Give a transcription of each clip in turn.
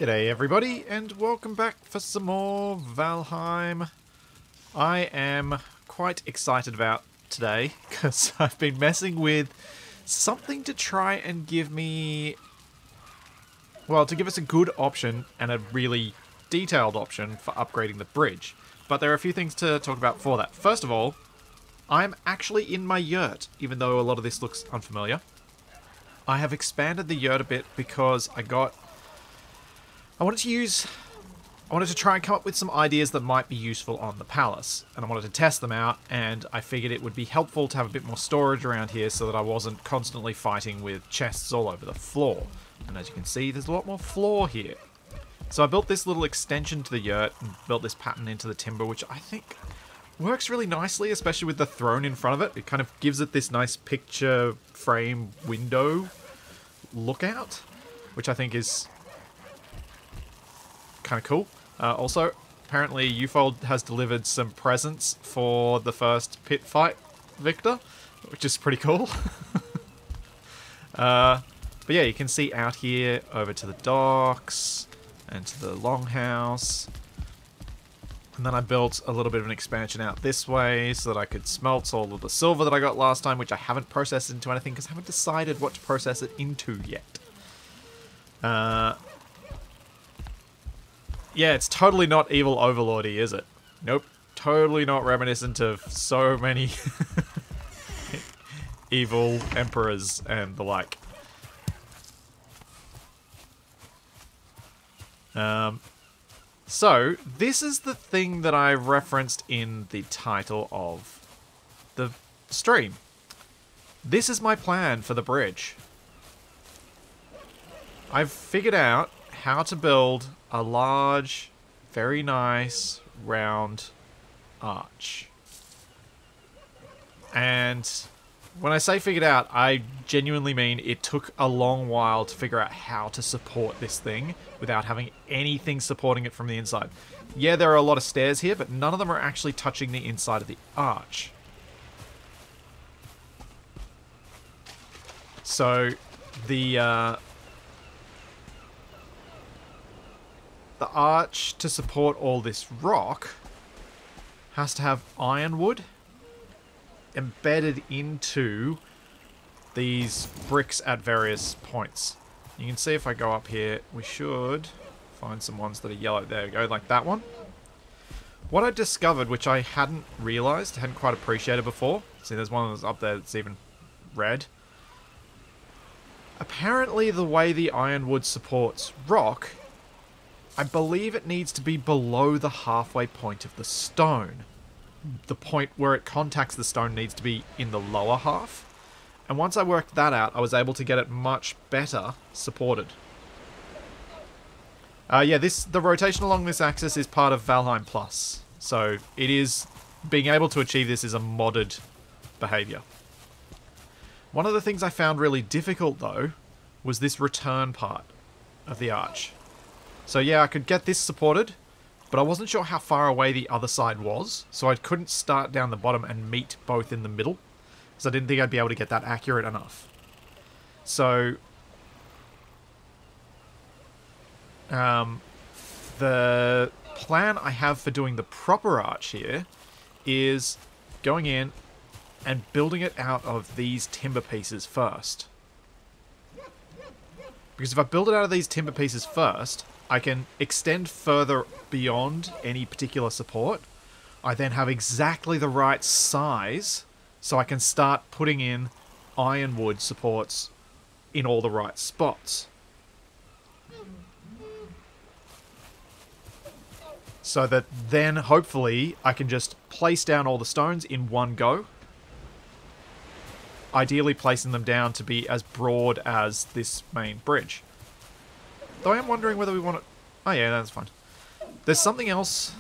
G'day everybody, and welcome back for some more Valheim. I am quite excited about today, because I've been messing with something to try and give me... well, to give us a good option and a really detailed option for upgrading the bridge. But there are a few things to talk about for that. First of all, I'm actually in my yurt, even though a lot of this looks unfamiliar. I have expanded the yurt a bit because I wanted to try and come up with some ideas that might be useful on the palace, and I wanted to test them out, and I figured it would be helpful to have a bit more storage around here so that I wasn't constantly fighting with chests all over the floor. And as you can see, there's a lot more floor here. So I built this little extension to the yurt and built this pattern into the timber, which I think works really nicely, especially with the throne in front of it. It kind of gives it this nice picture frame window lookout, which I think is kind of cool. Also, apparently Ufold has delivered some presents for the first pit fight victor, which is pretty cool. But yeah, you can see out here over to the docks and to the longhouse. And then I built a little bit of an expansion out this way so that I could smelt all of the silver that I got last time, which I haven't processed into anything because I haven't decided what to process it into yet. Yeah, it's totally not evil overlordy, is it? Nope. Totally not reminiscent of so many evil emperors and the like. So, this is the thing that I referenced in the title of the stream. This is my plan for the bridge. I've figured out how to build a large, very nice, round arch. And when I say figured out, I genuinely mean it took a long while to figure out how to support this thing without having anything supporting it from the inside. Yeah, there are a lot of stairs here, but none of them are actually touching the inside of the arch. So, the arch to support all this rock has to have ironwood embedded into these bricks at various points. You can see if I go up here, we should find some ones that are yellow. There we go, like that one. What I discovered, which I hadn't realized, hadn't quite appreciated before. See, there's one that's up there that's even red. Apparently the way the ironwood supports rock, I believe it needs to be below the halfway point of the stone. The point where it contacts the stone needs to be in the lower half. And once I worked that out, I was able to get it much better supported. Yeah, the rotation along this axis is part of Valheim Plus. So it is, being able to achieve this is a modded behavior. One of the things I found really difficult though, was this return part of the arch. So yeah, I could get this supported, but I wasn't sure how far away the other side was, so I couldn't start down the bottom and meet both in the middle, because I didn't think I'd be able to get that accurate enough. So, the plan I have for doing the proper arch here is going in and building it out of these timber pieces first. Because if I build it out of these timber pieces first, I can extend further beyond any particular support. I then have exactly the right size, so I can start putting in ironwood supports in all the right spots. So that then, hopefully, I can just place down all the stones in one go. Ideally placing them down to be as broad as this main bridge. Though I am wondering whether we want to... oh yeah, that's fine. There's something else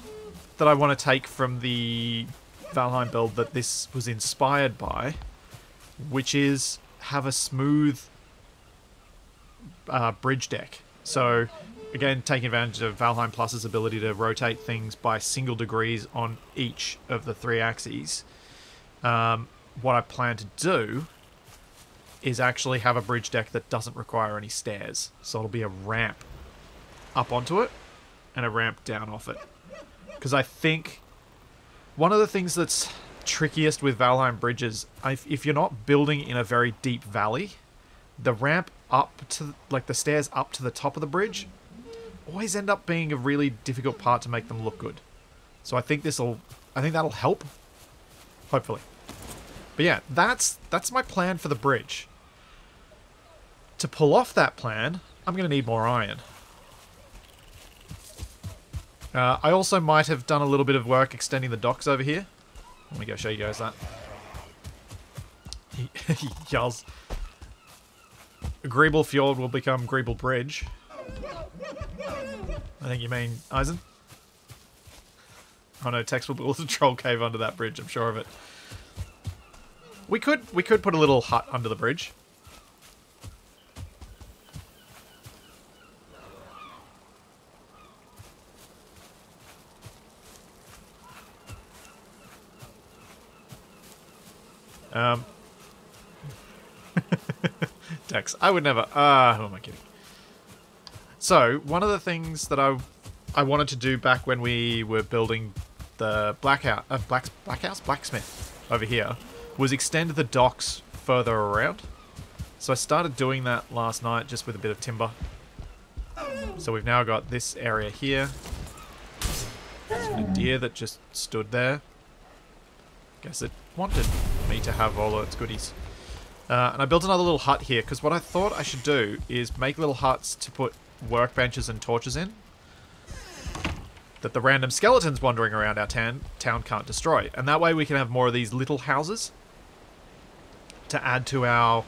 that I want to take from the Valheim build that this was inspired by, which is have a smooth bridge deck. So, again, taking advantage of Valheim Plus's ability to rotate things by single degrees on each of the three axes. What I plan to do is actually have a bridge deck that doesn't require any stairs. So it'll be a ramp up onto it and a ramp down off it. Because I think one of the things that's trickiest with Valheim bridges, if you're not building in a very deep valley, the ramp up to, like the stairs up to the top of the bridge, always end up being a really difficult part to make them look good. So I think that'll help. Hopefully. But yeah, that's my plan for the bridge. To pull off that plan, I'm going to need more iron. I also might have done a little bit of work extending the docks over here. Let me go show you guys that. Yells. Greeble Fjord will become Greeble Bridge. I think you mean Eisen. Oh no, Tex will build a troll cave under that bridge, I'm sure of it. We could put a little hut under the bridge. Tex, I would never. Who am I kidding? So, one of the things that I wanted to do back when we were building the blacksmith over here was extend the docks further around. So I started doing that last night just with a bit of timber. So we've now got this area here. There's a deer that just stood there. Guess it wanted me to have all of its goodies. And I built another little hut here, because what I thought I should do is make little huts to put workbenches and torches in that the random skeletons wandering around our town can't destroy. And that way we can have more of these little houses to add to our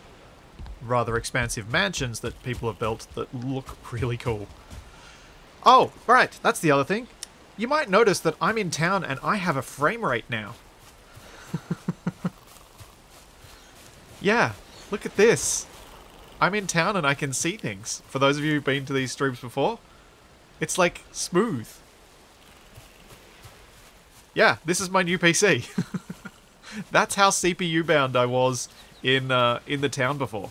rather expansive mansions that people have built that look really cool. Oh, right, that's the other thing. You might notice that I'm in town and I have a frame rate now. Yeah, look at this. I'm in town and I can see things. For those of you who've been to these streams before, it's like smooth. Yeah, this is my new PC. That's how CPU bound I was in the town before.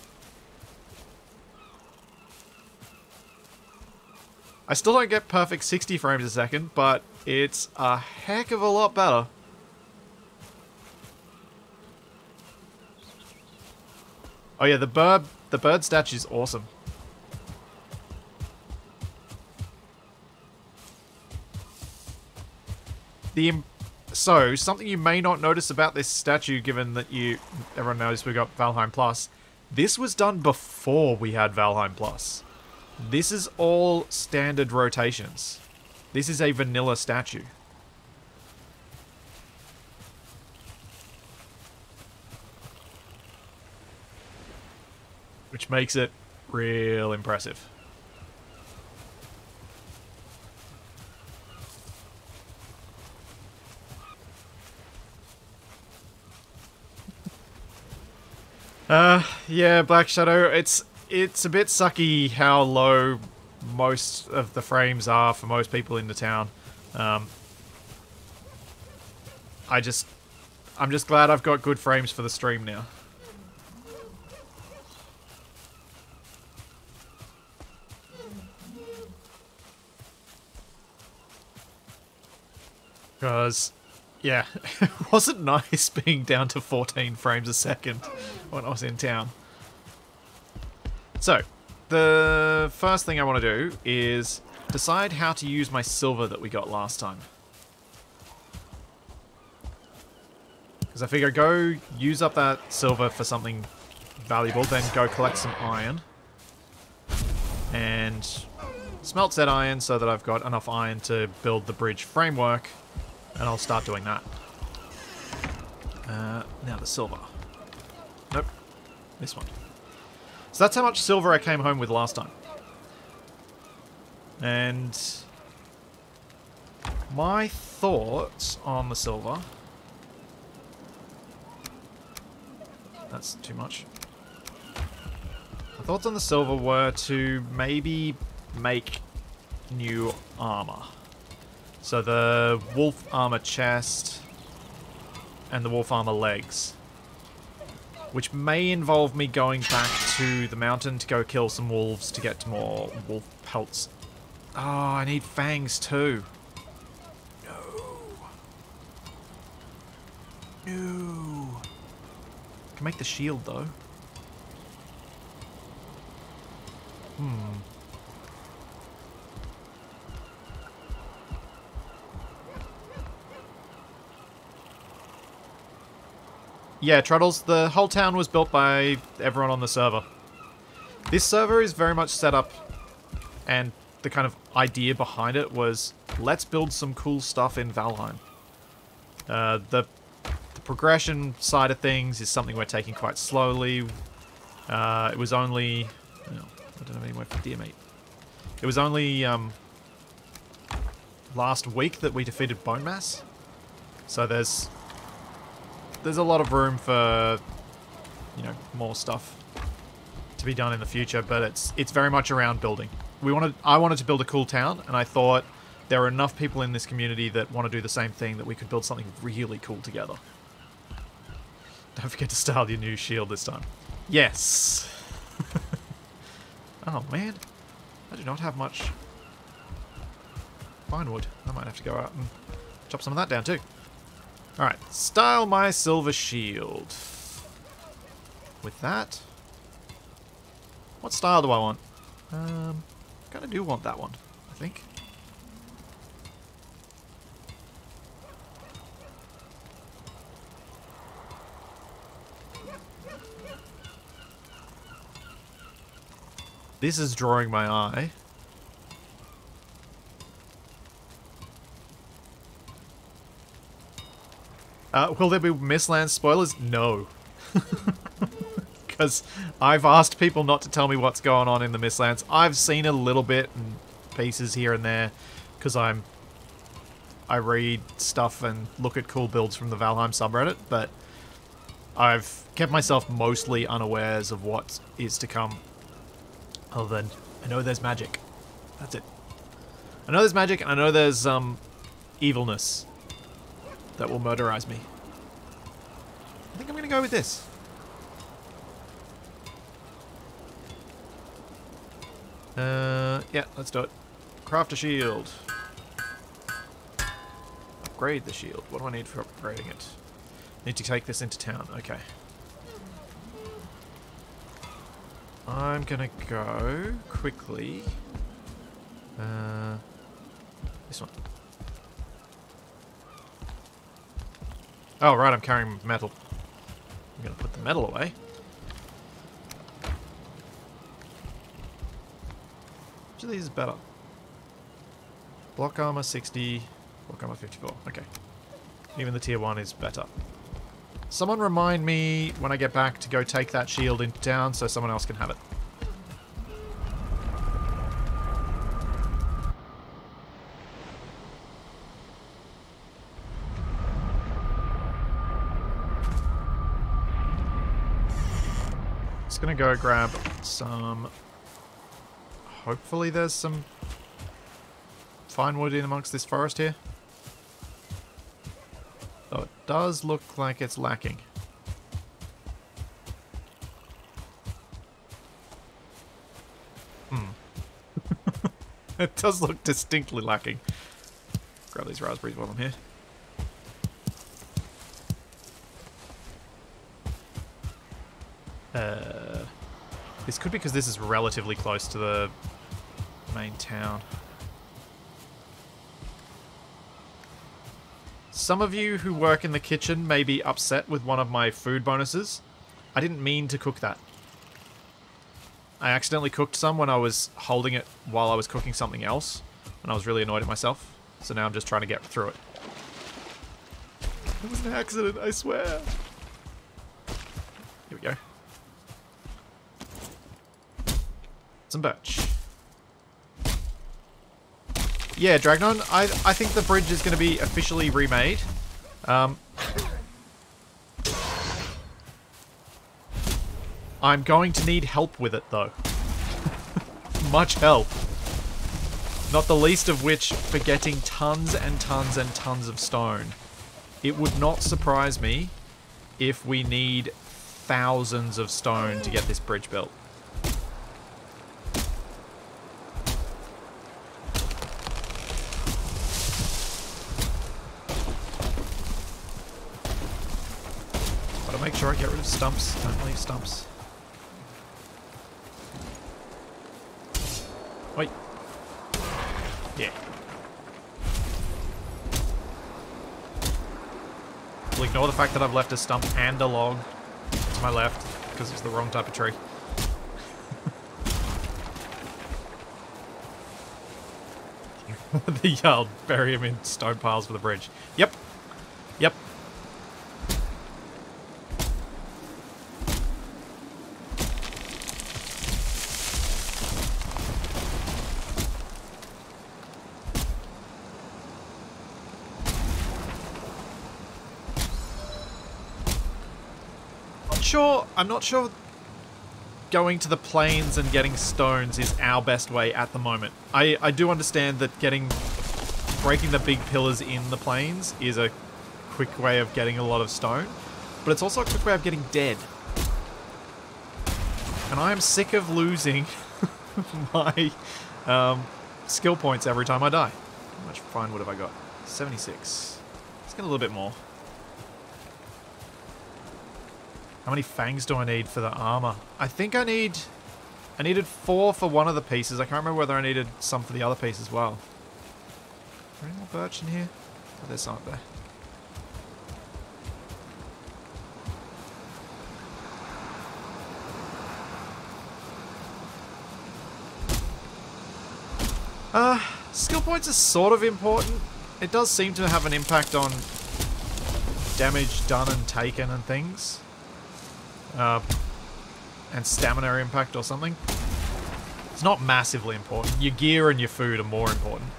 I still don't get perfect 60 frames a second, but it's a heck of a lot better. Oh yeah, the bird statue is awesome. So, something you may not notice about this statue, given that everyone knows we got Valheim Plus, this was done before we had Valheim Plus. This is all standard rotations. This is a vanilla statue. Which makes it real impressive. Yeah, Black Shadow, it's a bit sucky how low most of the frames are for most people in the town. I'm just glad I've got good frames for the stream now. Because, yeah, it wasn't nice being down to 14 frames a second when I was in town. So, the first thing I want to do is decide how to use my silver that we got last time. Because I figure go use up that silver for something valuable, then go collect some iron. And smelt said iron so that I've got enough iron to build the bridge framework. And I'll start doing that. Now the silver. Nope. This one. So that's how much silver I came home with last time. And my thoughts on the silver... That's too much. My thoughts on the silver were to maybe make new armor. So the wolf armor chest and the wolf armor legs. Which may involve me going back to the mountain to go kill some wolves to get more wolf pelts Oh, I need fangs too. No. No. Can make the shield though. Yeah, Truddles, the whole town was built by everyone on the server. This server is very much set up, and the kind of idea behind it was, let's build some cool stuff in Valheim. The progression side of things is something we're taking quite slowly. It was only... Oh, I don't have anywhere for deer meat. It was only last week that we defeated Bone Mass. So there's a lot of room for, you know, more stuff to be done in the future, but it's very much around building. I wanted to build a cool town, and I thought there are enough people in this community that want to do the same thing that we could build something really cool together. Don't forget to style your new shield this time. Yes! Oh man, I do not have much pine wood. I might have to go out and chop some of that down too. Alright, style my silver shield. With that, what style do I want? Kinda do want that one, I think. This is drawing my eye. Will there be Mistlands spoilers? No. Because I've asked people not to tell me what's going on in the Mistlands. I've seen a little bit and pieces here and there because I read stuff and look at cool builds from the Valheim subreddit, but I've kept myself mostly unawares of what is to come. Other than, I know there's magic. That's it. I know there's magic, and I know there's evilness that will murderize me. I think I'm going to go with this. Yeah, let's do it. Craft a shield. Upgrade the shield. What do I need for upgrading it? Need to take this into town. Okay. I'm gonna go quickly. This one. Oh, right, I'm carrying metal. I'm gonna put the metal away. Which of these is better? Block armor 60, block armor 54. Okay. Even the tier 1 is better. Someone remind me when I get back to go take that shield into town so someone else can have it. Just gonna go grab some... Hopefully there's some fine wood in amongst this forest here. Though it does look like it's lacking. It does look distinctly lacking. Grab these raspberries while I'm here. This could be because this is relatively close to the main town. Some of you who work in the kitchen may be upset with one of my food bonuses. I didn't mean to cook that. I accidentally cooked some when I was holding it while I was cooking something else, and I was really annoyed at myself. So now I'm just trying to get through it. It was an accident, I swear. Here we go. Some birch. Yeah, Dragnon, I think the bridge is going to be officially remade. I'm going to need help with it, though. Much help. Not the least of which for getting tons and tons and tons of stone. It would not surprise me if we need thousands of stone to get this bridge built. sure I get rid of stumps. Don't leave stumps. Wait. Yeah. We'll ignore the fact that I've left a stump and a log to my left because it's the wrong type of tree. I'll bury him in stone piles for the bridge. Yep. Yep. I'm not sure going to the plains and getting stones is our best way at the moment. I do understand that breaking the big pillars in the plains is a quick way of getting a lot of stone, but it's also a quick way of getting dead. And I am sick of losing my skill points every time I die. How much fine wood have I got? 76. Let's get a little bit more. How many fangs do I need for the armor? I think I needed 4 for one of the pieces. I can't remember whether I needed some for the other piece as well. Is there any more birch in here? Oh, there's some up there. Skill points are sort of important. It does seem to have an impact on damage done and taken and things. And stamina impact or something. It's not massively important. Your gear and your food are more important.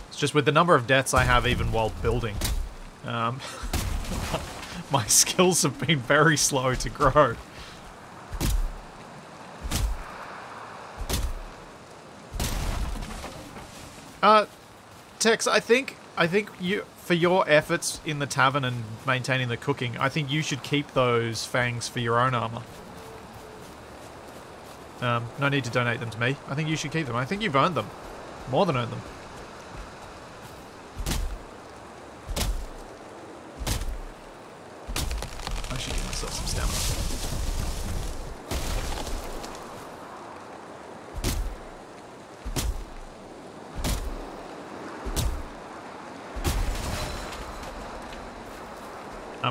It's just with the number of deaths I have even while building, my skills have been very slow to grow. Tex, I think you, for your efforts in the tavern and maintaining the cooking, I think you should keep those fangs for your own armor. No need to donate them to me. I think you should keep them. I think you've earned them. More than earned them. I should give myself some stamina.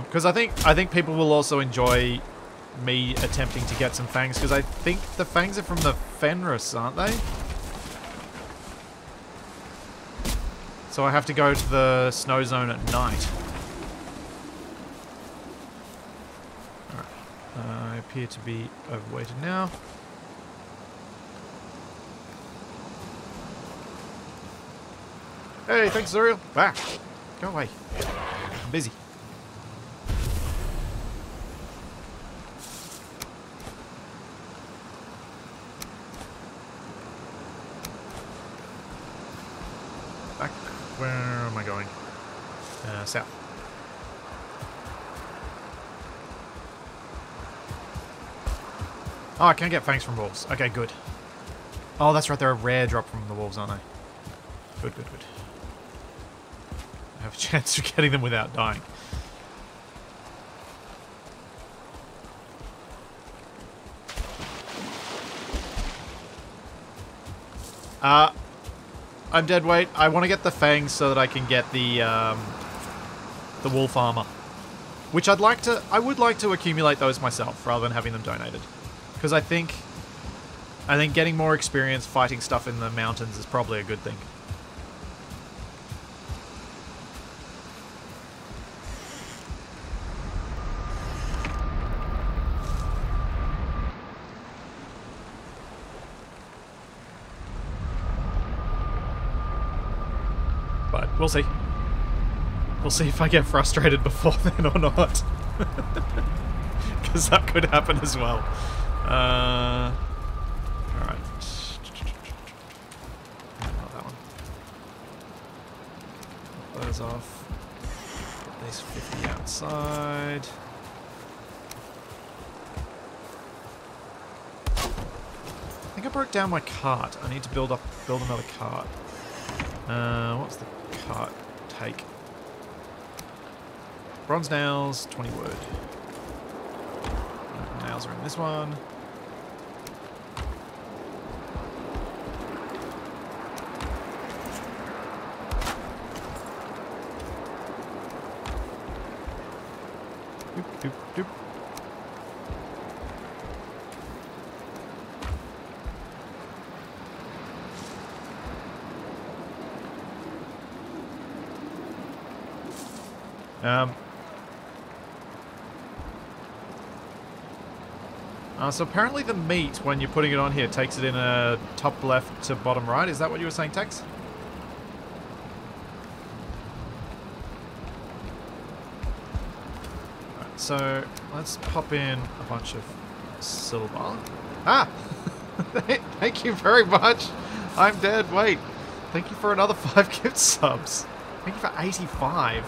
Because I think people will also enjoy me attempting to get some fangs, because I think the fangs are from the Fenris, aren't they? So I have to go to the snow zone at night. Alright. I appear to be overweighted now. Hey, thanks, Zuriel. Back. Go away. I'm busy. Where am I going? South. Oh, I can get fangs from wolves. Okay, good. Oh, that's right. They're a rare drop from the wolves, aren't they? Good, good, good. I have a chance of getting them without dying. I'm dead weight. I want to get the fangs so that I can get the wolf armor, which I would like to accumulate those myself rather than having them donated, because I think getting more experience fighting stuff in the mountains is probably a good thing. We'll see. We'll see if I get frustrated before then or not. Because that could happen as well. Alright. Not that one. Put those off. Put these 50 outside. I think I broke down my cart. I need to build another cart. What's the cart take? Bronze nails, 20 wood. Nails are in this one. Doop, doop, doop. So apparently the meat, when you're putting it on here, takes it in a top left to bottom right. Is that what you were saying, Tex? Right, so let's pop in a bunch of silver. Ah! Thank you very much. I'm dead. Wait. Thank you for another 5 gift subs. Thank you for 85.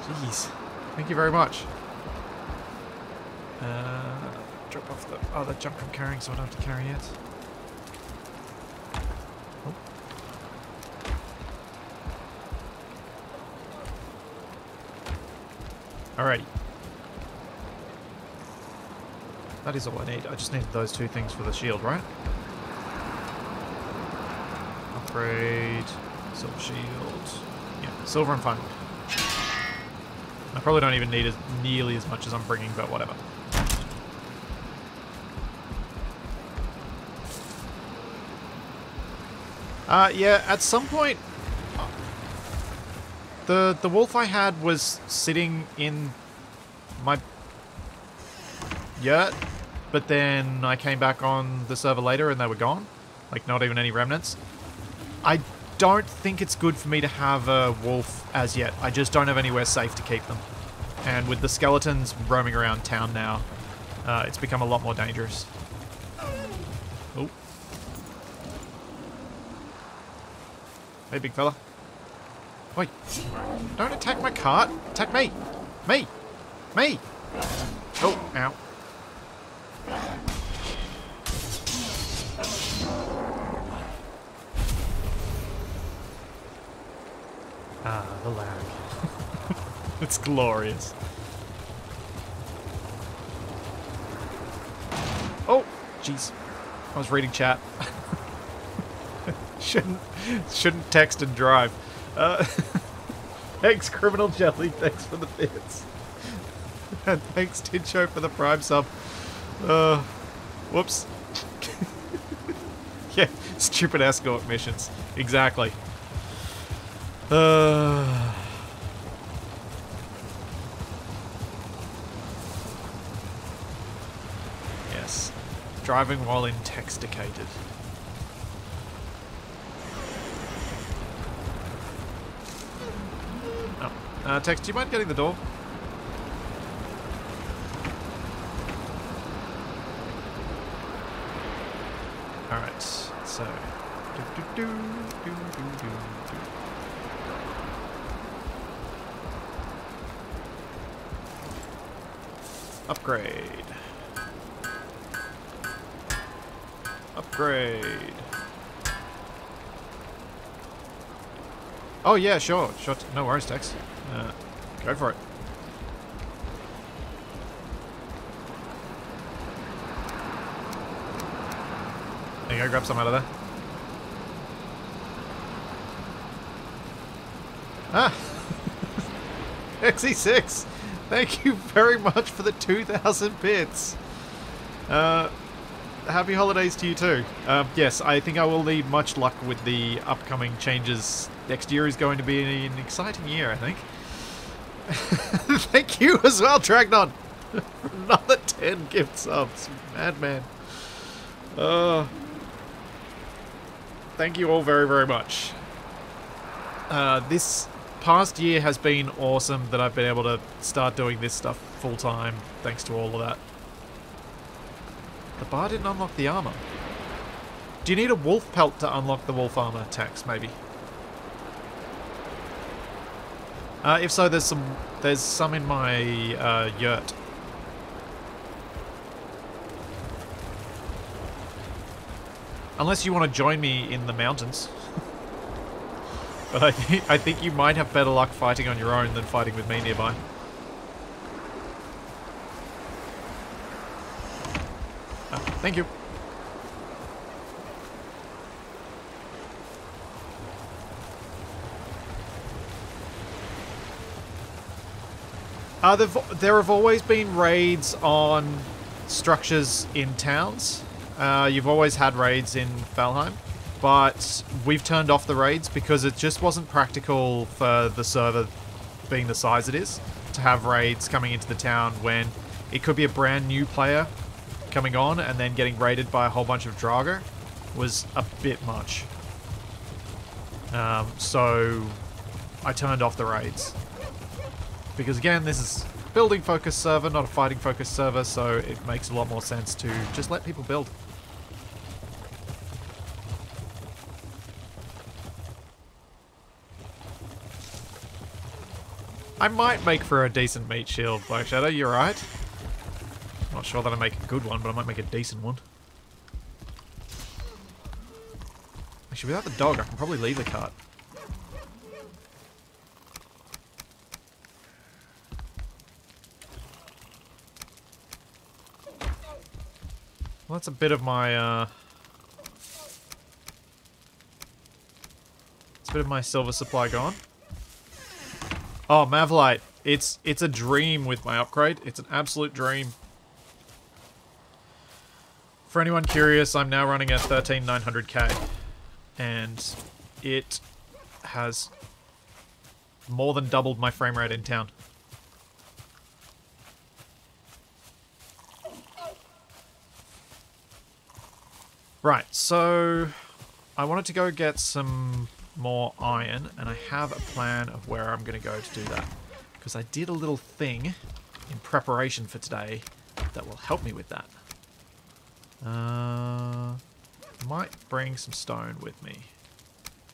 Jeez. Thank you very much. Drop off the other junk I'm carrying so I don't have to carry it. Oh. Alrighty. That is all I need. I just need those 2 things for the shield, right? Upgrade. Silver shield. Yeah, silver and fine wood. I probably don't even need nearly as much as I'm bringing, but whatever. Yeah, at some point, the wolf I had was sitting in my yurt, but then I came back on the server later and they were gone. Like, not even any remnants. I don't think it's good for me to have a wolf as yet. I just don't have anywhere safe to keep them. And with the skeletons roaming around town now, it's become a lot more dangerous. Oh. Hey, big fella. Wait. Don't attack my cart. Attack me. Me. Me. Oh, ow. Ah, the lag. It's glorious. Oh, jeez. I was reading chat. Shouldn't text and drive. Thanks, Criminal Jelly. Thanks for the bits. And thanks, Tincho, for the Prime sub. Whoops. Yeah, stupid escort missions. Exactly. Yes. Driving while intoxicated. Oh. Tex, do you mind getting the door? Alright, so... Upgrade. Upgrade. Oh yeah, sure. No worries, Tex. Go for it. There you go, grab some out of there. Ah! XE6! Thank you very much for the 2,000 bits. Happy holidays to you too. Yes, I think I will need much luck with the upcoming changes. Next year is going to be an exciting year, I think. Thank you as well, Dragnon! For another 10 gift subs. Madman. Thank you all very, very much. This past year has been awesome that I've been able to start doing this stuff full time, thanks to all of that. The bar didn't unlock the armor. Do you need a wolf pelt to unlock the wolf armor, Tex, maybe? If so, there's some in my yurt. Unless you want to join me in the mountains. But I think you might have better luck fighting on your own than fighting with me nearby. Oh, thank you. There have always been raids on structures in towns. You've always had raids in Valheim, but we've turned off the raids because it just wasn't practical for the server being the size it is to have raids coming into the town when it could be a brand new player coming on and then getting raided by a whole bunch of Draugr was a bit much. So I turned off the raids. Because again, this is a building focused server, not a fighting focused server, so it makes a lot more sense to just let people build. I might make for a decent meat shield, Black Shadow, you're right. Not sure that I make a good one, but I might make a decent one. Actually, without the dog, I can probably leave the cart. Well, that's a bit of my, it's a bit of my silver supply gone. Oh, Mavlite. It's a dream with my upgrade. It's an absolute dream. For anyone curious, I'm now running at 13900k. And it has more than doubled my frame rate in town. Right, so I wanted to go get some more iron, and I have a plan of where I'm going to go to do that. Because I did a little thing in preparation for today that will help me with that. Might bring some stone with me.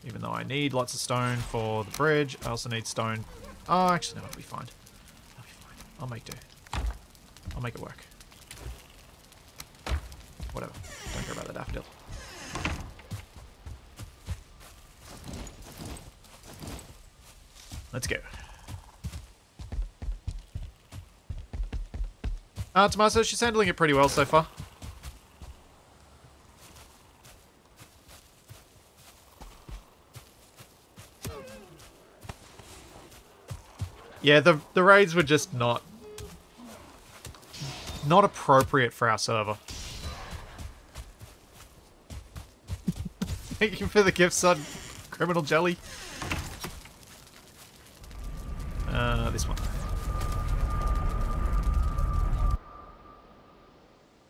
Even though I need lots of stone for the bridge, I also need stone. Oh, actually, no, it'll be fine. It'll be fine. I'll make do. I'll make it work. Whatever. Don't care about the daffodil. Let's go. Tommaso, she's handling it pretty well so far. Yeah, the raids were just not appropriate for our server. Thank you for the gift, son. Criminal jelly. This one.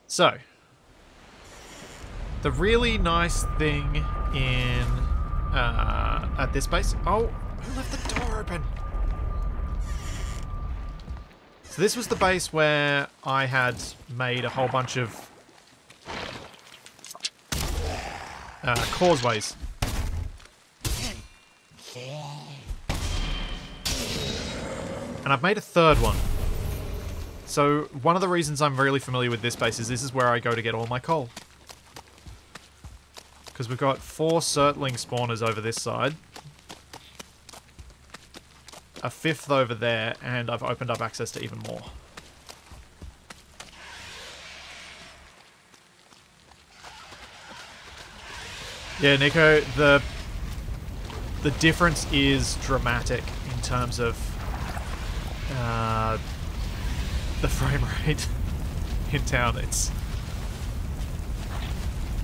So, the really nice thing in at this base. Oh, who left the door open? So this was the base where I had made a whole bunch of causeways. And I've made a third one. So one of the reasons I'm really familiar with this base is this is where I go to get all my coal. Because we've got 4 Surtling spawners over this side. A 5th over there, and I've opened up access to even more. Yeah, Nico, the difference is dramatic in terms of the frame rate in town. It's...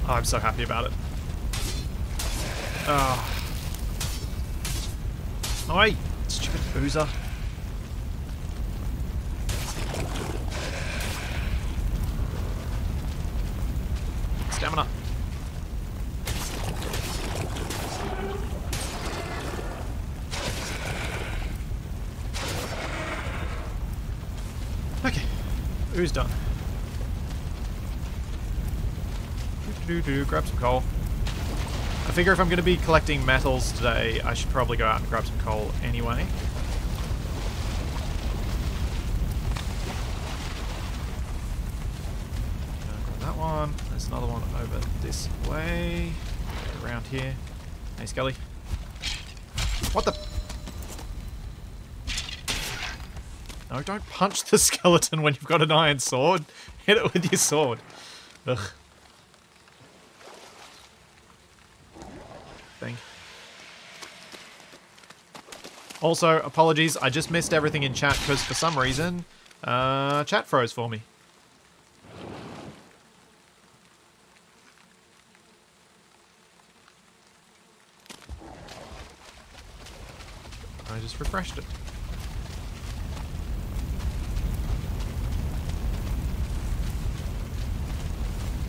Oh, I'm so happy about it. Oh. Oi! Stupid boozer. Stamina. Okay. Who's done? Grab some coal. I figure if I'm going to be collecting metals today, I should probably go out and grab some coal anyway. Grab that one. There's another one over this way. Around here. Hey, Scully. What the? No, don't punch the skeleton when you've got an iron sword. Hit it with your sword. Ugh. Thing. Also, apologies, I just missed everything in chat because for some reason, chat froze for me. I just refreshed it.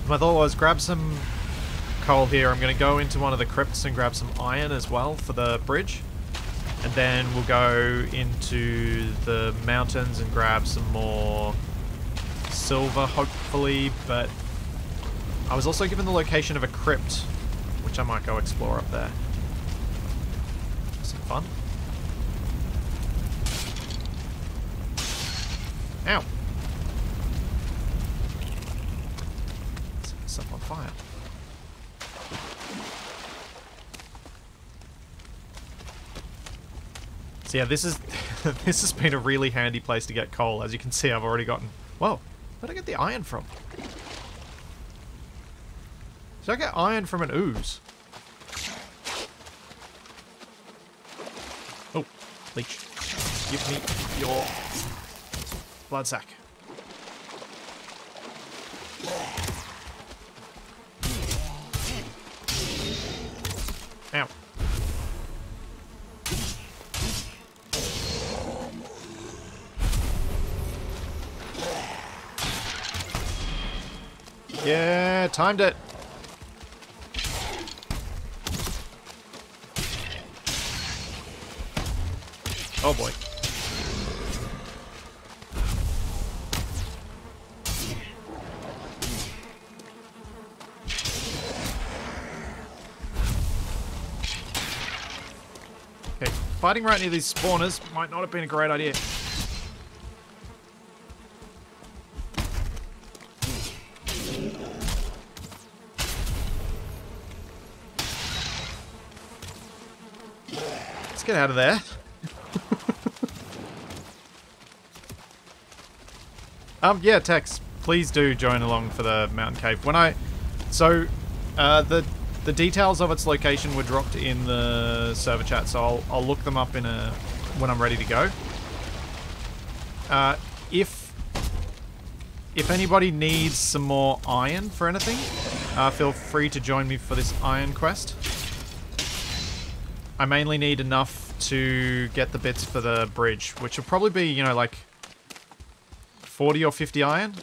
My thought was grab some coal here. I'm going to go into one of the crypts and grab some iron as well for the bridge. And then we'll go into the mountains and grab some more silver, hopefully. But I was also given the location of a crypt, which I might go explore up there. Some fun. Ow! Set myself on fire. So yeah, this is this has been a really handy place to get coal. As you can see, I've already gotten... Whoa! Where'd I get the iron from? Did I get iron from an ooze? Oh, leech. Give me your blood sack. Ow. Yeah, timed it. Oh boy. Okay, fighting right near these spawners might not have been a great idea. Get out of there. Yeah, Tex, please do join along for the mountain cave. The details of its location were dropped in the server chat, so I'll look them up when I'm ready to go. If anybody needs some more iron for anything, feel free to join me for this iron quest. I mainly need enough to get the bits for the bridge, which will probably be, you know, like 40 or 50 iron.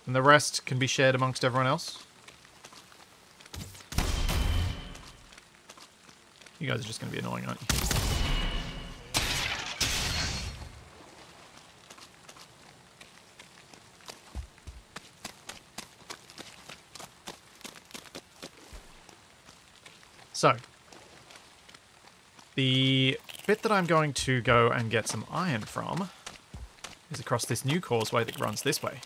And the rest can be shared amongst everyone else. You guys are just going to be annoying, aren't you? So, the bit that I'm going to go and get some iron from is across this new causeway that runs this way.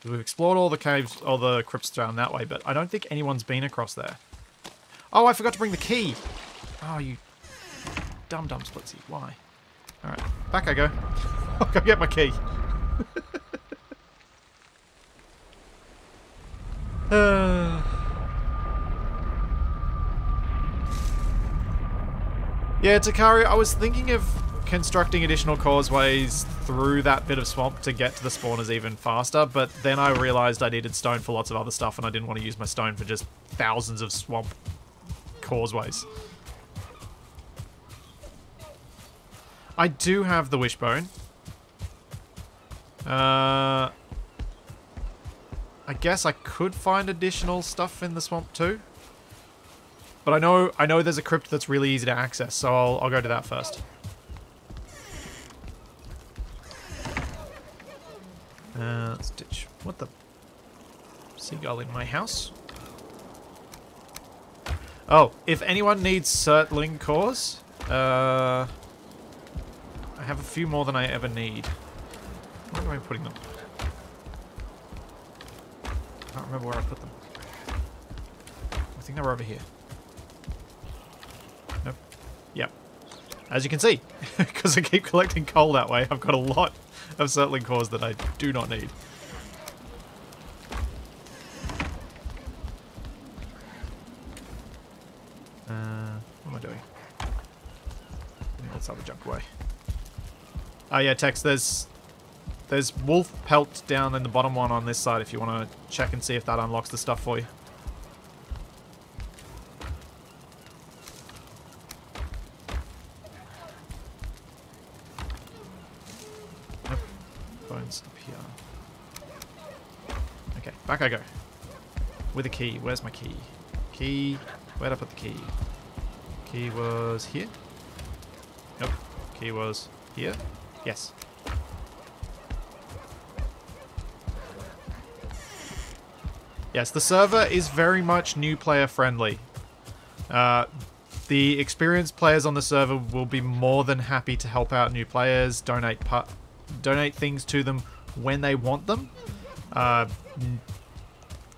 We've explored all the caves, all the crypts down that way, but I don't think anyone's been across there. Oh, I forgot to bring the key! Oh, you dumb splitsy. Why? Alright, back I go. I'll go get my key. Yeah, Takari, I was thinking of constructing additional causeways through that bit of swamp to get to the spawners even faster, but then I realized I needed stone for lots of other stuff and I didn't want to use my stone for just thousands of swamp causeways. I do have the wishbone. I guess I could find additional stuff in the swamp too. But I know there's a crypt that's really easy to access, so I'll go to that first. Let's ditch. What the? Seagull in my house? Oh, if anyone needs Surtling cores, I have a few more than I ever need. Where am I putting them? I can't remember where I put them. think they were over here. Nope. Yep. As you can see, because I keep collecting coal that way, I've got a lot of settling cores that I do not need. What am I doing? Let's have a jump away. Oh yeah, Tex, there's wolf pelt down in the bottom one on this side if you want to check and see if that unlocks the stuff for you. Nope. Bones up here. Okay, back I go. With a key. Where's my key? Key. Where'd I put the key? Key was here? Nope. Key was here? Yes. Yes, the server is very much new player friendly. The experienced players on the server will be more than happy to help out new players, donate things to them when they want them.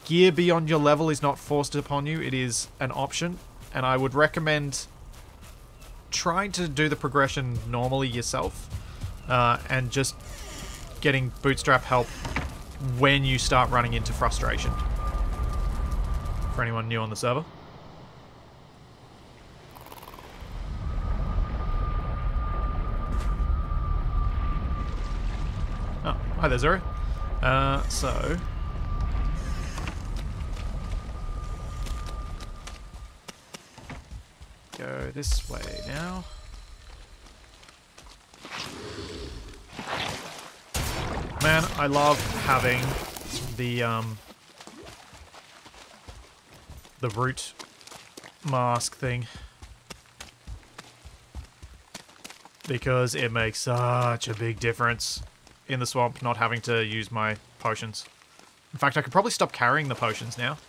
Gear beyond your level is not forced upon you, it is an option, and I would recommend trying to do the progression normally yourself, and just getting bootstrap help when you start running into frustration. For anyone new on the server. Oh, hi there, Zero. So... go this way now. Man, I love having the root mask thing, because it makes such a big difference in the swamp not having to use my potions. In fact, I could probably stop carrying the potions now.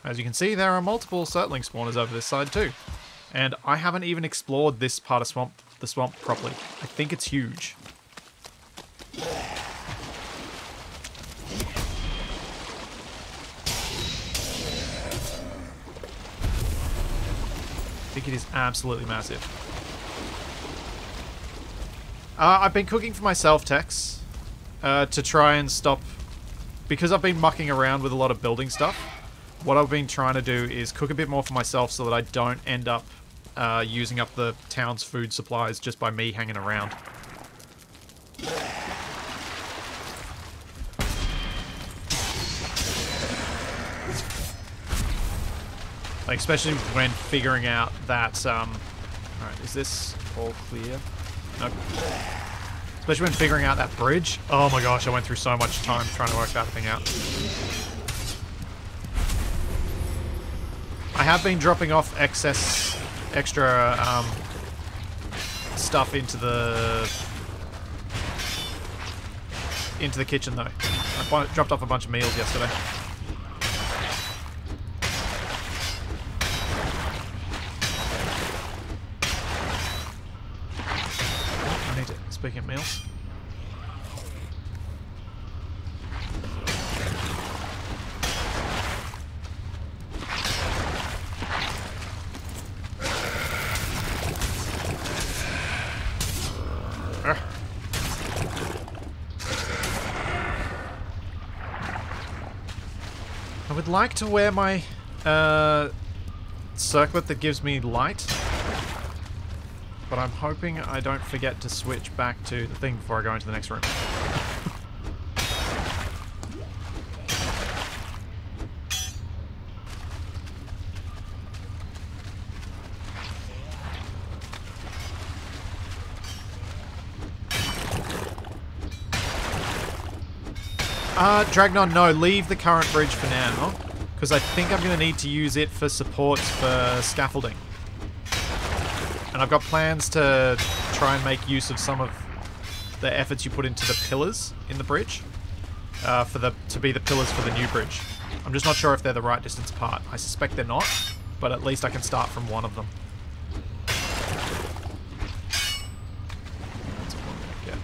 As you can see, there are multiple settling spawners over this side too. And I haven't even explored this part of the swamp properly. I think it's huge. I think it is absolutely massive. I've been cooking for myself, Tex, to try and stop... Because I've been mucking around with a lot of building stuff, what I've been trying to do is cook a bit more for myself so that I don't end up using up the town's food supplies just by me hanging around. Like, especially when figuring out that, alright, is this all clear? Nope. Especially when figuring out that bridge. Oh my gosh, I went through so much time trying to work that thing out. I have been dropping off extra stuff into the kitchen though. I dropped off a bunch of meals yesterday. I need to, speaking of meals. I would like to wear my circlet that gives me light, but I'm hoping I don't forget to switch back to the thing before I go into the next room. Dragnon, no, leave the current bridge for now, because I think I'm going to need to use it for supports for scaffolding. And I've got plans to try and make use of some of the efforts you put into the pillars in the bridge, to be the pillars for the new bridge. I'm just not sure if they're the right distance apart. I suspect they're not, but at least I can start from one of them. That's what I get.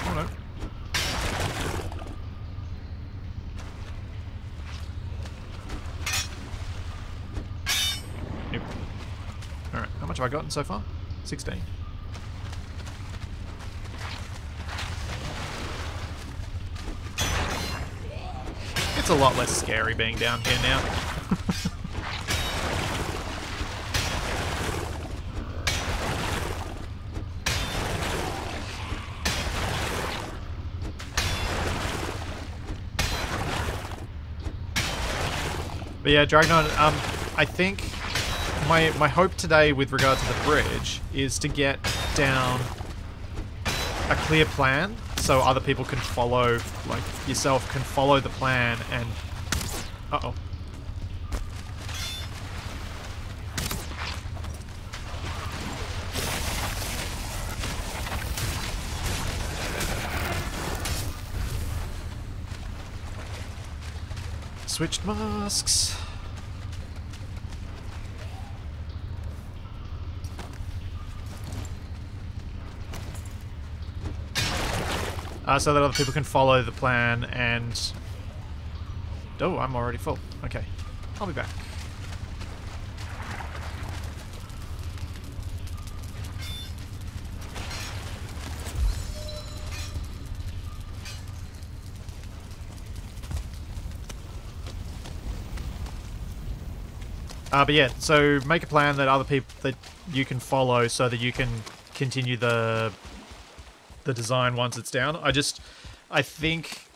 Oh no. much have I gotten so far? 16. It's a lot less scary being down here now. But yeah, Dragnon, I think my hope today with regard to the bridge is to get down a clear plan so other people can follow, like yourself, can follow the plan and... Uh-oh. Switched masks. So that other people can follow the plan and... Oh, I'm already full. Okay. I'll be back. But yeah, so make a plan that other people that you can follow so that you can continue the design once it's down. I think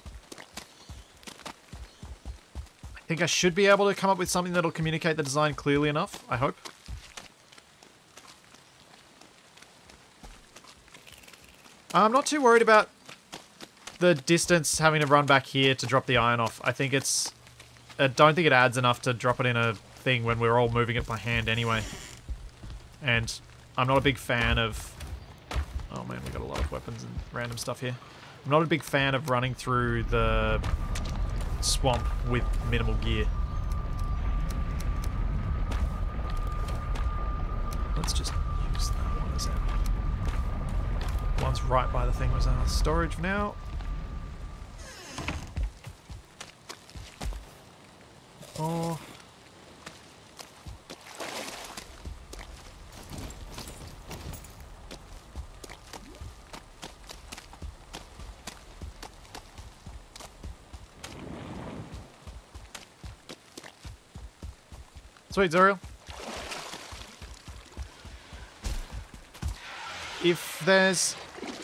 I should be able to come up with something that'll communicate the design clearly enough, I hope. I'm not too worried about the distance having to run back here to drop the iron off. I think it's... I don't think it adds enough to drop it in a thing when we're all moving it by hand anyway. And I'm not a big fan of... Oh man, we got a lot of weapons and random stuff here. I'm not a big fan of running through the swamp with minimal gear. Let's just use that one as our... One's right by the thing was our storage for now. Oh. Sweet, Zuriel. If there's,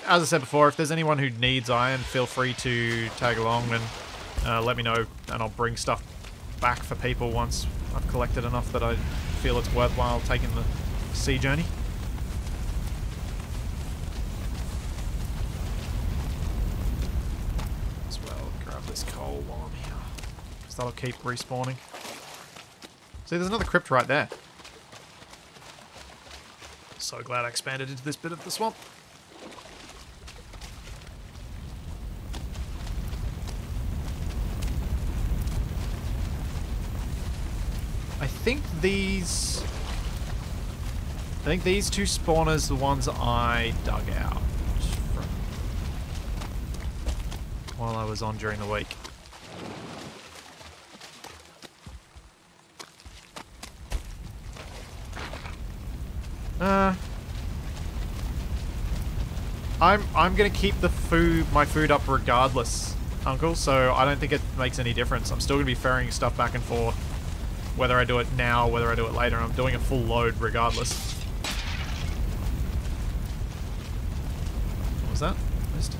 as I said before, if there's anyone who needs iron, feel free to tag along and let me know, and I'll bring stuff back for people once I've collected enough that I feel it's worthwhile taking the sea journey. As well, grab this coal while I'm here, because that'll keep respawning. See, there's another crypt right there. So glad I expanded into this bit of the swamp. I think these two spawners are the ones I dug out from while I was on during the week. I'm gonna keep my food up regardless, Uncle, so I don't think it makes any difference. I'm still gonna be ferrying stuff back and forth, whether I do it now, whether I do it later. I'm doing a full load regardless. What was that? Missed.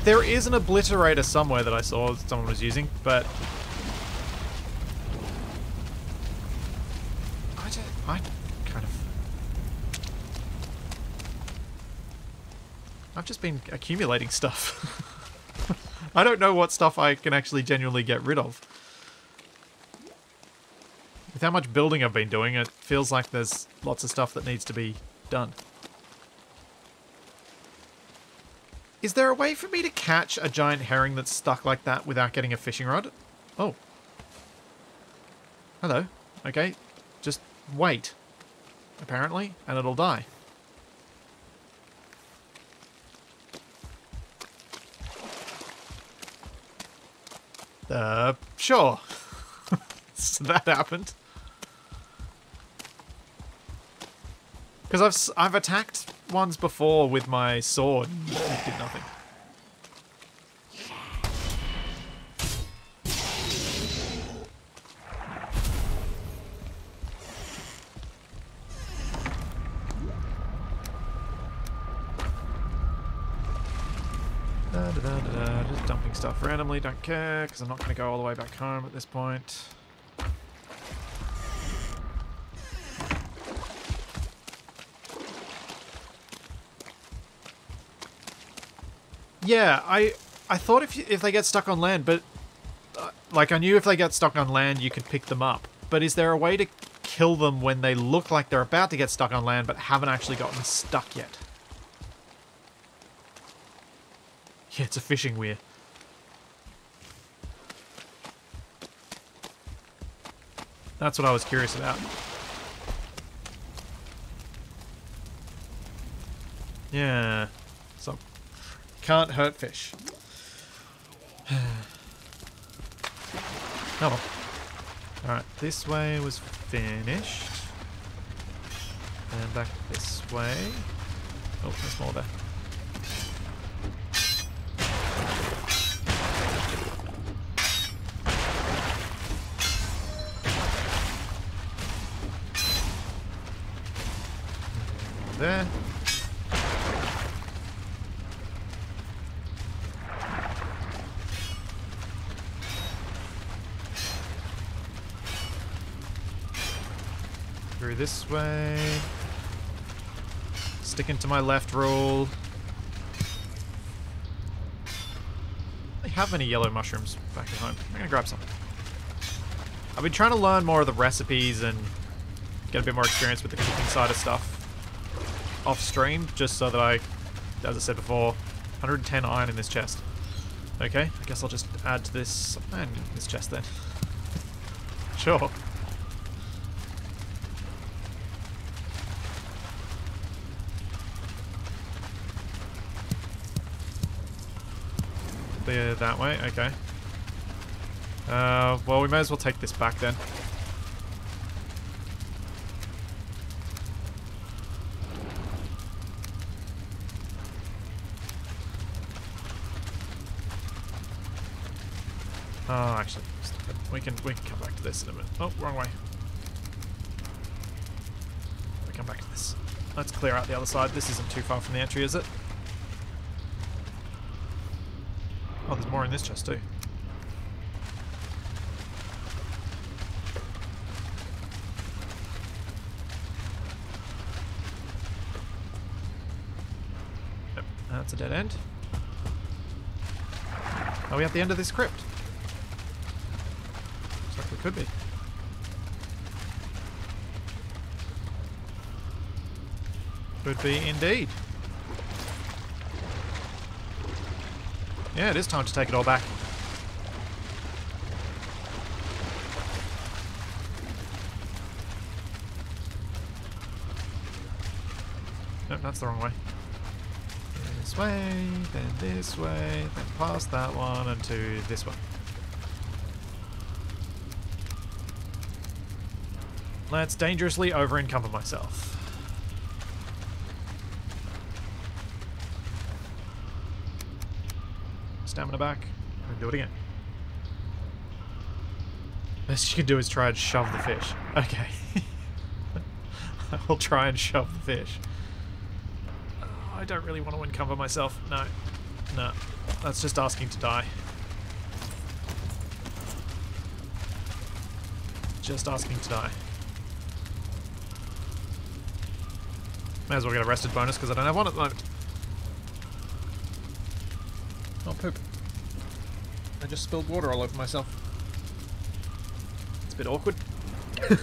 There is an obliterator somewhere that I saw someone was using, but I've just been accumulating stuff. I don't know what stuff I can actually genuinely get rid of. With how much building I've been doing, it feels like there's lots of stuff that needs to be done. Is there a way for me to catch a giant herring that's stuck like that without getting a fishing rod? Oh. Hello. Okay. Just wait. Apparently, and it'll die. Sure. So that happened. Because I've attacked ones before with my sword and it did nothing. Just dumping stuff randomly, don't care, because I'm not going to go all the way back home at this point. Yeah, I thought if they get stuck on land, but like I knew if they get stuck on land you could pick them up. But is there a way to kill them when they look like they're about to get stuck on land but haven't actually gotten stuck yet? Yeah, it's a fishing weir. That's what I was curious about. Yeah. So, can't hurt fish. Oh well. Alright, this way was finished. And back this way. Oh, there's more there. There. Through this way. Sticking to my left rule. I don't have any yellow mushrooms back at home. I'm gonna grab some. I've been trying to learn more of the recipes and get a bit more experience with the cooking side of stuff off stream, just so that I, as I said before, 110 iron in this chest. Okay, I guess I'll just add to this iron in this chest then. Sure. Clear that way, okay. Well, we may as well take this back then. Oh, actually, we can come back to this in a minute. Oh, wrong way. We come back to this. Let's clear out the other side. This isn't too far from the entry, is it? Oh, there's more in this chest too. Yep, that's a dead end. Are we at the end of this crypt? Looks like we could be. Could be indeed. Yeah, it is time to take it all back. Nope, that's the wrong way. This way, then this way, then past that one, and to this one. Let's dangerously over-encumber myself. Stamina back, and do it again. Best you can do is try and shove the fish. Okay. I'll try and shove the fish. Oh, I don't really want to encumber myself. No. No. That's just asking to die. Just asking to die. May as well get a rested bonus because I don't have one at the moment. Oh, poop. I just spilled water all over myself. It's a bit awkward. At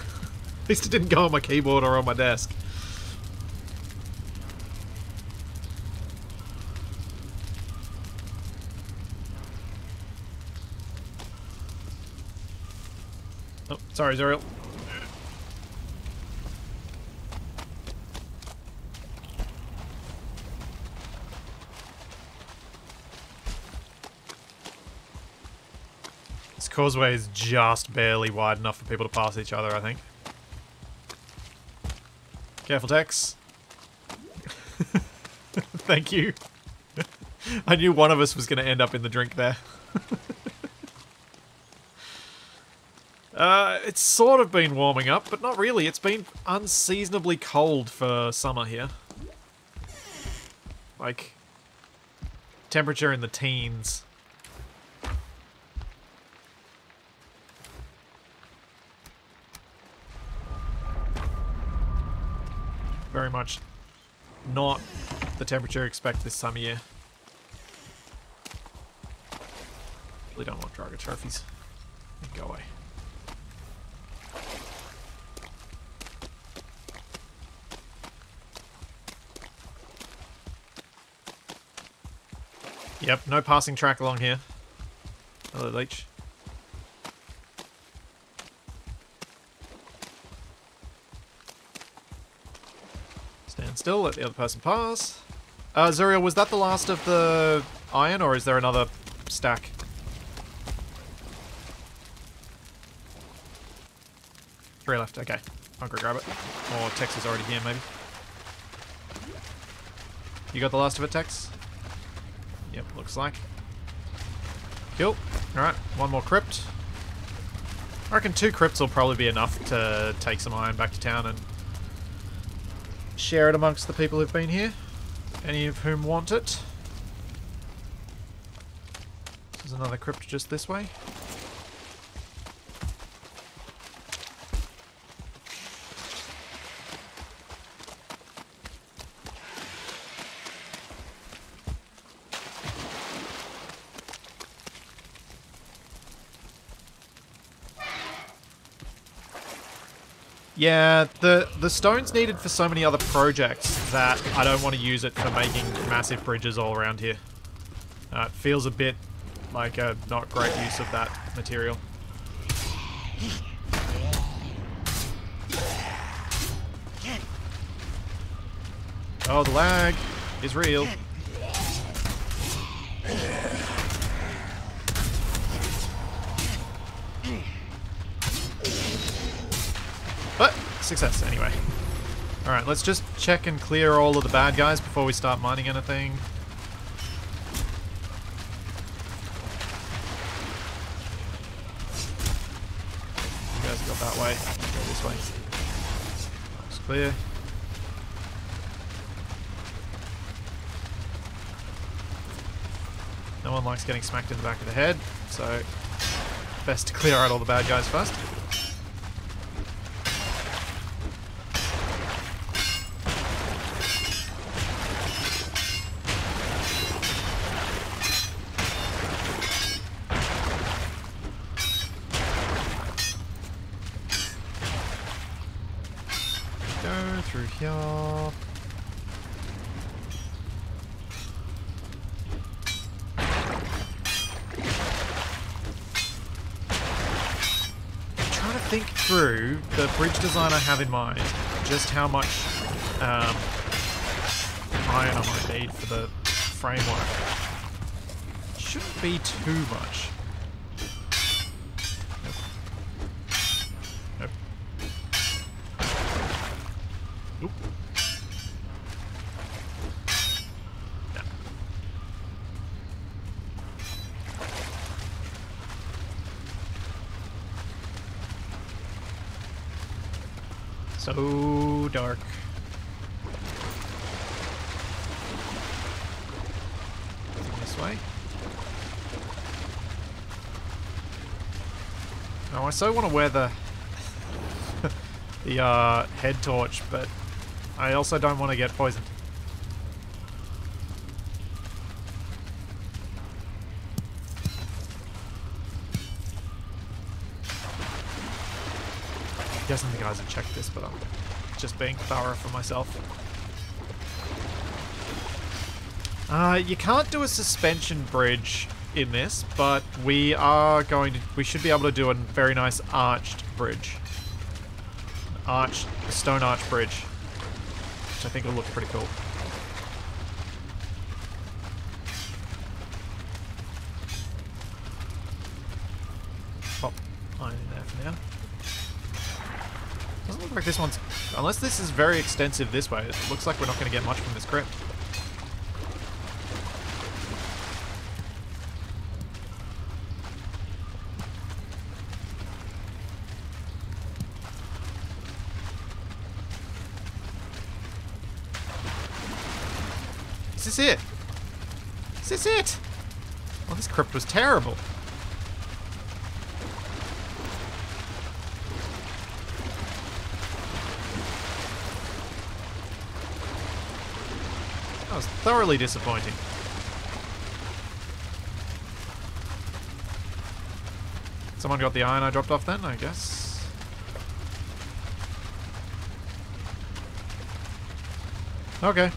least it didn't go on my keyboard or on my desk. Oh, sorry, Zuriel. Causeway is just barely wide enough for people to pass each other, I think. Careful, Tex. Thank you. I knew one of us was going to end up in the drink there. It's sort of been warming up, but not really. It's been unseasonably cold for summer here. Like, temperature in the teens. Very much not the temperature you expect this time of year. Really don't want Drago trophies. Go away. Yep, no passing track along here. Hello, leech. Stand still, let the other person pass. Zuriel, was that the last of the iron, or is there another stack? 3 left, okay. I'll go grab it. Or Tex is already here, maybe. You got the last of it, Tex? Yep, looks like. Cool. Alright, one more crypt. I reckon 2 crypts will probably be enough to take some iron back to town and share it amongst the people who've been here. Any of whom want it. There's another crypt just this way. Yeah, the stone's needed for so many other projects that I don't want to use it for making massive bridges all around here. It feels a bit like a not great use of that material. Oh, the lag is real. But, success anyway. Alright, let's just check and clear all of the bad guys before we start mining anything. You guys go that way. Go this way. Looks clear. No one likes getting smacked in the back of the head, so best to clear out all the bad guys first. Go through here. Think through the bridge design I have in mind, just how much iron I might need for the framework. Shouldn't be too much. Nope. Nope. Oop. No. So dark. This way. Now I so want to wear the the head torch, but I also don't want to get poisoned. I'm guessing the guys have checked this, but I'm just being thorough for myself. You can't do a suspension bridge in this, but we should be able to do a very nice arched bridge. A stone arch bridge, which I think will look pretty cool. Pop iron in there for now. Doesn't look like this one's... Unless this is very extensive this way, it looks like we're not going to get much from this crypt. Is this it? Is this it? Oh, this crypt was terrible. That was thoroughly disappointing. Someone got the iron I dropped off then, I guess. Okay.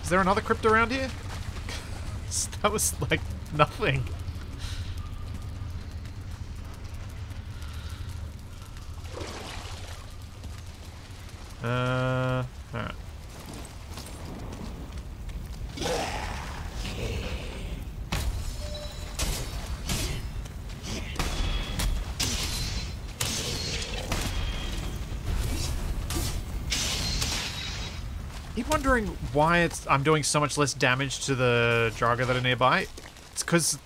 Is there another crypt around here? That was like nothing. Alright. Keep wondering why I'm doing so much less damage to the Draga that are nearby. It's because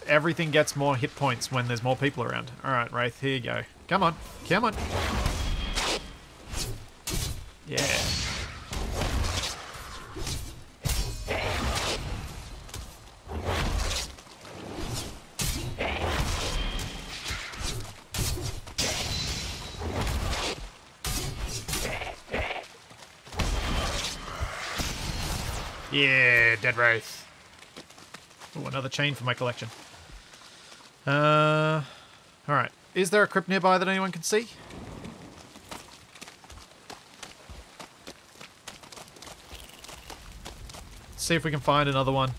everything gets more hit points when there's more people around. Alright, Wraith, here you go. Come on. Come on. Yeah. Yeah, dead Wraith. Oh, another chain for my collection. Alright. Is there a crypt nearby that anyone can see? Let's see if we can find another one.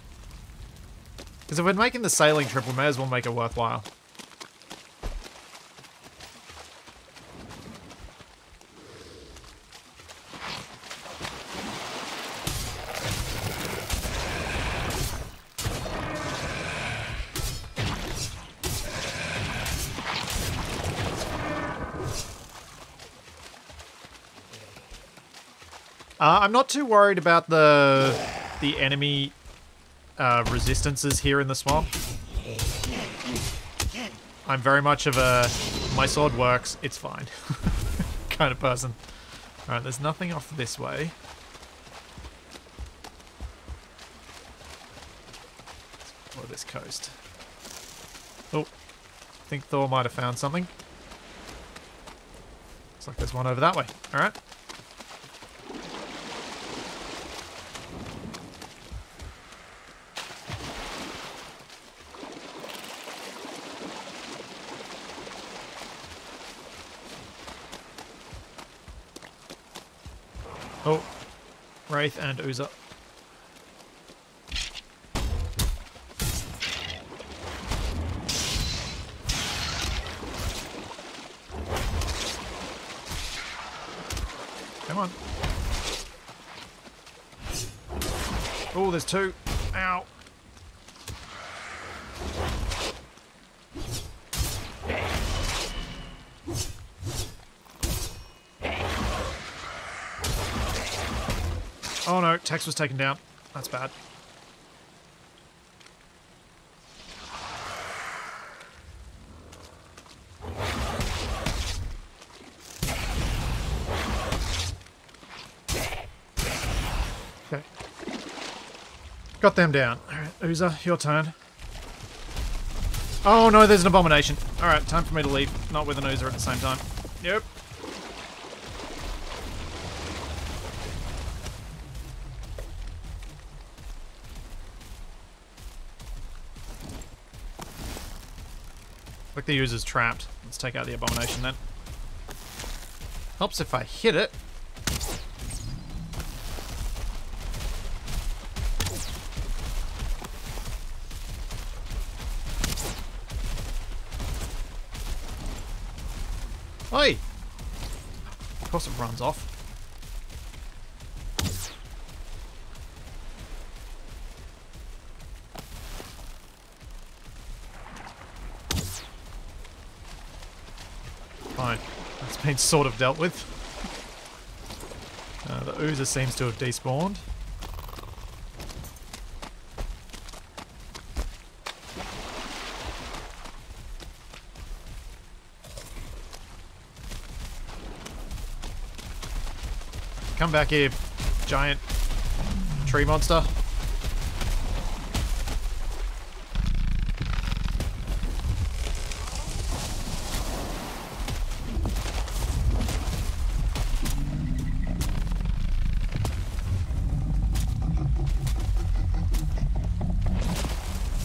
Because if we're making the sailing trip, we may as well make it worthwhile. I'm not too worried about the enemy resistances here in the swamp. I'm very much of a my sword works, it's fine kind of person. Alright, there's nothing off this way. Or this coast. Oh, I think Thor might have found something. Looks like there's one over that way. Alright. Oh, Wraith and Oozer. Come on. Oh, there's two. Ow. Oh no, Tex was taken down. That's bad. Okay. Got them down. Alright, Oozer, your turn. Oh no, there's an abomination. Alright, time for me to leave. Not with an Oozer at the same time. Yep. Like the user's trapped. Let's take out the abomination then. Helps if I hit it. Oi! Of course it runs off. Fine. That's been sort of dealt with. The Oozer seems to have despawned. Come back here, giant tree monster.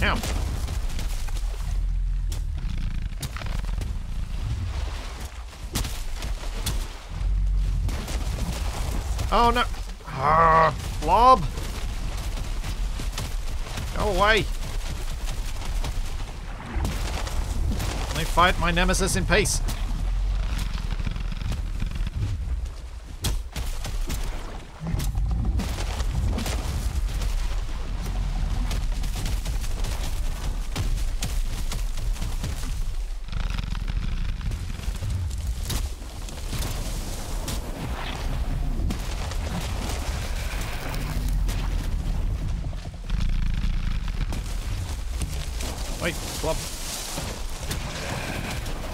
Ow. Oh no! Ah, blob! Go away! Let me fight my nemesis in peace. Wait, blob.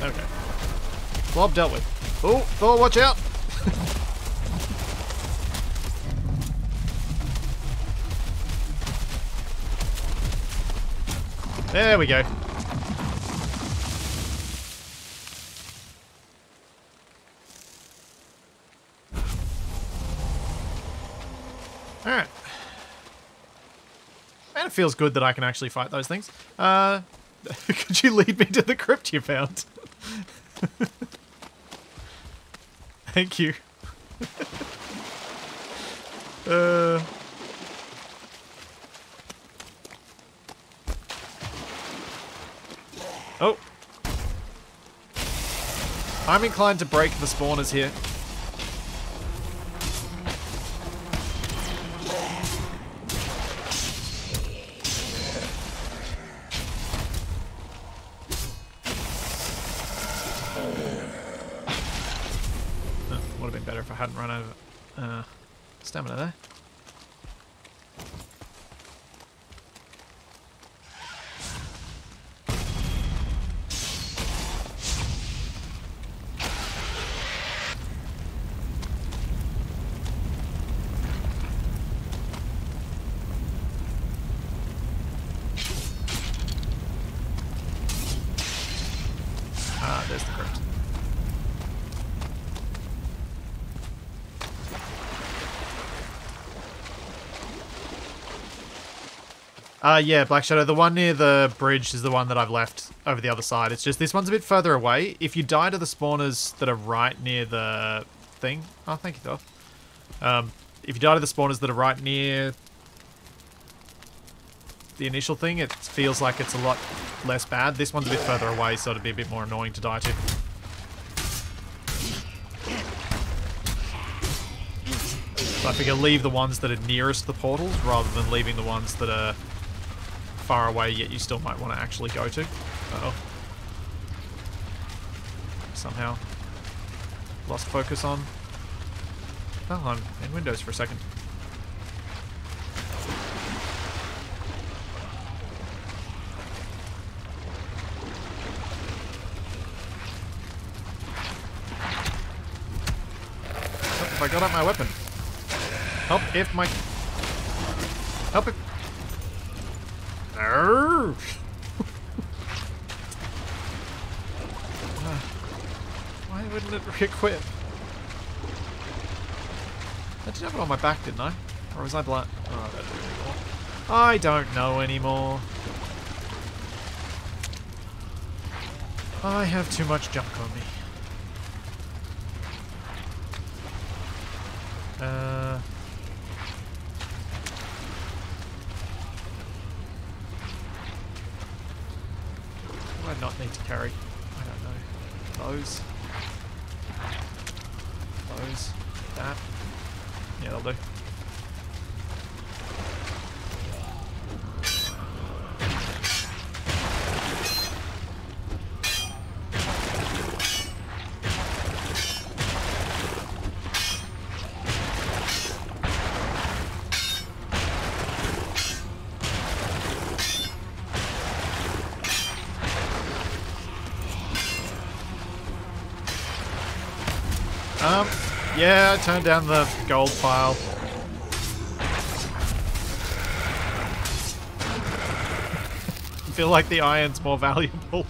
Okay. Blob dealt with. Oh, Thor, watch out! There we go. Alright. Man, it feels good that I can actually fight those things. Could you lead me to the crypt you found? Thank you. Oh. I'm inclined to break the spawners here. Would have been better if I hadn't run out of stamina there. Ah, there's the crypt. Yeah, Black Shadow, the one near the bridge is the one that I've left over the other side. It's just this one's a bit further away. If you die to the spawners that are right near the thing... Oh, thank you, Doth. If you die to the spawners that are right near the initial thing, it feels like it's a lot less bad. This one's a bit further away, so it'd be a bit more annoying to die to. So I figure leave the ones that are nearest the portals rather than leaving the ones that are far away, yet you still might want to actually go to. Uh-oh. Somehow lost focus on... Oh, I'm in Windows for a second. Oh, if I got up my weapon. Help if my... Help it. Arrgh. Why wouldn't it re-equip? I did have it on my back, didn't I? Or was I blind? Oh, I don't know anymore. I don't know anymore. I have too much junk on me. What do I not need to carry? I don't know. Those. That. Yeah, that'll do. Yeah, I turned down the gold pile. feel like the iron's more valuable.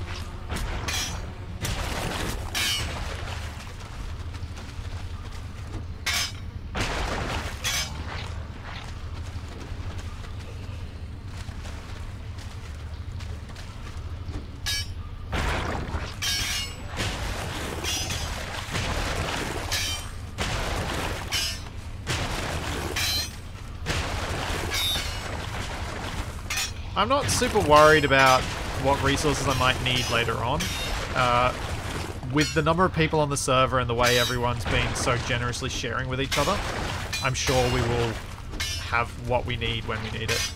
I'm not super worried about what resources I might need later on. With the number of people on the server and the way everyone's been so generously sharing with each other, I'm sure we will have what we need when we need it.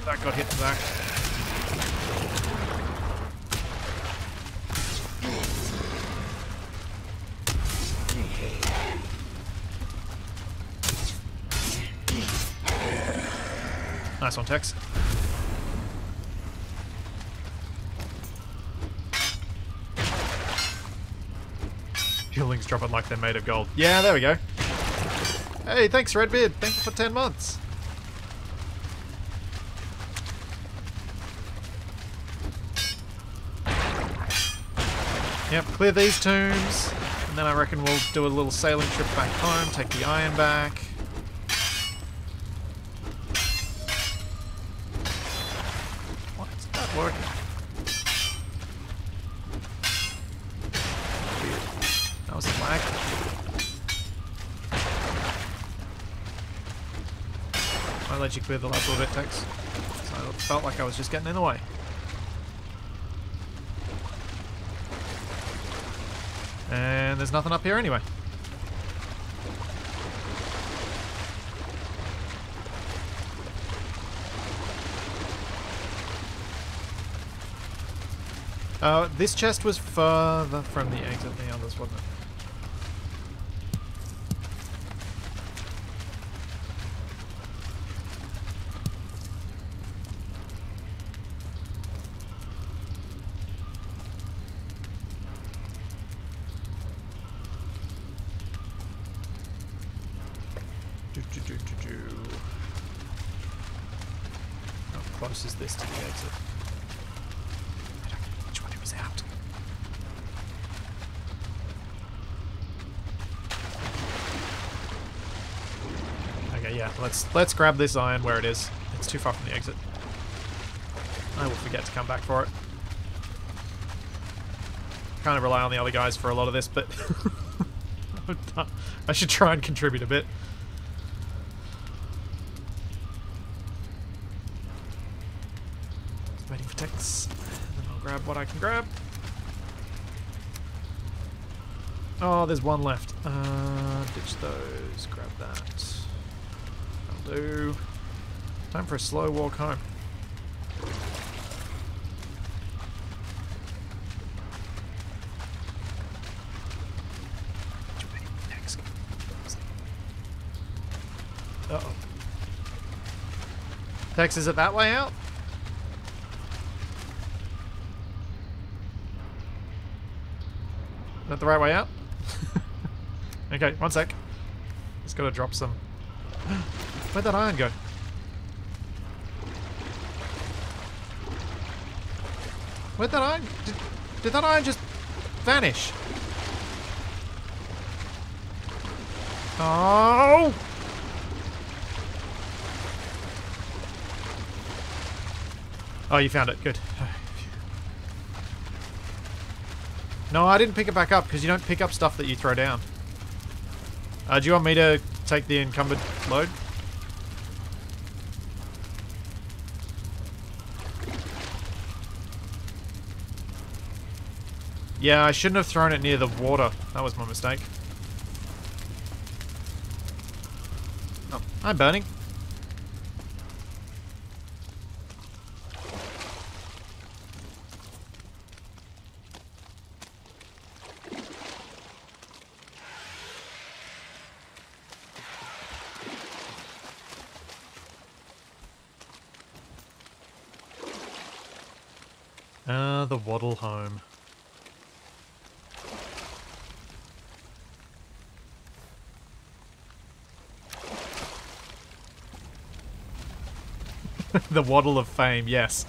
That got hit in the back. Nice one, Tex. Buildings dropping like they're made of gold. Yeah, there we go. Hey, thanks, Redbeard. Thank you for 10 months. Yep, clear these tombs, and then I reckon we'll do a little sailing trip back home, take the iron back. Why isn't that working? Weird. That was some lag. I let you clear the last little bit, Tex. So I felt like I was just getting in the way. And there's nothing up here anyway. This chest was further from the exit than the others, wasn't it? How close is this to the exit? I don't know which one it was out. Okay, yeah, let's grab this iron where it is. It's too far from the exit. I will forget to come back for it. Kind of rely on the other guys for a lot of this, but I should try and contribute a bit. Waiting for Tex, and then I'll grab what I can grab. Oh, there's one left. Ditch those, grab that. That'll do. Time for a slow walk home. Uh-oh. Tex, is it that way out? Is that the right way out? Okay, one sec. Just gotta drop some... Where'd that iron go? Where'd that iron... Did that iron just vanish? Oh! Oh, you found it. Good. No, I didn't pick it back up because you don't pick up stuff that you throw down. Do you want me to take the encumbered load? Yeah, I shouldn't have thrown it near the water. That was my mistake. Oh, I'm burning. The Waddle Home. The Waddle of Fame, yes.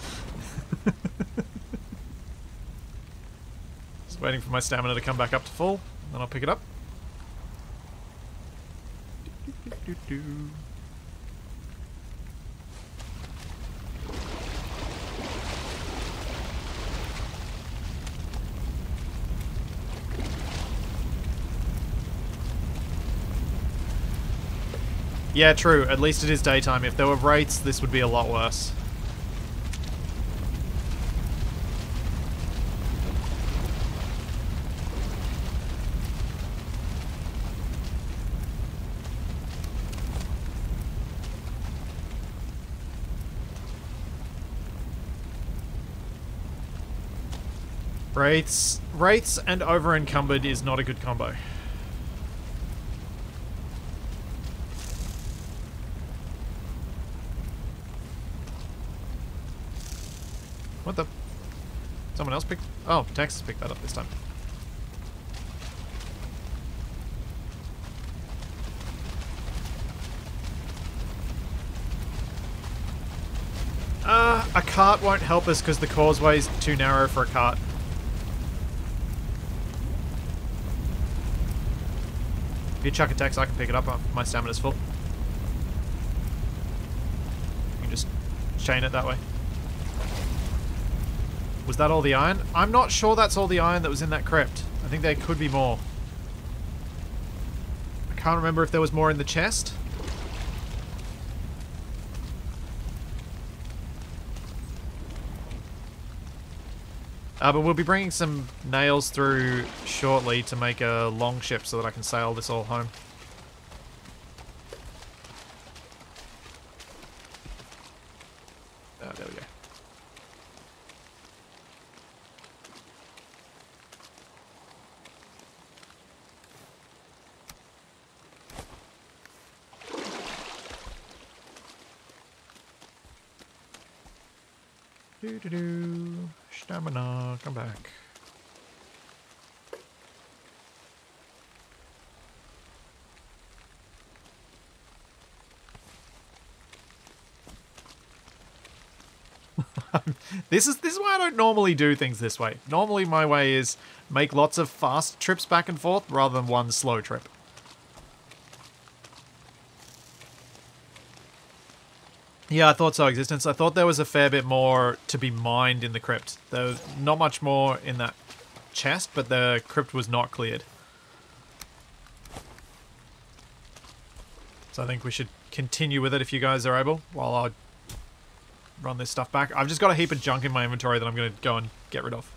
Just waiting for my stamina to come back up to full, then I'll pick it up. Yeah, true. At least it is daytime. If there were wraiths, this would be a lot worse. Wraiths and over-encumbered is not a good combo. What the? Someone else picked? Oh, Texas picked that up this time. A cart won't help us because the causeway's too narrow for a cart. If you chuck a Tex, I can pick it up. My stamina's full. You can just chain it that way. Was that all the iron? I'm not sure that's all the iron that was in that crypt. I think there could be more. I can't remember if there was more in the chest. But we'll be bringing some nails through shortly to make a long ship so that I can sail this all home. Oh, there we go. Doo-doo-doo. Stamina, come back. This is why I don't normally do things this way. Normally my way is make lots of fast trips back and forth rather than one slow trip. Yeah, I thought so, Existence. I thought there was a fair bit more to be mined in the crypt. There was not much more in that chest, but the crypt was not cleared. So I think we should continue with it if you guys are able, while I run this stuff back. I've just got a heap of junk in my inventory that I'm going to go and get rid of.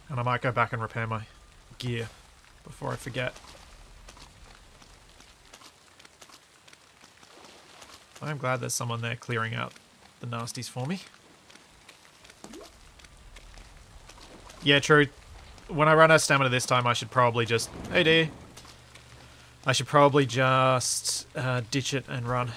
And I might go back and repair my gear before I forget. I'm glad there's someone there clearing out the nasties for me. Yeah, true. When I run out of stamina this time, I should probably just... Hey, dear. I should probably just ditch it and run.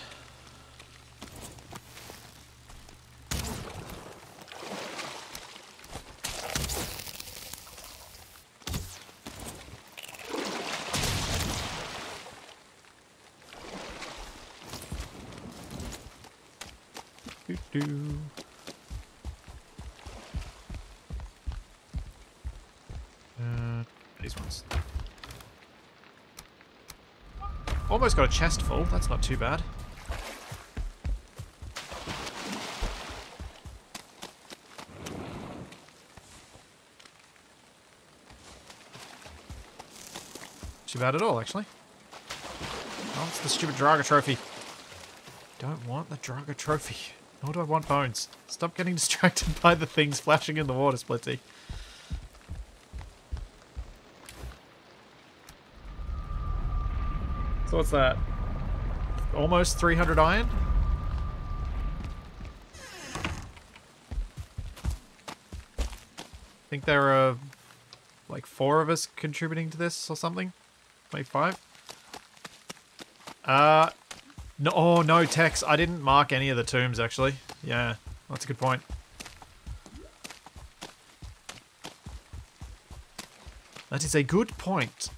These ones. Almost got a chest full. That's not too bad. Too bad at all, actually. Oh, it's the stupid Draga trophy. Don't want the Draga trophy. Nor do I want bones. Stop getting distracted by the things flashing in the water, Splitsy. So what's that? Almost 300 iron? I think there are like 4 of us contributing to this or something. Maybe 5. No, oh, no text. I didn't mark any of the tombs, actually. Yeah, that's a good point. That is a good point.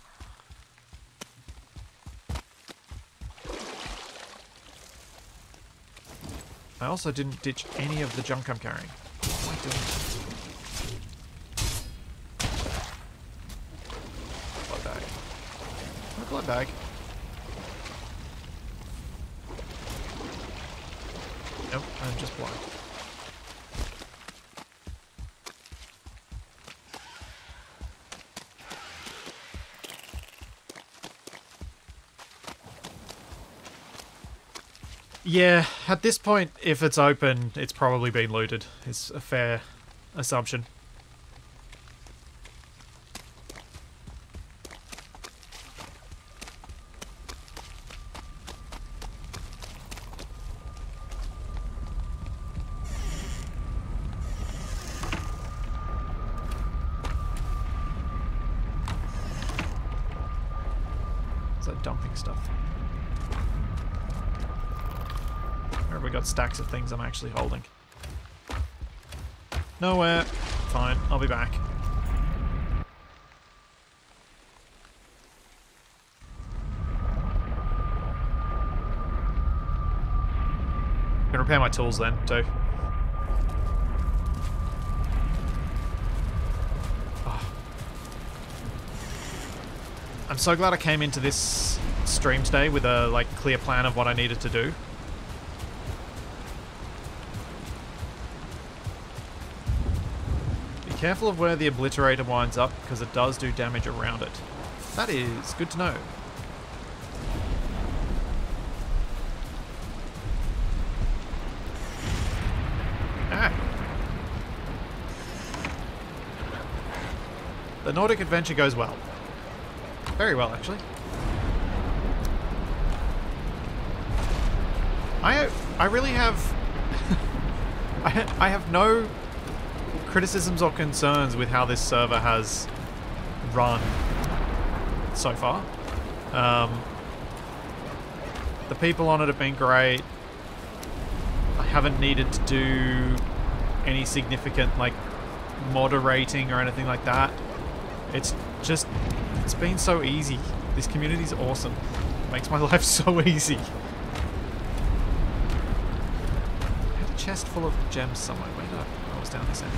I also didn't ditch any of the junk I'm carrying. What am I doing? Blood bag. My blood bag. Nope, I'm just blind. Yeah, at this point, if it's open, it's probably been looted. It's a fair assumption. It's like dumping stuff. Where have we got stacks of things I'm actually holding? Nowhere. Fine, I'll be back. I'm gonna repair my tools then, too. Oh. I'm so glad I came into this stream today with a clear plan of what I needed to do. Be careful of where the obliterator winds up, because it does do damage around it. That is good to know. Ah. The Nordic adventure goes well. Very well, actually. I really have... I have no criticisms or concerns with how this server has run so far. The people on it have been great. I haven't needed to do any significant, moderating or anything like that. It's just... It's been so easy. This community's awesome. It makes my life so easy. I had a chest full of gems somewhere. Where did I was down this end.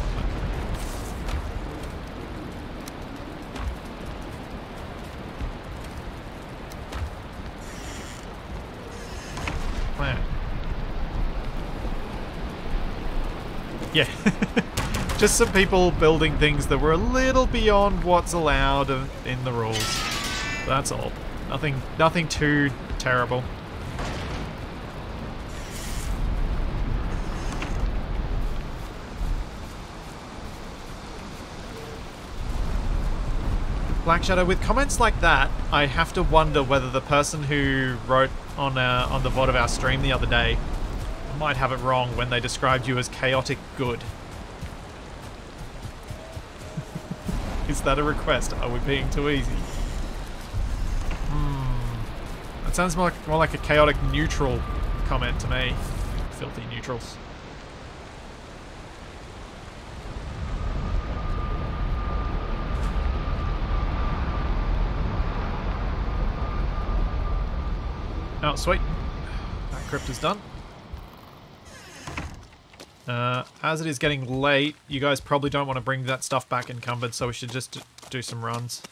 Plan. Yeah. Just some people building things that were a little beyond what's allowed in the rules. That's all. Nothing too terrible. Black Shadow, with comments like that, I have to wonder whether the person who wrote on the VOD of our stream the other day might have it wrong when they described you as chaotic good. Is that a request? Are we being too easy? That sounds more like a chaotic neutral comment to me. Filthy neutrals. Oh, sweet. That crypt is done. As it is getting late, you guys probably don't want to bring that stuff back encumbered, so we should just do some runs.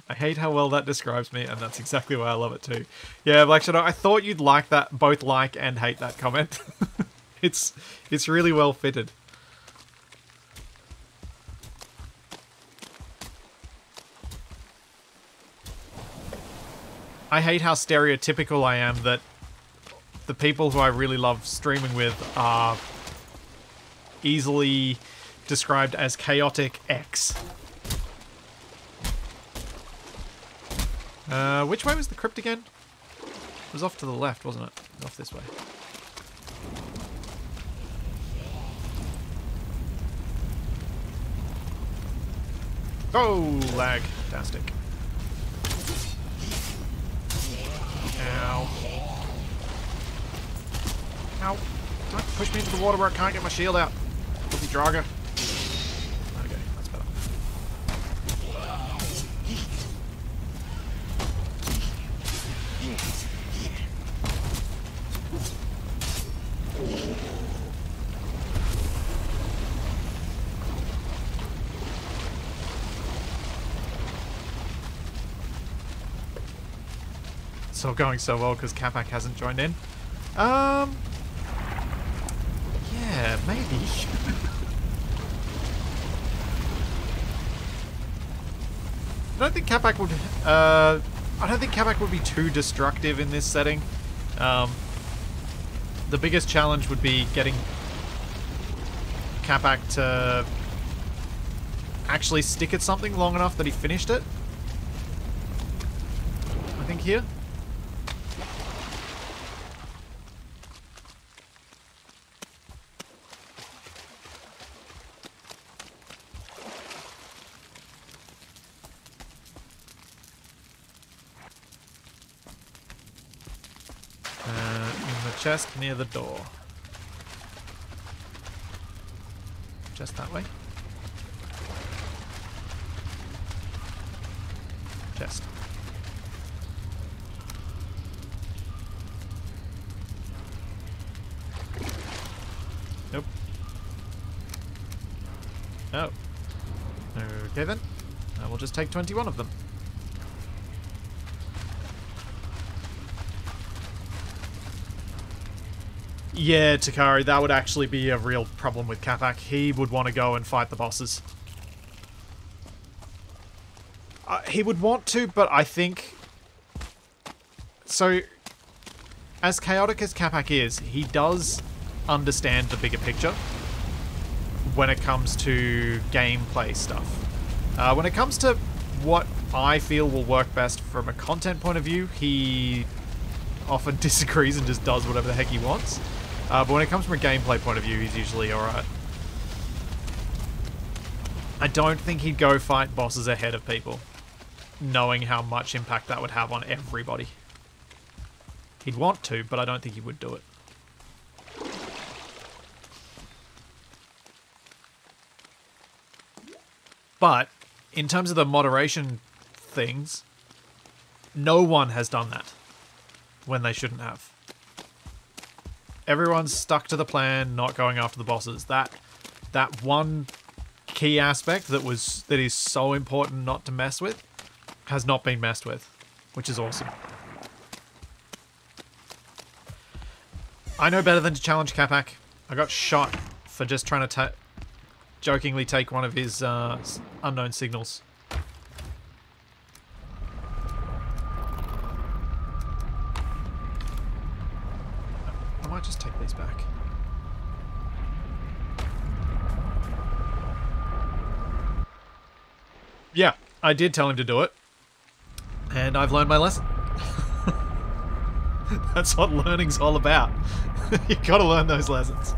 I hate how well that describes me, and that's exactly why I love it too. Yeah, Black Shadow, I thought you'd like that, both like and hate that comment. It's really well fitted. I hate how stereotypical I am that the people who I really love streaming with are easily described as chaotic X. Which way was the crypt again? It was off to the left, wasn't it? It was off this way. Oh, lag. Fantastic. Ow. Ow. Don't push me into the water where I can't get my shield out. Pussy Draga. Okay, that's better. It's all going so well because Capac hasn't joined in. Yeah, maybe. I don't think Capac would. I don't think Capac would be too destructive in this setting. The biggest challenge would be getting Capac to actually stick at something long enough that he finished it. I think here. Chest near the door. Just that way. Chest. Nope. Oh. Okay then. I will just take 21 of them. Yeah, Takari, that would actually be a real problem with Capac. He would want to go and fight the bosses. He would want to, but I think... So, as chaotic as Capac is, he does understand the bigger picture when it comes to gameplay stuff. When it comes to what I feel will work best from a content point of view, he often disagrees and just does whatever the heck he wants. But when it comes from a gameplay point of view, he's usually alright. I don't think he'd go fight bosses ahead of people, knowing how much impact that would have on everybody. He'd want to, but I don't think he would do it. But, in terms of the moderation things, no one has done that when they shouldn't have. Everyone's stuck to the plan, not going after the bosses. That one key aspect that is so important not to mess with has not been messed with, which is awesome. I know better than to challenge Capac. I got shot for just trying to jokingly take one of his unknown signals. I might just take these back. Yeah, I did tell him to do it. And I've learned my lesson. That's what learning's all about. You gotta learn those lessons.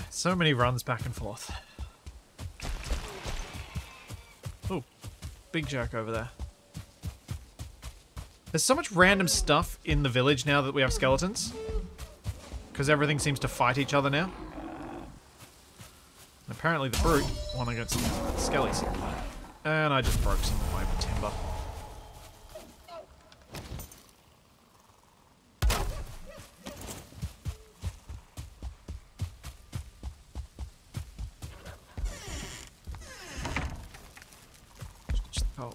So many runs back and forth. Oh, big jerk over there. There's so much random stuff in the village now that we have skeletons. Because everything seems to fight each other now. And apparently the brute won against skellies. And I just broke some of my timber. Oh.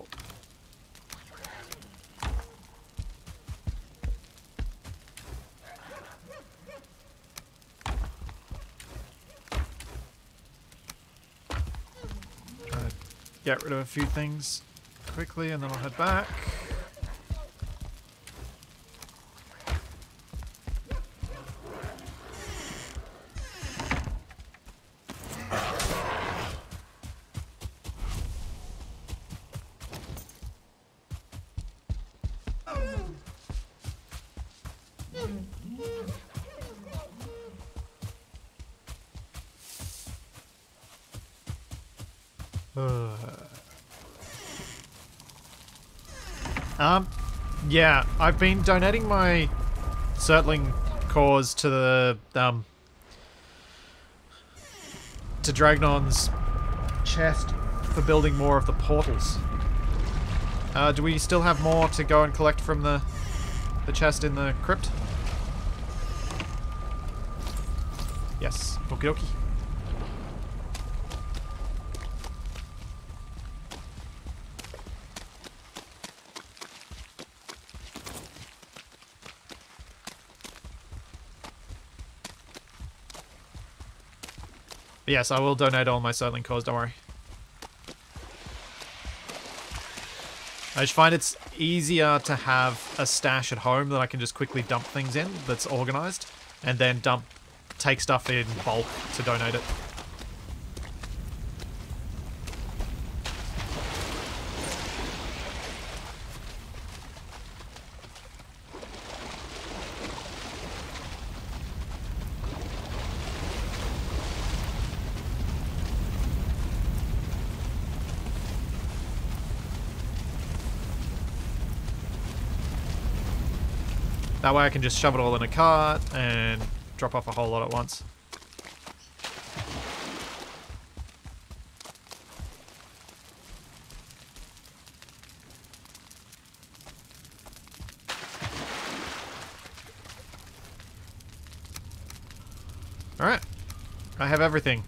Get rid of a few things quickly and then I'll head back. Yeah, I've been donating my Surtling cores to the, to Dragnon's chest for building more of the portals. Do we still have more to go and collect from the chest in the crypt? Yes. Okie dokie. But yes, I will donate all my Surtling cores, don't worry. I just find it's easier to have a stash at home that I can just quickly dump things in that's organized, and then take stuff in bulk to donate it. That way I can just shove it all in a cart and drop off a whole lot at once. Alright. I have everything.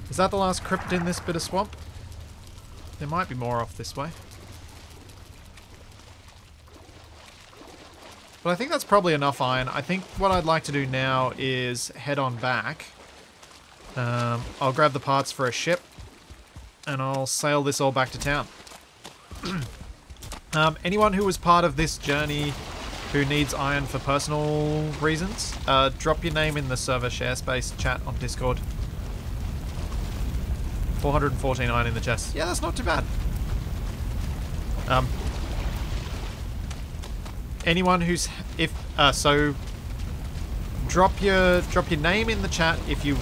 Is that the last crypt in this bit of swamp? There might be more off this way. But I think that's probably enough iron. I think what I'd like to do now is head on back. I'll grab the parts for a ship, and I'll sail this all back to town. Anyone who was part of this journey who needs iron for personal reasons, drop your name in the server share space chat on Discord. 414 iron in the chest. Yeah, that's not too bad. Anyone who's so drop your name in the chat if you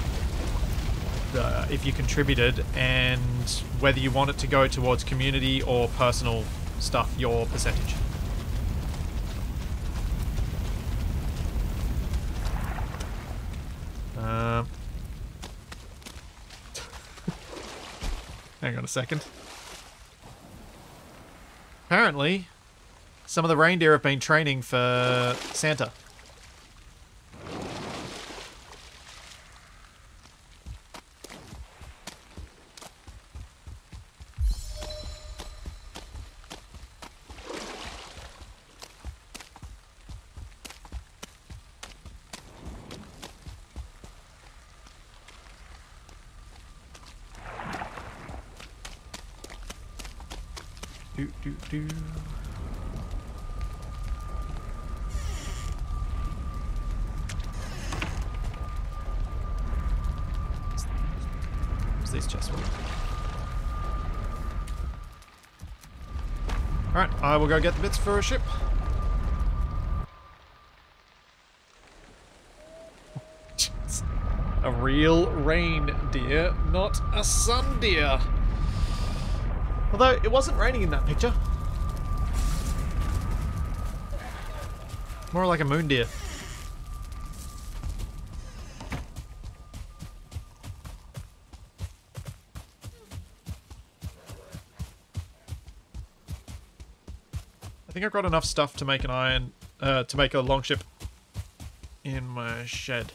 contributed, and whether you want it to go towards community or personal stuff, your percentage. Hang on a second. Apparently, some of the reindeer have been training for Santa. What's these chests for? Alright, I will go get the bits for a ship. A real reindeer, not a sun deer. Although, it wasn't raining in that picture. More like a moon deer. I think I've got enough stuff to make an iron, to make a longship in my shed.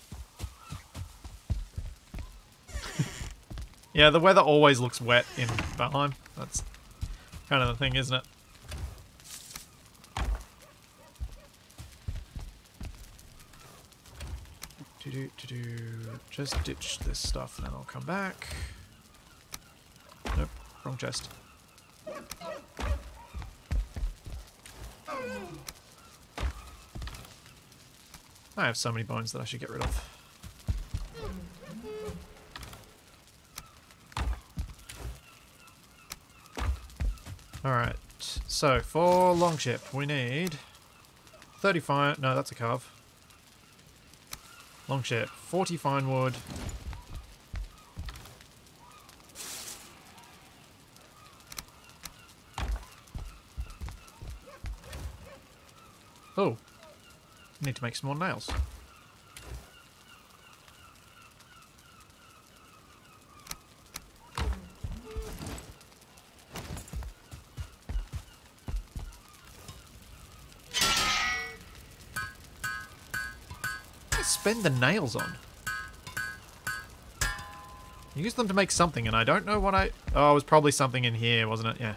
Yeah, the weather always looks wet in Valheim. That's kind of the thing, isn't it? Just ditch this stuff and then I'll come back. Nope, wrong chest. I have so many bones that I should get rid of. Alright, so for longship we need 30 fine... No, that's a carve. Long ship. 40 fine wood. Oh. Need to make some more nails. Spend the nails on. Use them to make something, and I don't know what I... Oh, it was probably something in here, wasn't it? Yeah.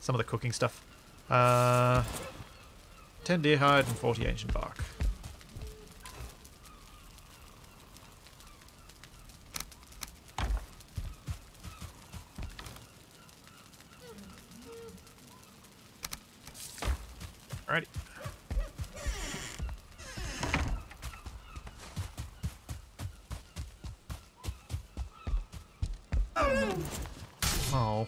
Some of the cooking stuff. 10 deer hide and 40 ancient bark. Alrighty. Oh.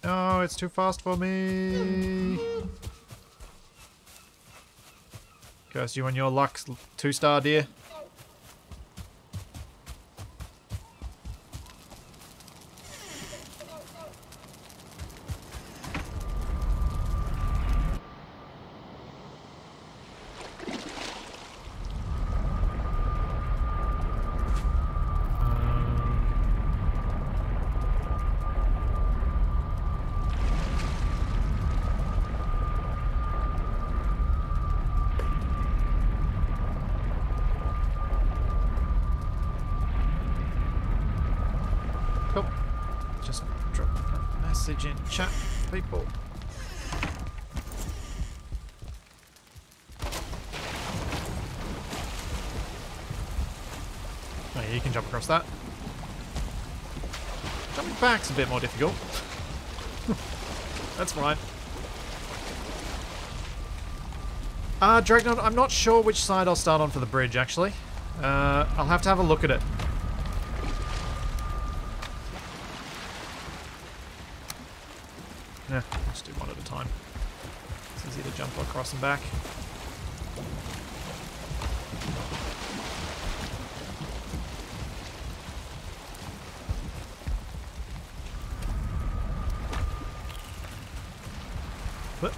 No, it's too fast for me. Curse you and your luck, 2-star deer. Cool. Just drop a message in chat, people. Oh yeah, you can jump across that. Jumping back's a bit more difficult. That's fine. Dragnot, I'm not sure which side I'll start on for the bridge, actually. I'll have to have a look at it. Yeah, just do one at a time. It's easy to jump across and back. What?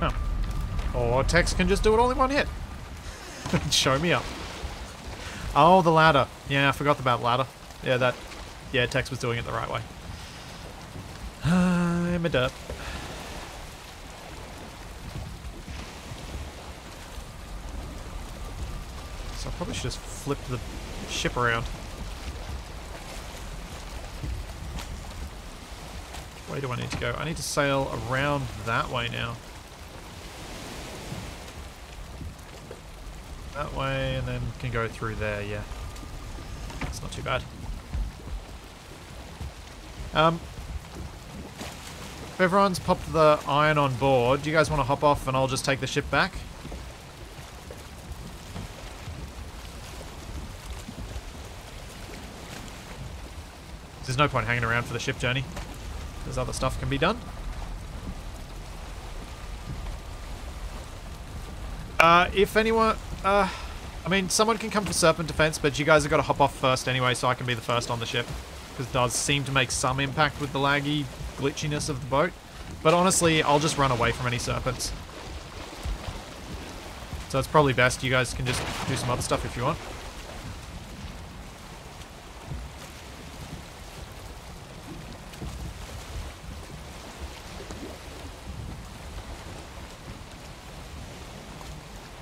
Oh. Or Tex can just do it all in one hit. Show me up. Oh, the ladder. Yeah, I forgot about the ladder. Yeah, Tex was doing it the right way. I'm a derp. So I probably should just flip the ship around. Which way do I need to go? I need to sail around that way now. That way, and then can go through there, yeah. It's not too bad. If everyone's popped the iron on board, do you guys want to hop off and I'll just take the ship back? There's no point hanging around for the ship journey. There's other stuff can be done. If anyone... I mean, someone can come for Serpent Defense, but you guys have got to hop off first anyway, so I can be the first on the ship. Because it does seem to make some impact with the laggy glitchiness of the boat. But honestly, I'll just run away from any Serpents. So it's probably best you guys can just do some other stuff if you want.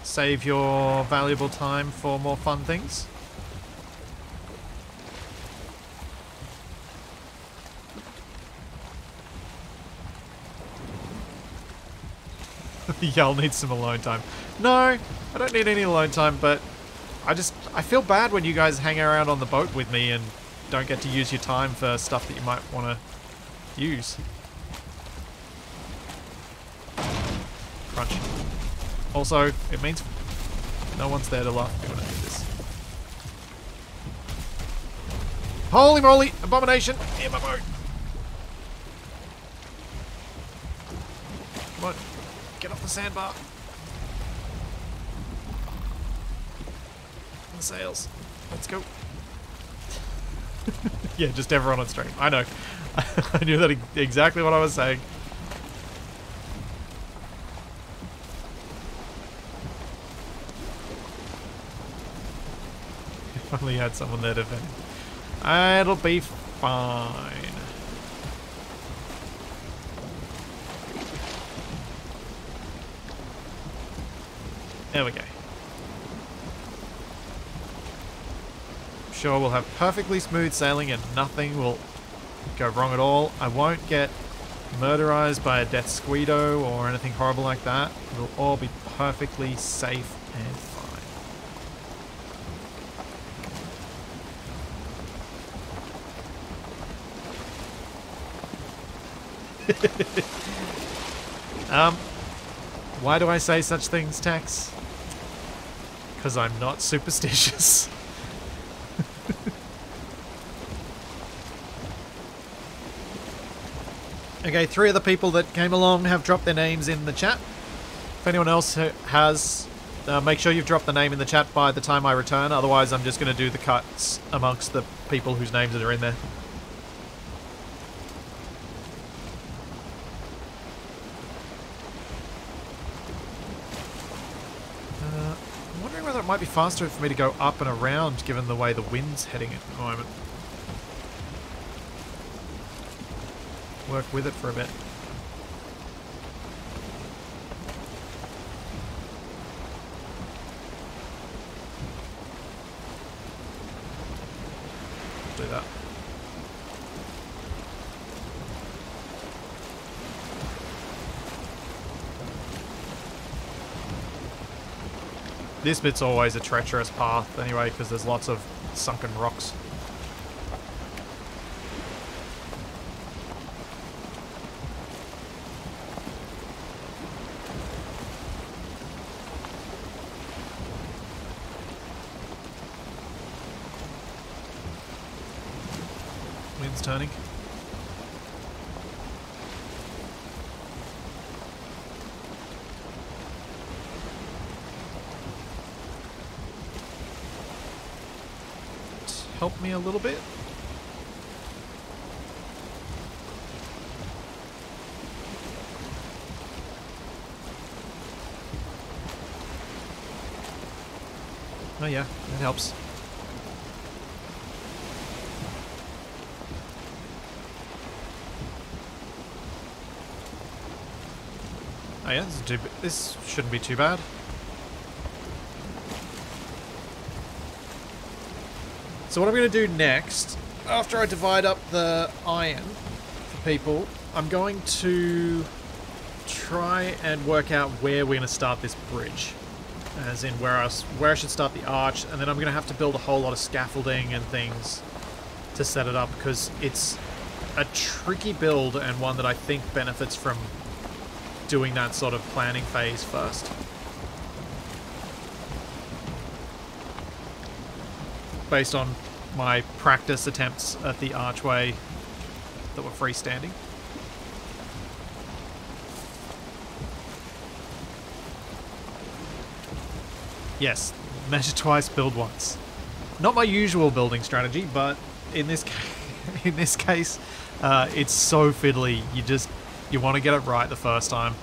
Save your valuable time for more fun things. Y'all need some alone time. No, I don't need any alone time, but I feel bad when you guys hang around on the boat with me and don't get to use your time for stuff that you might want to use. Crunch. Also, it means No one's there to laugh at me when I do this. Holy moly! Abomination! In my boat! Come on. Get off the sandbar. On the sails. Let's go. Yeah, just everyone on stream. I know. I knew that exactly what I was saying. If only had someone there to defend. It'll be fine. There we go. I'm sure we'll have perfectly smooth sailing and nothing will go wrong at all. I won't get murderized by a death squeedo or anything horrible like that. It'll all be perfectly safe and fine. Why do I say such things, Tex? Because I'm not superstitious. Okay, 3 of the people that came along have dropped their names in the chat. If anyone else has, make sure you've dropped the name in the chat by the time I return. Otherwise, I'm just going to do the cuts amongst the people whose names are in there. I'm wondering whether it might be faster for me to go up and around given the way the wind's heading at the moment. Work with it for a bit. Do that. This bit's always a treacherous path anyway because there's lots of sunken rocks. Wind's turning. Help me a little bit. Oh yeah, that helps. Oh yeah, this shouldn't be too bad. So what I'm going to do next, after I divide up the iron for people, I'm going to try and work out where we're going to start this bridge. As in where I should start the arch, and then I'm going to have to build a whole lot of scaffolding and things to set it up, because it's a tricky build and one that I think benefits from doing that sort of planning phase first. Based on my practice attempts at the archway that were freestanding. Yes, measure twice, build once. Not my usual building strategy, but in this case, it's so fiddly. You want to get it right the first time.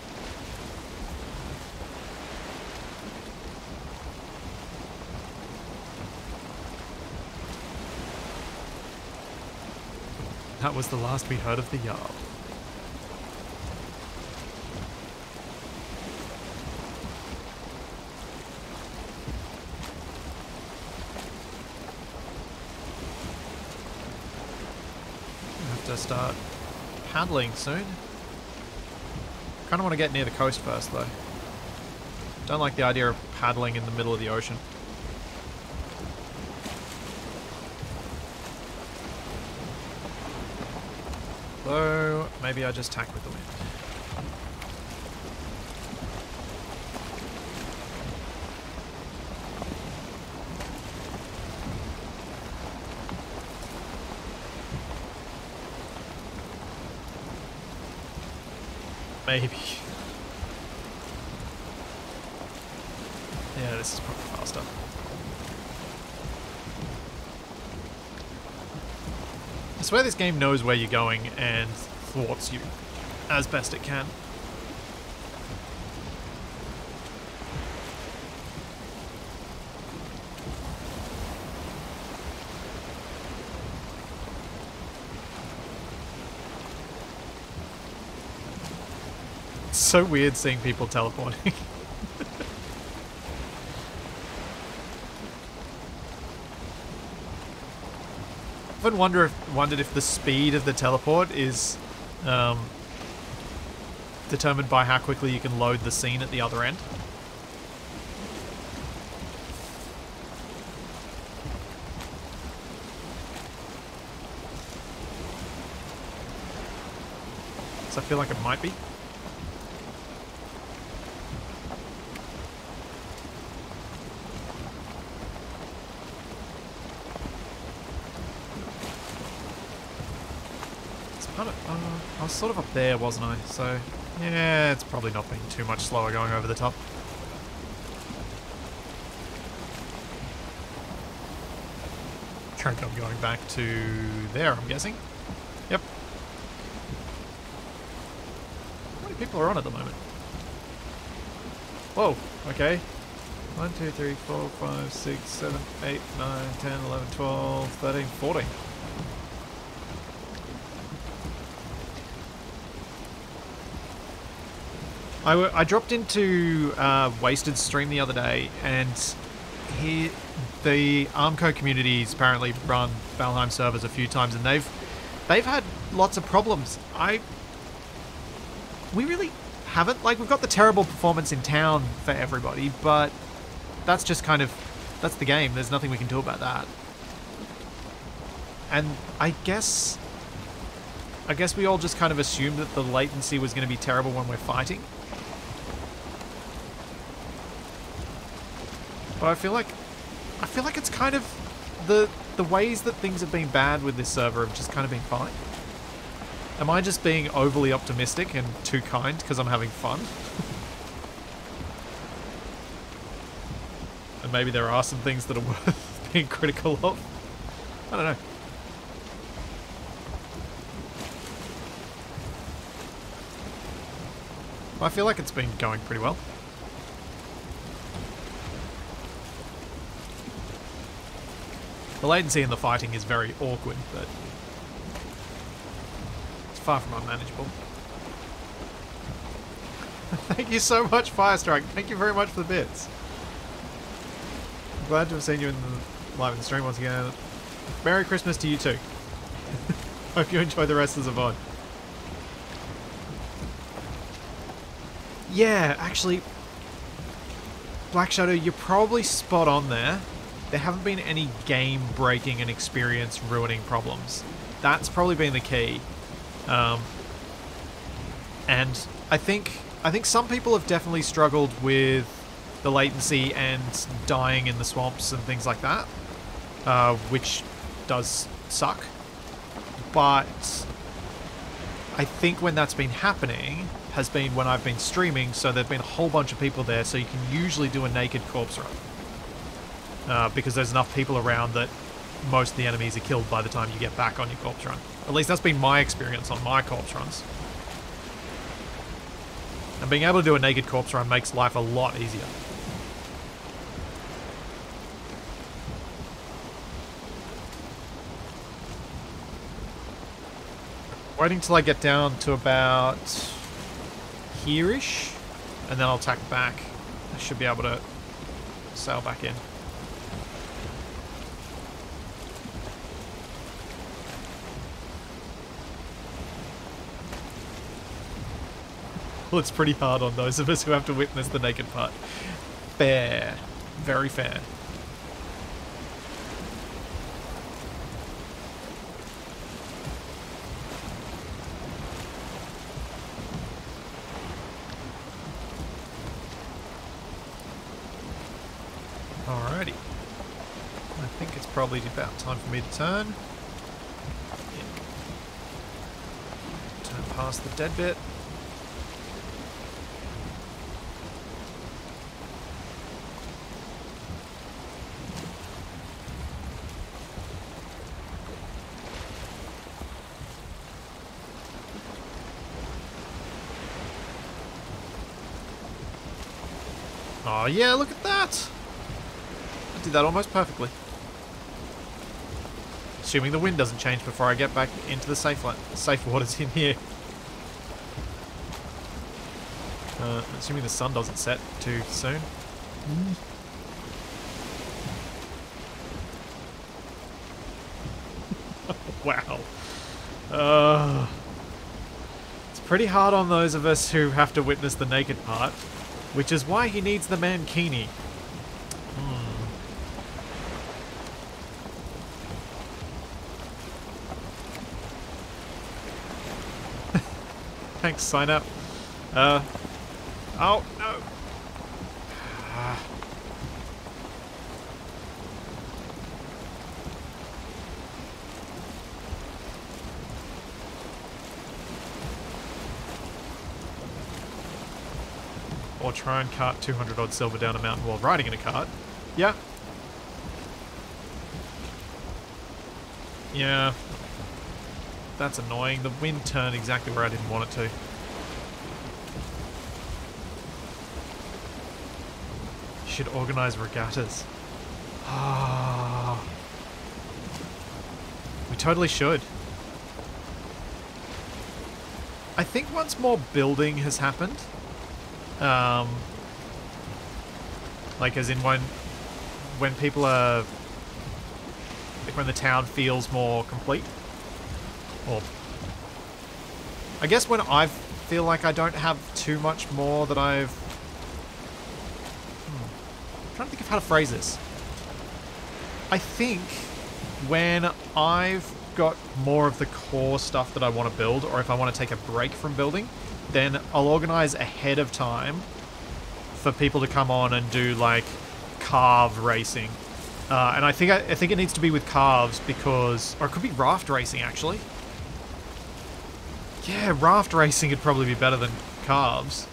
That was the last we heard of the Jarl. I have to start paddling soon. Kind of want to get near the coast first, though. Don't like the idea of paddling in the middle of the ocean. Though, maybe I just tack with the wind. Maybe. Yeah, this is probably faster. I swear this game knows where you're going and thwarts you as best it can. It's so weird seeing people teleporting. I've often wondered if the speed of the teleport is determined by how quickly you can load the scene at the other end. So I feel like it might be. I was sort of up there, wasn't I? So, yeah, it's probably not been too much slower going over the top. I'm going back to there, I'm guessing. Yep. How many people are on at the moment? Whoa, okay. 1, 2, 3, 4, 5, 6, 7, 8, 9, 10, 11, 12, 13, 14. I dropped into Wasted's stream the other day, and the Armco communities apparently run Valheim servers a few times, and they've had lots of problems. We really haven't. Like, we've got the terrible performance in town for everybody, but that's just kind of, that's the game. There's nothing we can do about that. And I guess we all just kind of assumed that the latency was going to be terrible when we're fighting. But I feel like it's kind of the ways that things have been bad with this server have just kind of been fine. Am I just being overly optimistic and too kind because I'm having fun? And maybe there are some things that are worth being critical of. I don't know. I feel like it's been going pretty well. The latency in the fighting is very awkward, but it's far from unmanageable. Thank you so much, Firestrike. Thank you very much for the bits. I'm glad to have seen you live in the stream once again. Merry Christmas to you too. Hope you enjoy the rest of the VOD. Yeah, actually, Black Shadow, you're probably spot on there. There haven't been any game-breaking and experience-ruining problems. That's probably been the key. And I think some people have definitely struggled with the latency and dying in the swamps and things like that, which does suck. But I think when that's been happening has been when I've been streaming, so there've been a whole bunch of people there, so you can usually do a naked corpse run. Because there's enough people around that most of the enemies are killed by the time you get back on your corpse run. At least that's been my experience on my corpse runs. And being able to do a naked corpse run makes life a lot easier. Waiting till I get down to about here-ish, and then I'll tack back. I should be able to sail back in. Well, it's pretty hard on those of us who have to witness the naked part. Fair. Very fair. Alrighty. I think it's probably about time for me to turn. Yeah. Turn past the dead bit. Oh yeah, look at that! I did that almost perfectly. Assuming the wind doesn't change before I get back into the safe waters in here. Assuming the sun doesn't set too soon. Wow. It's pretty hard on those of us who have to witness the naked part, which is why he needs the mankini. Thanks, sign up. Oh, no. Or try and cart 200 odd silver down a mountain while riding in a cart. Yeah. Yeah. That's annoying. The wind turned exactly where I didn't want it to. You should organize regattas. Ah. We totally should. I think once more building has happened, like as in when people are, like when the town feels more complete. Or I guess when I feel like I don't have too much more that I'm trying to think of how to phrase this. I think when I've got more of the core stuff that I want to build, or if I want to take a break from building, then I'll organize ahead of time for people to come on and do like carve racing. And I think it needs to be with calves because, or it could be raft racing actually. Yeah, raft racing would probably be better than calves.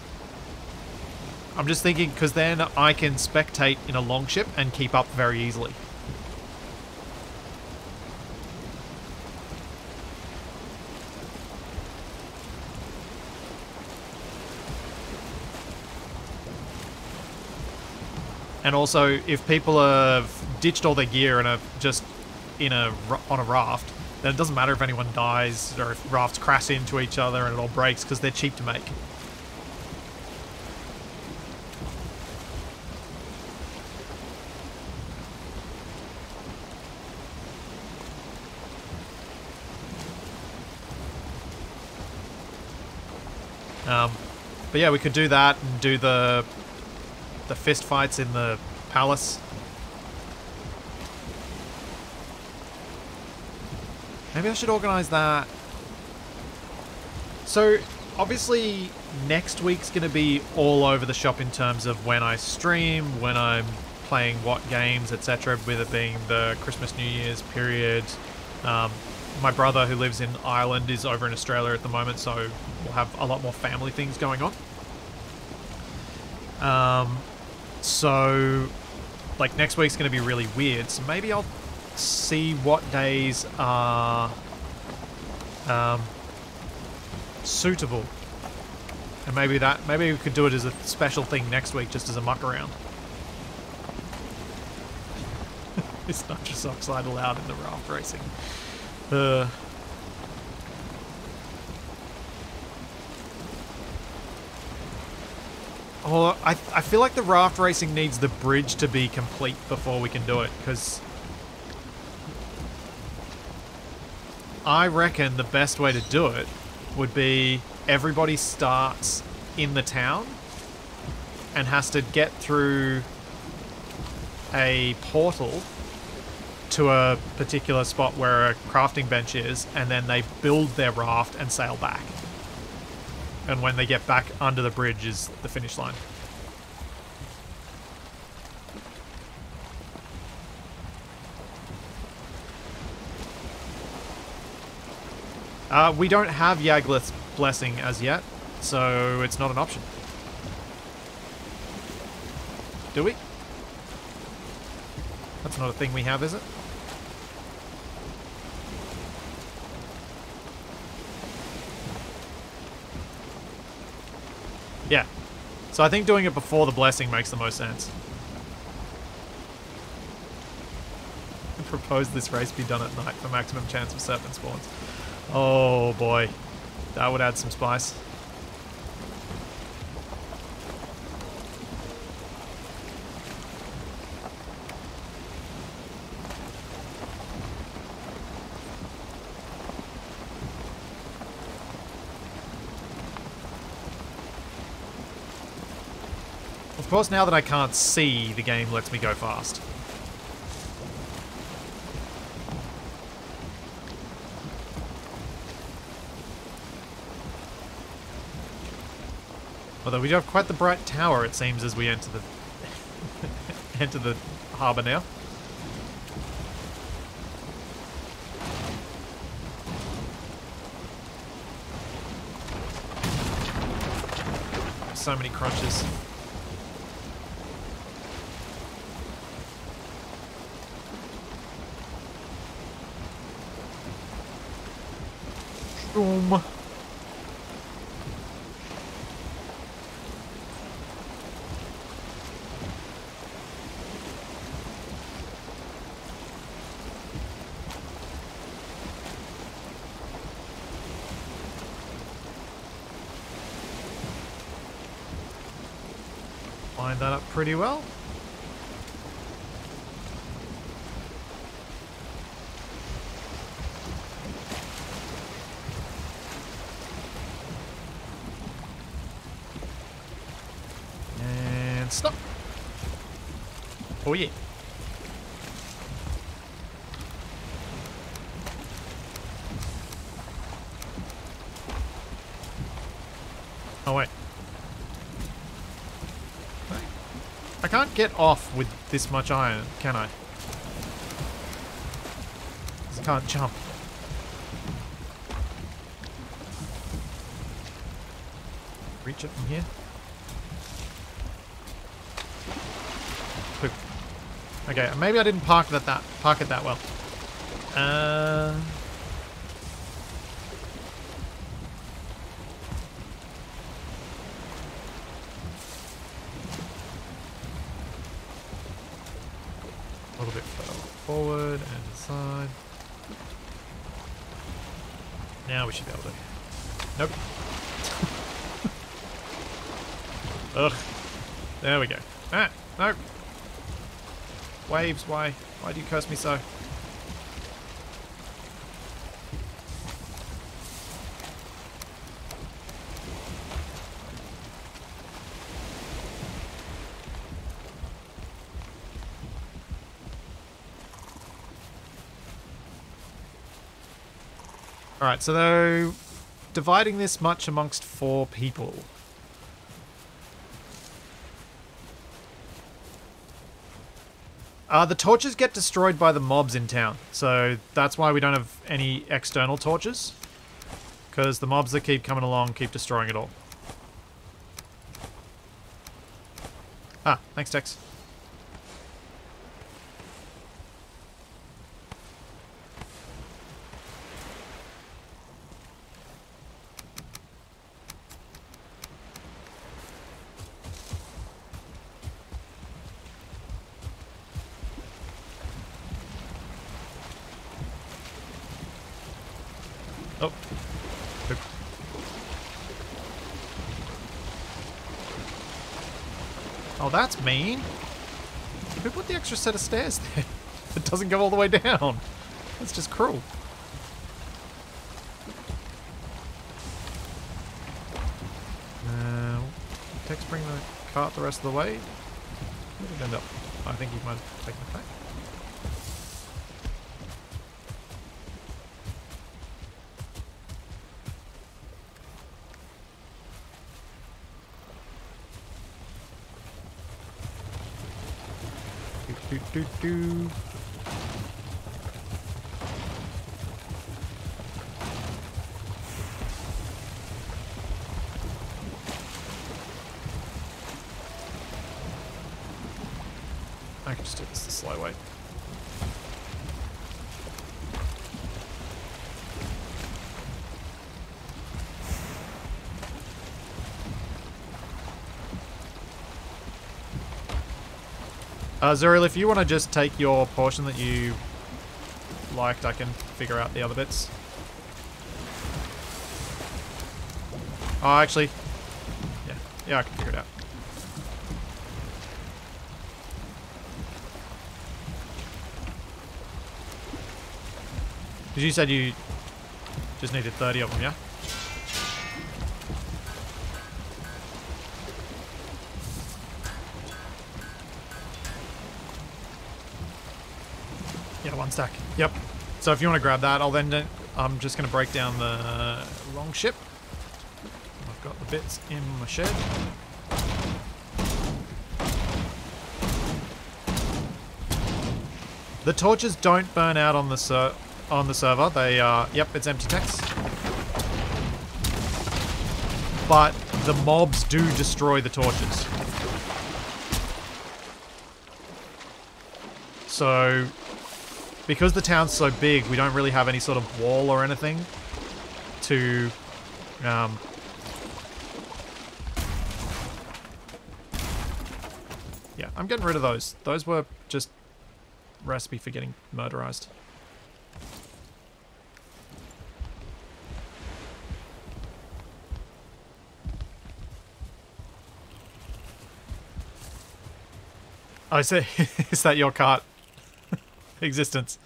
I'm just thinking because then I can spectate in a longship and keep up very easily. And also, if people have ditched all their gear and are just on a raft, then it doesn't matter if anyone dies or if rafts crash into each other and it all breaks because they're cheap to make. But yeah, we could do that and do the fist fights in the palace. Maybe I should organize that. So, obviously, next week's going to be all over the shop in terms of when I stream, when I'm playing what games, etc., with it being the Christmas, New Year's period. My brother, who lives in Ireland, is over in Australia at the moment, so we'll have a lot more family things going on. So, like, next week's going to be really weird, so maybe I'll see what days are suitable. And maybe we could do it as a special thing next week, just as a muck around. Is nitrous oxide allowed in the raft racing? Oh, I feel like the raft racing needs the bridge to be complete before we can do it, because I reckon the best way to do it would be everybody starts in the town and has to get through a portal to a particular spot where a crafting bench is, and then they build their raft and sail back. And when they get back under the bridge is the finish line. We don't have Yaglith's blessing as yet, so it's not an option. Do we? That's not a thing we have, is it? Yeah. So I think doing it before the blessing makes the most sense. I propose this race be done at night for maximum chance of serpent spawns. Oh boy. That would add some spice. Of course, now that I can't see, the game lets me go fast. Although we do have quite the bright tower, it seems, as we enter the enter the harbour now. So many crunches. Boom. Line that up pretty well. And stop. Oh yeah. Oh wait. I can't get off with this much iron, can I? 'Cause I can't jump. Reach it from here. Quick. Okay, maybe I didn't park it that well. A little bit further forward and inside. Now we should be able to. Nope. Ugh. There we go. Ah, no. Waves, why? Why do you curse me so? Alright, so though dividing this much amongst 4 people. The torches get destroyed by the mobs in town, so that's why we don't have any external torches. Because the mobs that keep coming along keep destroying it all. Ah, thanks Tex. Oh. Oop. Oh, that's mean. Who put the extra set of stairs there? It doesn't go all the way down. That's just cruel. Tex, bring the cart the rest of the way. Where did it end up? I think he might have taken it back. Do. I can just do this the slow way. Zuriel, if you want to just take your portion that you liked, I can figure out the other bits. Oh, actually, yeah, I can figure it out. Because you said you just needed 30 of them, yeah? Yeah, one stack. Yep. So if you want to grab that, I'm just going to break down the long ship. I've got the bits in my shed. The torches don't burn out on the server. They yep, it's empty text. But the mobs do destroy the torches. So because the town's so big, we don't really have any sort of wall or anything to yeah, I'm getting rid of those. Those were just recipe for getting murderized. I say, is that your cart existence?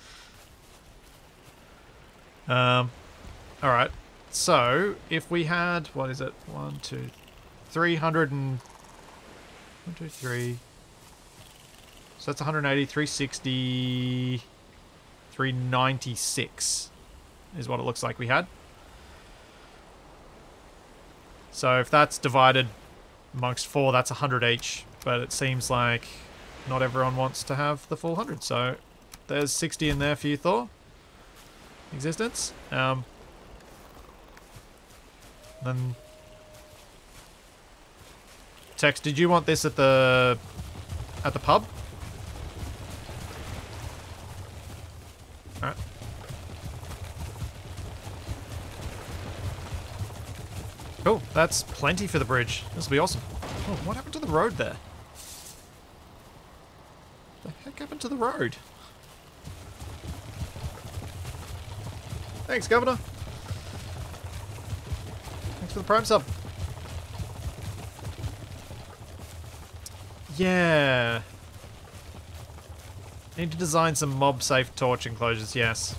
Alright. So, if we had, what is it? 1, 2, 300 and... 1, 2, 3... So that's 180, 360, 396 is what it looks like we had. So if that's divided amongst 4, that's 100 each. But it seems like not everyone wants to have the full 100. So there's 60 in there for you, Thor. Existence. Then Tex, did you want this at the pub? Alright. Cool, that's plenty for the bridge. This will be awesome. Oh, what happened to the road there? What the heck happened to the road? Thanks, Governor. Thanks for the Prime sub. Yeah. Need to design some mob-safe torch enclosures, yes.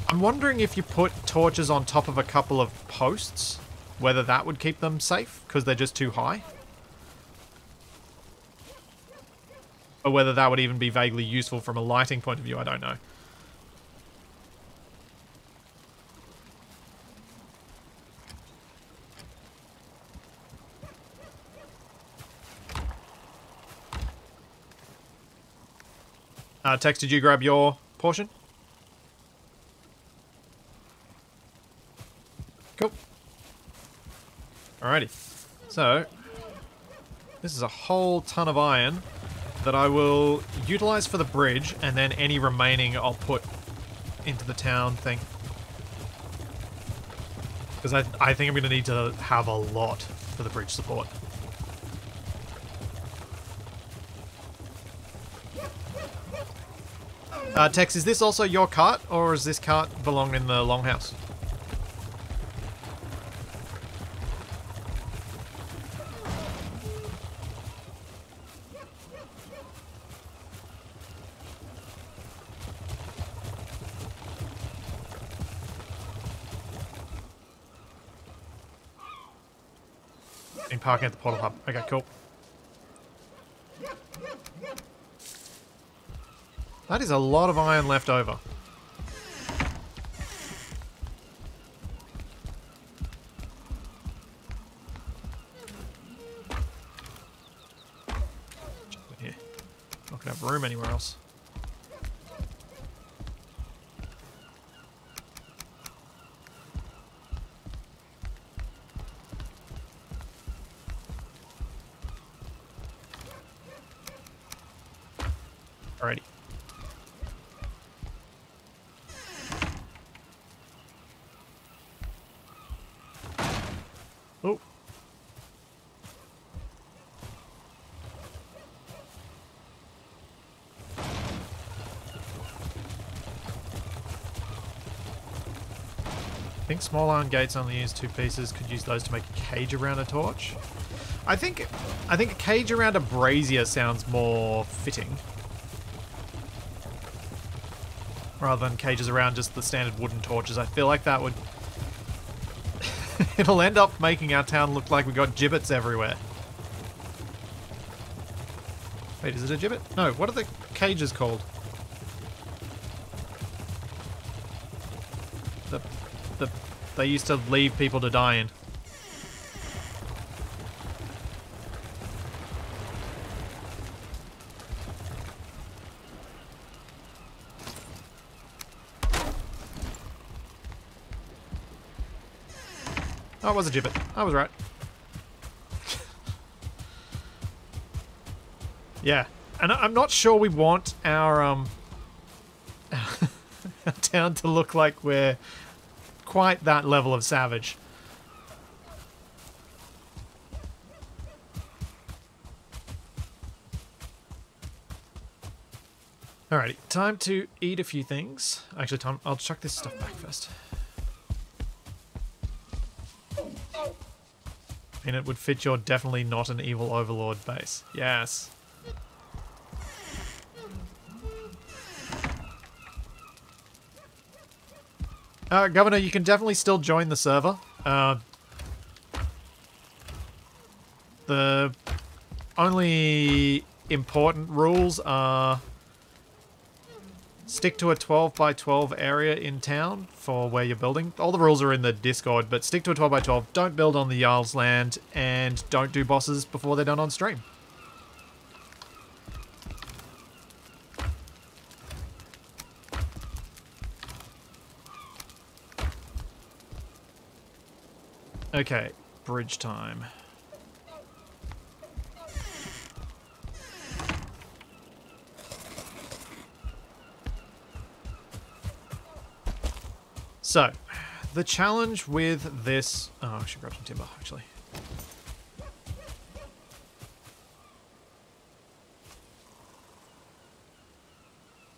I'm wondering if you put torches on top of a couple of posts, whether that would keep them safe, because they're just too high. Or whether that would even be vaguely useful from a lighting point of view, I don't know. Tex, did you grab your portion? Cool. Alrighty. So, this is a whole ton of iron that I will utilize for the bridge, and then any remaining I'll put into the town thing. Because I think I'm going to need to have a lot for the bridge support. Tex, is this also your cart, or does this cart belong in the longhouse? In parking at the portal hub. Okay, cool. That is a lot of iron left over. Here. Not gonna have room anywhere else. Alrighty. Oh. think small iron gates only use 2 pieces. Could use those to make a cage around a torch. I think a cage around a brazier sounds more fitting. Rather than cages around just the standard wooden torches. I feel like that would... It'll end up making our town look like we got gibbets everywhere. Wait, is it a gibbet? No, what are the cages called? They used to leave people to die in. Oh, it was a gibbet. I was right. Yeah. And I'm not sure we want our, our town to look like we're quite that level of savage. Alrighty, time to eat a few things. Actually, I'll chuck this stuff back first. And it would fit your definitely not an evil overlord base. Yes. Governor, you can definitely still join the server. The only important rules are stick to a 12 by 12 area in town for where you're building. All the rules are in the Discord, but stick to a 12 by 12. Don't build on the Jarl's land, and don't do bosses before they're done on stream. Okay, bridge time. So, the challenge with this... Oh, I should grab some timber, actually.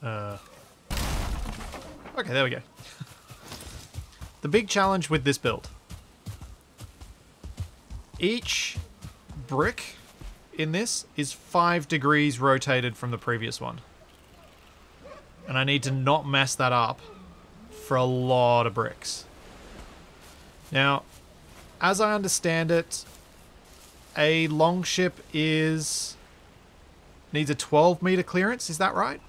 Okay, there we go. The big challenge with this build. Each brick in this is 5 degrees rotated from the previous one. And I need to not mess that up for a lot of bricks. Now, as I understand it, a longship needs a 12-meter clearance, is that right?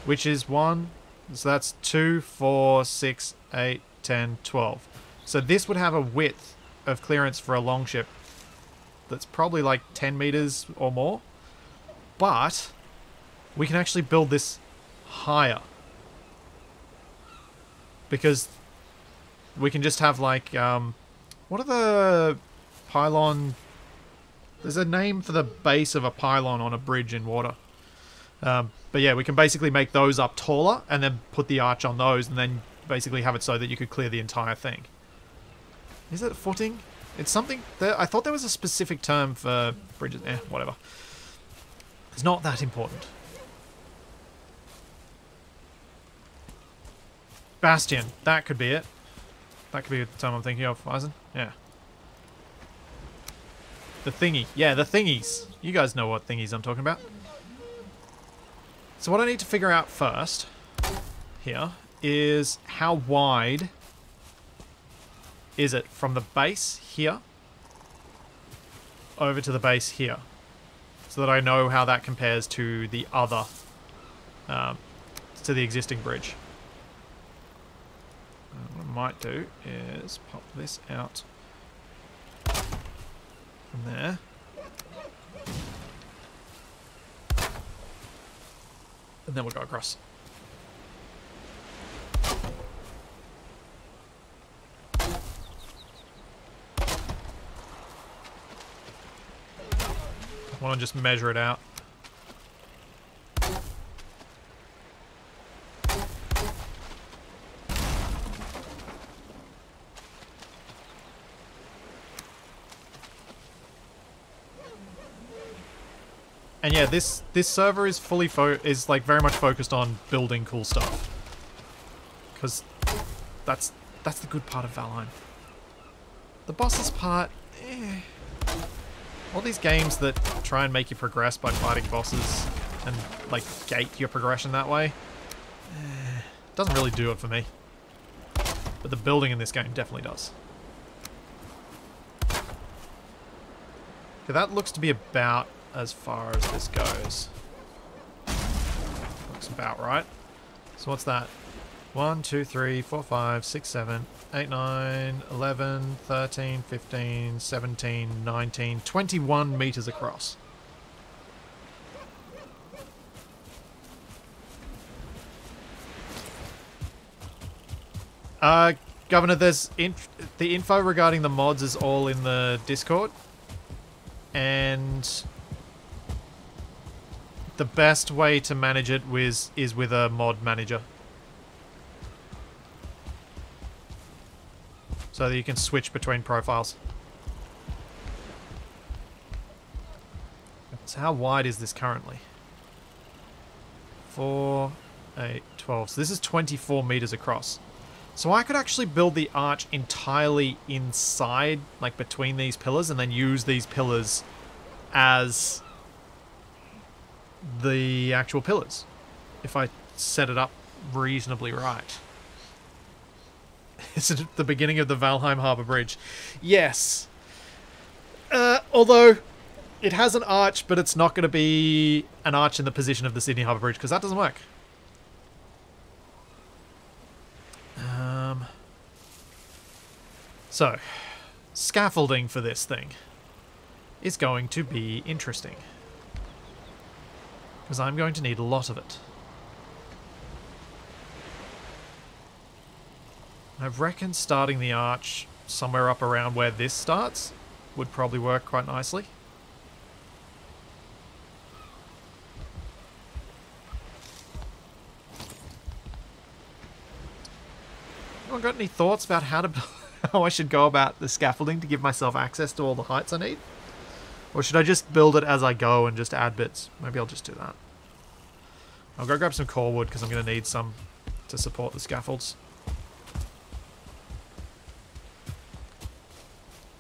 Which is 1, so that's 2, 4, 6, 8, 10, 12. So this would have a width of clearance for a longship that's probably like 10 meters or more. But we can actually build this higher. Because we can just have like, what are the pylon... There's a name for the base of a pylon on a bridge in water. But yeah, we can basically make those up taller and then put the arch on those and then basically have it so that you could clear the entire thing. Is it a footing? It's something... I thought there was a specific term for bridges. Whatever. It's not that important. Bastion. That could be it. That could be the term I'm thinking of, Eisen. Yeah. The thingy. Yeah, the thingies. You guys know what thingies I'm talking about. So what I need to figure out first here is how wide is it from the base here over to the base here, so that I know how that compares to the other, to the existing bridge. What I might do is pop this out from there. And then we'll go across. I want to just measure it out. And yeah, this server is fully like very much focused on building cool stuff. Because that's the good part of Valheim. The bosses part, eh. All these games that try and make you progress by fighting bosses and like gate your progression that way, doesn't really do it for me. But the building in this game definitely does. Okay, that looks to be about as far as this goes. Looks about right. So what's that? 1, 2, 3, 4, 5, 6, 7, 8, 9, 11, 13, 15, 17, 19, 21 meters across. Governor, there's the info regarding the mods is all in the Discord. And the best way to manage it is with a mod manager. So that you can switch between profiles. So how wide is this currently? 4, 8, 12. So this is 24 meters across. So I could actually build the arch entirely inside, like between these pillars, and then use these pillars as the actual pillars. If I set it up reasonably right. Is it the beginning of the Valheim Harbour Bridge? Yes. Although it has an arch, but it's not going to be an arch in the position of the Sydney Harbour Bridge, because that doesn't work. So, scaffolding for this thing is going to be interesting. Because I'm going to need a lot of it. I reckon starting the arch somewhere up around where this starts would probably work quite nicely. Anyone got any thoughts about how I should go about the scaffolding to give myself access to all the heights I need? Or should I just build it as I go and just add bits? Maybe I'll just do that. I'll go grab some core wood because I'm going to need some to support the scaffolds.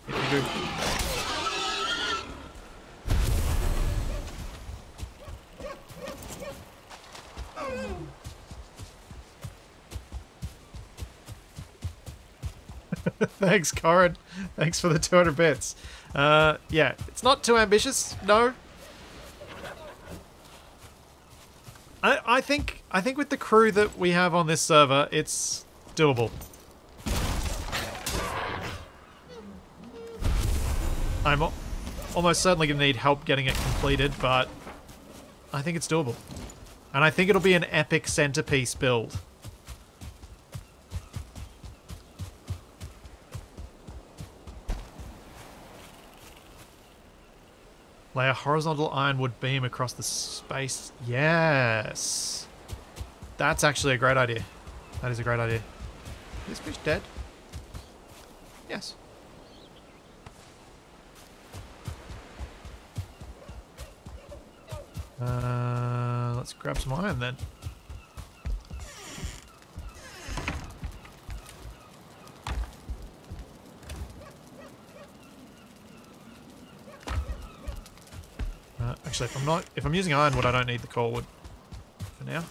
If you do. Thanks, Corin. Thanks for the 200 bits. Yeah, it's not too ambitious, no. I think with the crew that we have on this server, it's doable. I'm almost certainly going to need help getting it completed, but I think it's doable. And I think it'll be an epic centerpiece build. Lay a horizontal ironwood beam across the space. Yes. That's actually a great idea. That is a great idea. Is this fish dead? Yes. Let's grab some iron then. Actually, if I'm using ironwood, I don't need the core wood for now.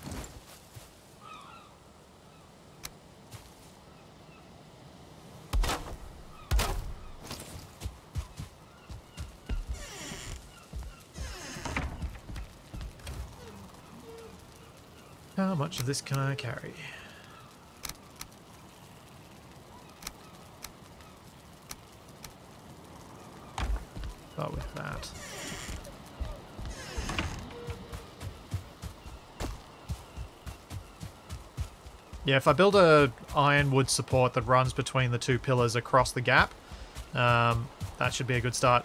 How much of this can I carry? Start with that. Yeah, if I build a ironwood support that runs between the two pillars across the gap, that should be a good start.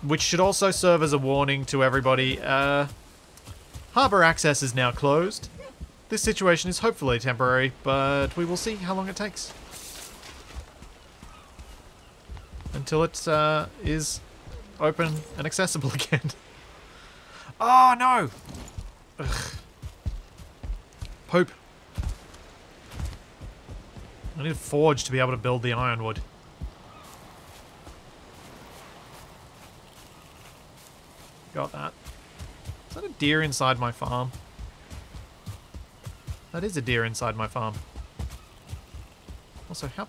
Which should also serve as a warning to everybody. Harbour access is now closed. This situation is hopefully temporary, but we will see how long it takes. Until it is open and accessible again. Oh, no! Ugh. Poop. I need a forge to be able to build the ironwood. Got that. Is that a deer inside my farm? That is a deer inside my farm. Also, how...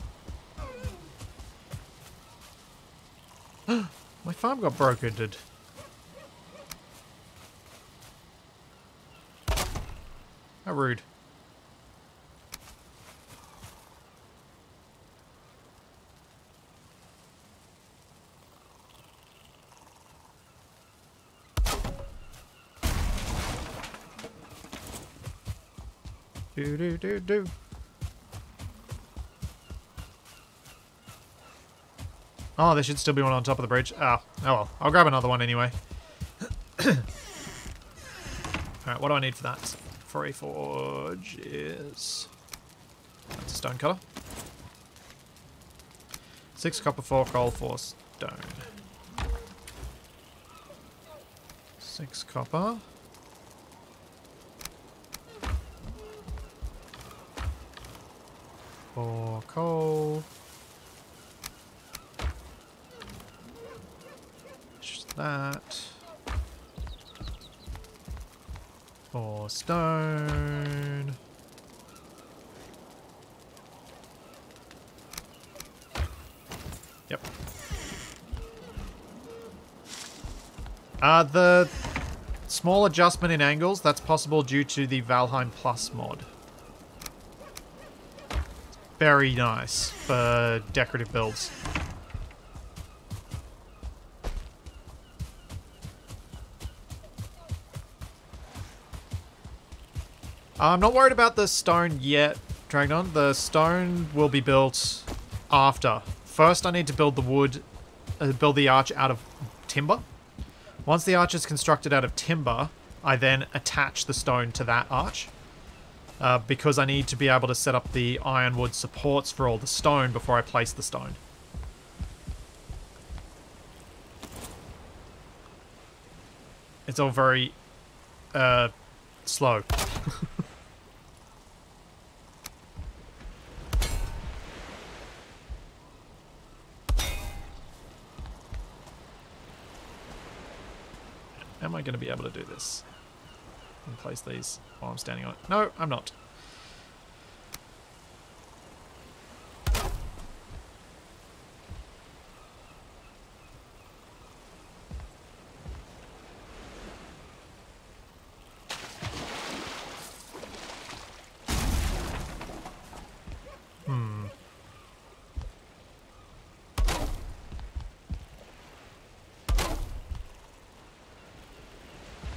My farm got brokered. How rude. Do. Oh, there should still be one on top of the bridge. Oh well. I'll grab another one anyway. Alright, what do I need for that? For a forge is... That's a stone cutter. 6 copper, 4 coal, 4 stone. 6 copper. 4 coal. Just that. 4 stone. Yep. The small adjustment in angles, that's possible due to the Valheim Plus mod. Very nice for decorative builds. I'm not worried about the stone yet, Dragnon. The stone will be built after. First, I need to build the wood, build the arch out of timber. Once the arch is constructed out of timber, I then attach the stone to that arch. Because I need to be able to set up the ironwood supports for all the stone before I place the stone. It's all very slow. Am I going to be able to do this? And place these while I'm standing on it. No, I'm not.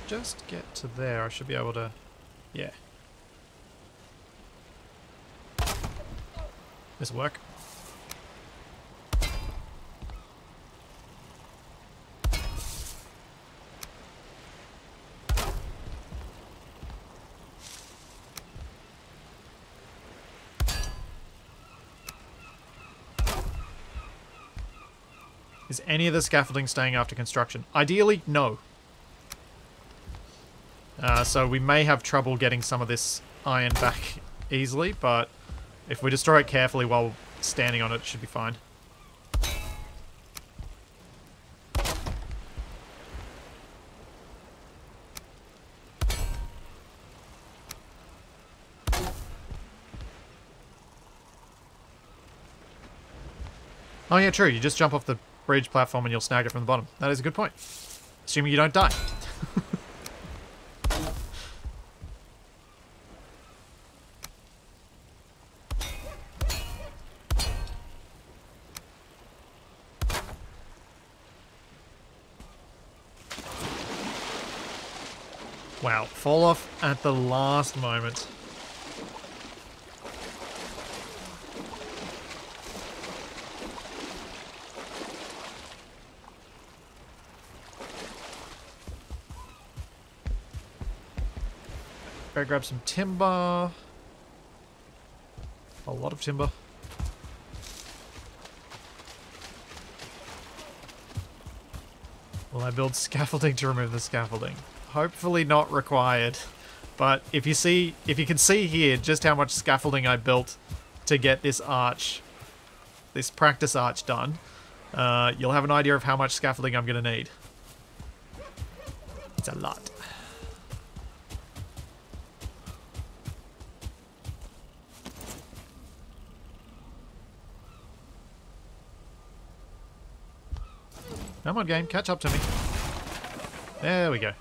Just get to there. I should be able to... Yeah. This'll work. Is any of the scaffolding staying after construction? Ideally, no. So we may have trouble getting some of this iron back easily, but if we destroy it carefully while standing on it, it should be fine. Oh yeah, true. You just jump off the bridge platform and you'll snag it from the bottom. That is a good point. Assuming you don't die. Wow, fall off at the last moment. Better grab some timber. A lot of timber. Will I build scaffolding to remove the scaffolding? Hopefully not required. But if you can see here just how much scaffolding I built to get this arch, this practice arch done, you'll have an idea of how much scaffolding I'm going to need. It's a lot. Come on, game, catch up to me. There we go.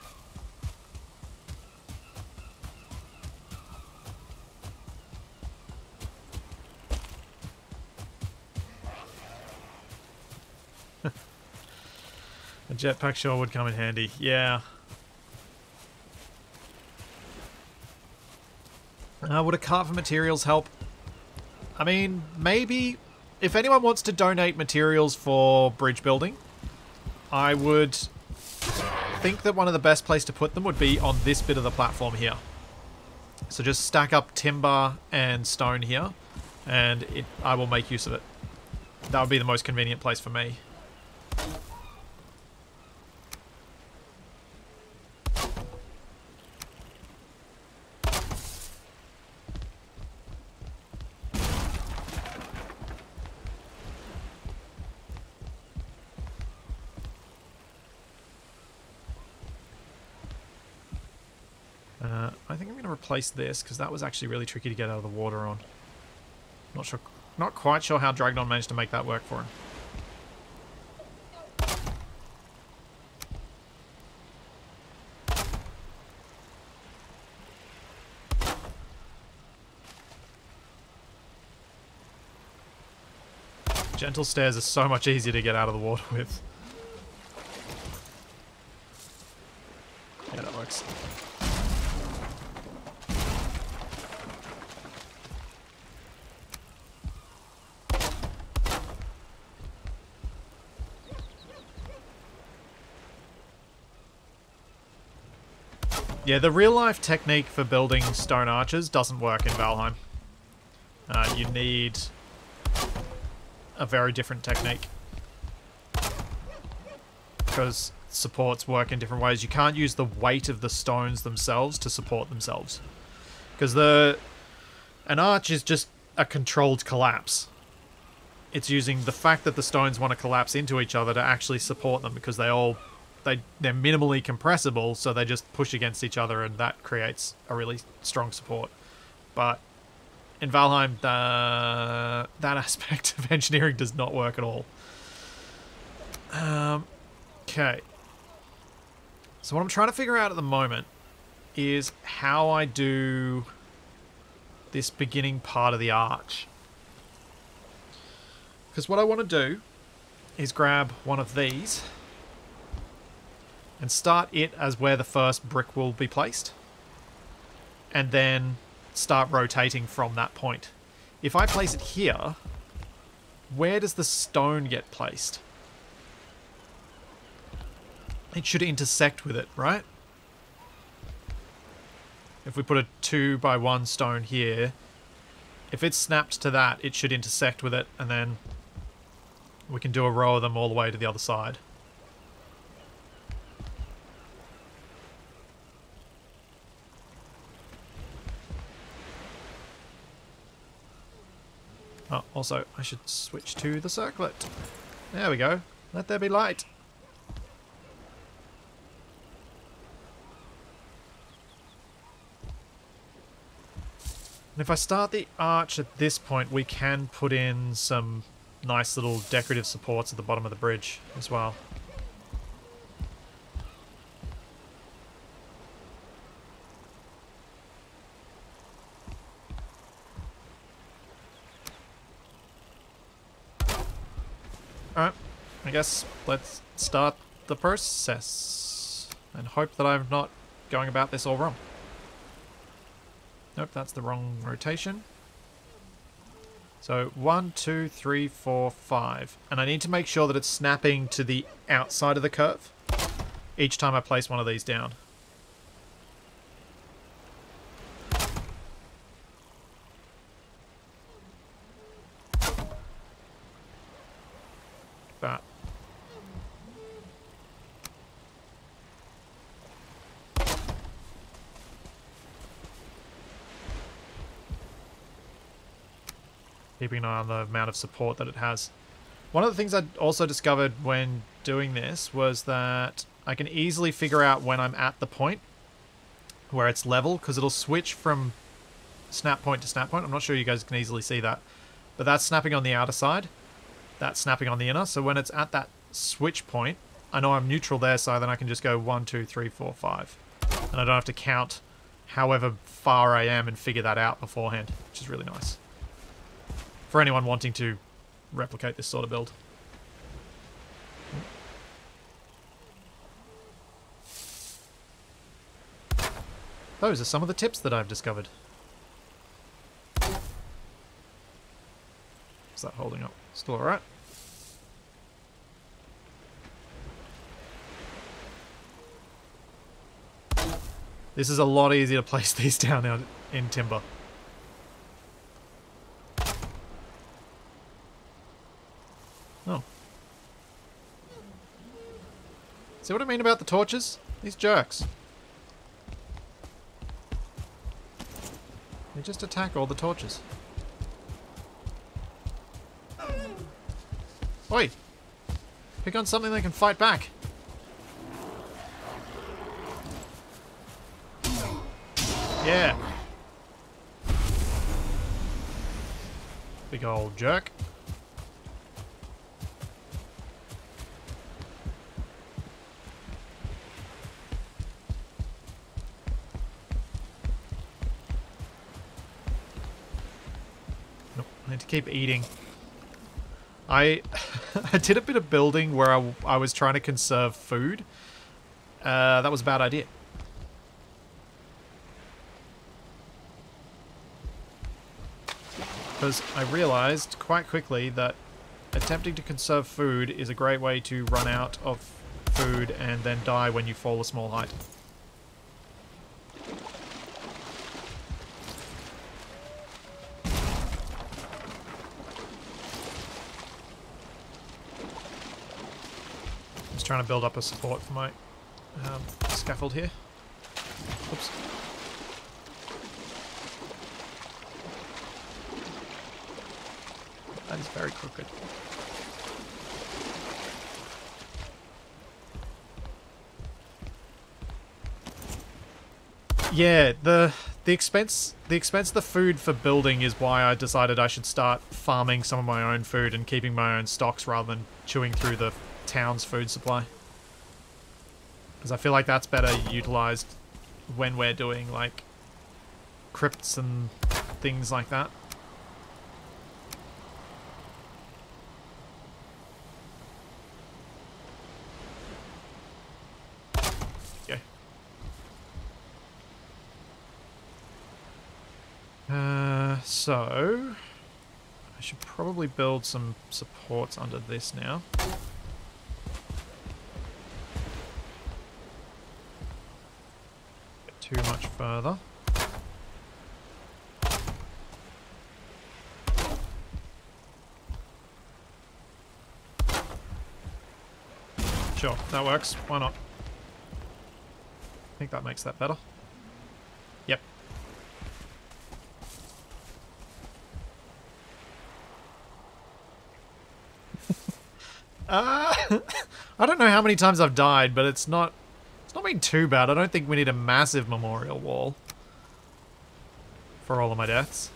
A jetpack sure would come in handy. Yeah. Would a cart for materials help? I mean, maybe. If anyone wants to donate materials for bridge building, I would think that one of the best places to put them would be on this bit of the platform here. So just stack up timber and stone here, and I will make use of it. That would be the most convenient place for me. I think I'm going to replace this because that was actually really tricky to get out of the water on. Not quite sure how Dragnon managed to make that work for him. Gentle stairs are so much easier to get out of the water with. Yeah, that works. Yeah, the real-life technique for building stone arches doesn't work in Valheim. You need a very different technique. Because supports work in different ways. You can't use the weight of the stones themselves to support themselves. Because an arch is just a controlled collapse. It's using the fact that the stones want to collapse into each other to actually support them, because they're minimally compressible, so they just push against each other, and that creates a really strong support. But in Valheim, that aspect of engineering does not work at all. Okay. So what I'm trying to figure out at the moment is how I do this beginning part of the arch. Because what I want to do is grab one of these and start it as where the first brick will be placed, and then start rotating from that point. If I place it here, where does the stone get placed? It should intersect with it, right? If we put a 2x1 stone here, if it's snapped to that, it should intersect with it, and then we can do a row of them all the way to the other side. Oh, also, I should switch to the circlet. There we go. Let there be light. And if I start the arch at this point, we can put in some nice little decorative supports at the bottom of the bridge as well. Alright, I guess let's start the process and hope that I'm not going about this all wrong. Nope, that's the wrong rotation. So 1, 2, 3, 4, 5. And I need to make sure that it's snapping to the outside of the curve each time I place one of these down. That. keeping an eye on the amount of support that it has. One of the things I also discovered when doing this was that I can easily figure out when I'm at the point where it's level, because it'll switch from snap point to snap point. I'm not sure you guys can easily see that, but that's snapping on the outer side, that's snapping on the inner. So when it's at that switch point, I know I'm neutral there, so then I can just go 1, 2, 3, 4, 5. And I don't have to count however far I am and figure that out beforehand, which is really nice. For anyone wanting to replicate this sort of build. Those are some of the tips that I've discovered. Is that holding up? Still alright? This is a lot easier to place these down now in timber. Oh. See what I mean about the torches? These jerks. They just attack all the torches. Oi! Pick on something that can fight back. Yeah. Big old jerk. Nope, I need to keep eating. I did a bit of building where I was trying to conserve food. That was a bad idea. Because I realized quite quickly that attempting to conserve food is a great way to run out of food and then die when you fall a small height. Just trying to build up a support for my scaffold here. Oops. That is very crooked. Yeah, the expense of the food for building is why I decided I should start farming some of my own food and keeping my own stocks rather than chewing through the town's food supply. Because I feel like that's better utilized when we're doing like crypts and things like that. So I should probably build some supports under this now. Get too much further. Sure, that works. Why not? I think that makes that better. Yep. I don't know how many times I've died, but it's not been too bad. I don't think we need a massive memorial wall for all of my deaths.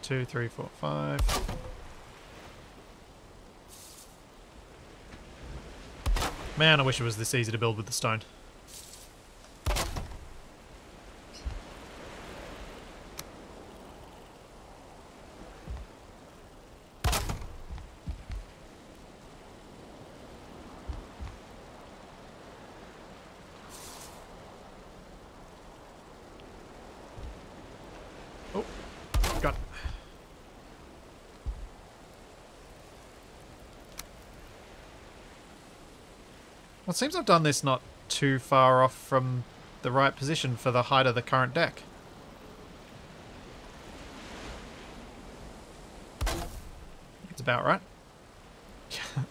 Two, three, four, five. Man, I wish it was this easy to build with the stone. Oh, got it. Well, it seems I've done this not too far off from the right position for the height of the current deck. It's about right.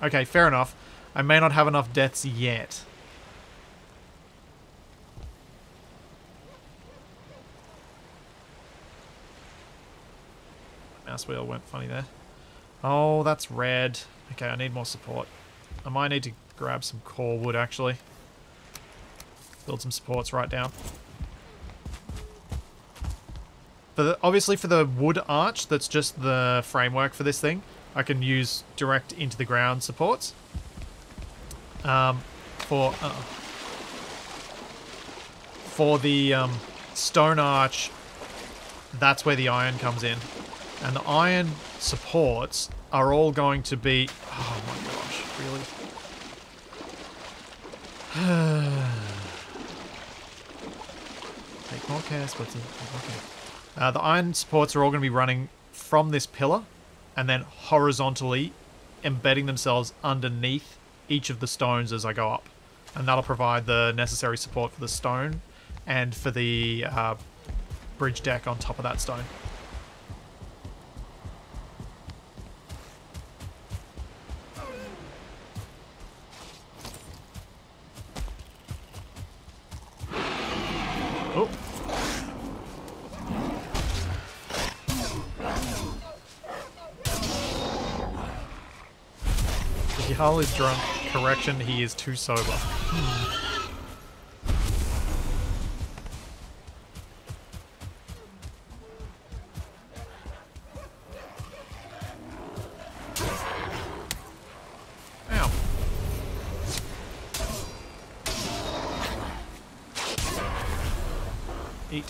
Okay, fair enough. I may not have enough deaths yet. Mouse wheel went funny there. Oh, that's red. Okay, I need more support. I might need to grab some core wood, actually. Build some supports right down. Obviously, for the wood arch, that's just the framework for this thing, I can use direct into the ground supports. For the stone arch, that's where the iron comes in. And the iron supports are all going to be... Oh my gosh, really? Take more care, Splitsy. Take more care. The iron supports are all going to be running from this pillar and then horizontally embedding themselves underneath each of the stones as I go up. And that'll provide the necessary support for the stone and for the bridge deck on top of that stone. Oh. Jarl is drunk. Correction, he is too sober. Ow. Eat.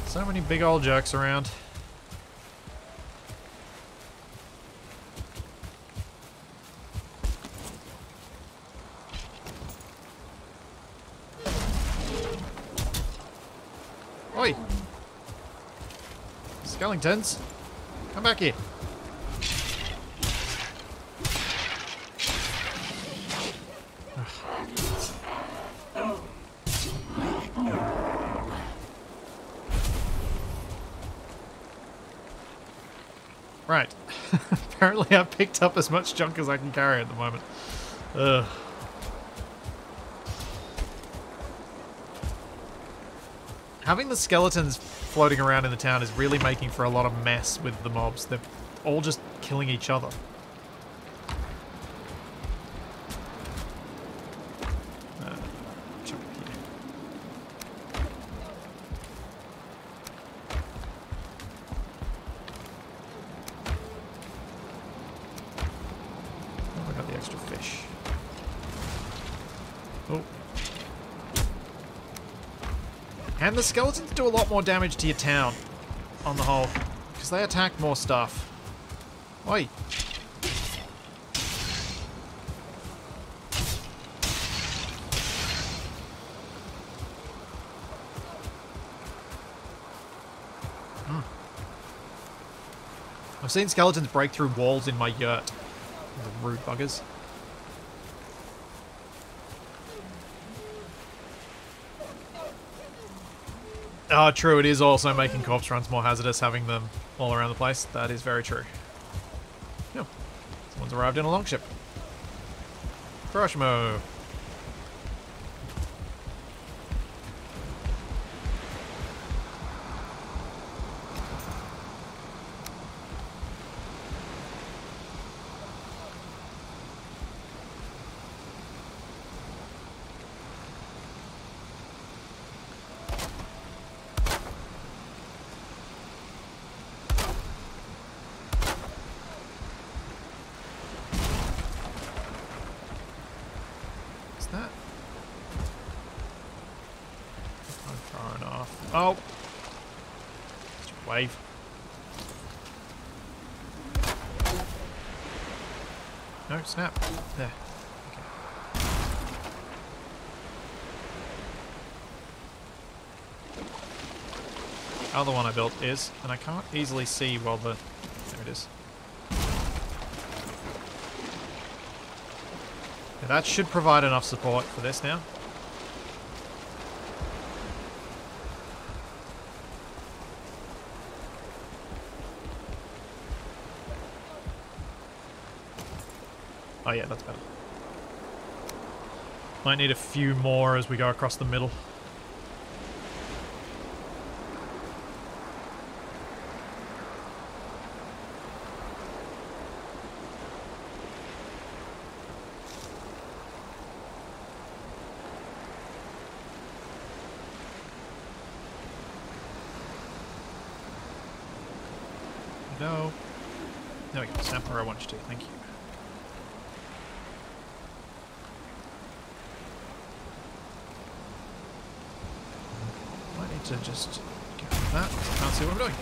So many big old jerks around. Oi! Skeletons! Come back here! Right. Apparently I've picked up as much junk as I can carry at the moment. Ugh. Having the skeletons floating around in the town is really making for a lot of mess with the mobs. They're all just killing each other. Chuck it here. Oh, I got the extra fish. Oh. And the skeletons do a lot more damage to your town, on the whole, because they attack more stuff. Oi! I've seen skeletons break through walls in my yurt. The rude buggers. Oh, true, it is also making corpse runs more hazardous having them all around the place. That is very true. Yeah. Someone's arrived in a longship. Crushmo. That? I'm far enough. Oh! Just wave. No, snap. There. Okay. The other one I built is, and I can't easily see while the... There it is. That should provide enough support for this now. Oh yeah, that's better. Might need a few more as we go across the middle. Go. There we go. Snap where I want you to. Thank you. Might need to just get rid of that. I can't see what I'm doing.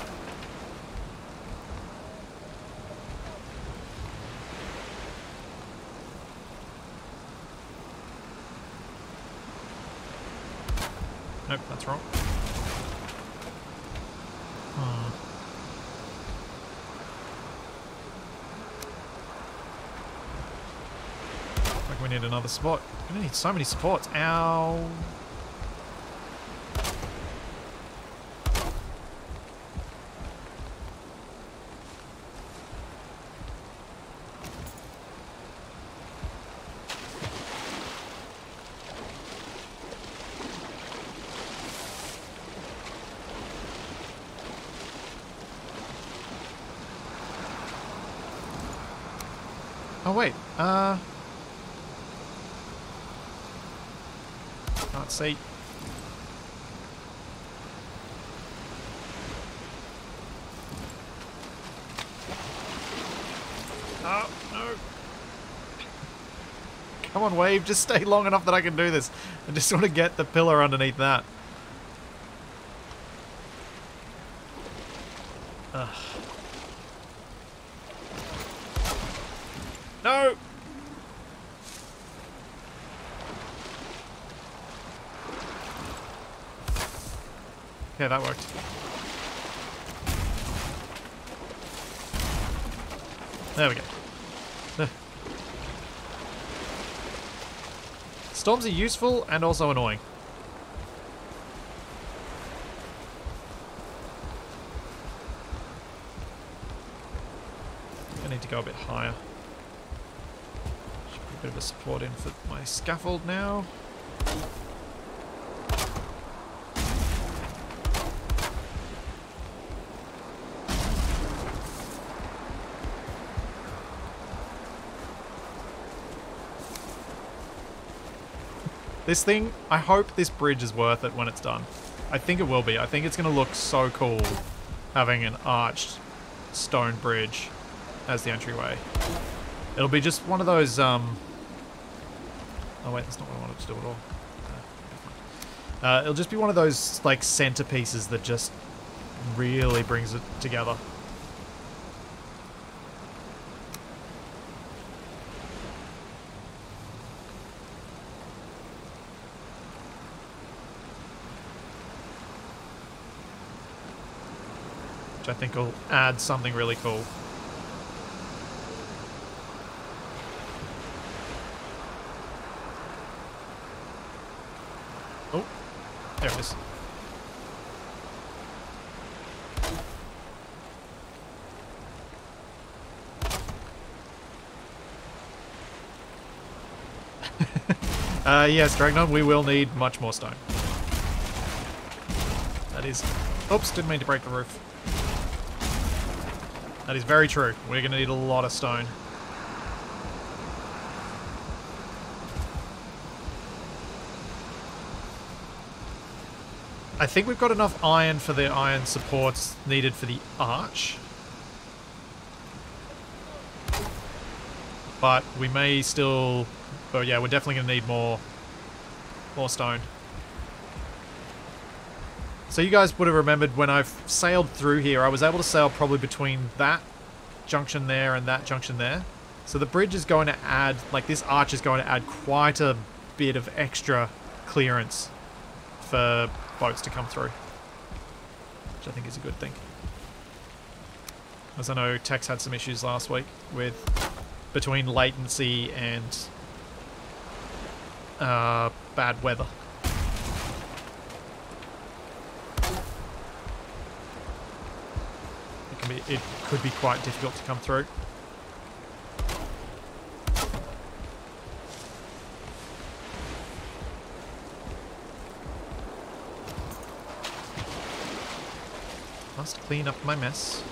Nope, that's wrong. We need another spot. We're gonna need so many supports. Ow. Oh wait, can't see. Oh, no. Come on, wave, just stay long enough that I can do this. I just want to get the pillar underneath that. Ugh. No! Okay, that worked. There we go. Storms are useful and also annoying. I need to go a bit higher. Should put a bit of a support in for my scaffold now. This thing, I hope this bridge is worth it when it's done. I think it will be. I think it's going to look so cool having an arched stone bridge as the entryway. It'll be just one of those, oh wait, that's not what I wanted to do at all. It'll just be one of those, like, centerpieces that just really brings it together. Which I think will add something really cool. Oh, there it is. Yes, Dragnon, we will need much more stone. That is... Oops, didn't mean to break the roof. That is very true. We're going to need a lot of stone. I think we've got enough iron for the iron supports needed for the arch. But we may still... Oh yeah, we're definitely going to need more stone. So you guys would have remembered when I've sailed through here, I was able to sail probably between that junction there and that junction there. So the bridge is going to add, like this arch is going to add quite a bit of extra clearance for boats to come through. Which I think is a good thing. As I know Tex had some issues last week with between latency and bad weather. It could be quite difficult to come through. must clean up my mess.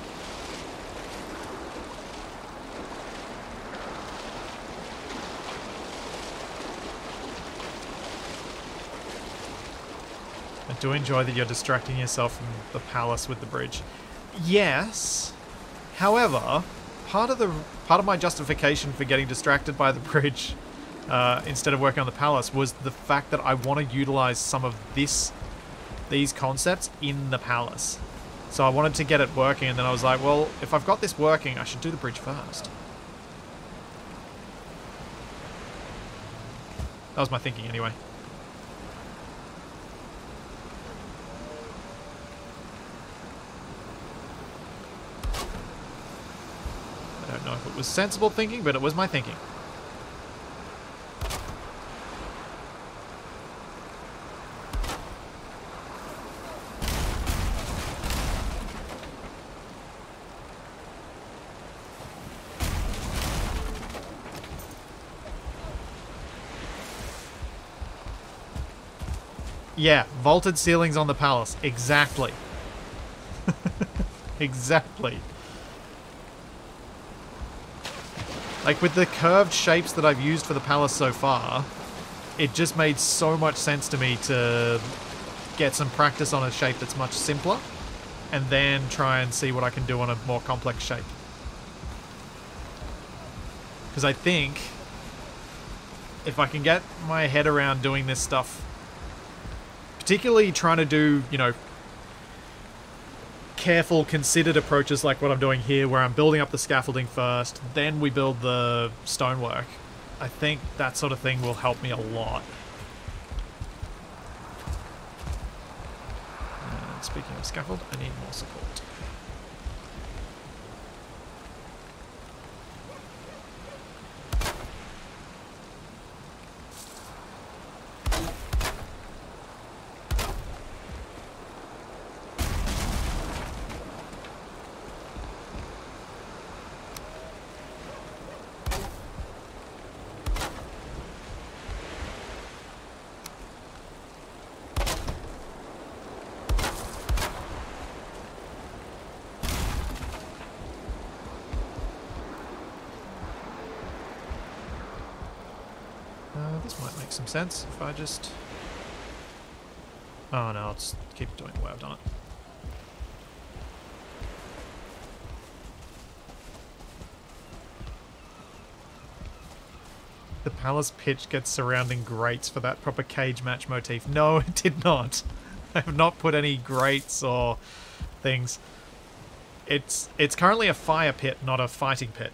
I do enjoy that you're distracting yourself from the palace with the bridge. Yes. However, part of my justification for getting distracted by the bridge instead of working on the palace was the fact that I want to utilize some of these concepts in the palace. So I wanted to get it working, and then I was like, well, if I've got this working, I should do the bridge first. That was my thinking anyway. I don't know if it was sensible thinking, but it was my thinking. Yeah, vaulted ceilings on the palace. Exactly. Exactly. Like, with the curved shapes that I've used for the palace so far, it just made so much sense to me to get some practice on a shape that's much simpler, and then try and see what I can do on a more complex shape. Because I think if I can get my head around doing this stuff, particularly trying to do, you know, careful, considered approaches like what I'm doing here, where I'm building up the scaffolding first, then we build the stonework. I think that sort of thing will help me a lot. And speaking of scaffold, I need more support. This might make some sense if I just... Oh no, I'll just keep doing the way I've done it. The palace pitch gets surrounding grates for that proper cage match motif. No, it did not. I have not put any grates or things. It's currently a fire pit, not a fighting pit.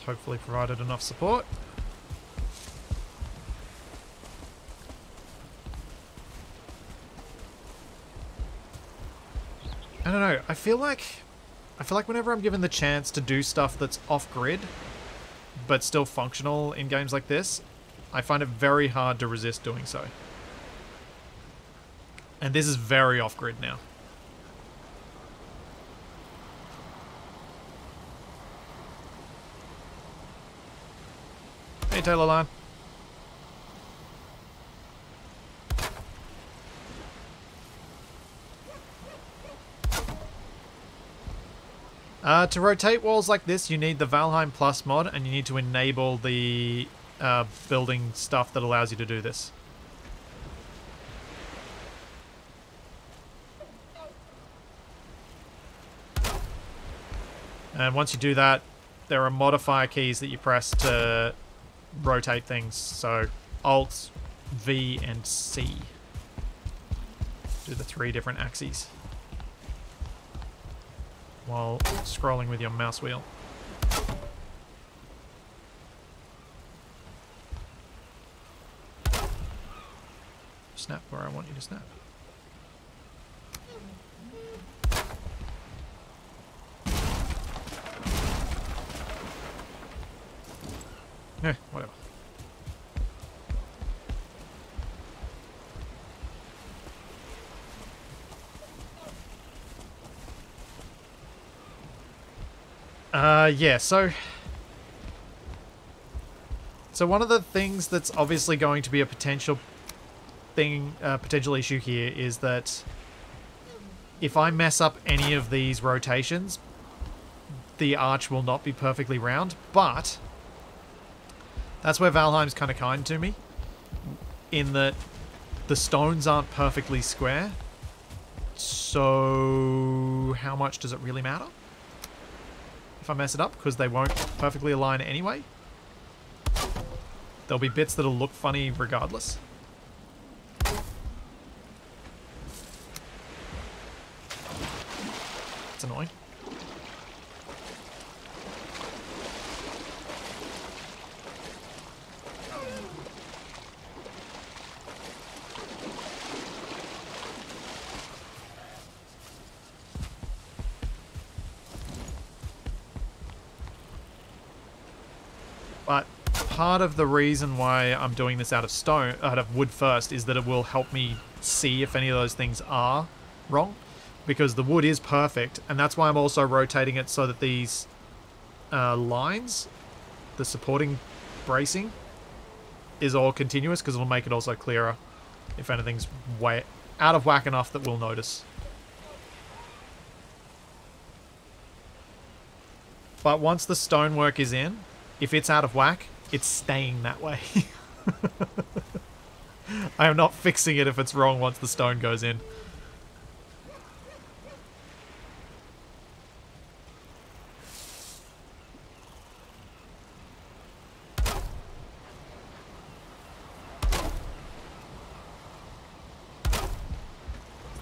Hopefully provided enough support. I don't know, I feel like whenever I'm given the chance to do stuff that's off-grid, but still functional in games like this, I find it very hard to resist doing so. And this is very off-grid now. Hey, Taylor Line. To rotate walls like this, you need the Valheim Plus mod, and you need to enable the building stuff that allows you to do this. And once you do that, there are modifier keys that you press to rotate things. So Alt, V, and C. Do the 3 different axes while scrolling with your mouse wheel. snap where I want you to snap. Eh, whatever. Yeah, so one of the things that's obviously going to be a potential issue here is that if I mess up any of these rotations, the arch will not be perfectly round, but that's where Valheim's kind of kind to me, in that the stones aren't perfectly square, so how much does it really matter if I mess it up? Because they won't perfectly align anyway. There'll be bits that'll look funny regardless. It's annoying. But part of the reason why I'm doing this out of wood first, is that it will help me see if any of those things are wrong, because the wood is perfect, and that's why I'm also rotating it so that these lines, the supporting bracing, is all continuous, because it'll make it also clearer if anything's way out of whack enough that we'll notice. But once the stonework is in, if it's out of whack, it's staying that way. I am not fixing it if it's wrong once the stone goes in.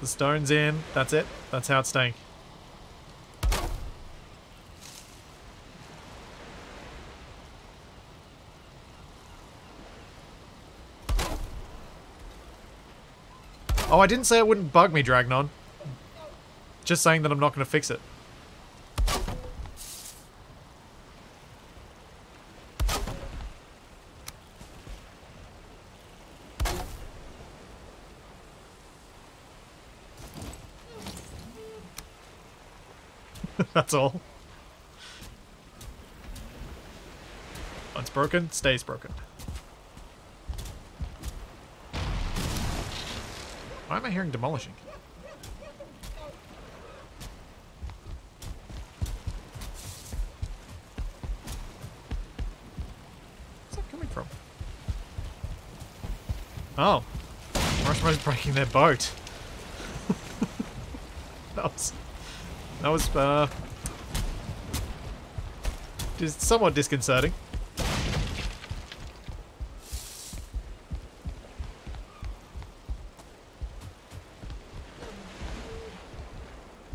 The stone's in, that's it. That's how it's staying. Oh, I didn't say it wouldn't bug me, Dragnon. Just saying that I'm not going to fix it. That's all. Once broken, stays broken. Why am I hearing demolishing? Where's that coming from? Oh. Marshmallow's breaking their boat. That was just somewhat disconcerting.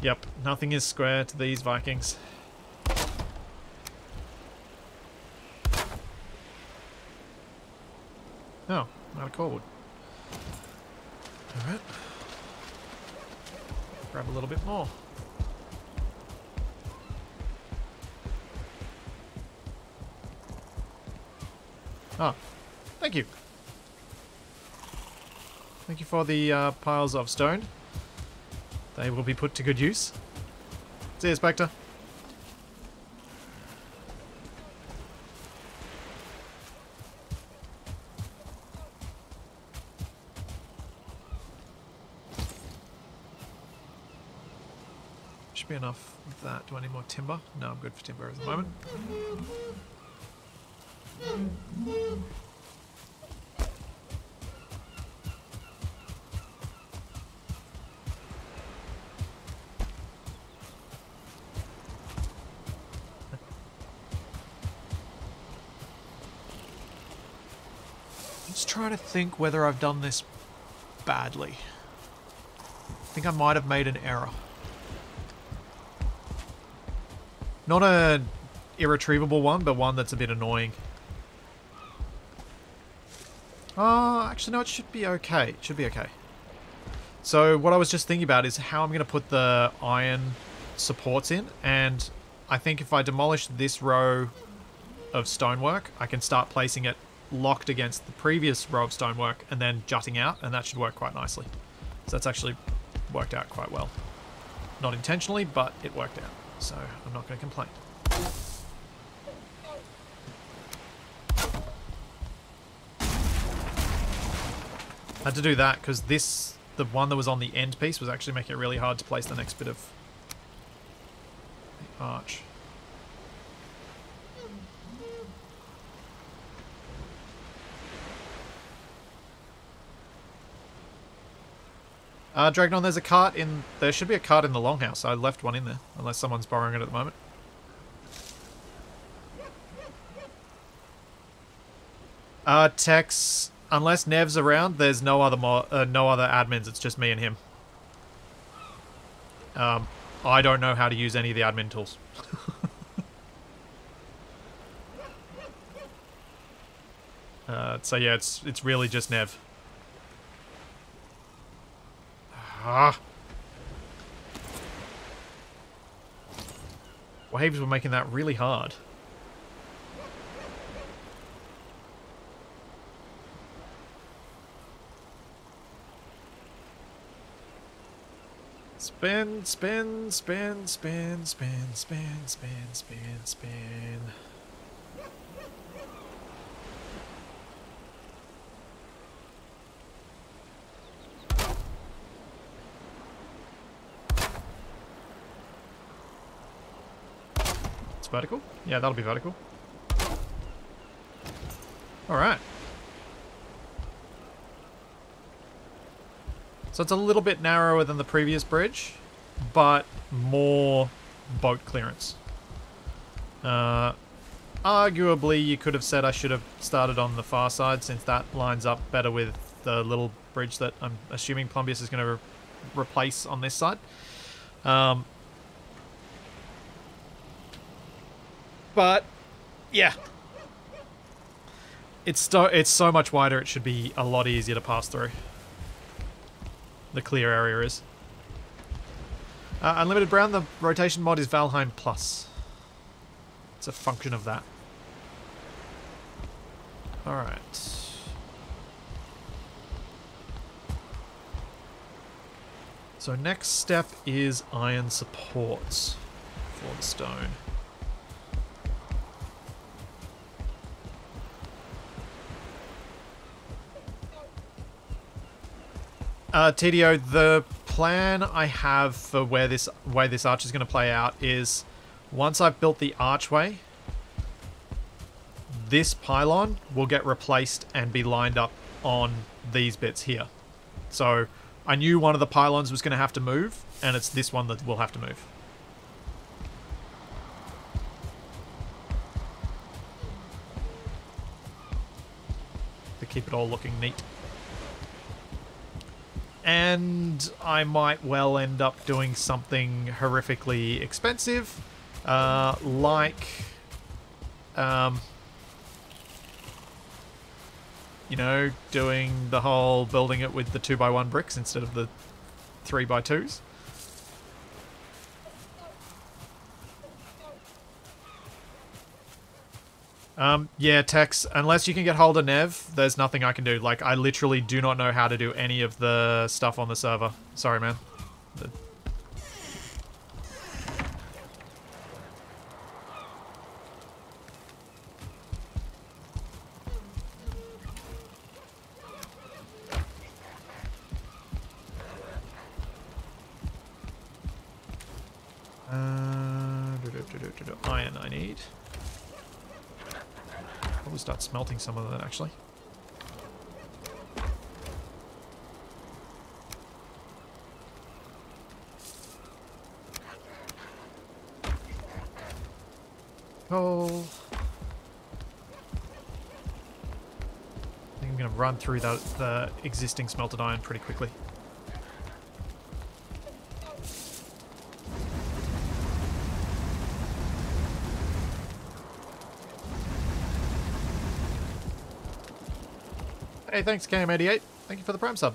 Yep, nothing is square to these Vikings. Oh, out of cordwood. Alright. Grab a little bit more. Ah, thank you. Thank you for the piles of stone. They will be put to good use. See you, Spectre. Should be enough of that. Do I need more timber? No, I'm good for timber at the moment. Trying to think whether I've done this badly. I think I might have made an error. Not an irretrievable one, but one that's a bit annoying. Actually, no, it should be okay. It should be okay. So what I was just thinking about is how I'm going to put the iron supports in, and I think if I demolish this row of stonework, I can start placing it locked against the previous row of stonework and then jutting out, and that should work quite nicely. So that's actually worked out quite well. Not intentionally, but it worked out. So I'm not going to complain. Had to do that because this, the one that was on the end piece, was actually making it really hard to place the next bit of the arch. Dragnon, there's a cart in... There should be a cart in the longhouse. I left one in there, unless someone's borrowing it at the moment. Tex, unless Nev's around, there's no other admins. It's just me and him. I don't know how to use any of the admin tools. So yeah, it's really just Nev. Waves were making that really hard. Spin, spin, spin, spin, spin, spin, spin, spin, spin. It's vertical? Yeah, that'll be vertical. Alright. So it's a little bit narrower than the previous bridge, but more boat clearance. Arguably, you could have said I should have started on the far side, since that lines up better with the little bridge that I'm assuming Plumbius is going to replace on this side. But, yeah. It's so much wider, it should be a lot easier to pass through. The clear area is. Unlimited Brown, the rotation mod is Valheim Plus. It's a function of that. Alright. So next step is iron supports for the stone. TDO, the plan I have for where this arch is going to play out is, once I've built the archway, this pylon will get replaced and be lined up on these bits here. So I knew one of the pylons was going to have to move, and it's this one that will have to move. To keep it all looking neat. And I might well end up doing something horrifically expensive, like, you know, doing the whole building it with the 2x1 bricks instead of the 3x2s. Yeah, Tex, unless you can get hold of Nev, there's nothing I can do. Like, I literally do not know how to do any of the stuff on the server. Sorry, man. Iron I need. Probably start smelting some of that, actually. Coal. I think I'm going to run through the existing smelted iron pretty quickly. Hey, thanks, KM88. Thank you for the Prime sub.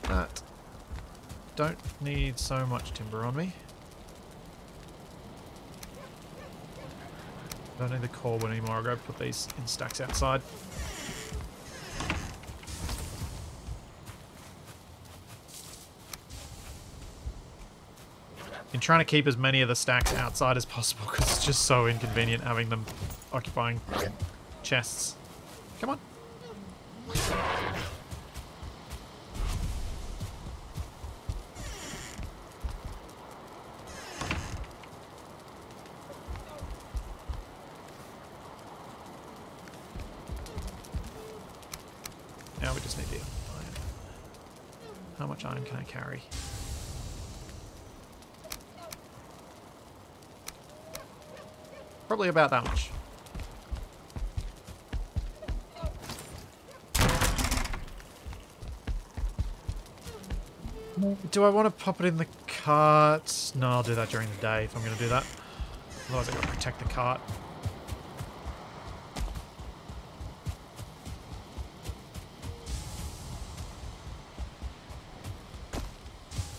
That. Don't need so much timber on me. Don't need the cordwood anymore. I'll go put these in stacks outside. Been trying to keep as many of the stacks outside as possible because it's just so inconvenient having them occupying chests. Come on. Now we just need the iron. How much iron can I carry? Probably about that much. Do I want to pop it in the cart? No, I'll do that during the day if I'm going to do that. Otherwise I've got to protect the cart.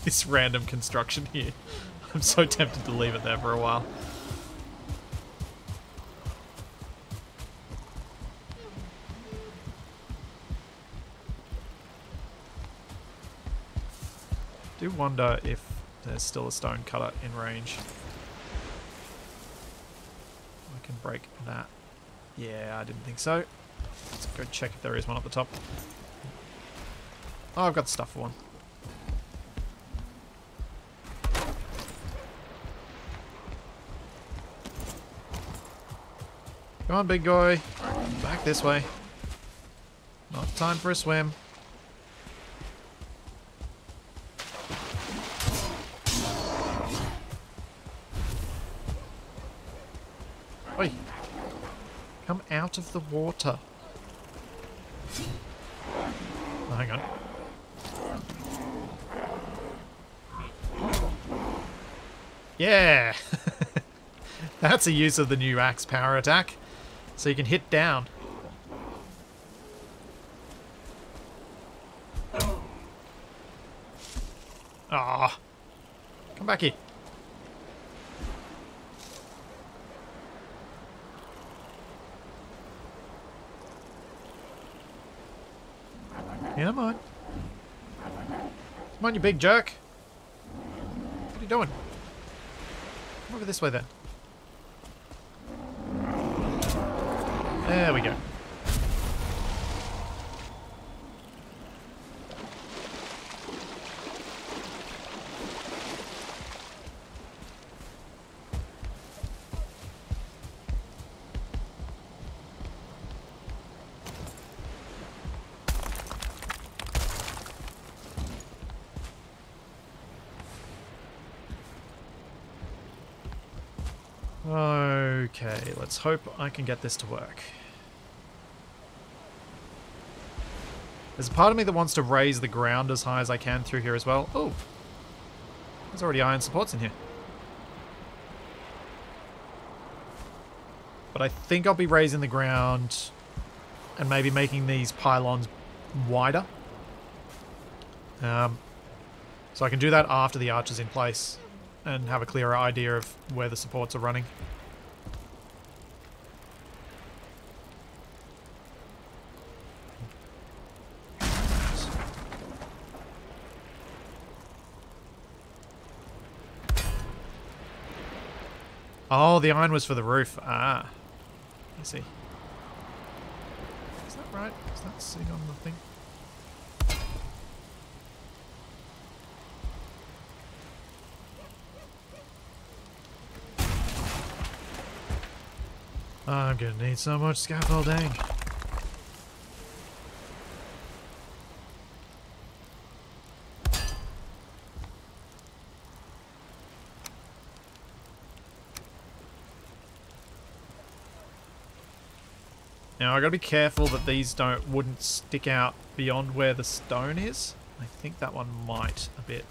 This random construction here. I'm so tempted to leave it there for a while. I do wonder if there's still a stone cutter in range. I can break that. Yeah, I didn't think so. Let's go check if there is one up the top. Oh, I've got the stuff for one. Come on, big guy. Back this way. Not time for a swim. Oi! Come out of the water. Oh, hang on. Yeah! That's a use of the new axe power attack. So you can hit down. Ah, come back here. Come on. Come on, you big jerk. What are you doing? Come over this way then. There we go. Okay, let's hope I can get this to work. There's a part of me that wants to raise the ground as high as I can through here as well. Oh! There's already iron supports in here. But I think I'll be raising the ground and maybe making these pylons wider. So I can do that after the archer's in place and have a clearer idea of where the supports are running. Oh, the iron was for the roof. Ah. I see. Is that right? Is that sitting on the thing? I'm gonna need so much scaffolding. Now I gotta be careful that these wouldn't stick out beyond where the stone is. I think that one might a bit.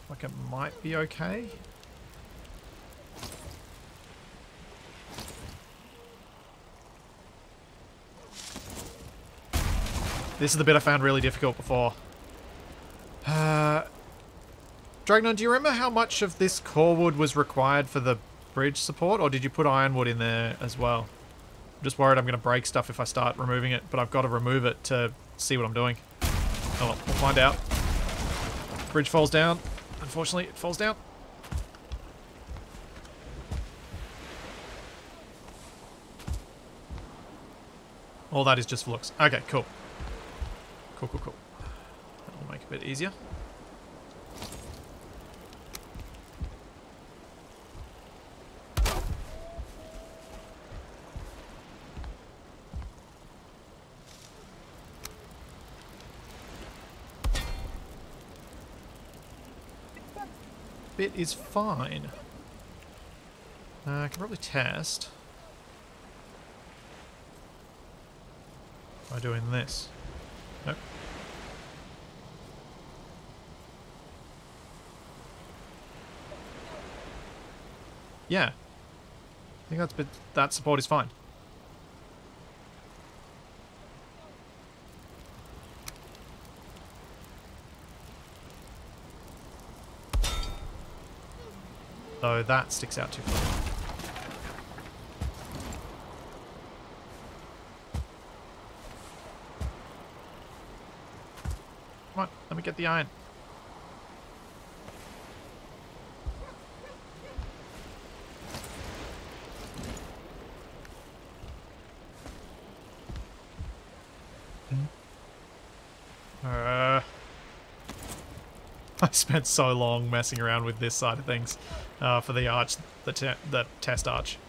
Like it might be okay. This is the bit I found really difficult before. Dragnon, do you remember how much of this core wood was required for the bridge support, or did you put ironwood in there as well? I'm just worried I'm going to break stuff if I start removing it, but I've got to remove it to see what I'm doing. Oh well, we'll find out. Bridge falls down. Unfortunately, it falls down. All that is just for looks. Okay, cool. Cool, cool, cool. That'll make it a bit easier. Bit is fine. I can probably test by doing this. Nope. Yeah. I think that support is fine. Though that sticks out too far. Come on, let me get the iron. I spent so long messing around with this side of things for the arch, the test arch.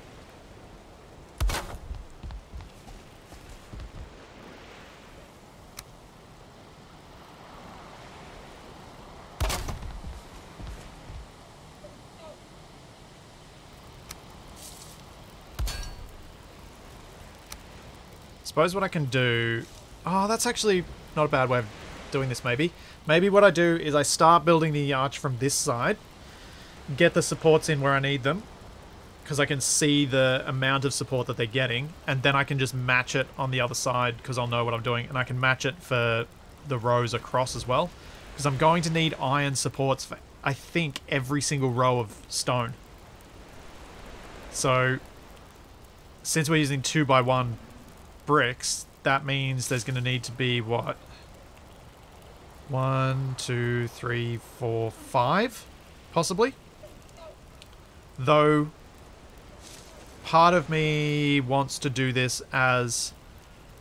Suppose what I can do... Oh, that's actually not a bad way of doing this, maybe. Maybe what I do is I start building the arch from this side, get the supports in where I need them, because I can see the amount of support that they're getting, and then I can just match it on the other side because I'll know what I'm doing, and I can match it for the rows across as well, because I'm going to need iron supports for, I think, every single row of stone. So, since we're using 2x1 bricks, that means there's going to need to be, what? 1, 2, 3, 4, 5, possibly. Though, part of me wants to do this as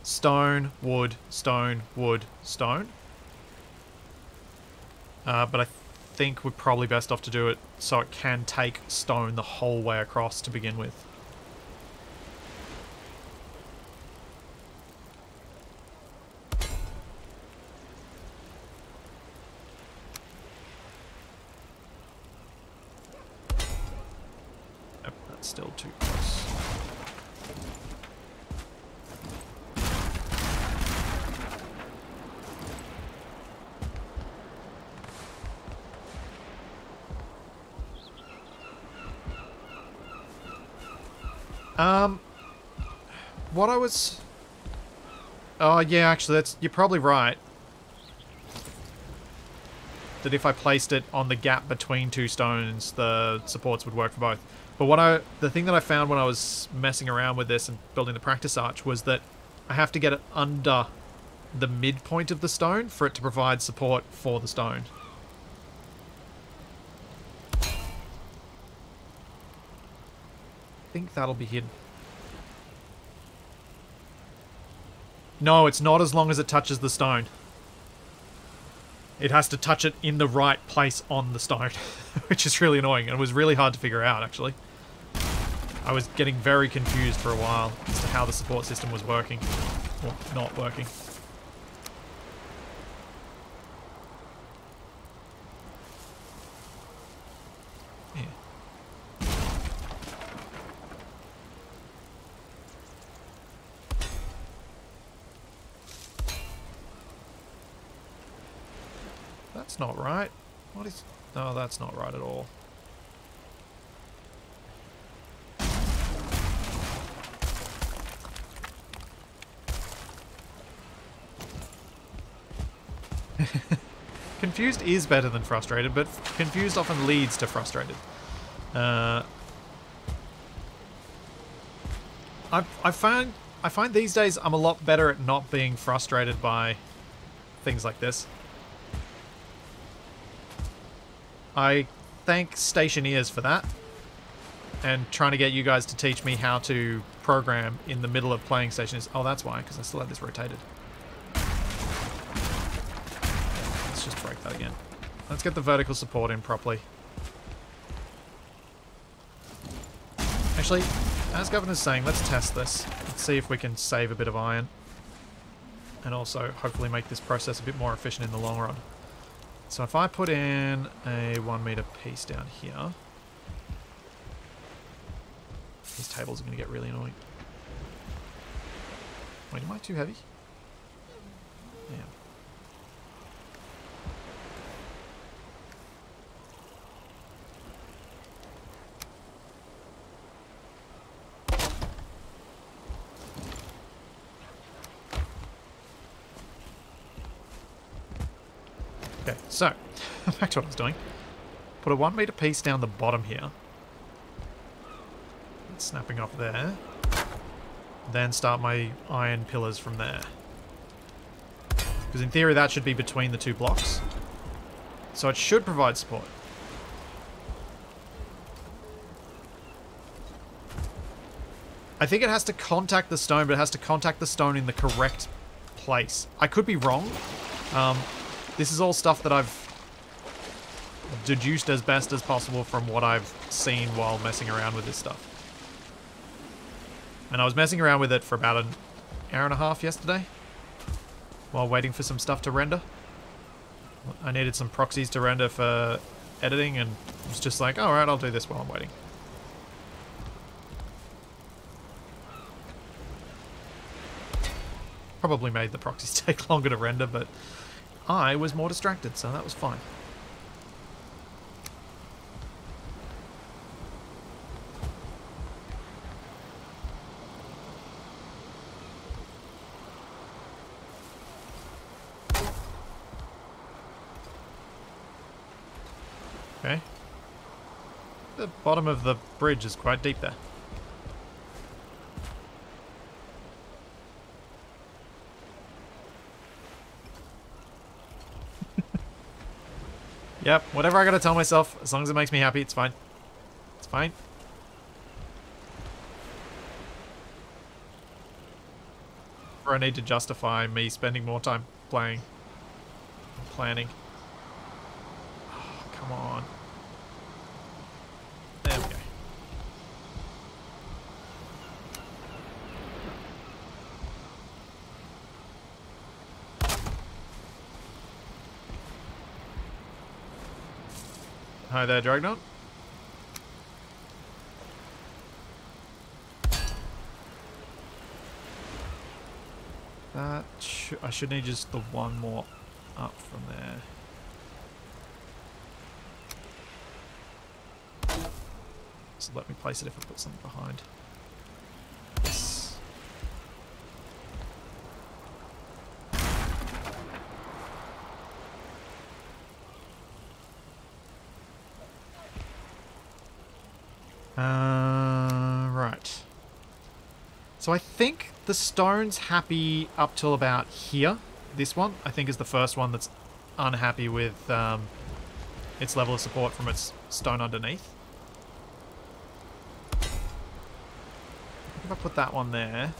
stone, wood, stone, wood, stone. But I think we're probably best off to do it so it can take stone the whole way across to begin with. Still too close. What I was... Oh, yeah, actually, you're probably right. That if I placed it on the gap between two stones, the supports would work for both. But the thing that I found when I was messing around with this and building the practice arch was that I have to get it under the midpoint of the stone for it to provide support for the stone. I think that'll be hidden. No, it's not as long as it touches the stone. It has to touch it in the right place on the stone, which is really annoying, and it was really hard to figure out, actually. I was getting very confused for a while as to how the support system was working. Or not working. Yeah. That's not right. What is... No, that's not right at all. Confused is better than frustrated, but confused often leads to frustrated. I find these days I'm a lot better at not being frustrated by things like this. I thank Stationeers for that, and trying to get you guys to teach me how to program in the middle of playing Stationeers. Oh, that's why, because I still have this rotated. Let's just break that again. Let's get the vertical support in properly. Actually, as Governor's saying, let's test this. Let's see if we can save a bit of iron. And also, hopefully make this process a bit more efficient in the long run. So if I put in a 1 meter piece down here... These tables are going to get really annoying. Wait, am I too heavy? Yeah. Okay, so, back to what I was doing. Put a 1 meter piece down the bottom here. That's snapping off there. Then start my iron pillars from there. Because in theory that should be between the two blocks. So it should provide support. I think it has to contact the stone, but it has to contact the stone in the correct place. I could be wrong. This is all stuff that I've deduced as best as possible from what I've seen while messing around with this stuff. And I was messing around with it for about an hour and a half yesterday while waiting for some stuff to render. I needed some proxies to render for editing, and I was just like, alright, I'll do this while I'm waiting. Probably made the proxies take longer to render, but I was more distracted, so that was fine. Okay. The bottom of the bridge is quite deep there. Yep, whatever I gotta tell myself, as long as it makes me happy, it's fine. It's fine. Or I need to justify me spending more time playing and planning. Oh, come on. There we go. Hi there, Dragnaut. That I should need just the one more up from there. So let me place it if I put something behind. Yes. Right. So I think the stone's happy up till about here. This one, I think, is the first one that's unhappy with its level of support from its stone underneath. If I put that one there,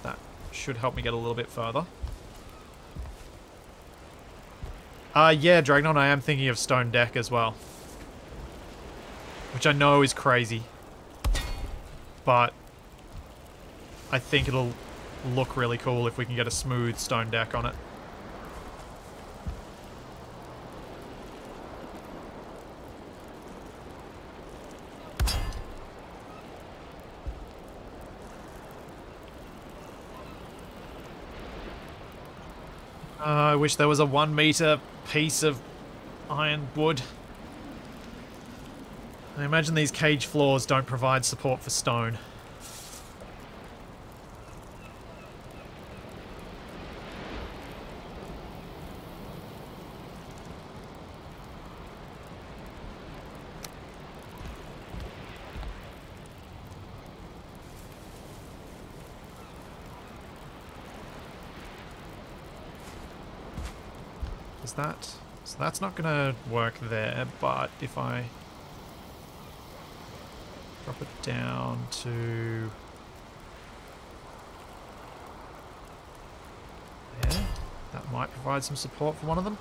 that should help me get a little bit further. Yeah, Dragnon, I am thinking of stone deck as well. Which I know is crazy. but I think it'll look really cool if we can get a smooth stone deck on it. I wish there was a 1 meter piece of iron wood. I imagine these cage floors don't provide support for stone. So that's not gonna work there, but if I drop it down to there, that might provide some support for one of them.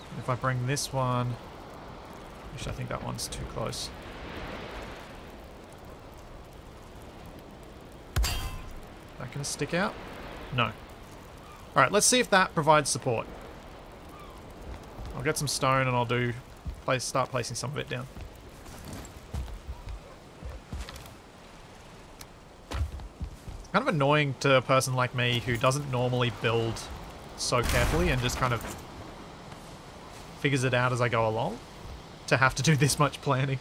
And if I bring this one, which I think that one's too close. That gonna stick out? No. Alright, let's see if that provides support. I'll get some stone and I'll start placing some of it down. It's kind of annoying to a person like me who doesn't normally build so carefully and just kind of figures it out as I go along, to have to do this much planning.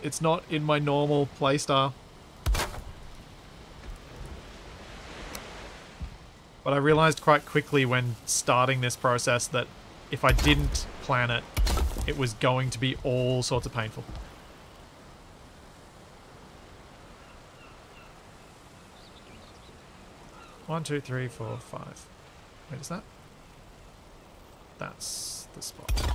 It's not in my normal playstyle. But I realized quite quickly when starting this process that if I didn't plan it, it was going to be all sorts of painful. One, two, three, four, five. Wait, is that? That's the spot.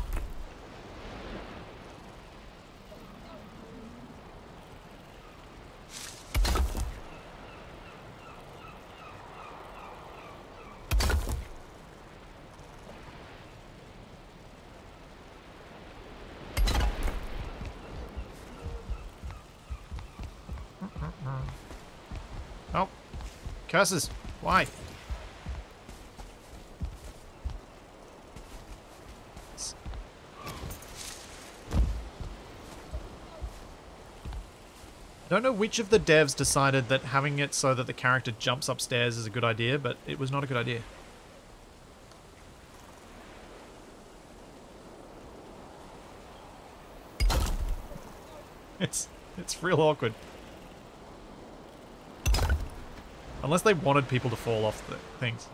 Oh, curses! Why? I don't know which of the devs decided that having it so that the character jumps upstairs is a good idea, but it was not a good idea. It's real awkward. Unless they wanted people to fall off the things.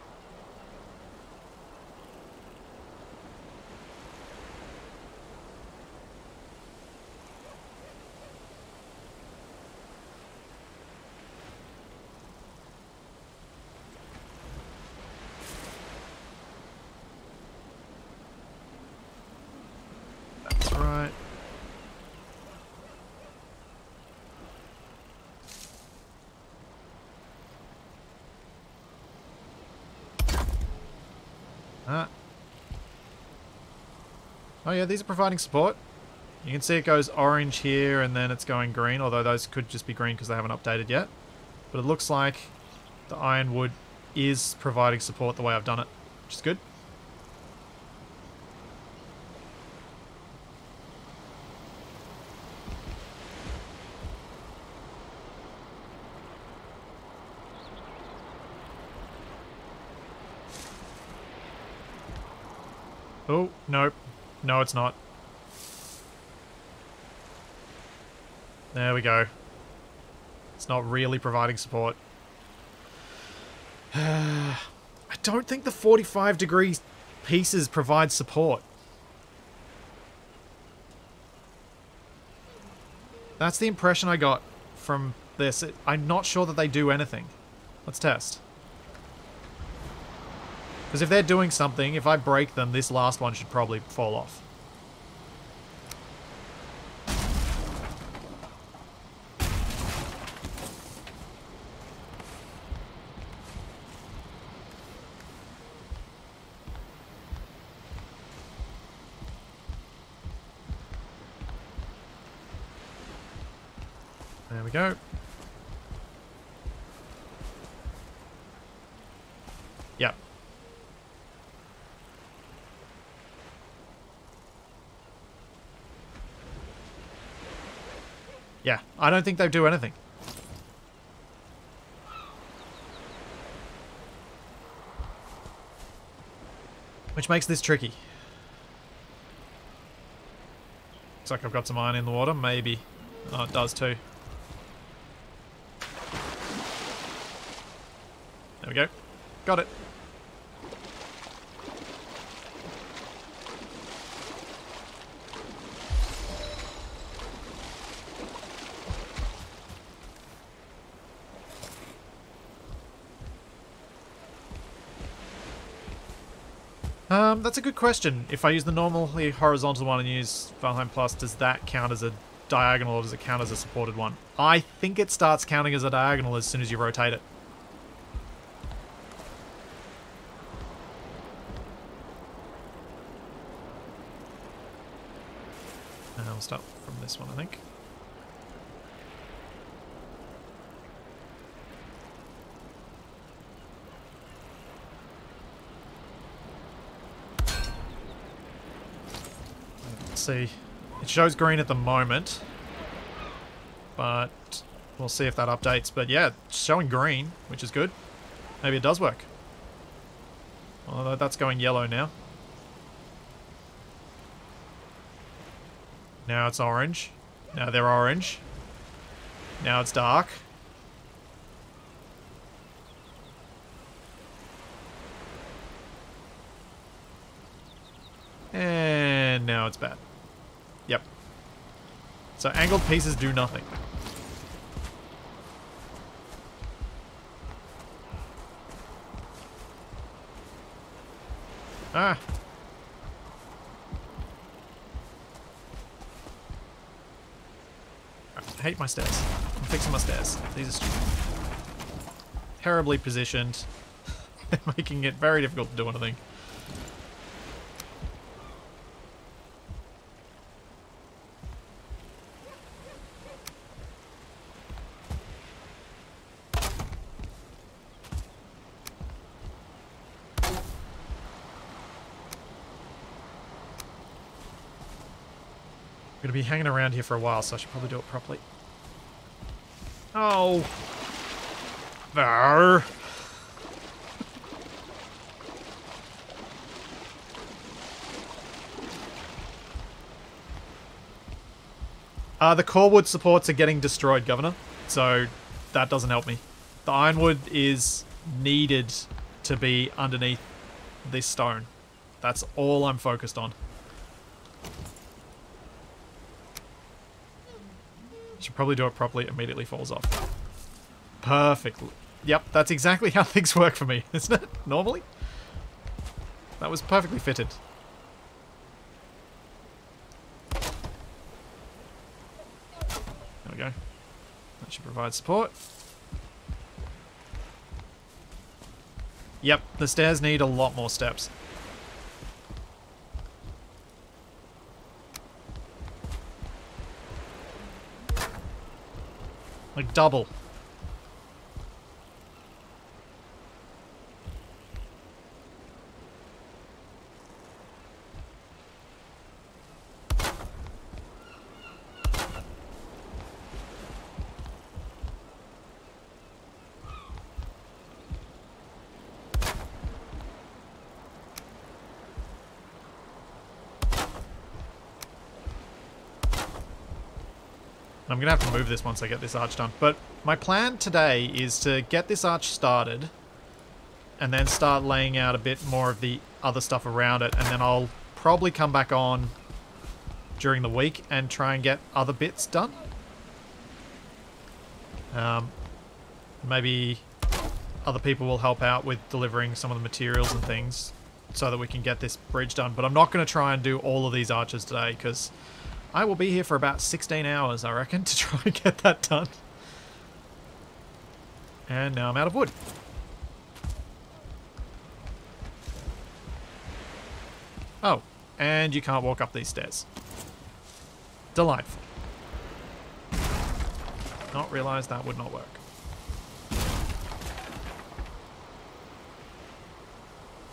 That's right. Oh yeah, these are providing support. You can see it goes orange here and then it's going green, although those could just be green because they haven't updated yet. But it looks like the ironwood is providing support the way I've done it, which is good. Oh, nope. No, it's not. There we go. It's not really providing support. I don't think the 45-degree pieces provide support. That's the impression I got from this. I'm not sure that they do anything. Let's test. Because if they're doing something, if I break them, this last one should probably fall off. There we go. Yep. Yeah, I don't think they do anything. Which makes this tricky. Looks like I've got some iron in the water, maybe. Oh, it does too. There we go. Got it. That's a good question. If I use the normally horizontal one and use Valheim Plus, does that count as a diagonal or does it count as a supported one? I think it starts counting as a diagonal as soon as you rotate it. And I'll start from this one, I think. See, it shows green at the moment, but we'll see if that updates. But yeah, it's showing green, which is good. Maybe it does work. Although that's going yellow now. Now it's orange. Now they're orange. Now it's dark. And now it's bad. Yep. So angled pieces do nothing. Ah. I hate my stairs. I'm fixing my stairs. These are stupid. Terribly positioned. They're making it very difficult to do anything. I'm going to be hanging around here for a while, so I should probably do it properly. Oh. There. The corewood supports are getting destroyed, Governor, so that doesn't help me. The ironwood is needed to be underneath this stone. That's all I'm focused on. Should probably do it properly. Immediately falls off. Perfect. Yep, that's exactly how things work for me, isn't it? Normally? That was perfectly fitted. There we go. That should provide support. Yep, the stairs need a lot more steps. Like double. I'm going to have to move this once I get this arch done. But my plan today is to get this arch started and then start laying out a bit more of the other stuff around it. And then I'll probably come back on during the week and try and get other bits done. Maybe other people will help out with delivering some of the materials and things so that we can get this bridge done. But I'm not going to try and do all of these arches today because I will be here for about 16 hours, I reckon, to try and get that done. And now I'm out of wood. Oh, and you can't walk up these stairs. Delightful. not realize that would not work.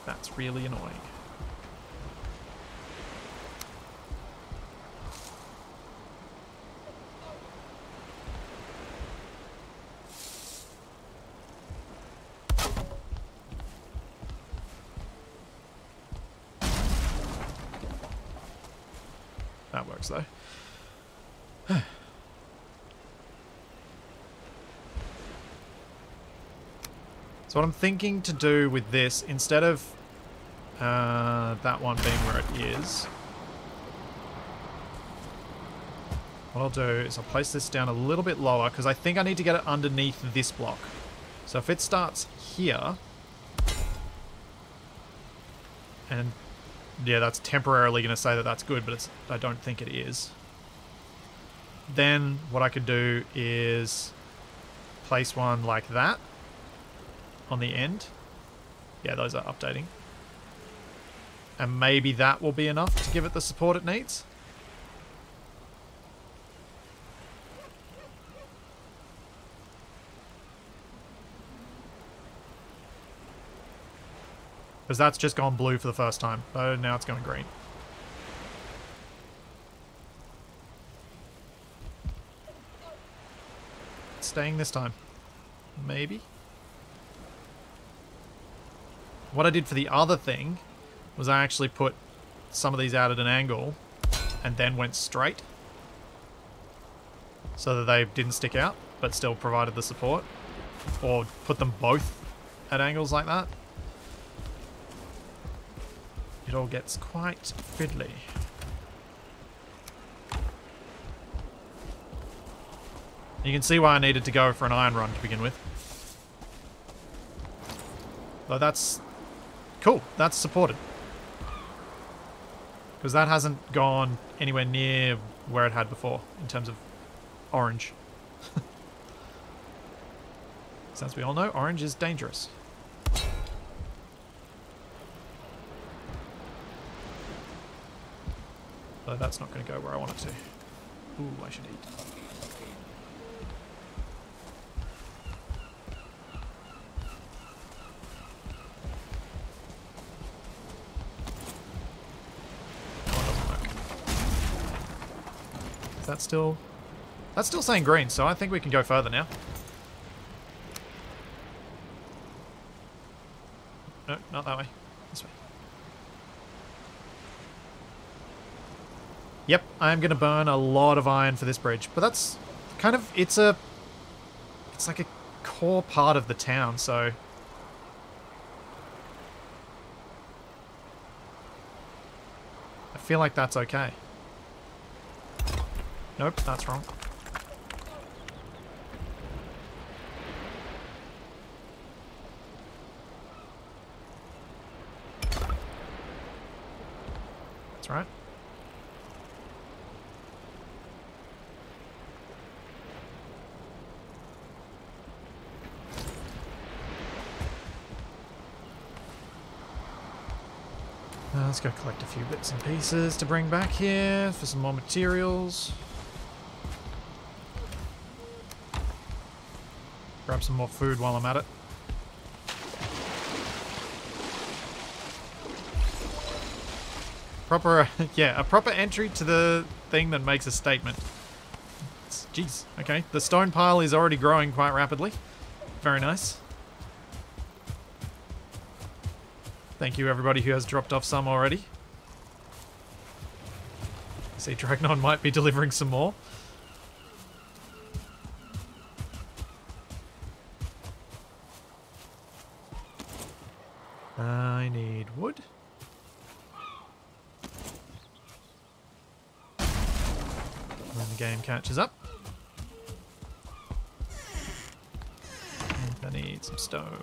That's really annoying. That works though. So what I'm thinking to do with this, instead of that one being where it is, what I'll do is I'll place this down a little bit lower because I think I need to get it underneath this block. So if it starts here, and yeah, that's temporarily going to say that that's good, but I don't think it is. Then what I could do is place one like that on the end. Yeah, those are updating. And maybe that will be enough to give it the support it needs. Because that's just gone blue for the first time. Oh, now it's going green. It's staying this time. Maybe. What I did for the other thing was I actually put some of these out at an angle and then went straight so that they didn't stick out but still provided the support, or put them both at angles like that. It all gets quite fiddly. You can see why I needed to go for an iron run to begin with. Though that's cool, that's supported. Because that hasn't gone anywhere near where it had before in terms of orange. As we all know, orange is dangerous. Though that's not going to go where I want it to. Ooh, I should eat. That's still saying green, so I think we can go further now. No, not that way. This way. Yep, I'm going to burn a lot of iron for this bridge, but that's kind of, it's like a core part of the town, so I feel like that's okay. Nope, that's wrong. That's right. Let's go collect a few bits and pieces to bring back here for some more materials. Grab some more food while I'm at it. Proper, yeah, a proper entry to the thing that makes a statement. Jeez, okay. The stone pile is already growing quite rapidly. Very nice. Thank you everybody who has dropped off some already. I see Dragnon might be delivering some more. I need wood. When the game catches up. And I need some stone.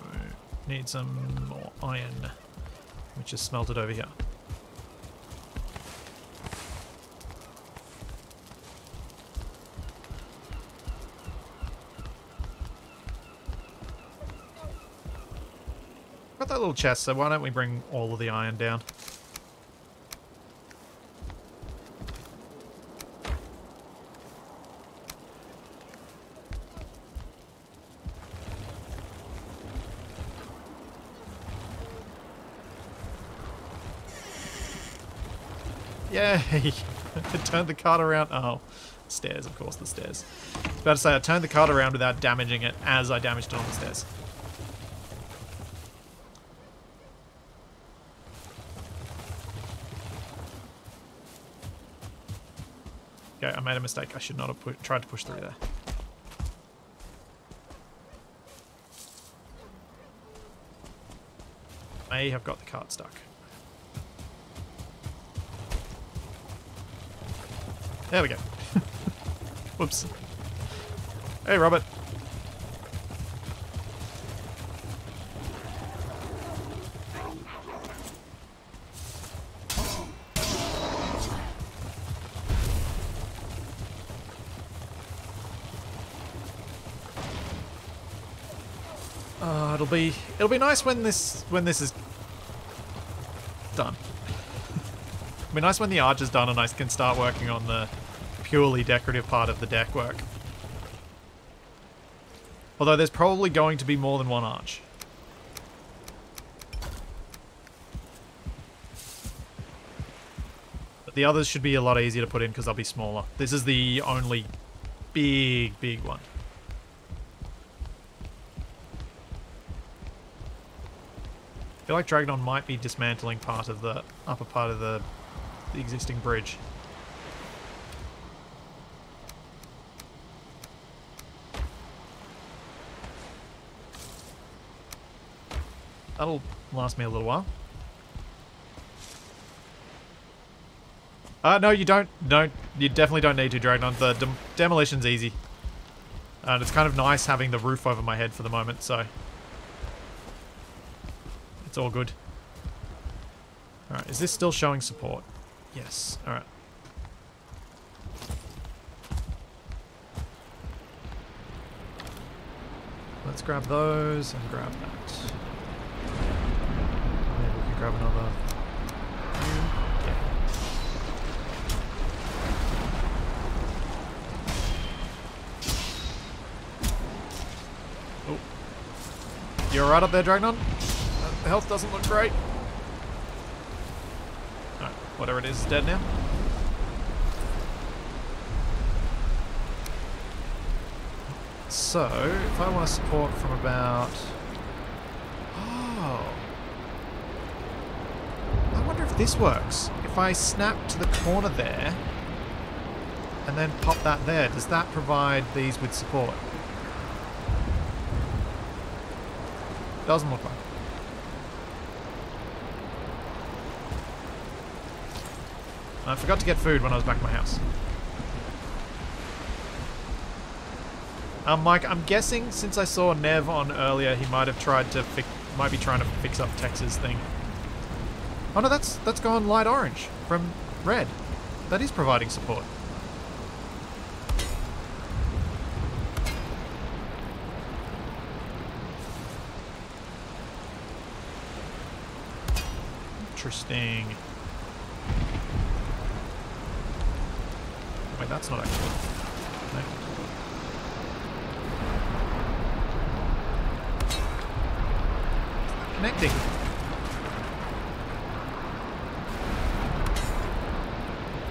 Need some more iron, which is smelted over here. Got that little chest, so why don't we bring all of the iron down? Yay! I turned the cart around. Oh, stairs, of course, the stairs. I was about to say, I turned the cart around without damaging it as I damaged it on the stairs. Okay, I made a mistake. I should not have tried to push through there. May have got the cart stuck. There we go. Whoops. Hey, Robert. It'll be nice when this is done. It'll be nice when the arch is done and I can start working on the purely decorative part of the deck work. Although there's probably going to be more than one arch. But the others should be a lot easier to put in because they'll be smaller. This is the only big one. I feel like Dragnon might be dismantling part of the upper part of the existing bridge. That'll last me a little while. No, you don't. No, you definitely don't need to, Dragnon. The demolition's easy. And it's kind of nice having the roof over my head for the moment, so... It's all good. Alright, is this still showing support? Yes, alright. Let's grab those and grab that. Maybe we can grab another. Yeah. Oh. You alright up there, Dragnon? The health doesn't look great. Alright, whatever it is dead now. So, if I want to support from about... Oh. I wonder if this works. If I snap to the corner there, and then pop that there, does that provide these with support? Doesn't look like it. I forgot to get food when I was back at my house. Mike, I'm guessing since I saw Nev on earlier, he might have tried to might be trying to fix up Tex's thing. Oh no, that's gone light orange from red. That is providing support. Interesting. Wait, that's not actually... No. Connecting.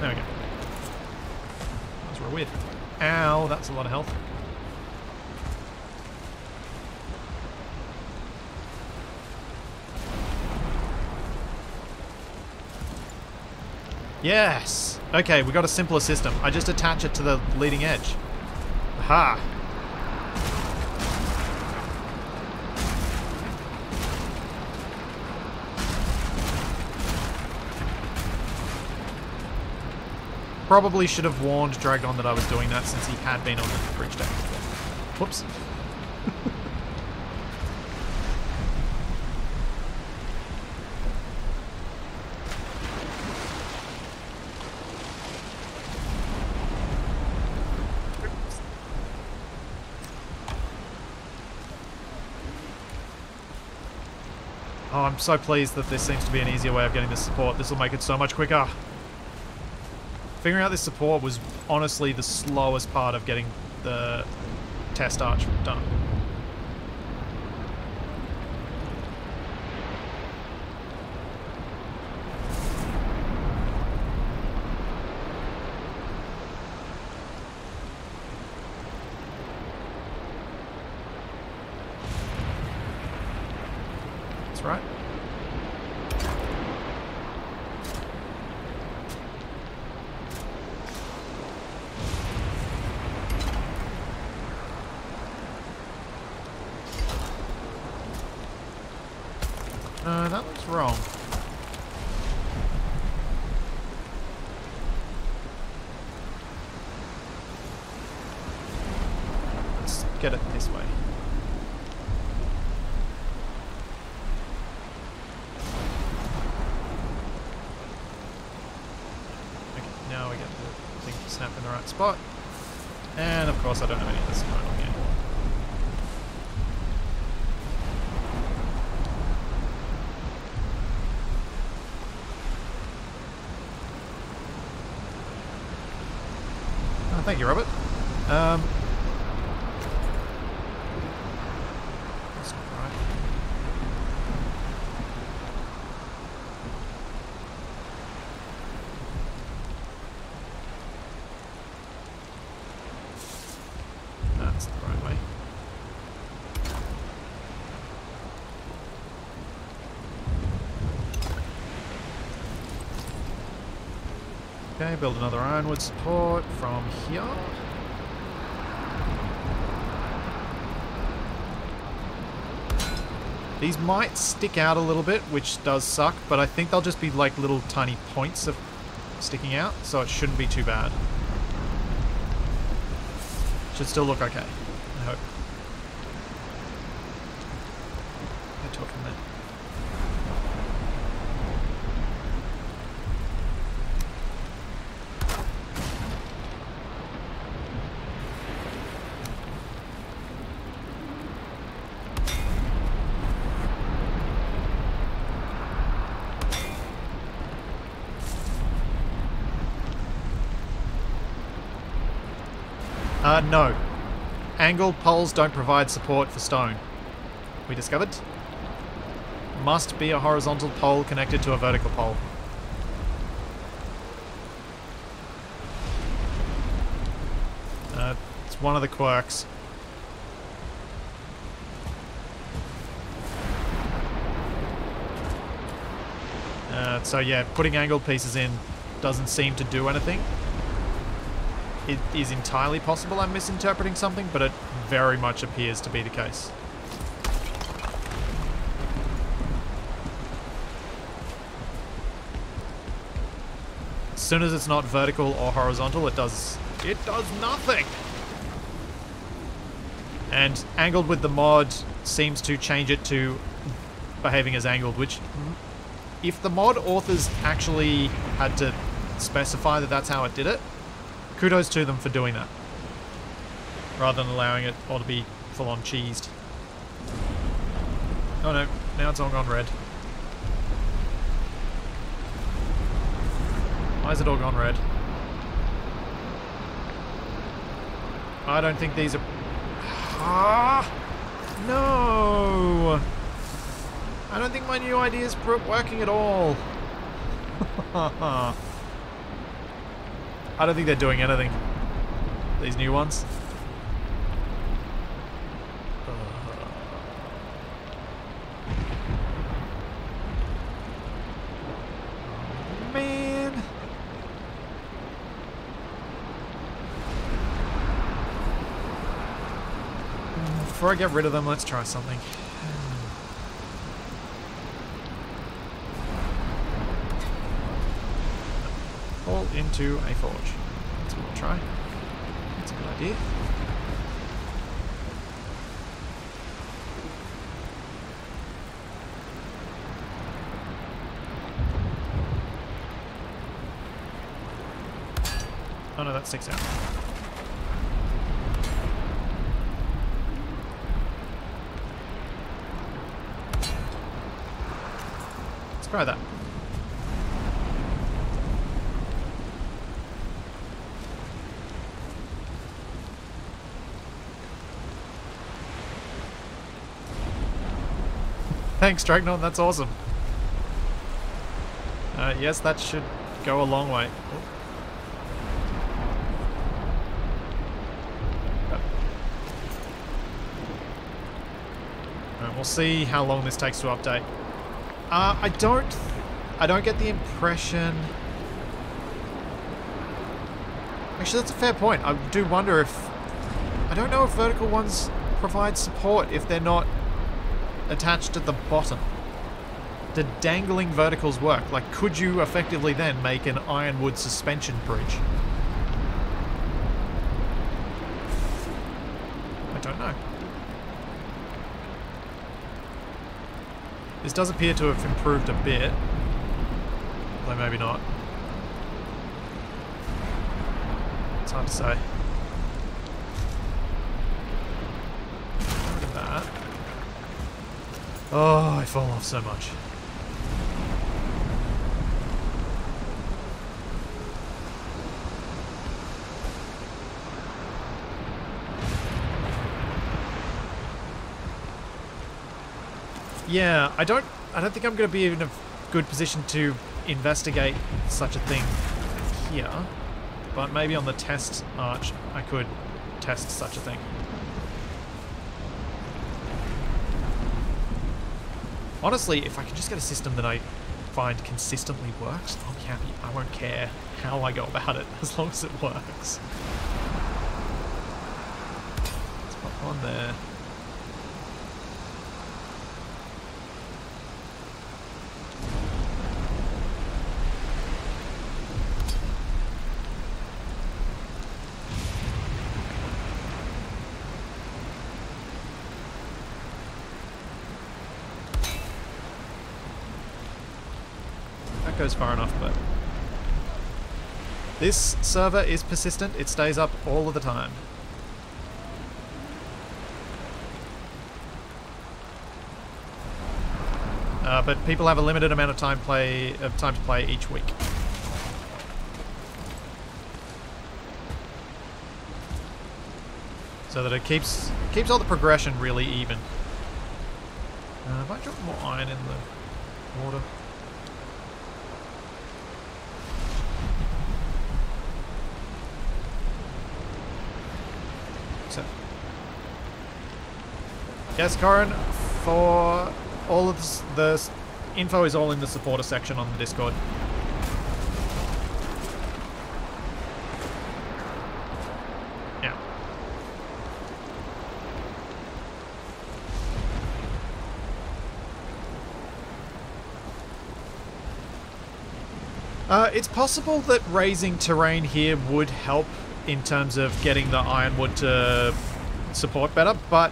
There we go. That's real weird. Ow, that's a lot of health. Yes! Okay, we got a simpler system. I just attach it to the leading edge. Aha! Probably should have warned Dragnon that I was doing that since he had been on the bridge deck before. Whoops. Oh, I'm so pleased that this seems to be an easier way of getting this support. This will make it so much quicker. Figuring out this support was honestly the slowest part of getting the test arch done. right. No, that looks wrong. Let's get it this way. Okay, now we get the thing to snap in the right spot. And of course I don't have any of this going on yet. Thank you, Robert. That's not right. That's the right way. Okay, build another ironwood support from here. These might stick out a little bit, which does suck, but I think they'll just be like little tiny points of sticking out, so it shouldn't be too bad. Should still look okay, I hope. They're talking there. No. Angled poles don't provide support for stone. We discovered. Must be a horizontal pole connected to a vertical pole. It's one of the quirks. So yeah, putting angled pieces in doesn't seem to do anything. It is entirely possible I'm misinterpreting something, but it very much appears to be the case. As soon as it's not vertical or horizontal, it does nothing. And angled with the mod seems to change it to behaving as angled, which if the mod authors actually had to specify that that's how it did it, kudos to them for doing that, rather than allowing it all to be full-on cheesed. Oh no, now it's all gone red. Why is it all gone red? I don't think these are... Ah! No! I don't think my new idea is working at all. I don't think they're doing anything. These new ones. Oh, man. Before I get rid of them, let's try something. Fall into a forge. That's what we'll try. That's a good idea. Oh no, that sticks out. Let's try that. Thanks, Dragnon, that's awesome. Yes, that should go a long way. Alright, we'll see how long this takes to update. I don't get the impression... Actually, that's a fair point. I do wonder if... I don't know if vertical ones provide support if they're not attached at the bottom. Do dangling verticals work? Like, could you effectively then make an ironwood suspension bridge? I don't know. This does appear to have improved a bit. Although maybe not. It's hard to say. Look at that. Oh, I fall off so much. Yeah, I don't think I'm going to be in a good position to investigate such a thing here, but maybe on the test arch I could test such a thing. Honestly, if I can just get a system that I find consistently works, I'll be happy. I won't care how I go about it as long as it works. Let's pop one there. Goes far enough, but this server is persistent. It stays up all of the time. But people have a limited amount of time to play each week. So that it keeps all the progression really even. If I drop more iron in the water. Yes, Corin, for all of this, the info is all in the supporter section on the Discord. Yeah. It's possible that raising terrain here would help in terms of getting the ironwood to support better, but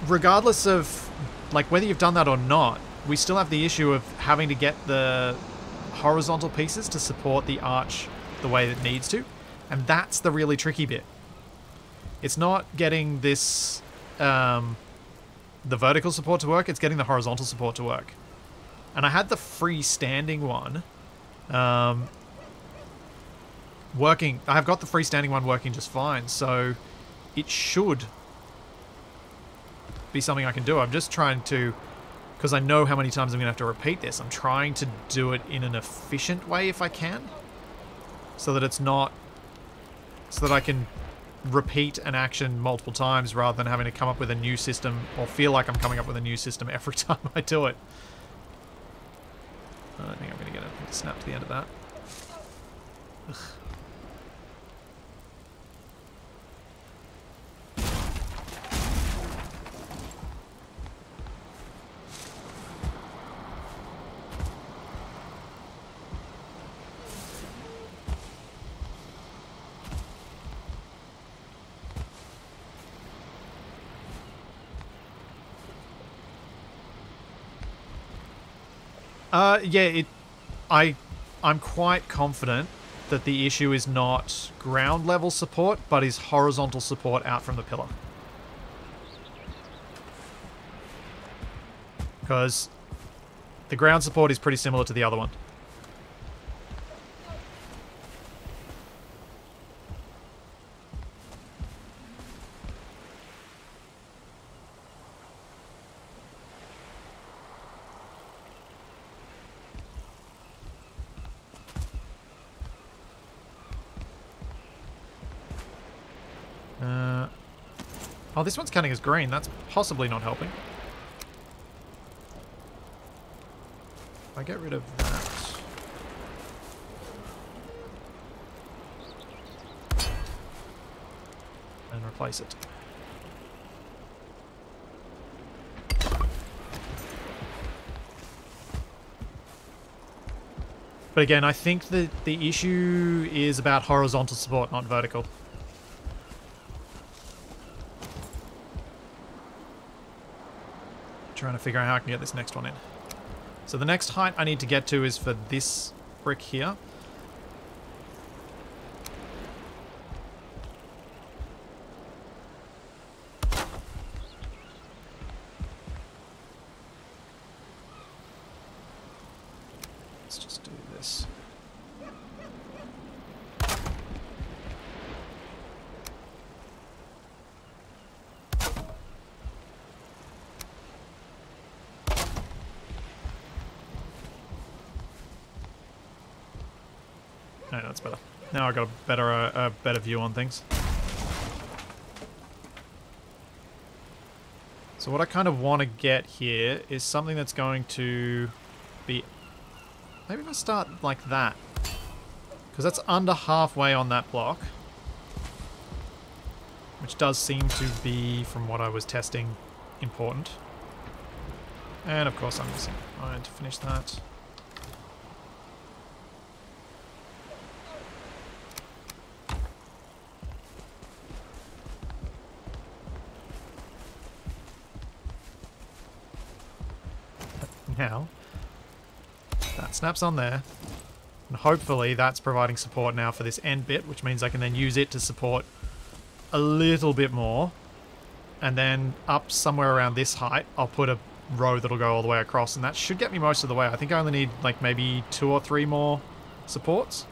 regardless of like whether you've done that or not, we still have the issue of having to get the horizontal pieces to support the arch the way it needs to, and that's the really tricky bit. It's not getting this the vertical support to work, it's getting the horizontal support to work. And I had the freestanding one working. I have got the freestanding one working just fine, so it should be something I can do. I'm just trying to, because I know how many times I'm going to have to repeat this, I'm trying to do it in an efficient way if I can, so that it's not, so that I can repeat an action multiple times rather than having to come up with a new system or feel like I'm coming up with a new system every time I do it. I don't think I'm going to get a snap to the end of that. Ugh. Yeah, I'm quite confident that the issue is not ground level support, but is horizontal support out from the pillar. Because the ground support is pretty similar to the other one. Oh, this one's counting as green. That's possibly not helping. get rid of that. And replace it. But again, I think that the issue is about horizontal support, not vertical. Trying to figure out how I can get this next one in. So the next height I need to get to is for this brick here. Let's just do this. No, that's better. Now I've got a better view on things. So what I kind of want to get here is something that's going to be... Maybe if I start like that. Because that's under halfway on that block. Which does seem to be, from what I was testing, important. And of course I'm missing. I had to finish that. Now, that snaps on there, and hopefully that's providing support now for this end bit, which means I can then use it to support a little bit more, and then up somewhere around this height I'll put a row that'll go all the way across, and that should get me most of the way. I think I only need like maybe 2 or 3 more supports.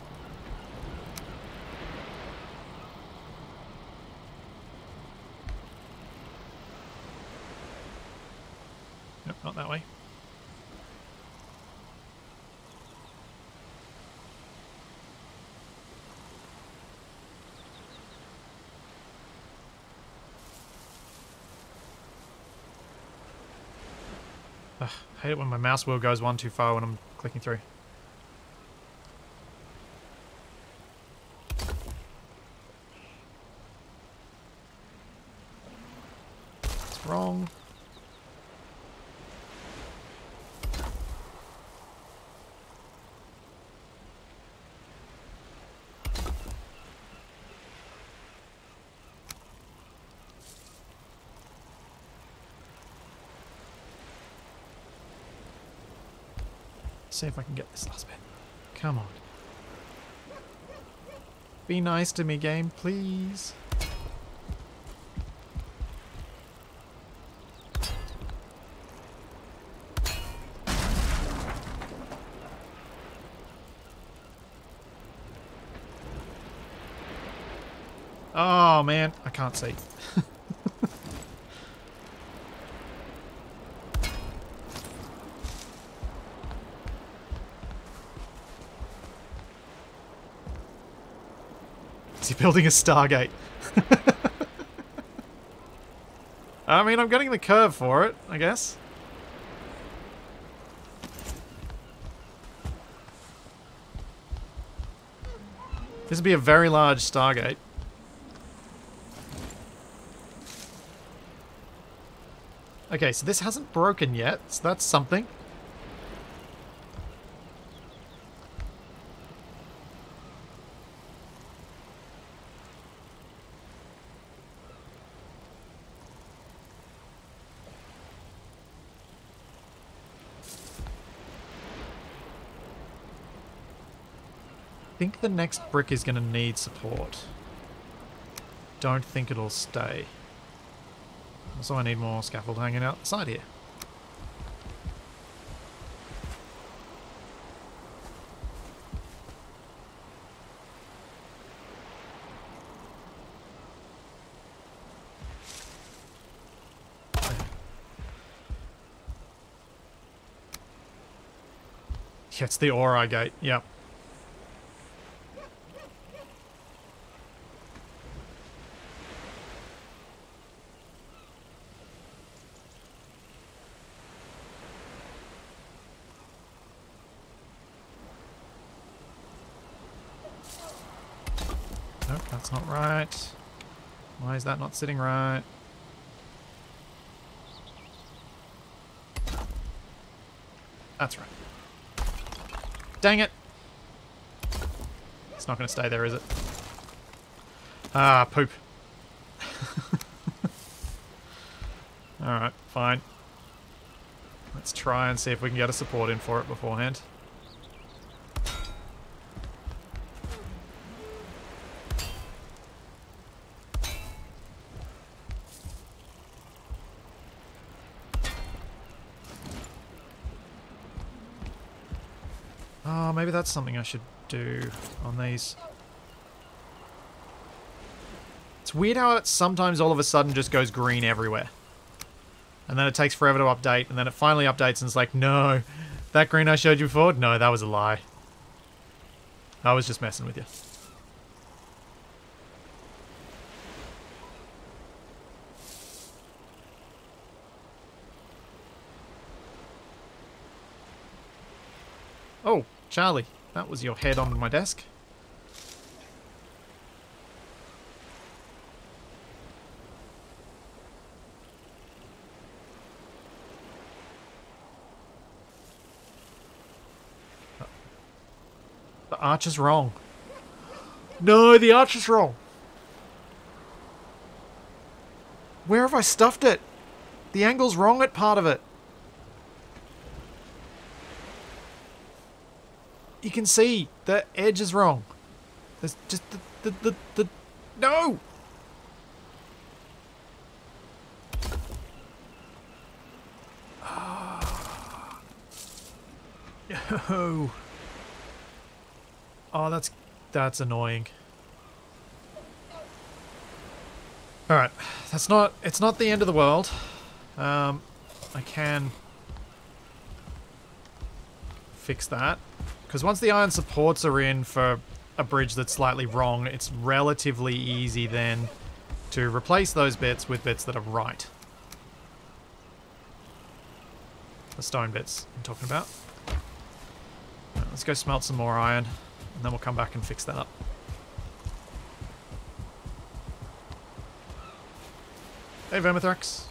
Nope, not that way. Ugh, I hate it when my mouse wheel goes one too far when I'm clicking through. It's wrong. See if I can get this last bit. Come on. Be nice to me, game, please. Oh man, I can't see. Is he building a Stargate? I mean, I'm getting the curve for it, I guess. This would be a very large Stargate. Okay, so this hasn't broken yet, so that's something. I think the next brick is going to need support. Don't think it'll stay. Also, I need more scaffold hanging out the side here. Yeah, it's the Ori gate. Yep. Nope, that's not right. Why is that not sitting right? That's right. Dang it! It's not going to stay there, is it? Ah, poop. Alright, fine. Let's try and see if we can get a support in for it beforehand. Oh, maybe that's something I should do on these. It's weird how it sometimes all of a sudden just goes green everywhere. And then it takes forever to update, and then it finally updates and it's like, no, that green I showed you before? No, that was a lie. I was just messing with you. Oh, Charlie, that was your head on my desk. The arch is wrong. No, the arch is wrong. Where have I stuffed it? The angle's wrong at part of it. You can see the edge is wrong. There's just the no! No. Oh, that's annoying. Alright, it's not the end of the world. I can fix that. Because once the iron supports are in for a bridge that's slightly wrong, it's relatively easy then to replace those bits with bits that are right. The stone bits I'm talking about. Right, let's go smelt some more iron, and then we'll come back and fix that up. Hey, Vermithrax.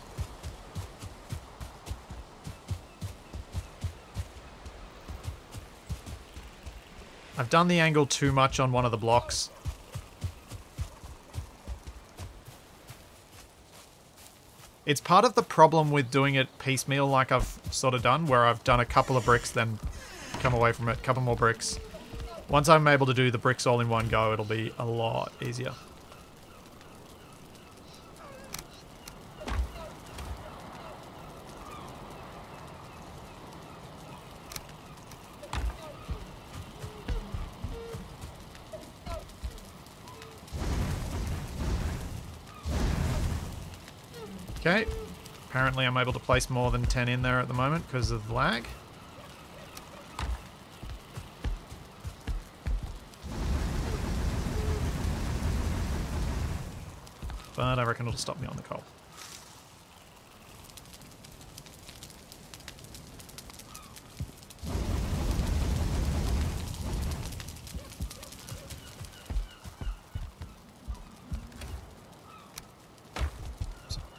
I've done the angle too much on one of the blocks. It's part of the problem with doing it piecemeal like I've sort of done, where I've done a couple of bricks, then come away from it, a couple more bricks. Once I'm able to do the bricks all in one go, it'll be a lot easier. Okay, apparently I'm able to place more than 10 in there at the moment because of lag. But I reckon it'll stop me on the coal.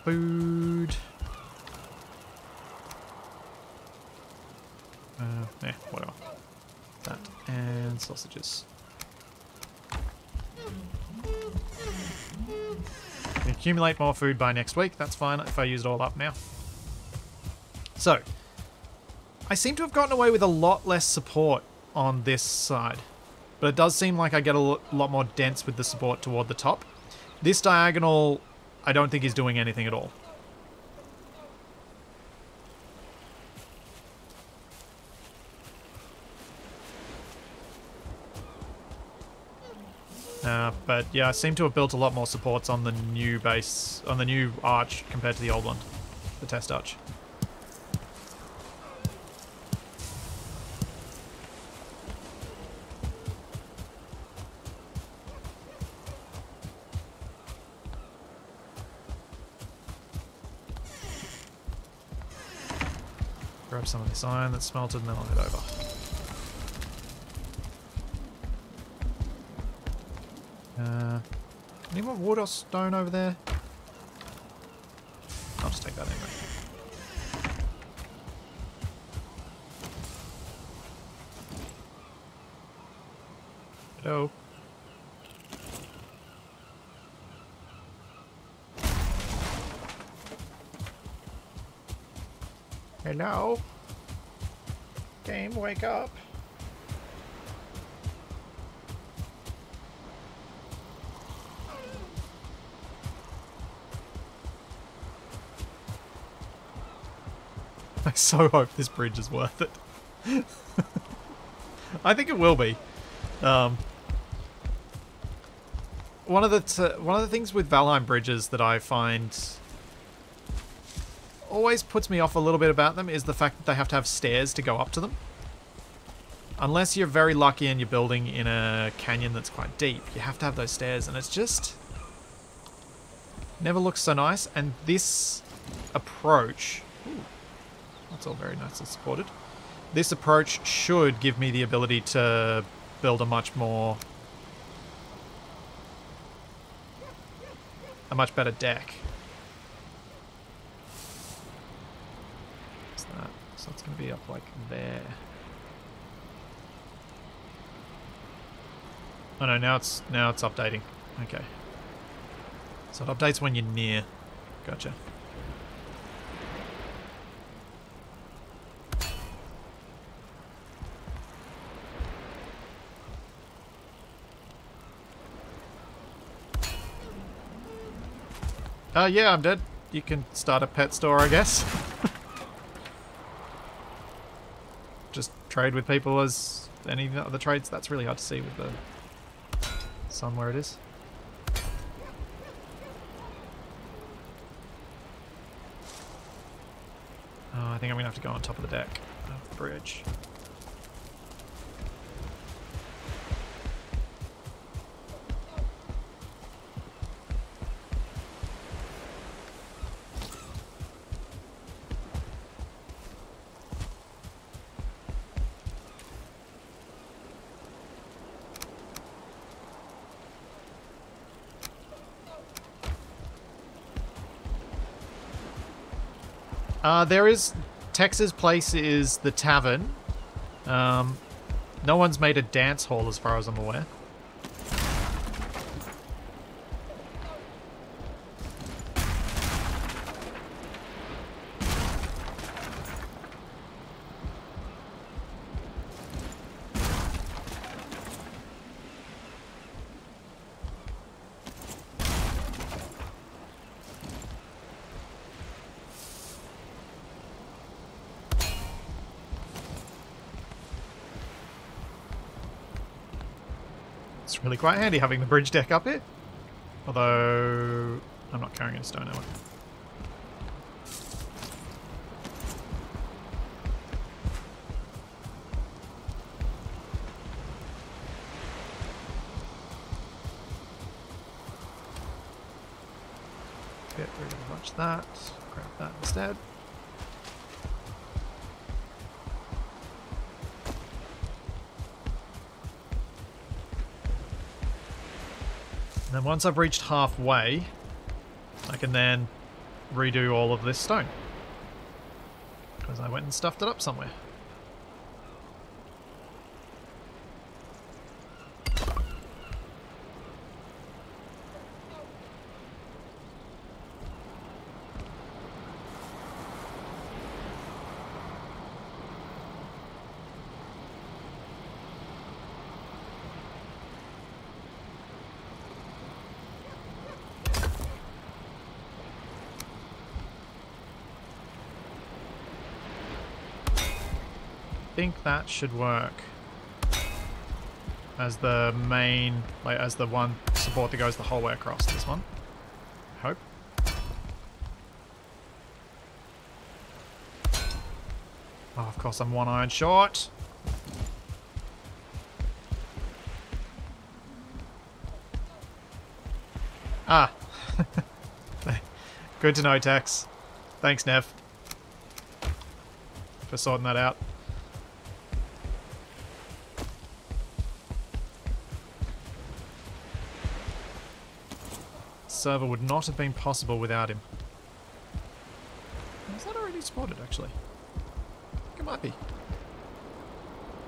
Food. Yeah, whatever. That and sausages. Can accumulate more food by next week. That's fine if I use it all up now. So, I seem to have gotten away with a lot less support on this side. But it does seem like I get a lot more dense with the support toward the top. This diagonal, I don't think is doing anything at all. But yeah, I seem to have built a lot more supports on the new base, on the new arch compared to the old one, the test arch. Grab some of this iron that's smelted and then I'll head over. Any more wood or stone over there? I'll just take that anyway. Hello. Hello? Game, wake up. I so hope this bridge is worth it. I think it will be. One of the things with Valheim bridges that I find always puts me off a little bit about them is the fact that they have to have stairs to go up to them. Unless you're very lucky and you're building in a canyon that's quite deep, you have to have those stairs, and it's just never looks so nice. And this approach, ooh, that's all very nicely supported. This approach should give me the ability to build a much better deck. What's that? So it's going to be up like there. Oh no, now it's updating. Okay. So it updates when you're near. Gotcha. Yeah, I'm dead. You can start a pet store, I guess. Just trade with people as any other trades. That's really hard to see with the sun where it is. Oh, I think I'm going to have to go on top of the deck of the bridge. There is... Tex's place is the tavern. No one's made a dance hall as far as I'm aware. It's really quite handy having the bridge deck up here. Although, I'm not carrying any stone, am I? Get rid of a bunch of that. Grab that instead. And then once I've reached halfway, I can then redo all of this stone. Because I went and stuffed it up somewhere. I think that should work as the main, like as the one support that goes the whole way across this one. I hope. Oh, of course I'm one iron short. Ah. Good to know, Tex. Thanks, Nev, for sorting that out. server would not have been possible without him. Is that already spotted, actually? I think it might be.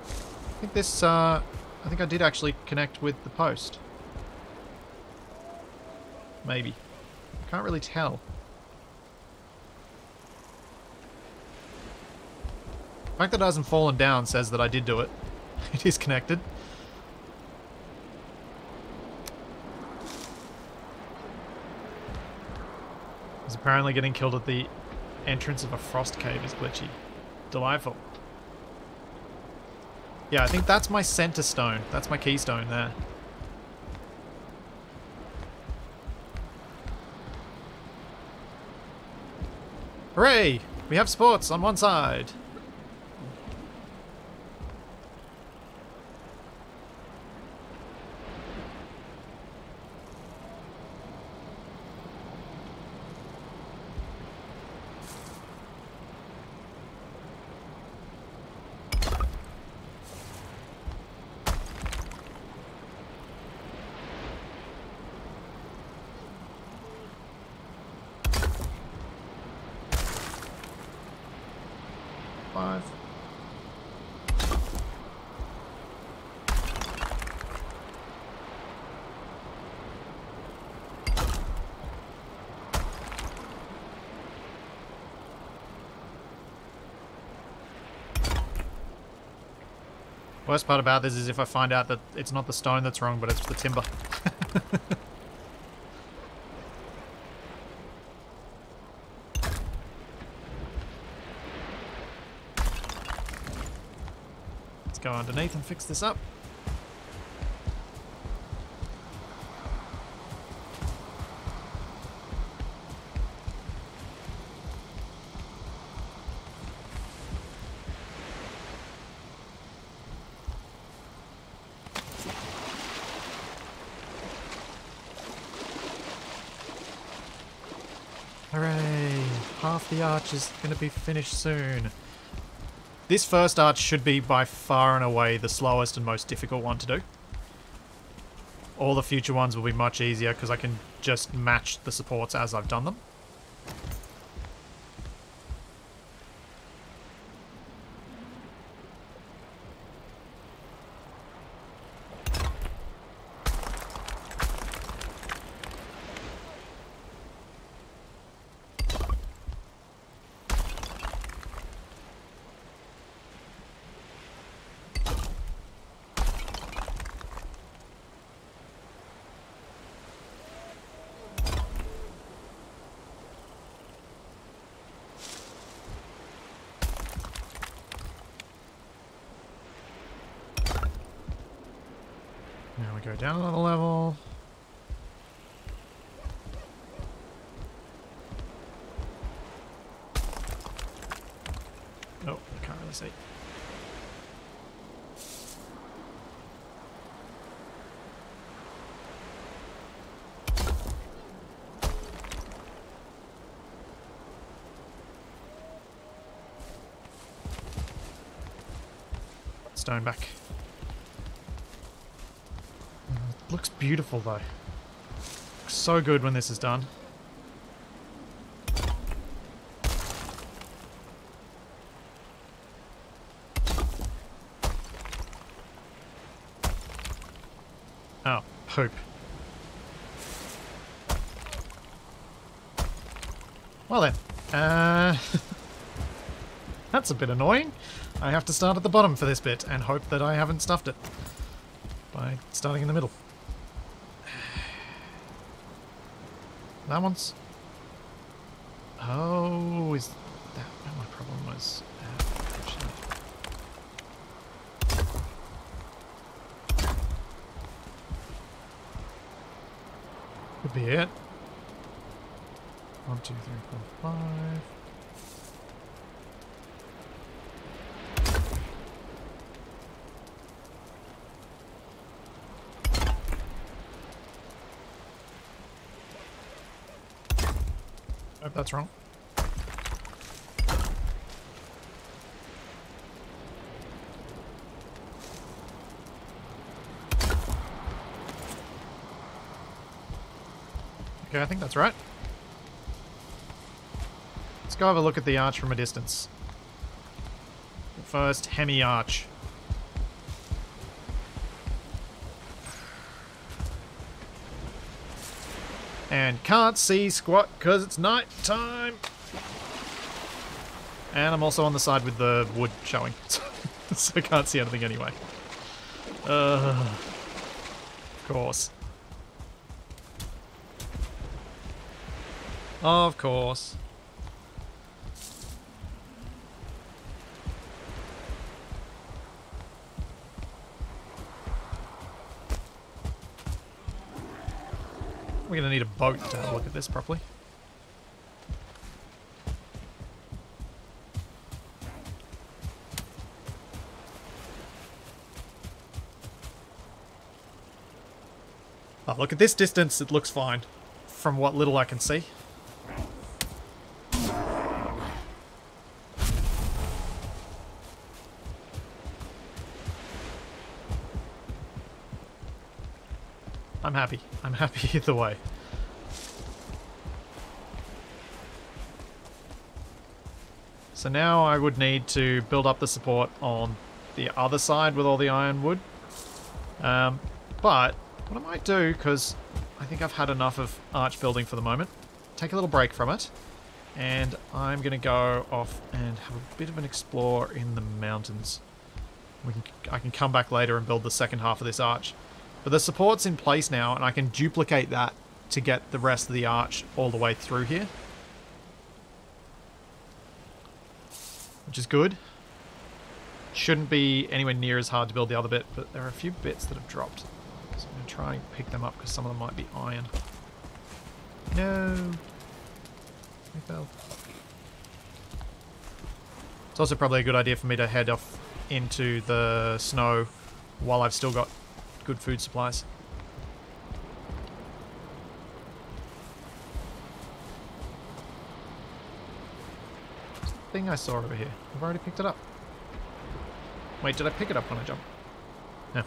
I think this, I think I did actually connect with the post. Maybe. I can't really tell. The fact that it hasn't fallen down says that I did do it. It is connected. He's apparently getting killed at the entrance of a frost cave is glitchy. Delightful. Yeah, I think that's my center stone. That's my keystone there. Hooray! We have sports on one side. Worst part about this is if I find out that it's not the stone that's wrong, but it's the timber. Let's go underneath and fix this up. Hooray! Half the arch is going to be finished soon. This first arch should be by far and away the slowest and most difficult one to do. All the future ones will be much easier because I can just match the supports as I've done them. Now we go down another level. Oh, I can't really see. Stone back. Looks beautiful though. Looks so good when this is done. Oh, poop. Well then, that's a bit annoying. I have to start at the bottom for this bit and hope that I haven't stuffed it by starting in the middle. That one's... Oh, is that what my problem was? Could be it. 1, 2, 3, 4, 5. Hope that's wrong. Okay, I think that's right. Let's go have a look at the arch from a distance. The first hemi-arch. And can't see squat because it's night time. And I'm also on the side with the wood showing. So I can't see anything anyway. Of course. Of course. We're gonna need a boat to have a look at this properly. Oh, look at this distance, it looks fine. From what little I can see. I'm happy. I'm happy either way. So now I would need to build up the support on the other side with all the ironwood. But what I might do, because I think I've had enough of arch building for the moment, take a little break from it, and I'm going to go off and have a bit of an explore in the mountains. I can come back later and build the second half of this arch. But the support's in place now, and I can duplicate that to get the rest of the arch all the way through here. Which is good. Shouldn't be anywhere near as hard to build the other bit, but there are a few bits that have dropped. So I'm going to try and pick them up because some of them might be iron. No. I fell. It's also probably a good idea for me to head off into the snow while I've still got good food supplies. What's the thing I saw over here? I've already picked it up. Wait, did I pick it up when I jumped? No.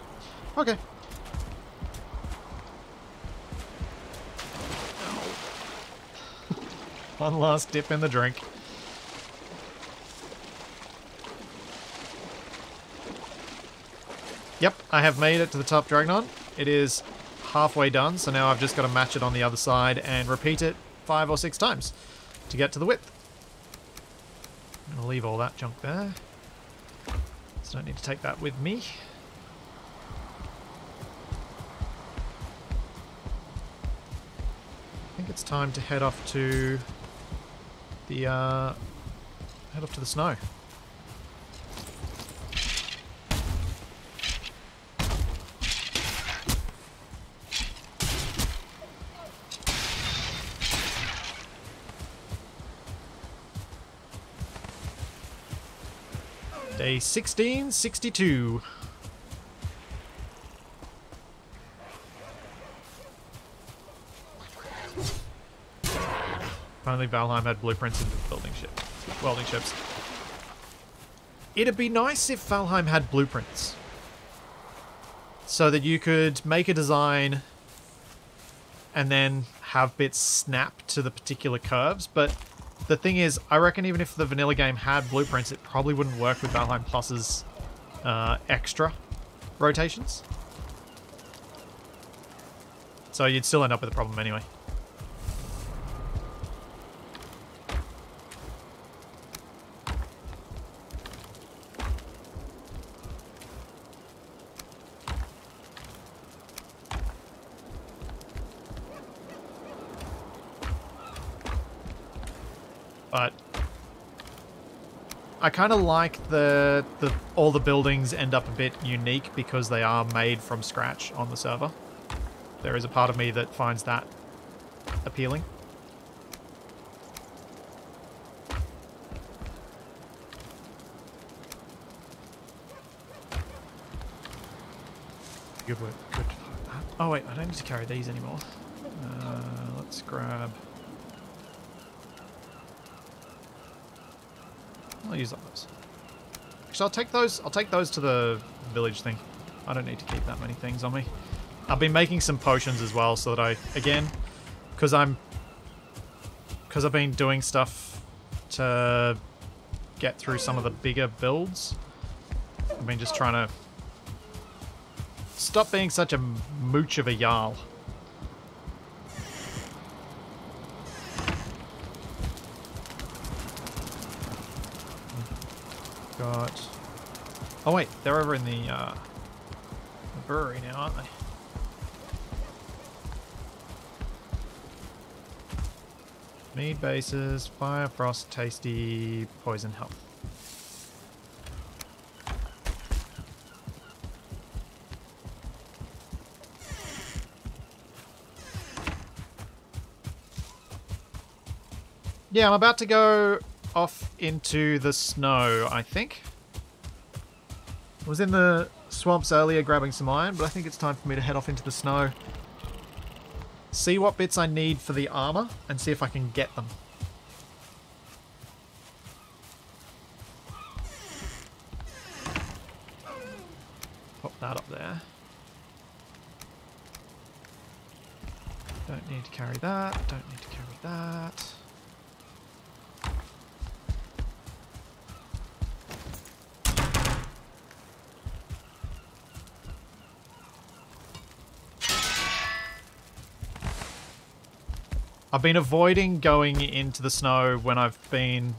Okay. One last dip in the drink. Yep, I have made it to the top Dragnon. It is halfway done, so now I've just got to match it on the other side and repeat it 5 or 6 times to get to the width. I'll leave all that junk there. So I don't need to take that with me. I think it's time to head off to the snow. Day 1662. Finally, Valheim had blueprints into welding ships. It'd be nice if Valheim had blueprints, so that you could make a design and then have bits snap to the particular curves, but the thing is, I reckon even if the vanilla game had blueprints, it probably wouldn't work with Valheim Plus's extra rotations. So you'd still end up with a problem anyway. But I kind of like all the buildings end up a bit unique because they are made from scratch on the server. There is a part of me that finds that appealing. Good work. Good. Oh wait, I don't need to carry these anymore. Let's grab. I'll use those. Actually, I'll take those to the village thing. I don't need to keep that many things on me. I've been making some potions as well, so that I, again, because I've been doing stuff to get through some of the bigger builds. I've been just trying to stop being such a mooch of a Jarl. Got... Oh wait, they're over in the brewery now, aren't they? Mead bases, fire, frost, tasty, poison, health. Yeah, I'm about to go off into the snow, I think. I was in the swamps earlier grabbing some iron, but I think it's time for me to head off into the snow. See what bits I need for the armor, and see if I can get them. Pop that up there. Don't need to carry that, don't need to carry that. I've been avoiding going into the snow when I've been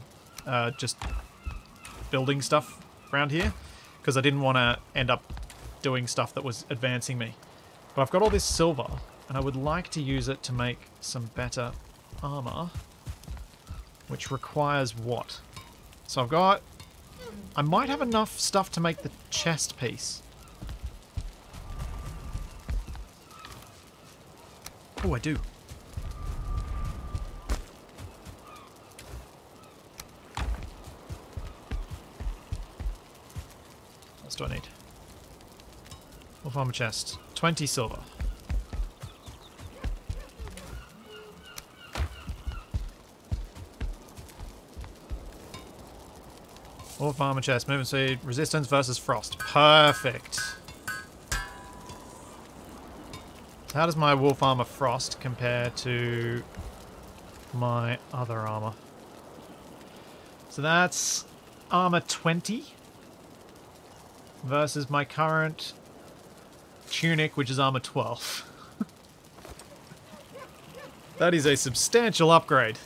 just building stuff around here, because I didn't want to end up doing stuff that was advancing me. But I've got all this silver, and I would like to use it to make some better armor, which requires what? So I've got... I might have enough stuff to make the chest piece. Oh, I do. What do I need? Wolf armor chest. 20 silver. Wolf armor chest. Movement speed. Resistance versus frost. Perfect. How does my wolf armor frost compare to my other armor? So that's armor 20. Versus my current tunic, which is armor 12. That is a substantial upgrade.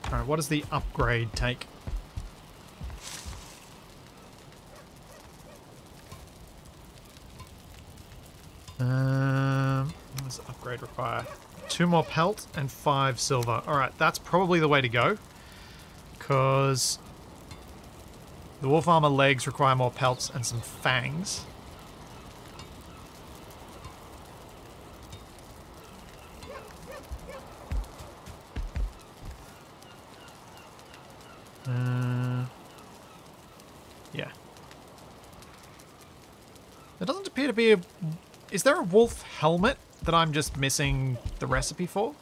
Alright, what does the upgrade take? What does the upgrade require? 2 more pelt and 5 silver. Alright, that's probably the way to go. Because the wolf armor legs require more pelts and some fangs. Yeah. There doesn't appear to be a... Is there a wolf helmet that I'm just missing the recipe for?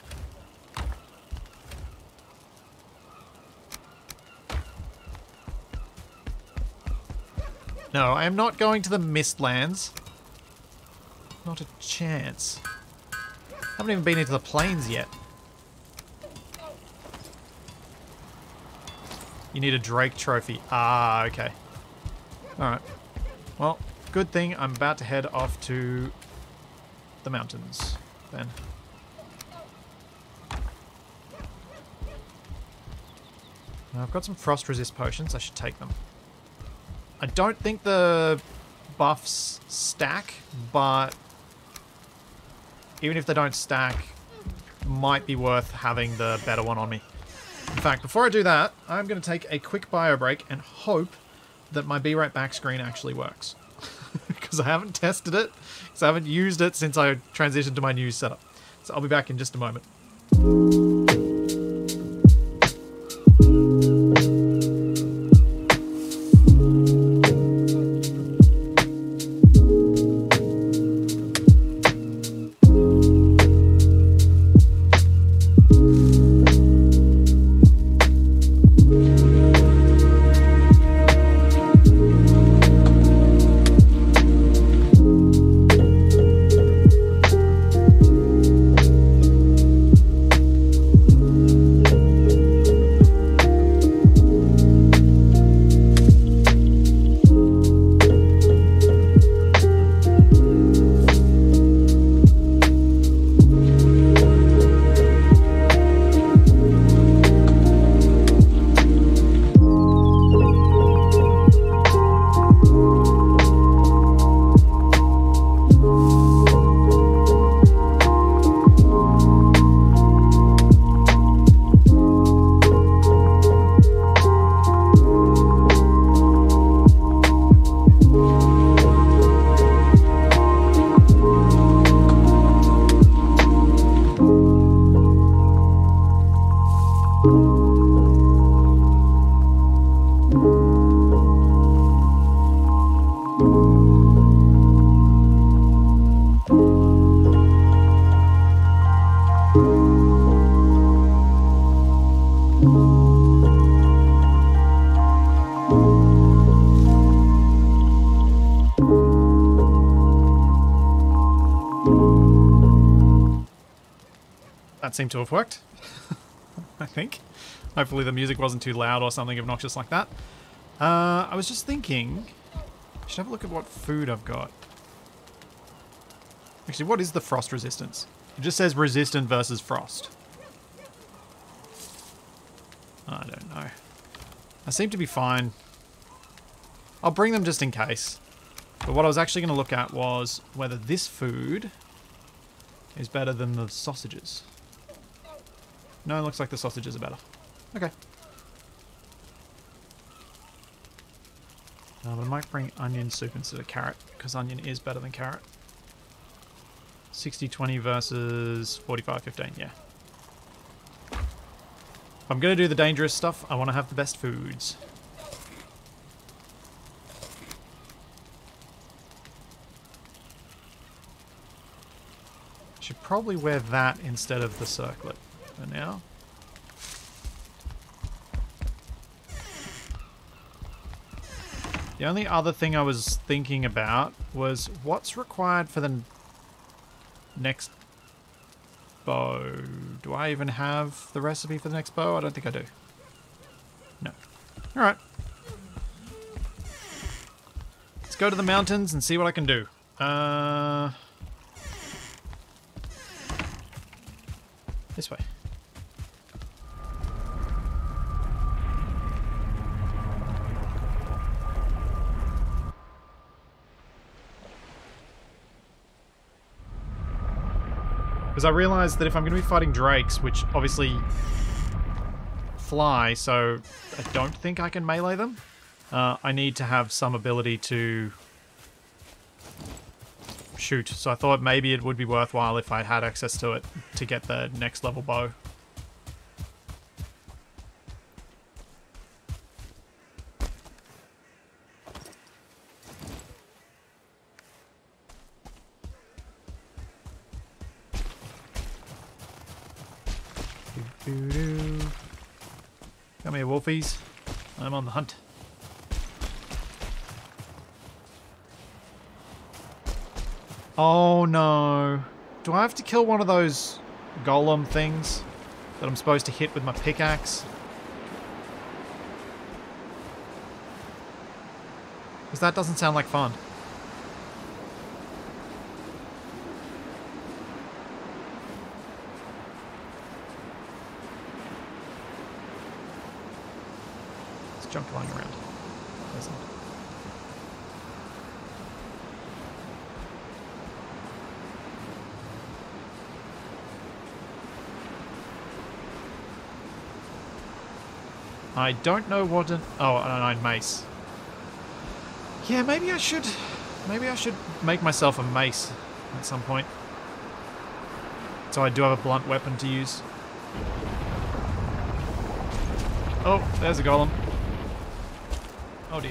No, I am not going to the Mistlands. Not a chance. Haven't even been into the plains yet. You need a Drake trophy. Ah, okay. Alright. Well, good thing I'm about to head off to the mountains, then. Now, I've got some frost resist potions. I should take them. I don't think the buffs stack, but even if they don't stack, might be worth having the better one on me. In fact, before I do that, I'm going to take a quick bio break and hope that my Be Right Back screen actually works. Because I haven't tested it, because I haven't used it since I transitioned to my new setup. So I'll be back in just a moment. That seemed to have worked, I think. Hopefully the music wasn't too loud or something obnoxious like that. I was just thinking, I should have a look at what food I've got. Actually, what is the frost resistance? It just says resistant versus frost. I don't know. I seem to be fine. I'll bring them just in case. But what I was actually going to look at was whether this food is better than the sausages. No, it looks like the sausages are better. Okay. But I might bring onion soup instead of carrot, because onion is better than carrot. 60-20 versus 45-15, yeah. If I'm going to do the dangerous stuff, I want to have the best foods. Should probably wear that instead of the circlet for now. The only other thing I was thinking about was what's required for the next bow. Do I even have the recipe for the next bow? I don't think I do. No. Alright. Let's go to the mountains and see what I can do. This way. Because I realized that if I'm going to be fighting drakes, which obviously fly, so I don't think I can melee them, I need to have some ability to shoot. So I thought maybe it would be worthwhile if I had access to it to get the next level bow. Come here, wolfies. I'm on the hunt. Oh no. Do I have to kill one of those golem things that I'm supposed to hit with my pickaxe? Because that doesn't sound like fun. Junk lying around. Pleasant. I don't know what an... Oh, an iron mace. Yeah, maybe I should make myself a mace at some point. So I do have a blunt weapon to use. Oh, there's a golem. Oh dear.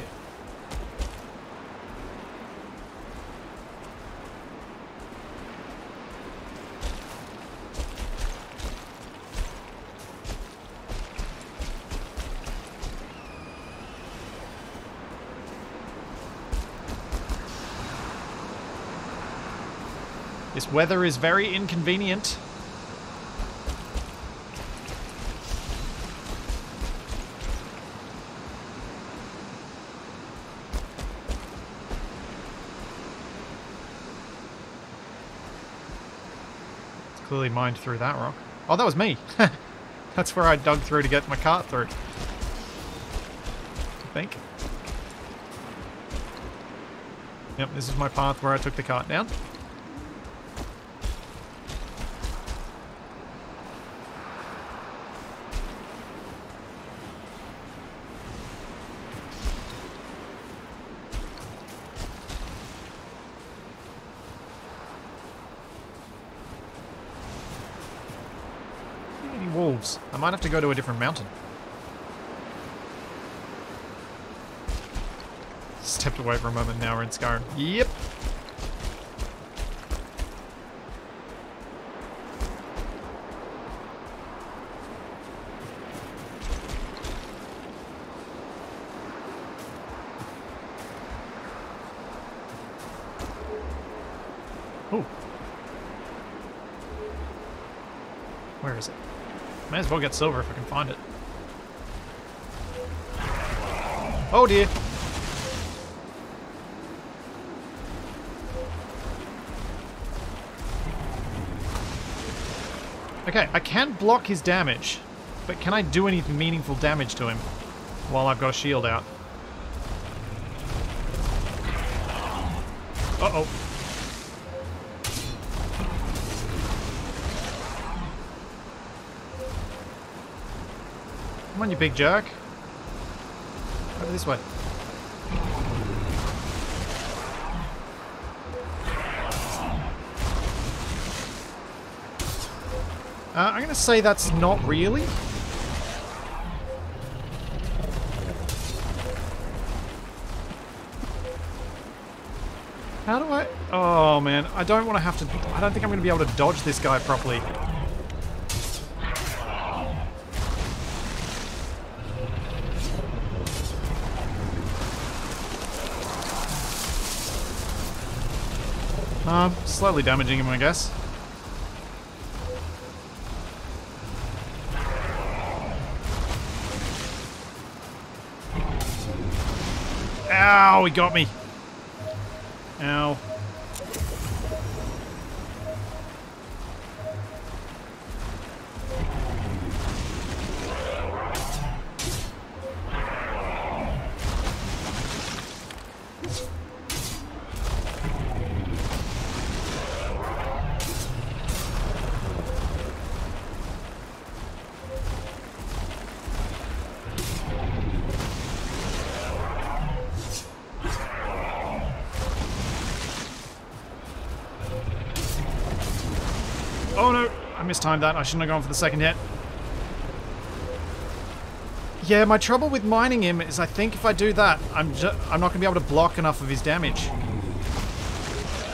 This weather is very inconvenient. Clearly mined through that rock. Oh, that was me. That's where I dug through to get my cart through. I think. Yep, this is my path where I took the cart down. Wolves. I might have to go to a different mountain. Stepped away for a moment, now we're in Skyrim. Yep. Where is it? May as well get silver if I can find it. Oh dear. Okay, I can block his damage, but can I do any meaningful damage to him while I've got a shield out? Uh-oh. Come on, you big jerk. Over this way. I'm going to say that's not really. How do I... Oh, man. I don't want to have to... I don't think I'm going to be able to dodge this guy properly. Slowly damaging him, I guess. Ow, he got me. Ow. Oh no, I mistimed that. I shouldn't have gone for the second hit. Yeah, my trouble with mining him is I think if I do that, I'm not going to be able to block enough of his damage.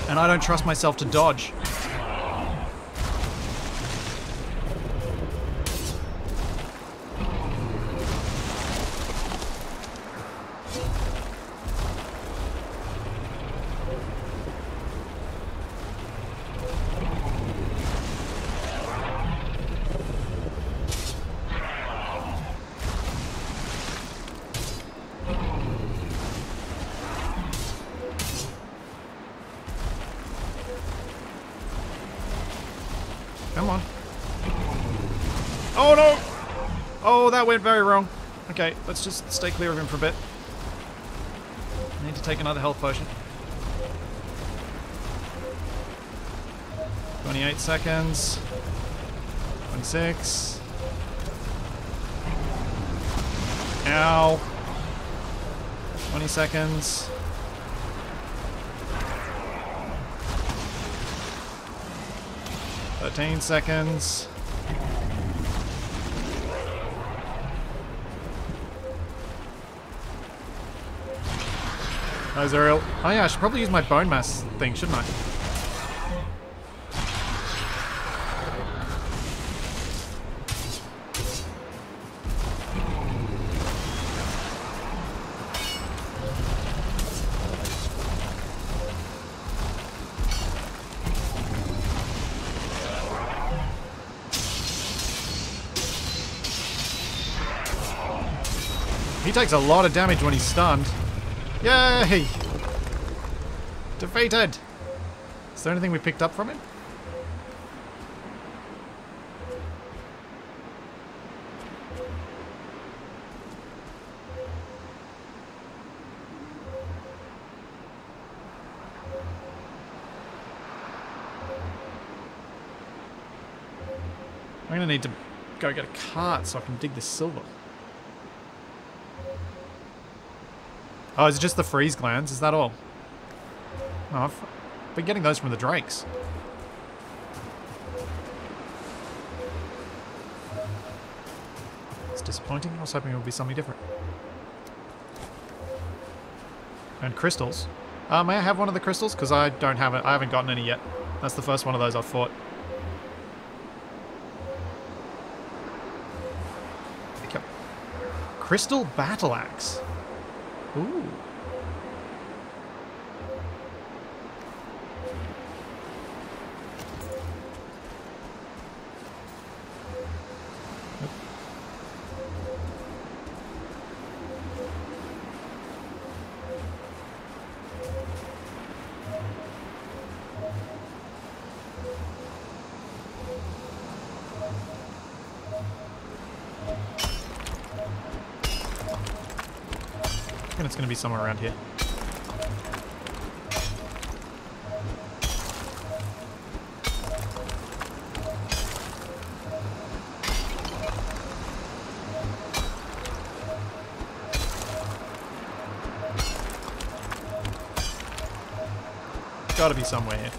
And I don't trust myself to dodge. Come on. Oh no! Oh, that went very wrong. Okay, let's just stay clear of him for a bit. I need to take another health potion. 28 seconds. 26. Ow. 20 seconds. 13 seconds. Oh, Zuriel. Oh yeah, I should probably use my bone mass thing, shouldn't I? He takes a lot of damage when he's stunned. Yay! Defeated! Is there anything we picked up from him? I'm gonna need to go get a cart so I can dig this silver. Oh, is it just the freeze glands? Is that all? Oh, I've been getting those from the drakes. It's disappointing. I was hoping it would be something different. And crystals. May I have one of the crystals? Because I don't have it. I haven't gotten any yet. That's the first one of those I've fought. Okay. Crystal battle axe. Ooh. reckon it's going to be somewhere around here. Gotta be somewhere here.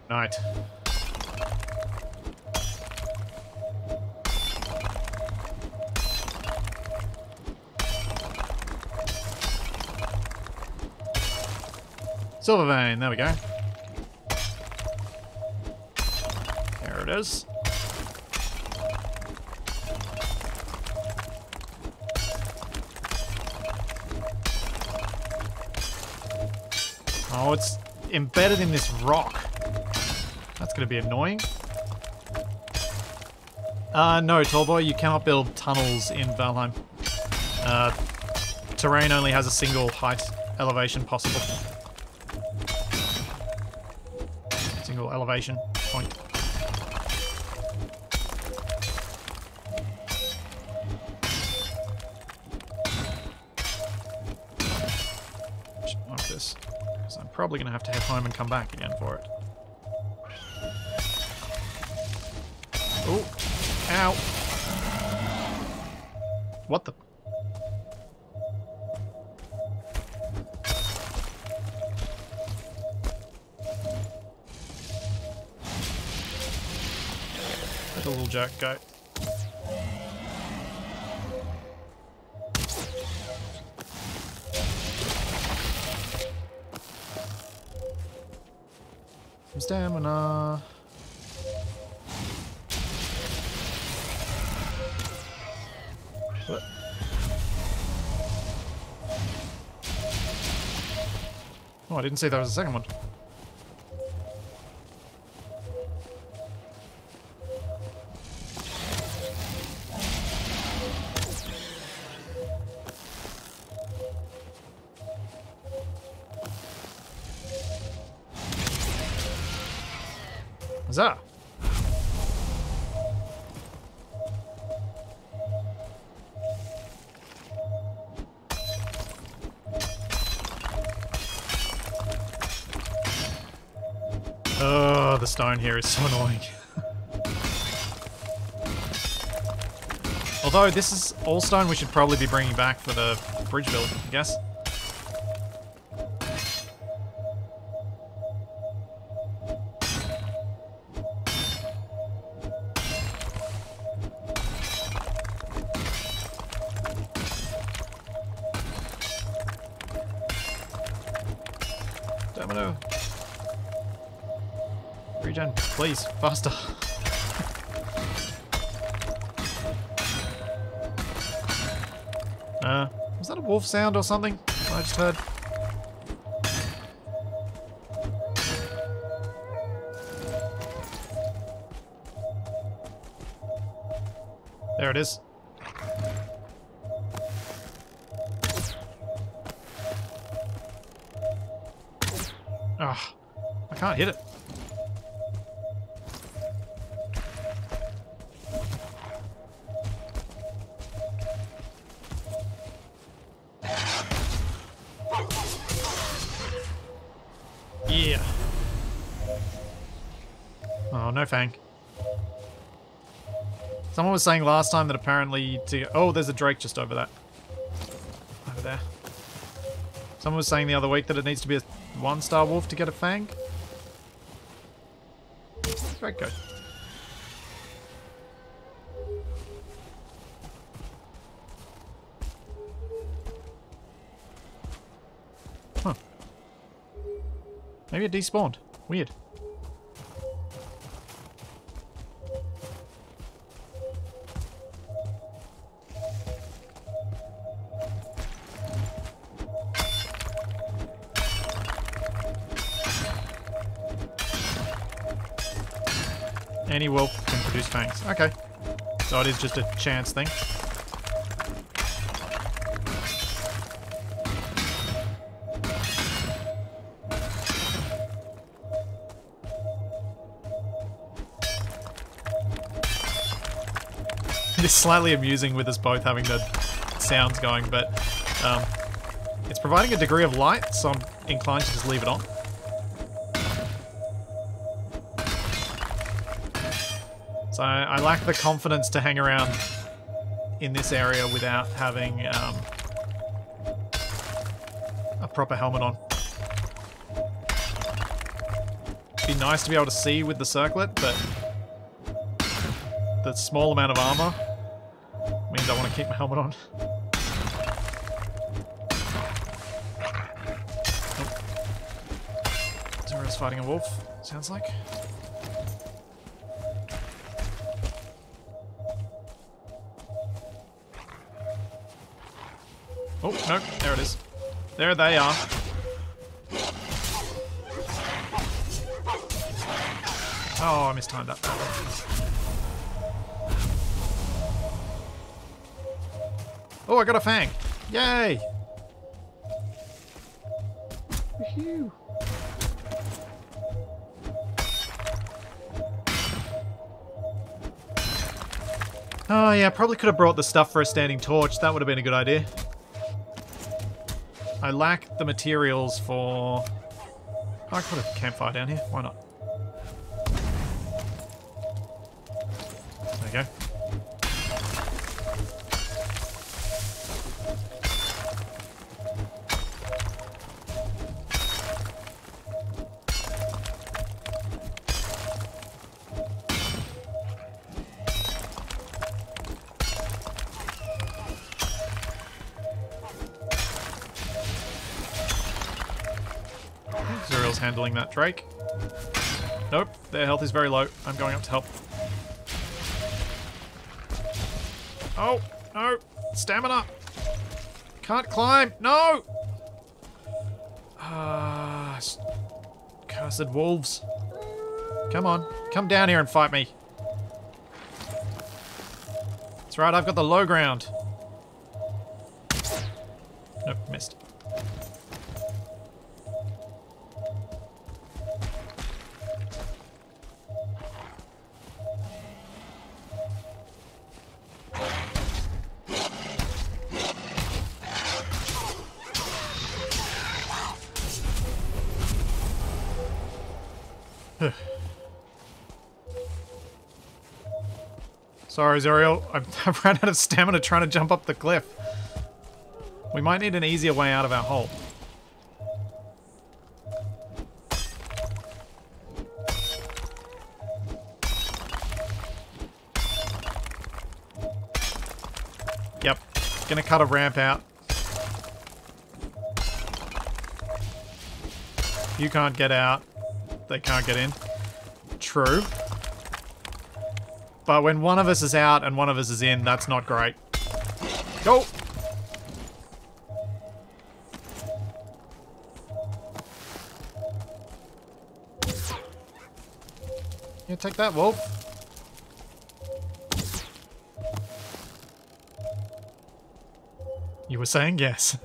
Night. Silver vein, there we go. There it is. Oh, it's embedded in this rock. That's going to be annoying. No, Tallboy, you cannot build tunnels in Valheim. Terrain only has a single height elevation possible. Single elevation point. Should mark this, because I'm probably going to have to head home and come back again for it. Oh, ow. What the? Let the little jerk go. Some stamina. What? Oh, I didn't see there was a second one. Huzzah! Oh, the stone here is so annoying. Although this is all stone we should probably be bringing back for the bridge build, I guess. Domino. Regen, please, faster. Was that a wolf sound or something I just heard? There it is. Ah, I can't hit it. Yeah. Oh, no fang. Someone was saying last time that apparently to... Oh, there's a drake just over that. Over there. Someone was saying the other week that it needs to be a 1-star wolf to get a fang. Very good. Huh. Maybe it despawned. Weird. Any wolf can produce fangs. Okay. So it is just a chance thing. It is slightly amusing with us both having the sounds going, but it's providing a degree of light, so I'm inclined to just leave it on. So I lack the confidence to hang around in this area without having a proper helmet on. It'd be nice to be able to see with the circlet, but the small amount of armor means I want to keep my helmet on. Oh. Zoro's fighting a wolf, sounds like. Oh, no, there it is. There they are. Oh, I mistimed that. Oh, I got a fang. Yay! Woohoo! Oh yeah, probably could have brought the stuff for a standing torch. That would have been a good idea. I lack the materials for... Oh, I could put a campfire down here. Why not? There you go. Zuriel's handling that Drake. Nope, their health is very low. I'm going up to help. Oh, no. Stamina. Can't climb. No! Cursed wolves. Come on. Come down here and fight me. That's right, I've got the low ground. Nope, missed. Sorry, Zuriel. I've run out of stamina trying to jump up the cliff. We might need an easier way out of our hole. Yep. Gonna cut a ramp out. You can't get out. They can't get in. True. But when one of us is out and one of us is in, that's not great. Go! Yeah, take that, wolf. You were saying yes.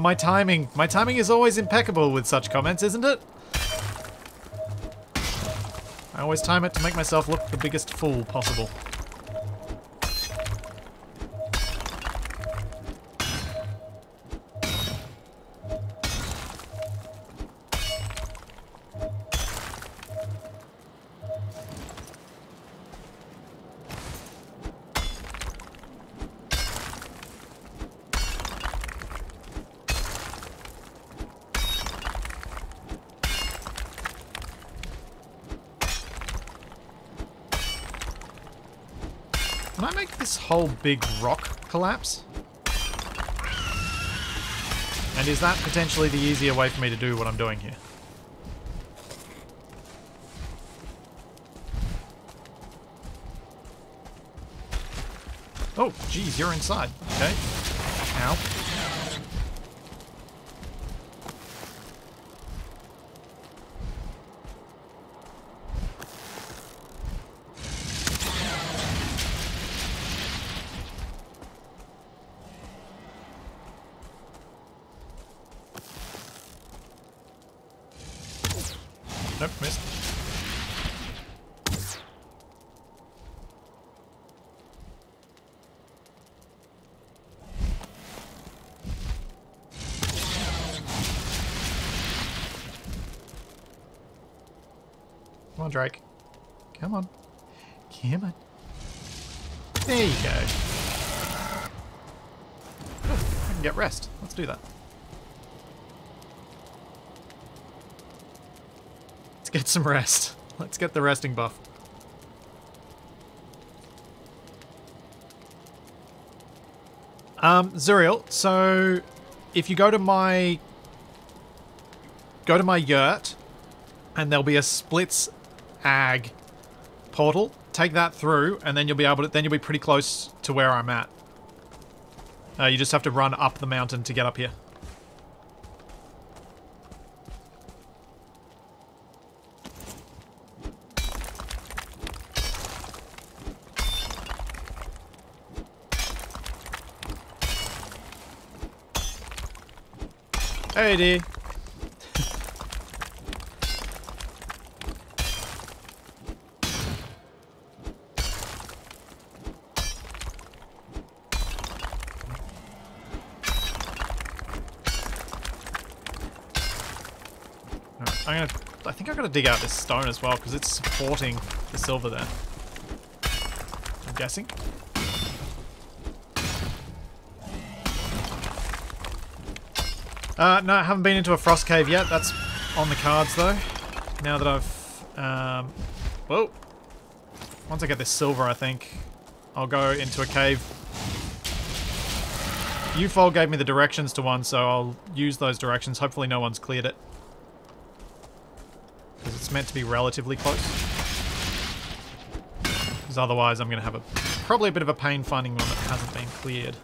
My timing is always impeccable with such comments, isn't it? I always time it to make myself look the biggest fool possible. Can I make this whole big rock collapse? And is that potentially the easier way for me to do what I'm doing here? Oh, geez, you're inside. Okay. Ow. Nope, missed. Come on, Drake. Come on. Come on. There you go. Oh, I can get rest. Let's do that. Let's get some rest. Let's get the resting buff. Zuriel, so if you go to my yurt and there'll be a splits ag portal, take that through and then you'll be pretty close to where I'm at. You just have to run up the mountain to get up here. Hey, D. I think I gotta dig out this stone as well because it's supporting the silver there. I'm guessing. No, I haven't been into a frost cave yet. That's on the cards though. Now that I've, whoa. Once I get this silver, I think I'll go into a cave. UFOL gave me the directions to one, so I'll use those directions. Hopefully no one's cleared it. Because it's meant to be relatively close. Because otherwise I'm going to have probably a bit of a pain finding one that hasn't been cleared.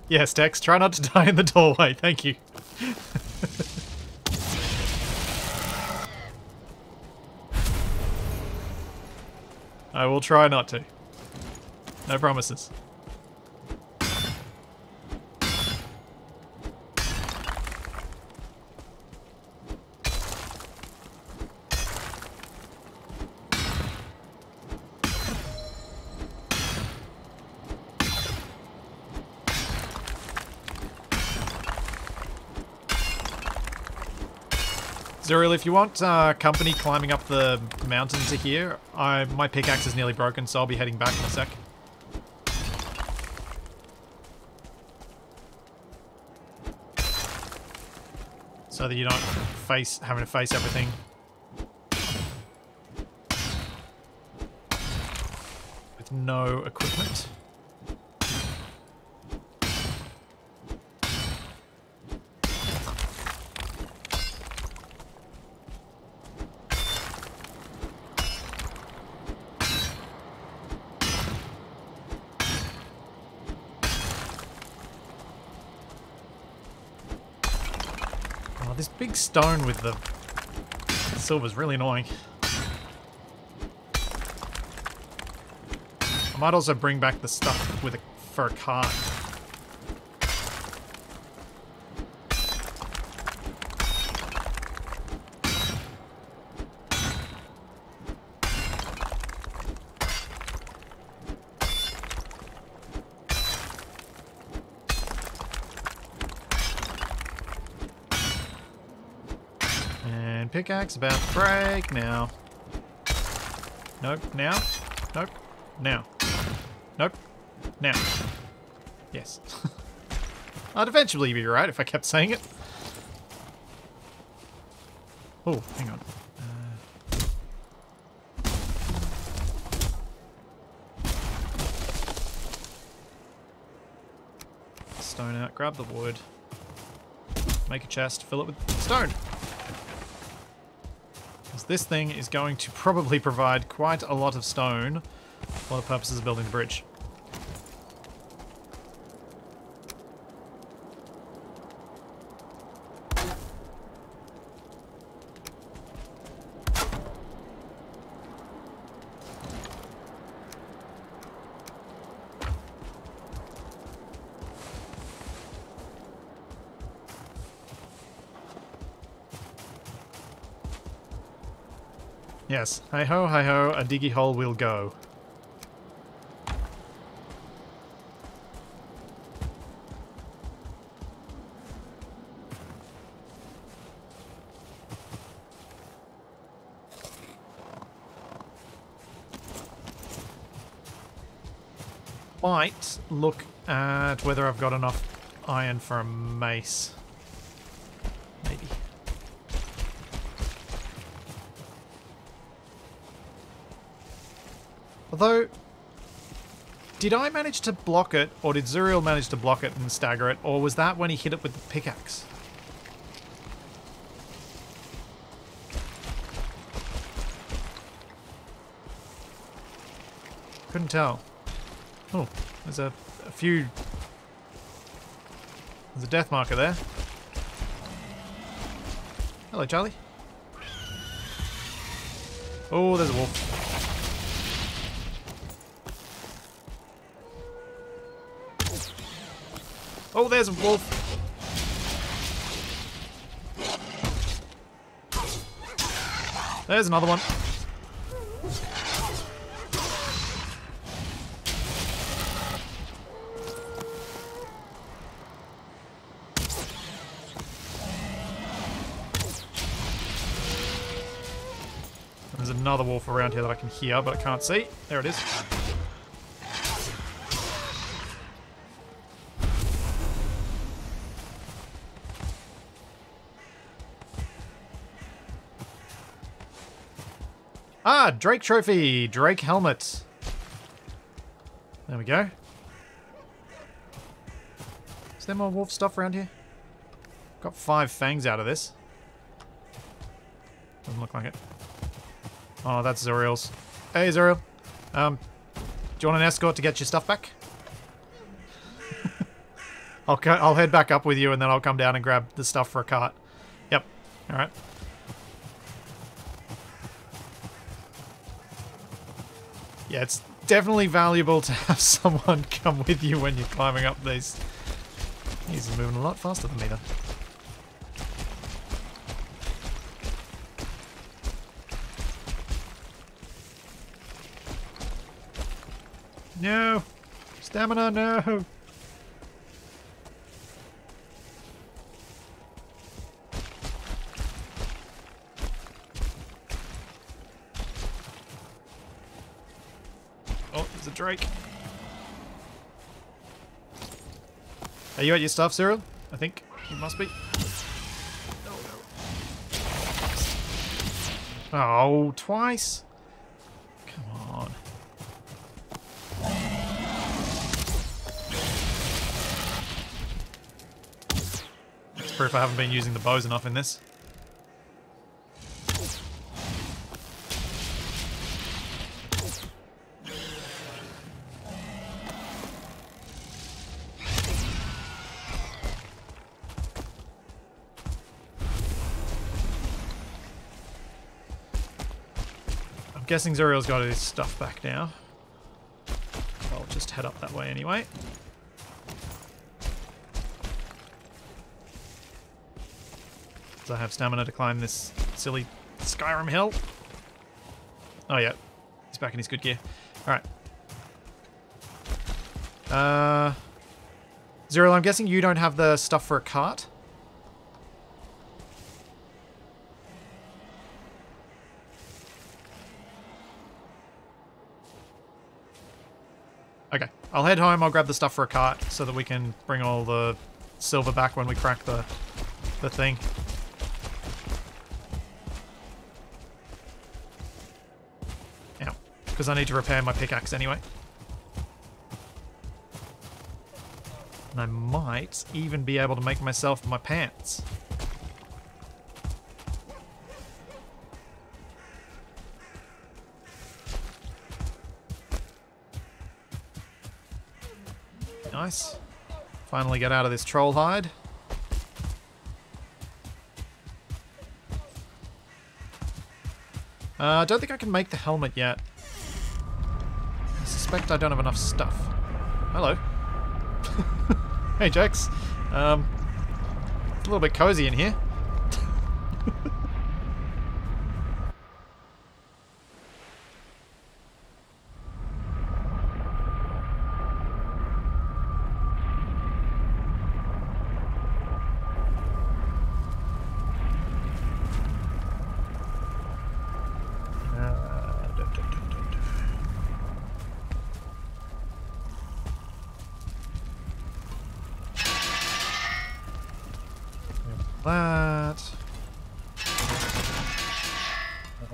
Yes, Tex, try not to die in the doorway, thank you. I will try not to. No promises. Zuriel, if you want company climbing up the mountain to here, my pickaxe is nearly broken, so I'll be heading back in a sec. So that you don't having to face everything. With no equipment. This big stone with the silver is really annoying. I might also bring back the stuff for a cart. Pickaxe about to break now. Nope, now. Nope, now. Nope, now. Yes. I'd eventually be right if I kept saying it. Oh, hang on. Stone out, grab the wood. Make a chest, fill it with stone. This thing is going to probably provide quite a lot of stone for the purposes of building the bridge. Yes. Hey-ho, hey-ho, a diggy hole will go. Might look at whether I've got enough iron for a mace. Maybe. Although, did I manage to block it, or did Zuriel manage to block it and stagger it, or was that when he hit it with the pickaxe? Couldn't tell. Oh, there's a few... There's a death marker there. Hello, Charlie. Oh, there's a wolf. Oh, there's a wolf. There's another one. There's another wolf around here that I can hear, but I can't see. There it is. Ah, Drake trophy, Drake helmet. There we go. Is there more wolf stuff around here? Got 5 fangs out of this. Doesn't look like it. Oh, that's Zuriel's. Hey, Zuriel. Do you want an escort to get your stuff back? I'll head back up with you and then I'll come down and grab the stuff for a cart. Yep. All right. Yeah, it's definitely valuable to have someone come with you when you're climbing up these. He's moving a lot faster than me, though. No! Stamina, no! Oh, there's a Drake. Are you at your stuff, Cyril? I think you must be. Oh, no. Oh, twice? Come on. That's proof I haven't been using the bows enough in this. Guessing Zuriel's got his stuff back now. I'll just head up that way anyway. Does I have stamina to climb this silly Skyrim hill? Oh yeah, he's back in his good gear. Alright. Zuriel, I'm guessing you don't have the stuff for a cart? Okay, I'll head home, I'll grab the stuff for a cart so that we can bring all the silver back when we crack the thing. Yeah, because I need to repair my pickaxe anyway. And I might even be able to make myself my pants. Nice. Finally get out of this troll hide. I don't think I can make the helmet yet. I suspect I don't have enough stuff. Hello. Hey, Jax. It's a little bit cozy in here.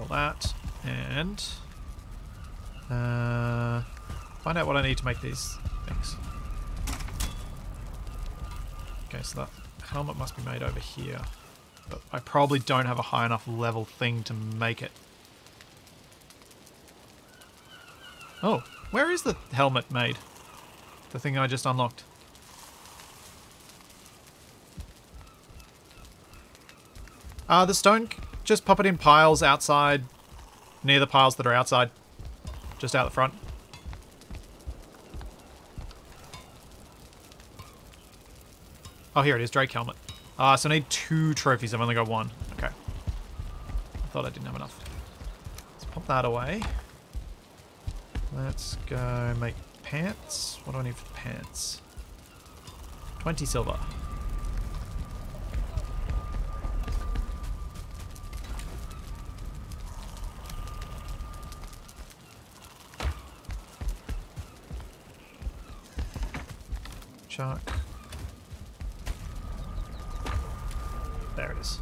all that. And find out what I need to make these things. Okay, so that helmet must be made over here. But I probably don't have a high enough level thing to make it. Oh, where is the helmet made? The thing I just unlocked. The stone, just pop it in piles outside, near the piles that are outside, just out the front. Oh, here it is, Drake helmet. So I need 2 trophies, I've only got 1. Okay. I thought I didn't have enough. Let's pop that away. Let's go make pants. What do I need for pants? 20 silver. Chuck. There it is.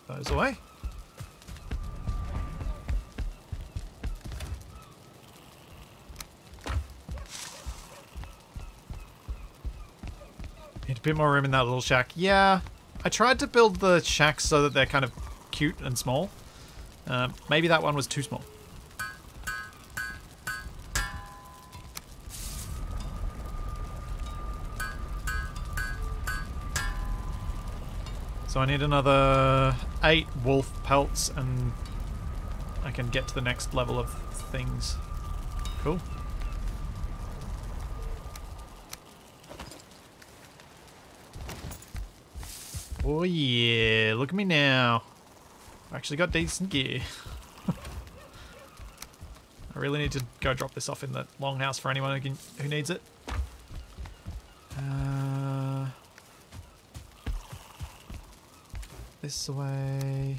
Those away. Need a bit more room in that little shack. Yeah, I tried to build the shacks so that they're kind of cute and small. Maybe that one was too small. So I need another 8 wolf pelts and I can get to the next level of things. Cool. Oh yeah, look at me now. I actually got decent gear. I really need to go drop this off in the longhouse for anyone who needs it. This way.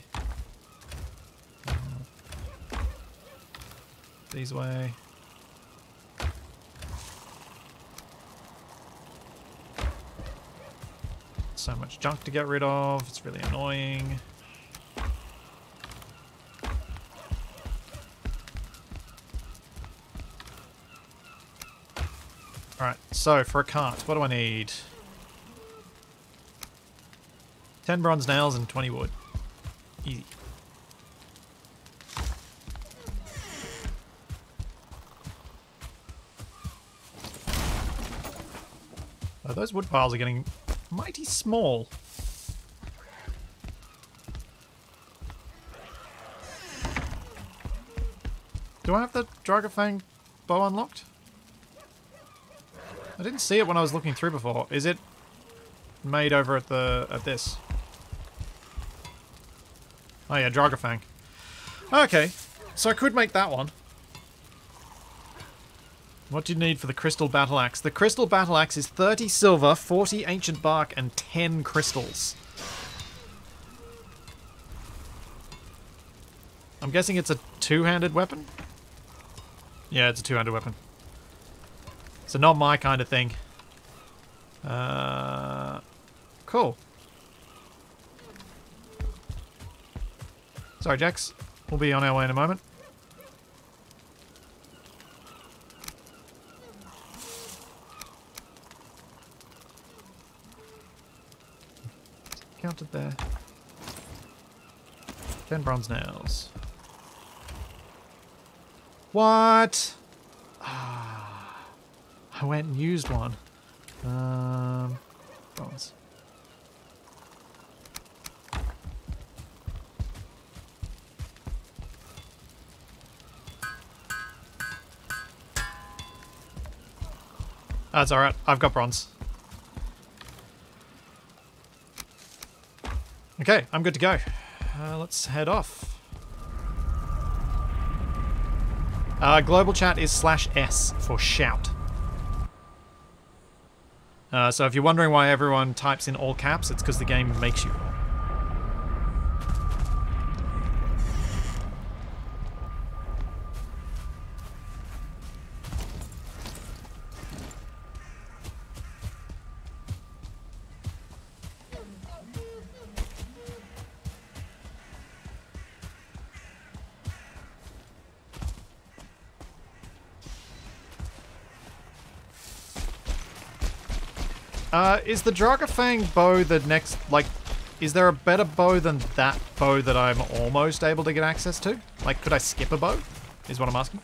These way. So much junk to get rid of. It's really annoying. Alright, so for a cart, what do I need? 10 bronze nails and 20 wood. Easy. Oh, those wood piles are getting mighty small. Do I have the Dragofang bow unlocked? I didn't see it when I was looking through before. Is it made over at this? Oh yeah, Dragofang. Okay, so I could make that one. What do you need for the crystal battle axe? The crystal battle axe is 30 silver, 40 ancient bark, and 10 crystals. I'm guessing it's a two-handed weapon? Yeah, it's a two-handed weapon. So not my kind of thing. Cool. Sorry, Jax. We'll be on our way in a moment. Counted there. 10 bronze nails. What? Ah, I went and used one. Bronze. That's alright. I've got bronze. Okay, I'm good to go. Let's head off. Global chat is /S for shout. So if you're wondering why everyone types in all caps, it's because the game makes you. Is the Dragafang bow the next, like, is there a better bow than that bow that I'm almost able to get access to? Like, could I skip a bow? Is what I'm asking.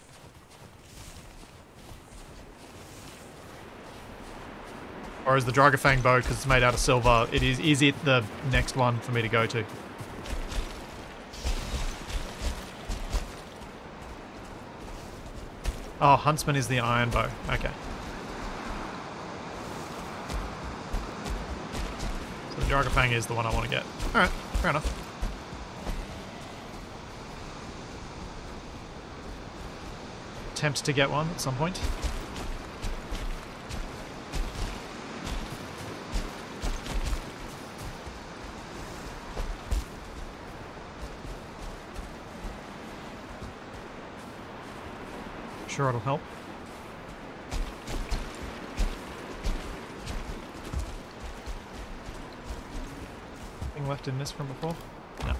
Or is the Dragafang bow, because it's made out of silver, is it the next one for me to go to? Oh, Huntsman is the iron bow. Okay. So the Dragafang is the one I want to get. Alright, fair enough. Attempt to get one at some point. Sure, it'll help. Anything left in this from before? No.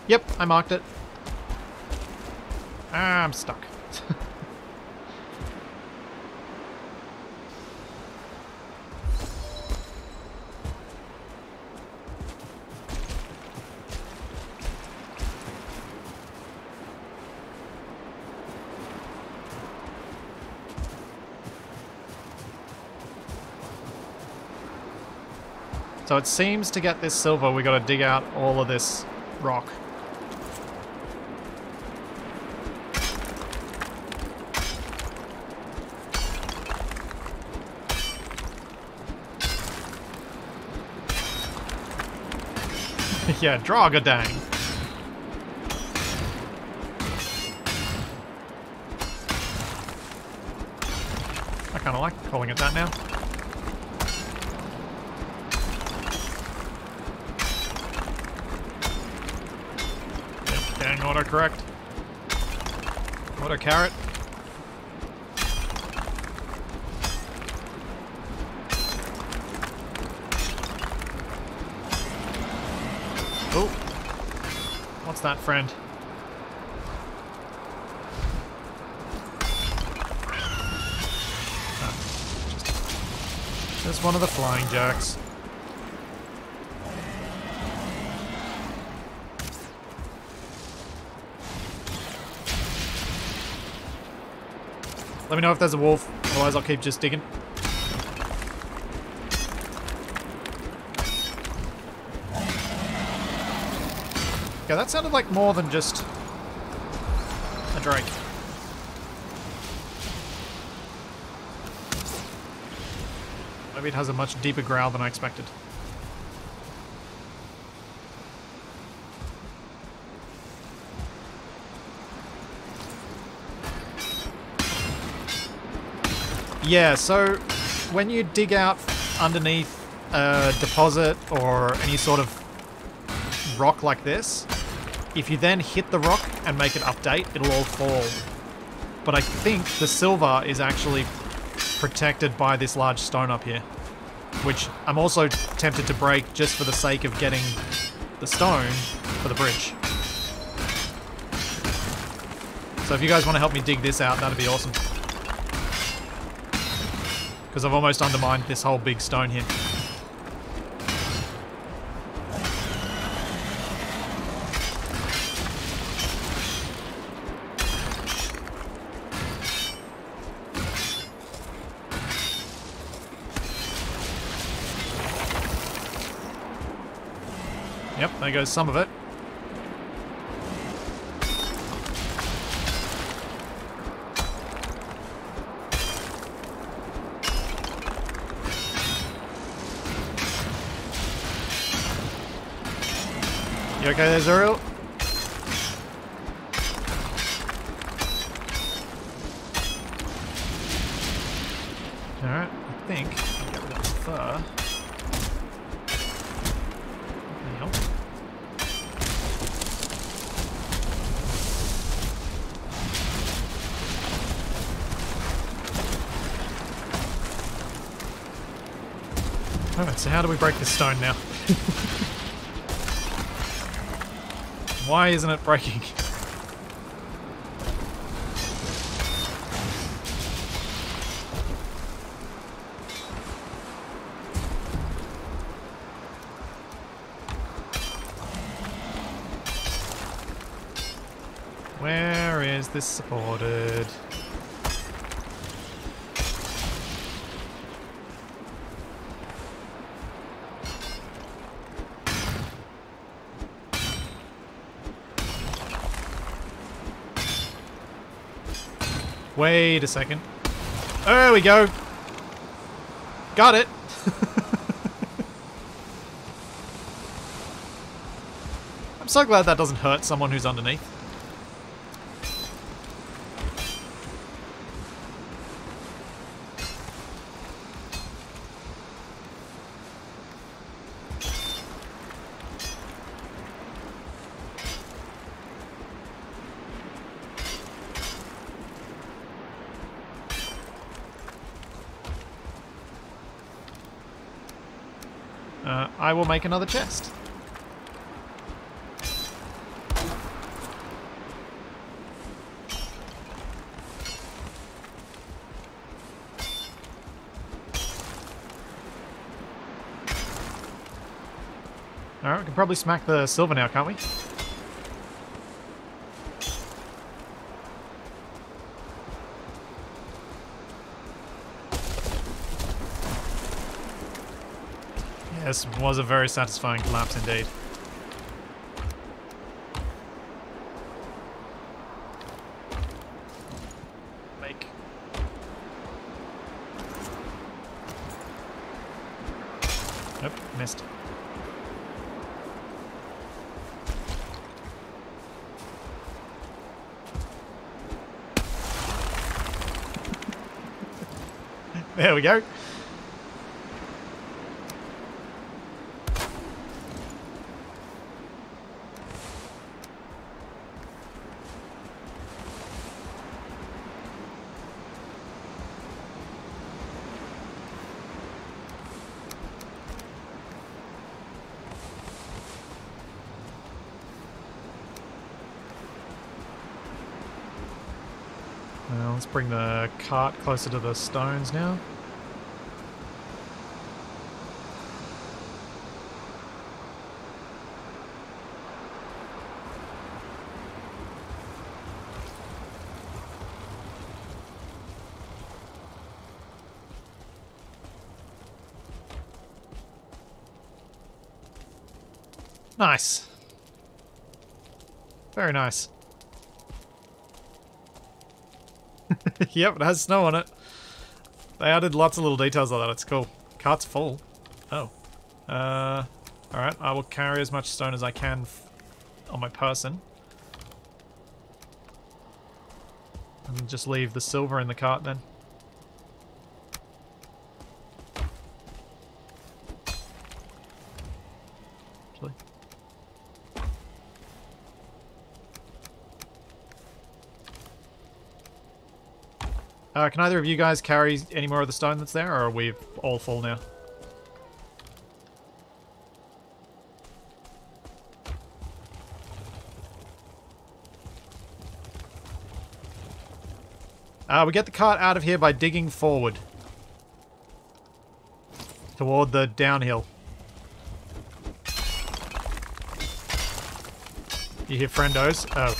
Yep, I marked it. Ah, I'm stuck. So it seems to get this silver, we gotta dig out all of this rock. Yeah, Dragadang. I kinda like calling it that now. Dang, autocorrect. Auto carrot. Oh. What's that, friend? Oh, just one of the flying jacks. Let me know if there's a wolf, otherwise I'll keep just digging. Okay, that sounded like more than just a drake. Maybe it has a much deeper growl than I expected. Yeah, so when you dig out underneath a deposit or any sort of rock like this, if you then hit the rock and make it update, it'll all fall. But I think the silver is actually protected by this large stone up here, which I'm also tempted to break just for the sake of getting the stone for the bridge. So if you guys want to help me dig this out, that'd be awesome. Because I've almost undermined this whole big stone here. Yep, there goes some of it. You okay there, Zuriel? Alright, I think I'll get rid of the fur. Nope. Alright, so how do we break this stone now? Why isn't it breaking? Where is this supported? Wait a second. There we go. Got it. I'm so glad that doesn't hurt someone who's underneath. I will make another chest. Alright, we can probably smack the silver now, can't we? This was a very satisfying collapse indeed. Make. Nope, missed. There we go. Well, let's bring the cart closer to the stones now. Nice. Very nice. Yep, it has snow on it. They added lots of little details like that. It's cool. Cart's full. Oh. Alright, I will carry as much stone as I can on my person. And just leave the silver in the cart then. Actually. Can either of you guys carry any more of the stone that's there, or are we all full now? We get the cart out of here by digging forward. Toward the downhill. You hear friendos? Oh.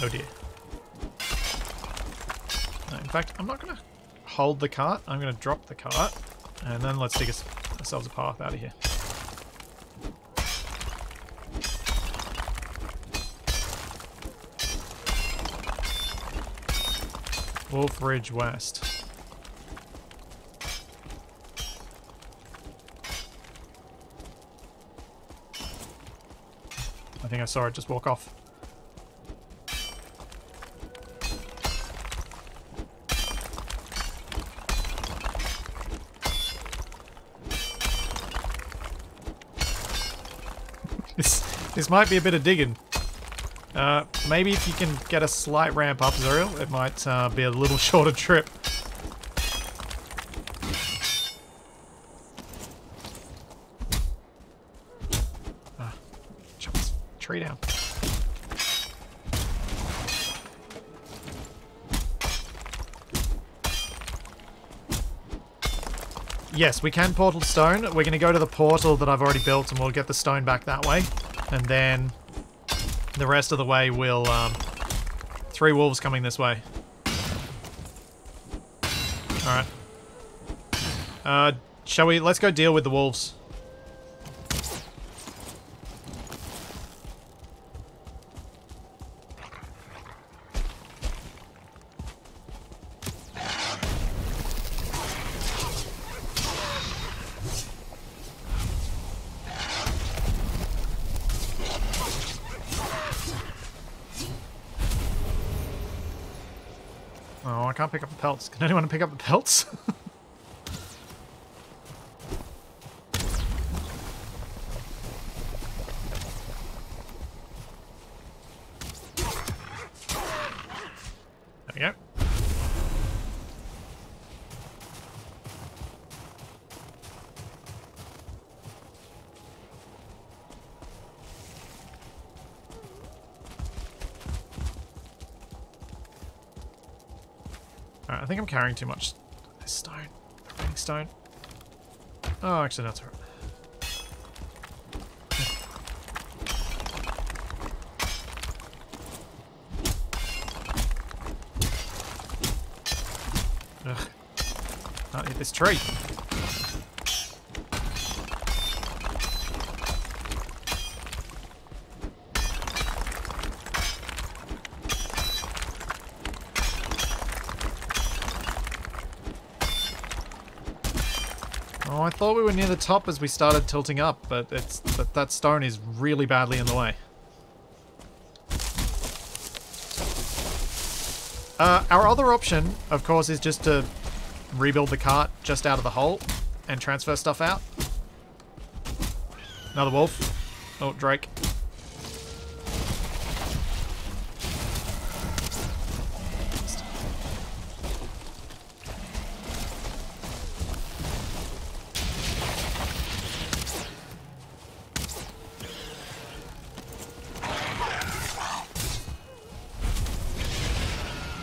Oh dear. No, in fact, I'm not going to hold the cart. I'm going to drop the cart. And then let's dig ourselves a path out of here. Wolf Ridge West. I think I saw it just walk off. This might be a bit of digging. Maybe if you can get a slight ramp up, Zuriel, it might be a little shorter trip. Chop this tree down. Yes, we can portal stone. We're going to go to the portal that I've already built and we'll get the stone back that way. And then the rest of the way we'll... 3 wolves coming this way. Alright. Shall we... Let's go deal with the wolves. Oh, I can't pick up the pelts. Can anyone pick up the pelts? There we go. Alright, I think I'm carrying too much stone. Stone. Oh, actually, that's alright. Ugh. Can't hit this tree. Oh, I thought we were near the top as we started tilting up, but that stone is really badly in the way. Our other option, of course, is just to rebuild the cart just out of the hole and transfer stuff out. Another wolf. Oh, Drake.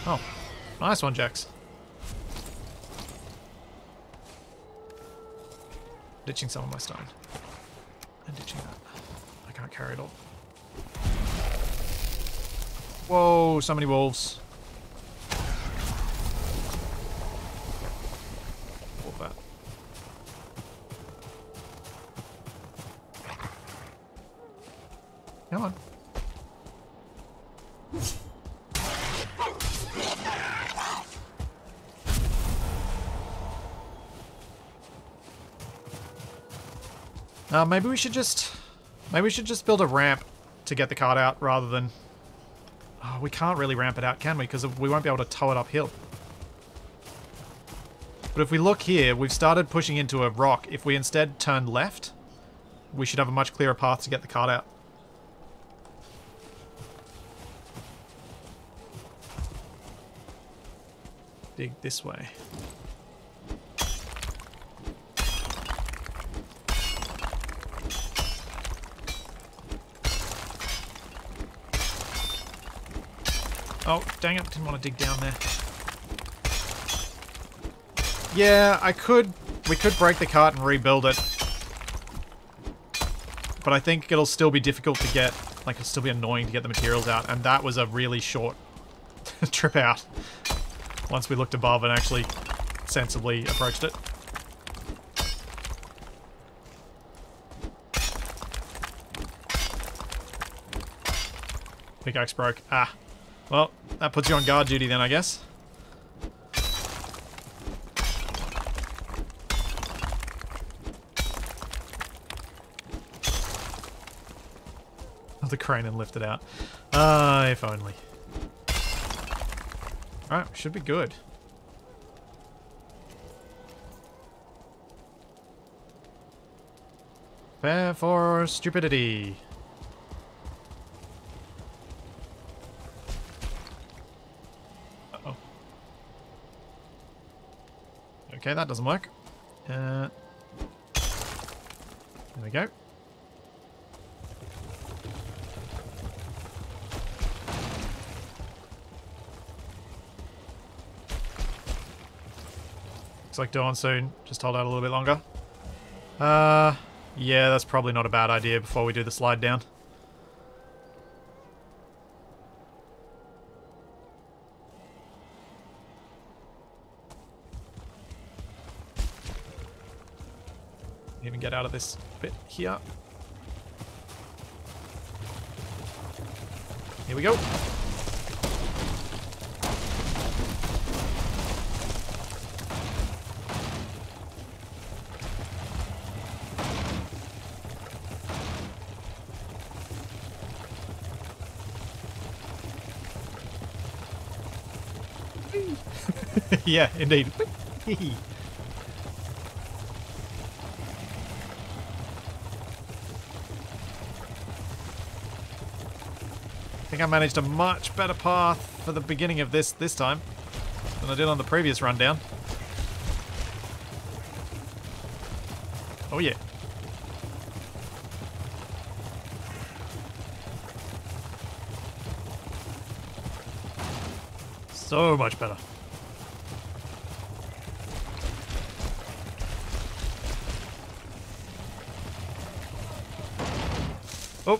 Oh, nice one, Jax. Ditching some of my stone. And ditching that. I can't carry it all. Whoa, so many wolves. Wolf that. Come on. Maybe we should just build a ramp to get the cart out rather than... Oh, we can't really ramp it out, can we? Because we won't be able to tow it uphill. But if we look here, we've started pushing into a rock. If we instead turn left, we should have a much clearer path to get the cart out. Dig this way. Oh, dang it, didn't want to dig down there. Yeah, we could break the cart and rebuild it. But I think it'll still be difficult to get, like, it'll still be annoying to get the materials out, and that was a really short trip out. Once we looked above and actually sensibly approached it. Pickaxe broke. Ah. Well, that puts you on guard duty then, I guess. The crane and lift it out. If only. Alright, should be good. Prepare for stupidity. Okay, that doesn't work. There we go. Looks like dawn soon. Just hold out a little bit longer. Yeah, that's probably not a bad idea before we do the slide down. Even get out of this bit here. Here we go. Yeah, indeed. I think I managed a much better path for the beginning of this time than I did on the previous rundown. Oh yeah. So much better. Oh.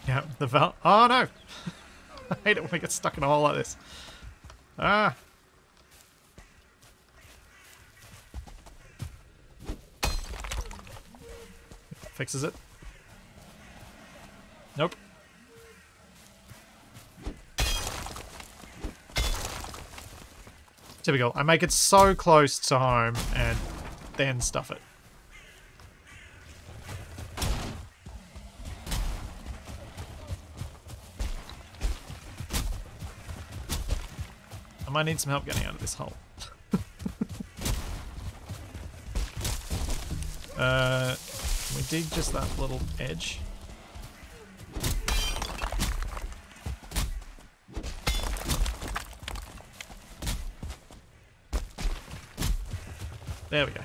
Yeah, the valve. Oh no! I hate it when we get stuck in a hole like this. Ah! Fixes it. Nope. Typical. I make it so close to home and then stuff it. I might need some help getting out of this hole. We dig just that little edge. There we go.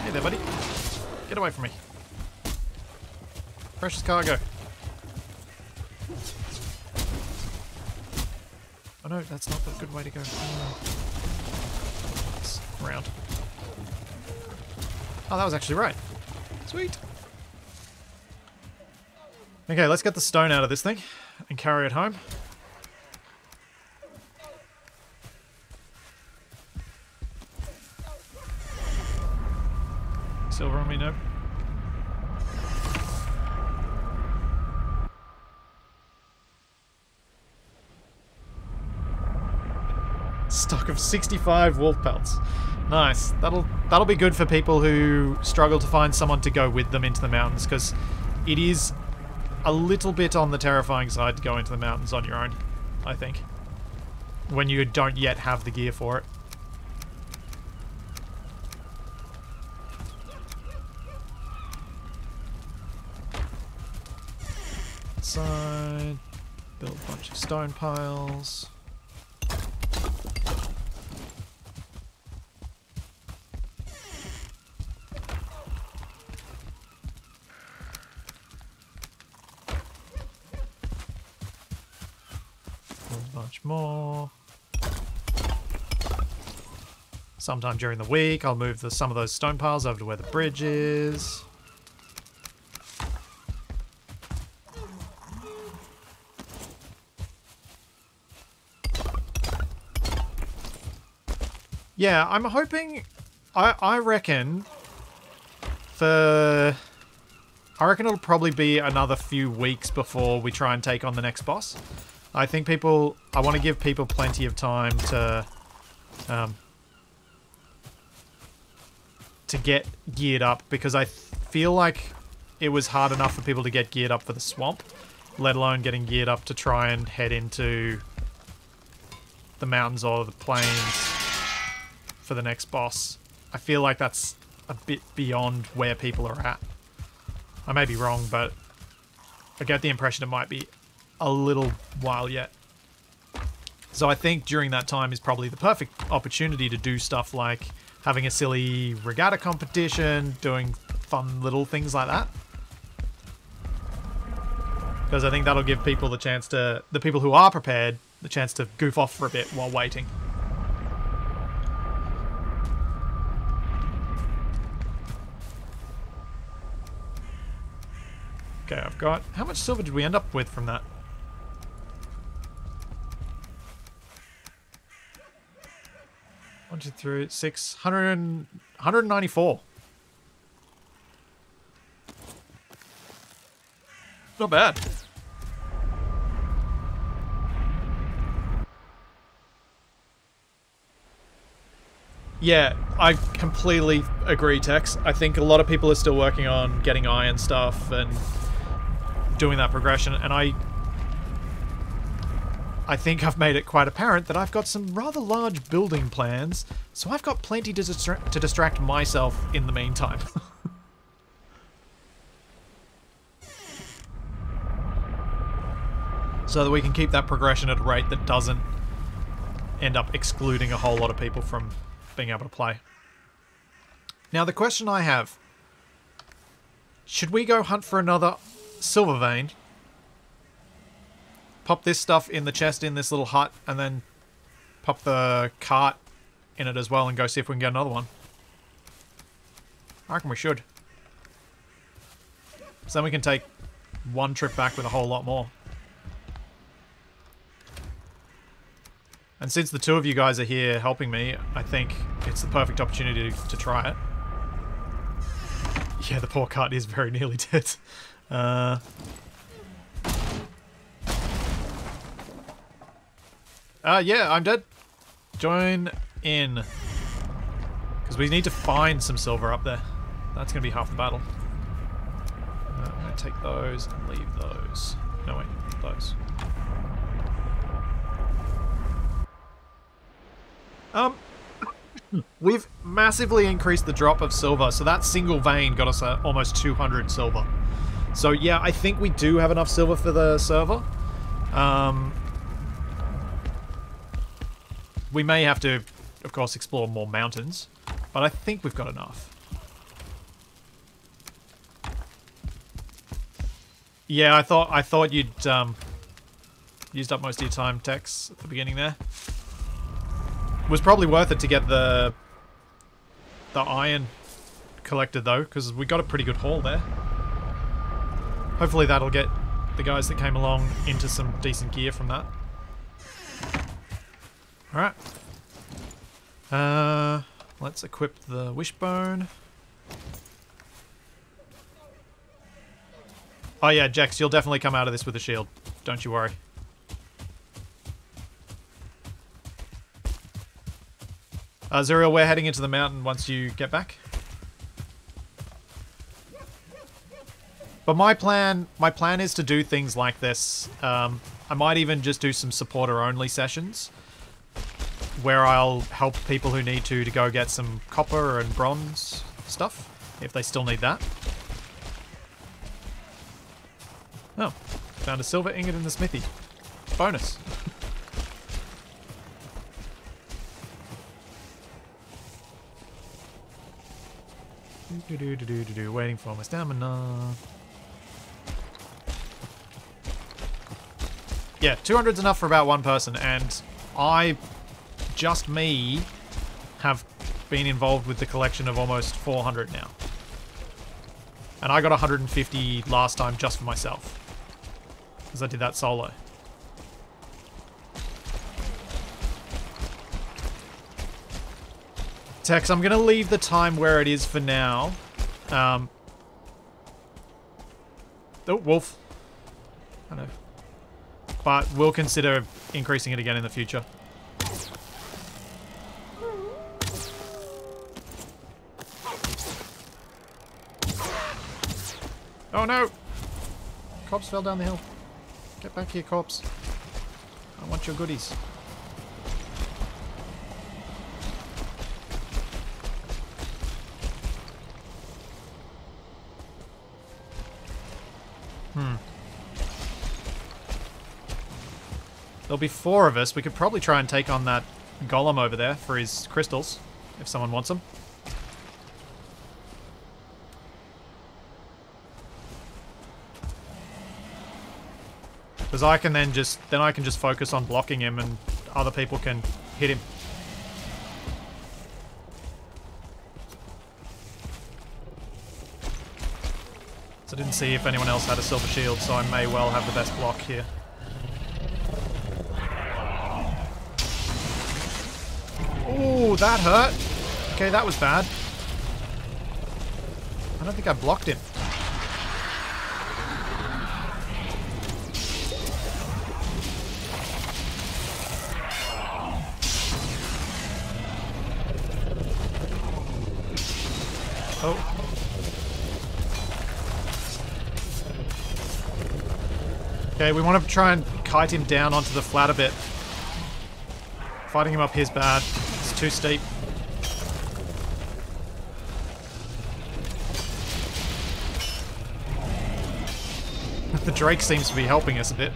Hey there, buddy. Get away from me. Precious cargo. Oh no, that's not the good way to go. It's around. Oh, that was actually right. Sweet. Okay, let's get the stone out of this thing and carry it home. Silver on me, nope. Stock of 65 wolf pelts. Nice. That'll be good for people who struggle to find someone to go with them into the mountains, because it is a little bit on the terrifying side to go into the mountains on your own, I think, when you don't yet have the gear for it. Side, build a bunch of stone piles. More. Sometime during the week, I'll move some of those stone piles over to where the bridge is. Yeah, I'm hoping. I reckon it'll probably be another few weeks before we try and take on the next boss. I think I want to give people plenty of time to get geared up, because I feel like it was hard enough for people to get geared up for the swamp, let alone getting geared up to try and head into the mountains or the plains for the next boss. I feel like that's a bit beyond where people are at. I may be wrong, but I get the impression it might be a little while yet. So I think during that time is probably the perfect opportunity to do stuff like having a silly regatta competition, doing fun little things like that. Because I think that'll give people the chance to, the people who are prepared, the chance to goof off for a bit while waiting. Okay, I've got... How much silver did we end up with from that? One, two, three, 194. Not bad. Yeah, I completely agree, Tex. I think a lot of people are still working on getting iron stuff and doing that progression, and I think I've made it quite apparent that I've got some rather large building plans, so I've got plenty to distract myself in the meantime. So that we can keep that progression at a rate that doesn't end up excluding a whole lot of people from being able to play. Now the question I have, should we go hunt for another silver vein? Pop this stuff in the chest in this little hut, and then pop the cart in it as well and go see if we can get another one. I reckon we should. So then we can take one trip back with a whole lot more. And since the two of you guys are here helping me, I think it's the perfect opportunity to try it. Yeah, the poor cart is very nearly dead. Yeah, I'm dead. Join in. Because we need to find some silver up there. That's going to be half the battle. I'm going to take those and leave those. No, wait, those. We've massively increased the drop of silver, so that single vein got us almost 200 silver. So yeah, I think we do have enough silver for the server. We may have to, of course, explore more mountains, but I think we've got enough. Yeah, I thought you'd used up most of your time, Tex, at the beginning there. It was probably worth it to get the iron collected though, because we got a pretty good haul there. Hopefully that'll get the guys that came along into some decent gear from that. Alright. Let's equip the wishbone. Oh yeah, Jax, you'll definitely come out of this with a shield. Don't you worry. Zuriel, we're heading into the mountain once you get back. But my plan is to do things like this. I might even just do some supporter-only sessions where I'll help people who need to go get some copper and bronze stuff, if they still need that. Oh, found a silver ingot in the smithy. Bonus. Waiting for my stamina. Yeah, 200's enough for about one person, and just me, have been involved with the collection of almost 400 now. And I got 150 last time just for myself, because I did that solo. Tex, I'm going to leave the time where it is for now. Oh, wolf. I know. But we'll consider increasing it again in the future. Oh no! Corpse fell down the hill. Get back here, corpse. I want your goodies. There'll be 4 of us. We could probably try and take on that golem over there for his crystals, if someone wants them. Because I can then I can just focus on blocking him and other people can hit him. So I didn't see if anyone else had a silver shield, so I may well have the best block here. Ooh, that hurt. Okay, that was bad. I don't think I blocked him. Oh. Okay, we want to try and kite him down onto the flat a bit. Fighting him up here's bad. It's too steep. The Drake seems to be helping us a bit.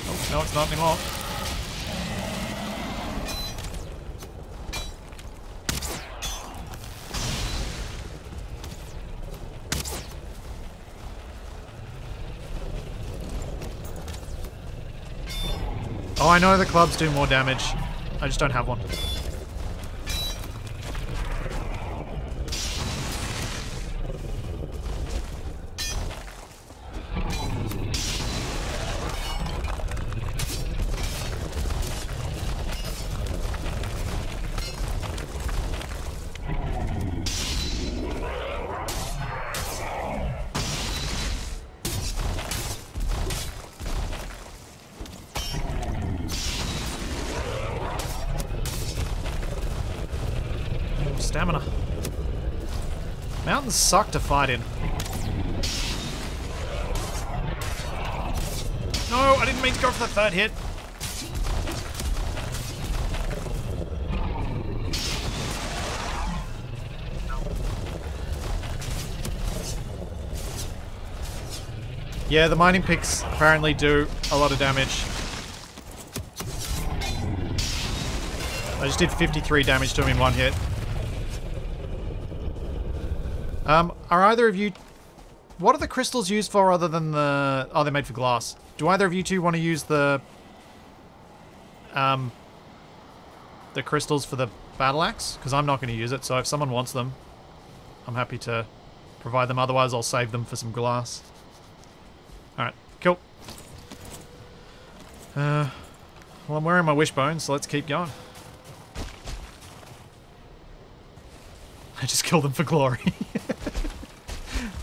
Oh, no, it's not anymore. Oh, I know the clubs do more damage. I just don't have one. Stamina. Mountains suck to fight in. No, I didn't mean to go for the 3rd hit. Yeah, the mining picks apparently do a lot of damage. I just did 53 damage to him in 1 hit. Are either of you... What are the crystals used for other than the... Oh, they're made for glass. Do either of you two want to use the crystals for the battle axe? Because I'm not going to use it, so if someone wants them, I'm happy to provide them. Otherwise, I'll save them for some glass. Alright, cool. Well, I'm wearing my wishbone, so let's keep going. I just killed them for glory.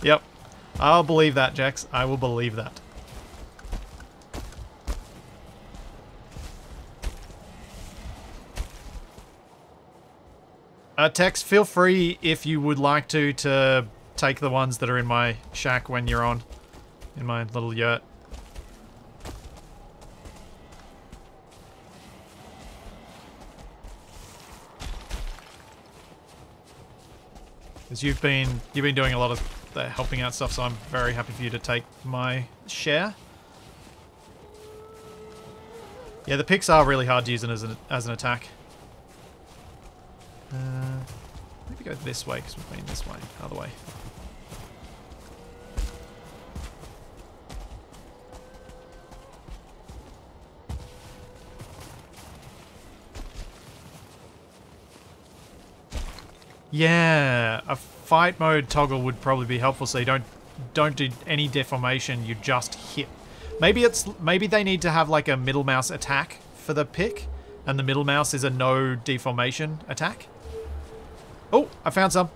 Yep. I'll believe that, Jax. I will believe that. Tex, feel free if you would like to take the ones that are in my shack when you're on. In my little yurt. Because you've been doing a lot of the helping out stuff, so I'm very happy for you to take my share. Yeah, the picks are really hard to use as an attack. Maybe go this way because we've been this way, other way. Yeah, a fight mode toggle would probably be helpful, so you don't do any deformation, you just hit. Maybe they need to have like a middle mouse attack for the pick, and the middle mouse is a no deformation attack. Oh, I found some.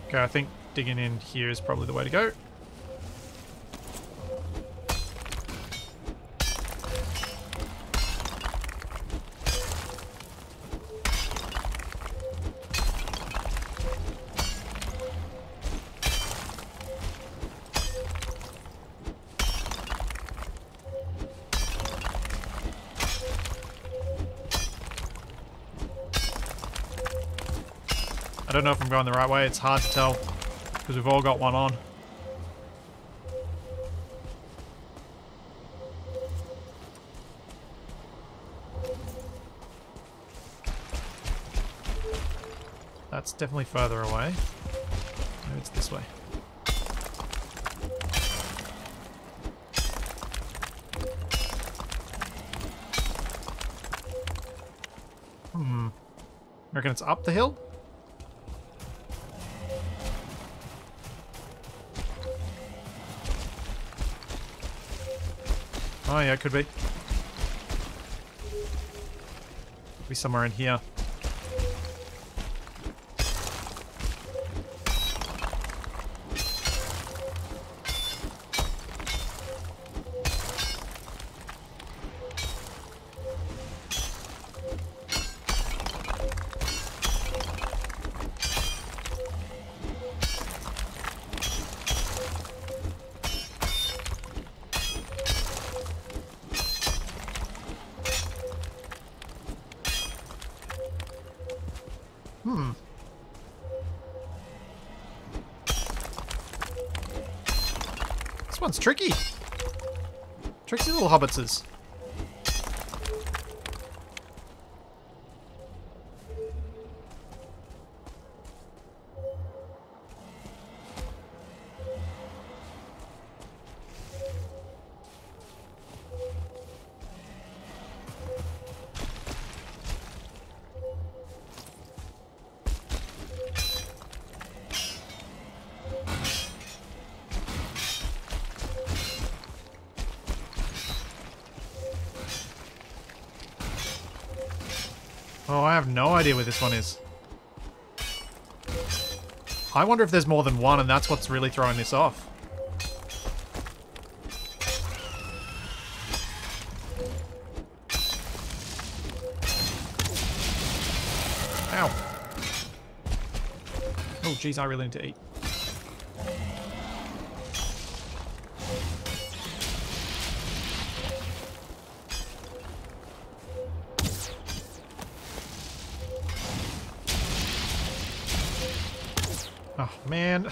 Okay, I think digging in here is probably the way to go. I don't know if I'm going the right way. It's hard to tell because we've all got one on. That's definitely further away. Maybe it's this way. I reckon it's up the hill? Oh yeah, it could be. Could be somewhere in here. This one's tricky. Tricksy little hobbitses. Oh, I have no idea where this one is. I wonder if there's more than one and that's what's really throwing this off. Ow. Oh, geez, I really need to eat. Oh, man.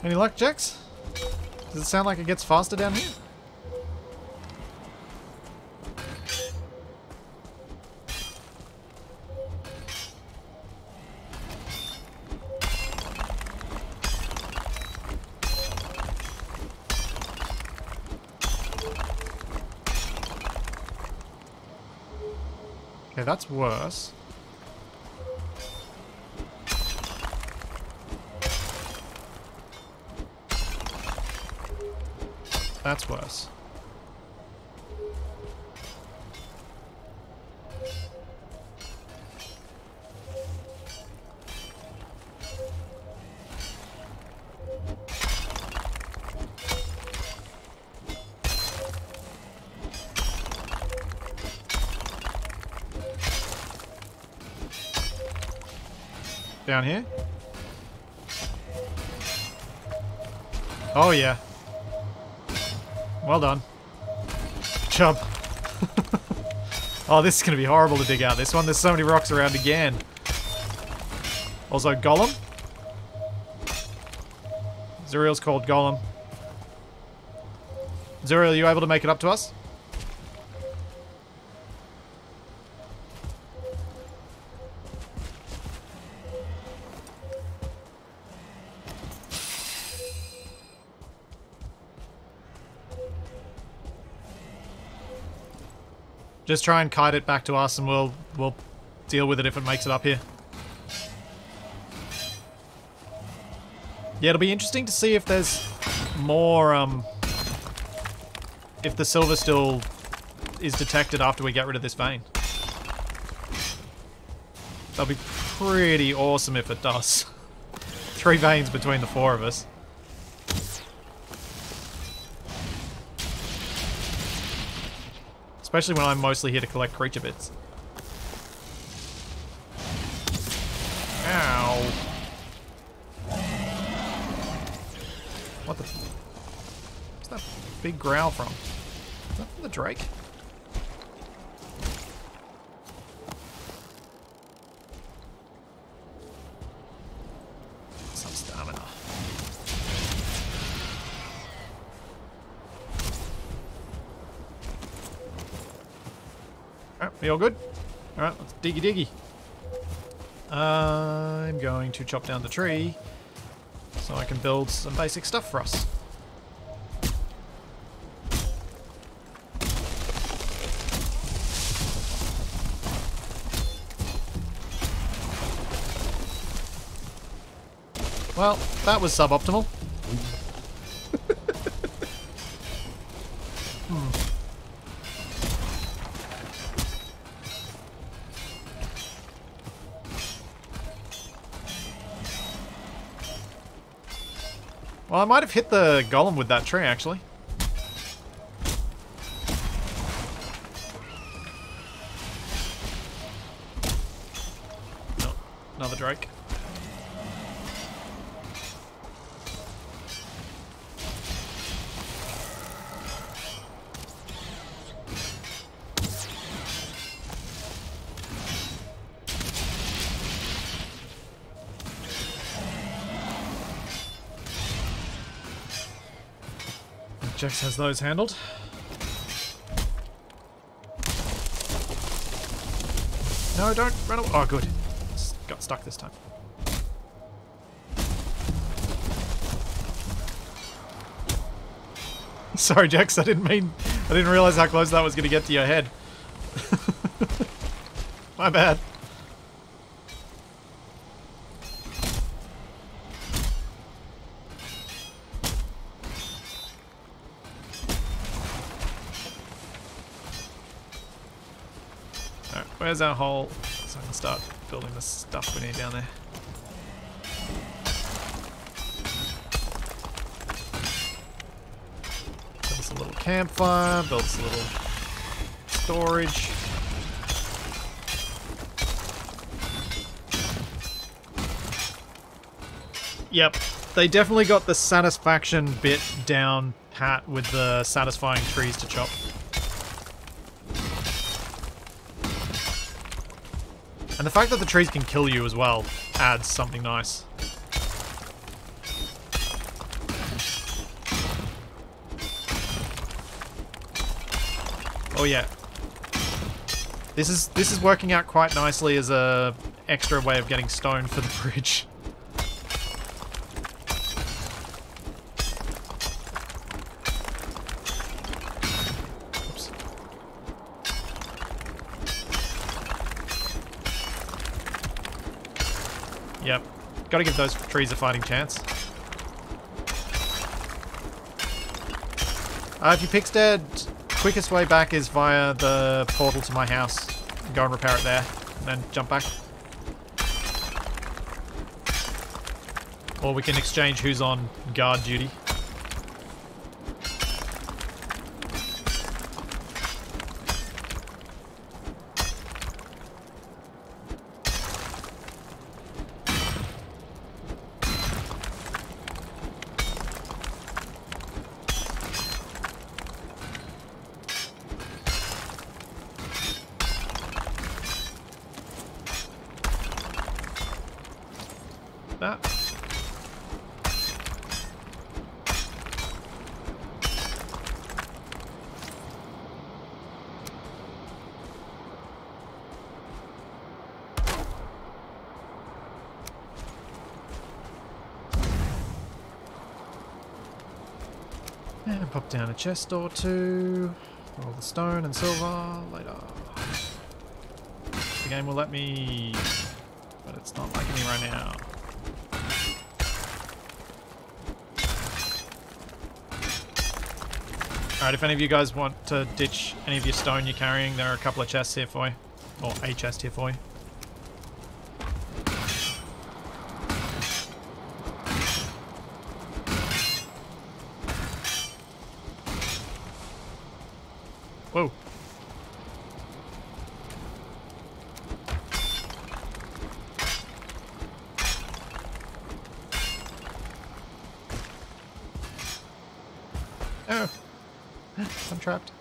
Any luck, Jax? Does it sound like it gets faster down here? Okay, that's worse. That's worse. Down here? Oh yeah. Well done. Good job. Oh, this is going to be horrible to dig out this one. There's so many rocks around again. Also, Golem. Zuriel's called Golem. Zuriel, are you able to make it up to us? Just try and kite it back to us and we'll deal with it if it makes it up here. Yeah, it'll be interesting to see if there's more, if the silver still is detected after we get rid of this vein. That'll be pretty awesome if it does. 3 veins between the 4 of us. Especially when I'm mostly here to collect creature bits. Ow. What the... What's that big growl from? Is that from the Drake? Some stamina. Alright, we all good? Alright, let's diggy diggy. I'm going to chop down the tree so I can build some basic stuff for us. Well, that was suboptimal. Well, I might have hit the golem with that tree, actually. No, another Drake. Jax has those handled. No, don't run away. Oh, good. Got stuck this time. Sorry, Jax, I didn't realize how close that was going to get to your head. My bad. Where's our hole? So I can start building the stuff we need down there. Build us a little campfire, build us a little storage. Yep, they definitely got the satisfaction bit down pat with the satisfying trees to chop. And the fact that the trees can kill you as well adds something nice. Oh yeah. This is working out quite nicely as a extra way of getting stone for the bridge. Yep. Gotta give those trees a fighting chance. If you pick's dead, quickest way back is via the portal to my house. Go and repair it there, and then jump back. Or we can exchange who's on guard duty. That. And pop down a chest or two. All the stone and silver later. The game will let me, but it's not liking me right now. Alright, if any of you guys want to ditch any of your stone you're carrying, there are a couple of chests here for you. Or a chest here for you. Whoa. trapped.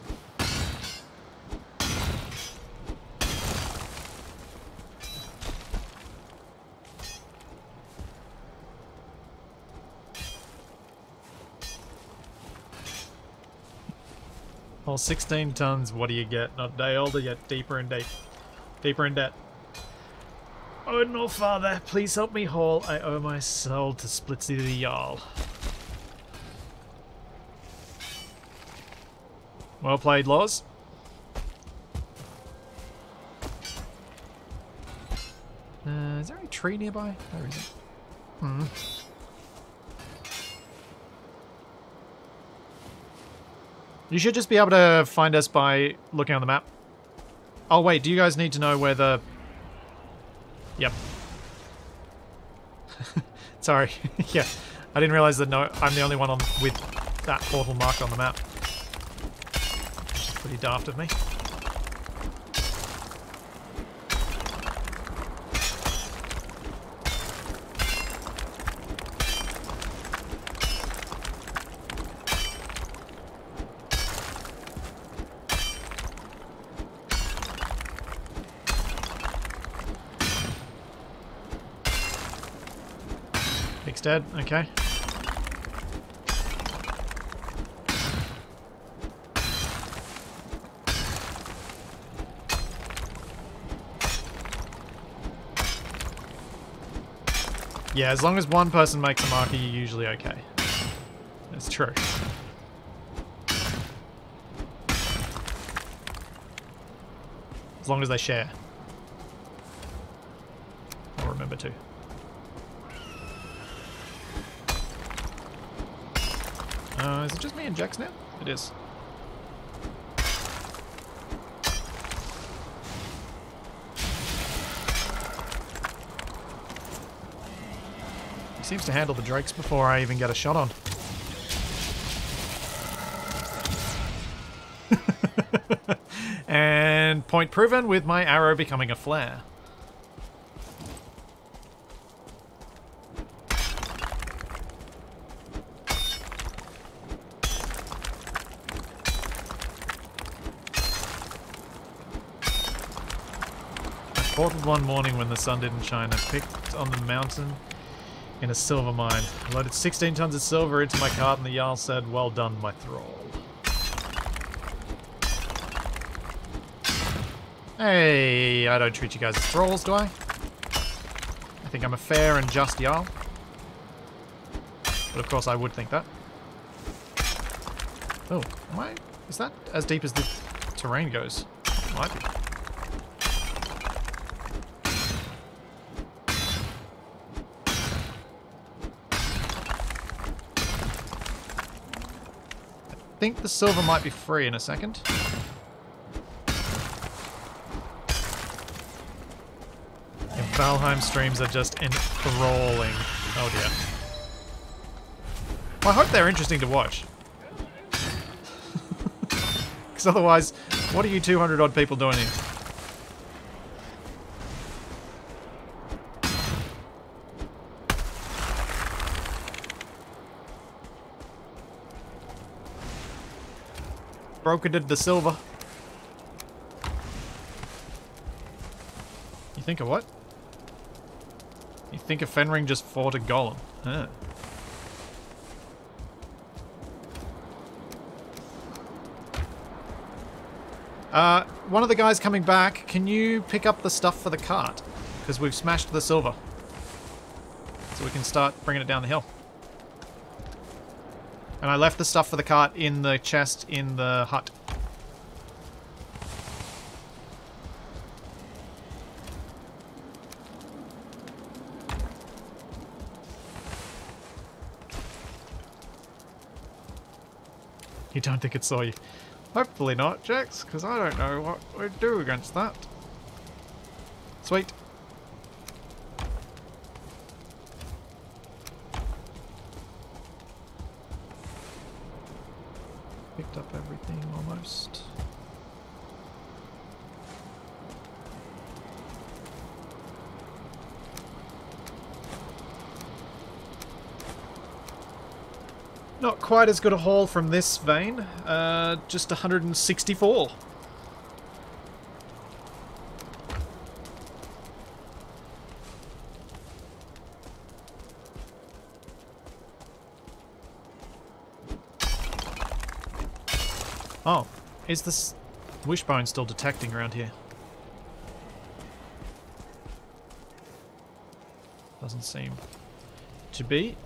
Well, 16 tons, what do you get? Not a day older, yet deeper in debt. Deeper in debt. Oh no, father, please help me haul. I owe my soul to Splitsy the Jarl. Well played, Laws. Is there any tree nearby? There isn't. Hmm. You should just be able to find us by looking on the map. Oh wait, do you guys need to know where the... Yep. Sorry. Yeah, I didn't realize that I'm the only one on with that portal marked on the map. Which is pretty daft of me. Nick's dead, okay. Yeah, as long as one person makes a marker, you're usually okay. That's true. As long as they share. I'll remember to. Is it just me and Jax now? It is. He seems to handle the drakes before I even get a shot on. And point proven with my arrow becoming a flare. Portaled one morning when the sun didn't shine. I picked on the mountain in a silver mine. I loaded 16 tons of silver into my cart and the Jarl said, "Well done, my thrall." Hey, I don't treat you guys as thralls, do I? I think I'm a fair and just Jarl. But of course I would think that. Oh, am I? Is that as deep as the terrain goes? Might be. I think the silver might be free in a second. And Valheim streams are just enthralling. Oh dear. Well, I hope they're interesting to watch. Because otherwise, what are you 200 odd people doing here? Brokered the silver. You think of what? You think a Fenring just fought a golem. Huh. One of the guys coming back, can you pick up the stuff for the cart? Because we've smashed the silver. So we can start bringing it down the hill. And I left the stuff for the cart in the chest in the hut. You don't think it saw you? Hopefully not, Jax, because I don't know what we'd do against that. Sweet. Picked up everything almost. Not quite as good a haul from this vein. Just 164. Oh, is this wishbone still detecting around here? Doesn't seem to be.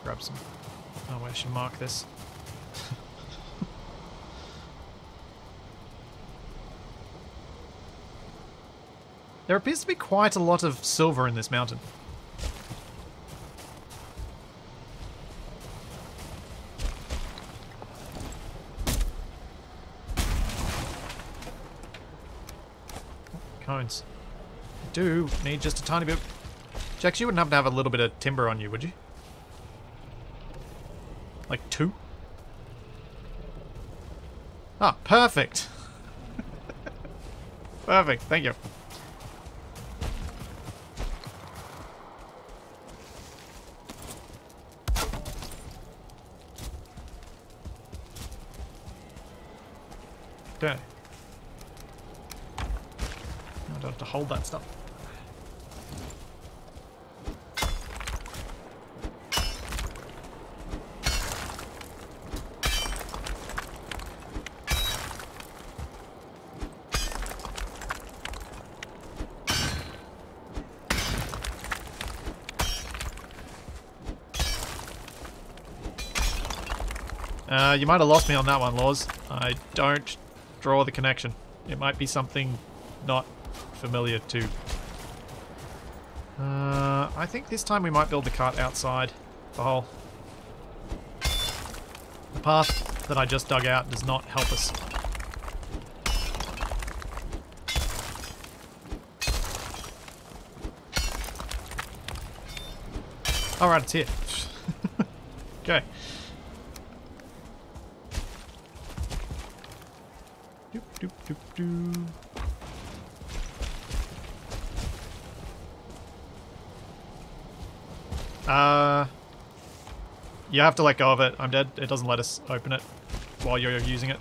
Grab some. Oh, I should mark this. There appears to be quite a lot of silver in this mountain. Cones. I do need just a tiny bit. Jax, you wouldn't happen to have a little bit of timber on you, would you? Like 2? Ah, perfect. Perfect, thank you. Okay. I don't have to hold that stuff. You might have lost me on that one, Laws. I don't draw the connection. It might be something not familiar to. I think this time we might build the cart outside the hole. The path that I just dug out does not help us. Alright, it's here. Okay. Doop, doop, doop, doop. You have to let go of it. I'm dead. It doesn't let us open it while you're using it.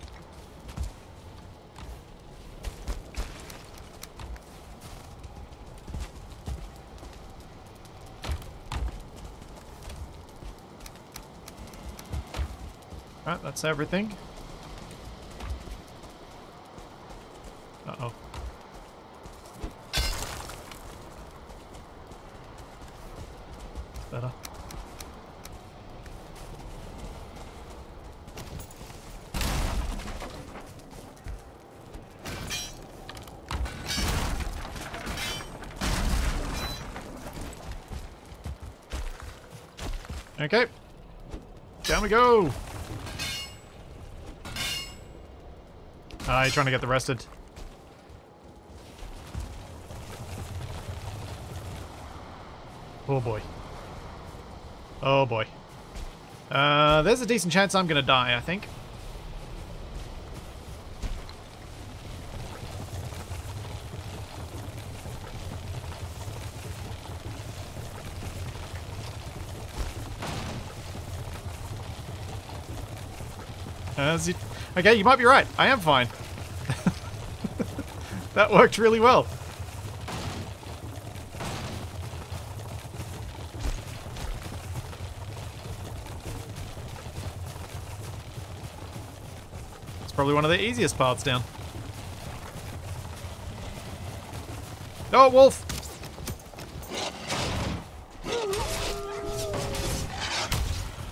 Alright, that's everything. Uh-oh. Better. Okay. Down we go. You're trying to get the rested. Oh boy. Oh boy. There's a decent chance I'm gonna die, I think. Okay, you might be right. I am fine. That worked really well. It's probably one of the easiest paths down. Oh, wolf!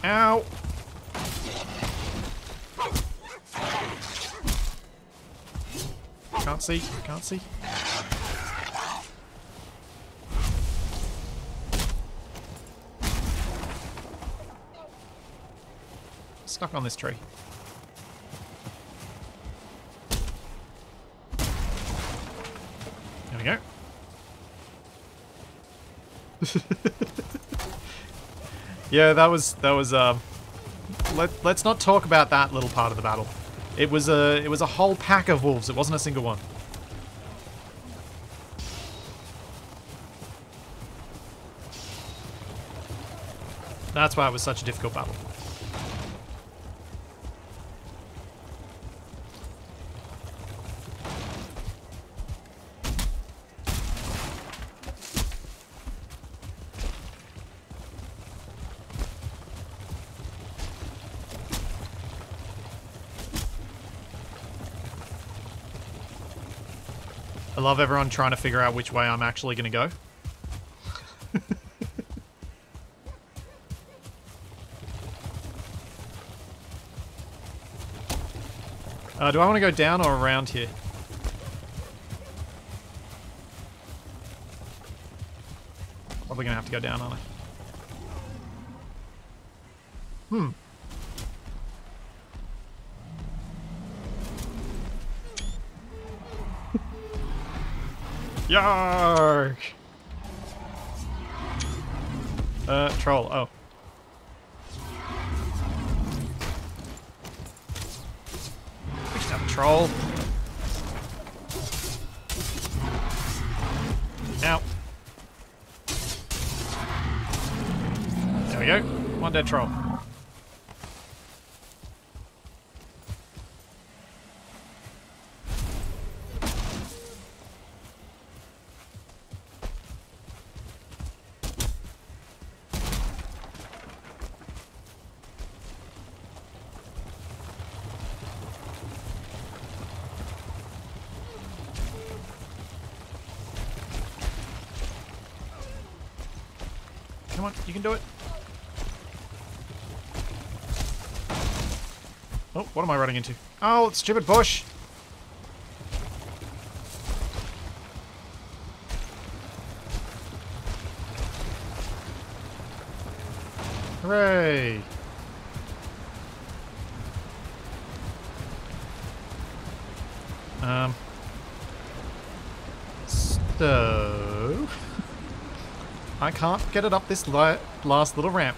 Ow! Can't see, can't see. Stuck on this tree. There we go. Yeah, that was let's not talk about that little part of the battle. It was a whole pack of wolves. It wasn't a single one. That's why it was such a difficult battle. I love everyone trying to figure out which way I'm actually going to go. Do I want to go down or around here? Probably going to have to go down, aren't I? Hmm. Yarg! Troll, oh. We should have a troll. Ow. There we go. One dead troll. Come on, you can do it. Oh, what am I running into? Oh, stupid bush! Hooray! So... I can't get it up this last little ramp.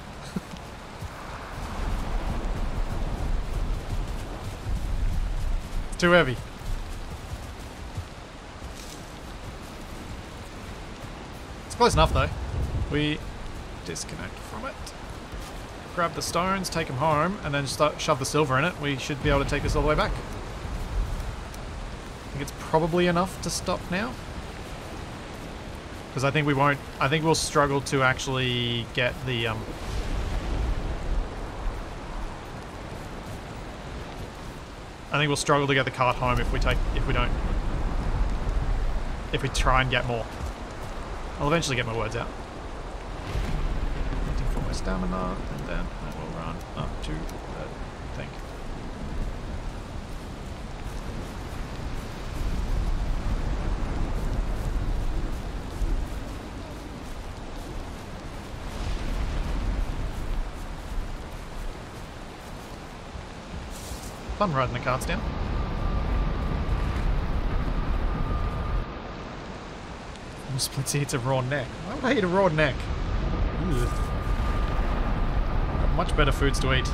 It's too heavy. It's close enough though. We disconnect from it. Grab the stones, take them home, and then shove the silver in it. We should be able to take this all the way back. I think it's probably enough to stop now. Because I think we won't... I think we'll struggle to actually get the... I think we'll struggle to get the cart home if we try and get more. I'll eventually get my words out. Waiting for my stamina, and then I will run up to that thing. Fun riding the carts down. Split eats a raw neck. Why would I eat a raw neck? Ugh. Got much better foods to eat.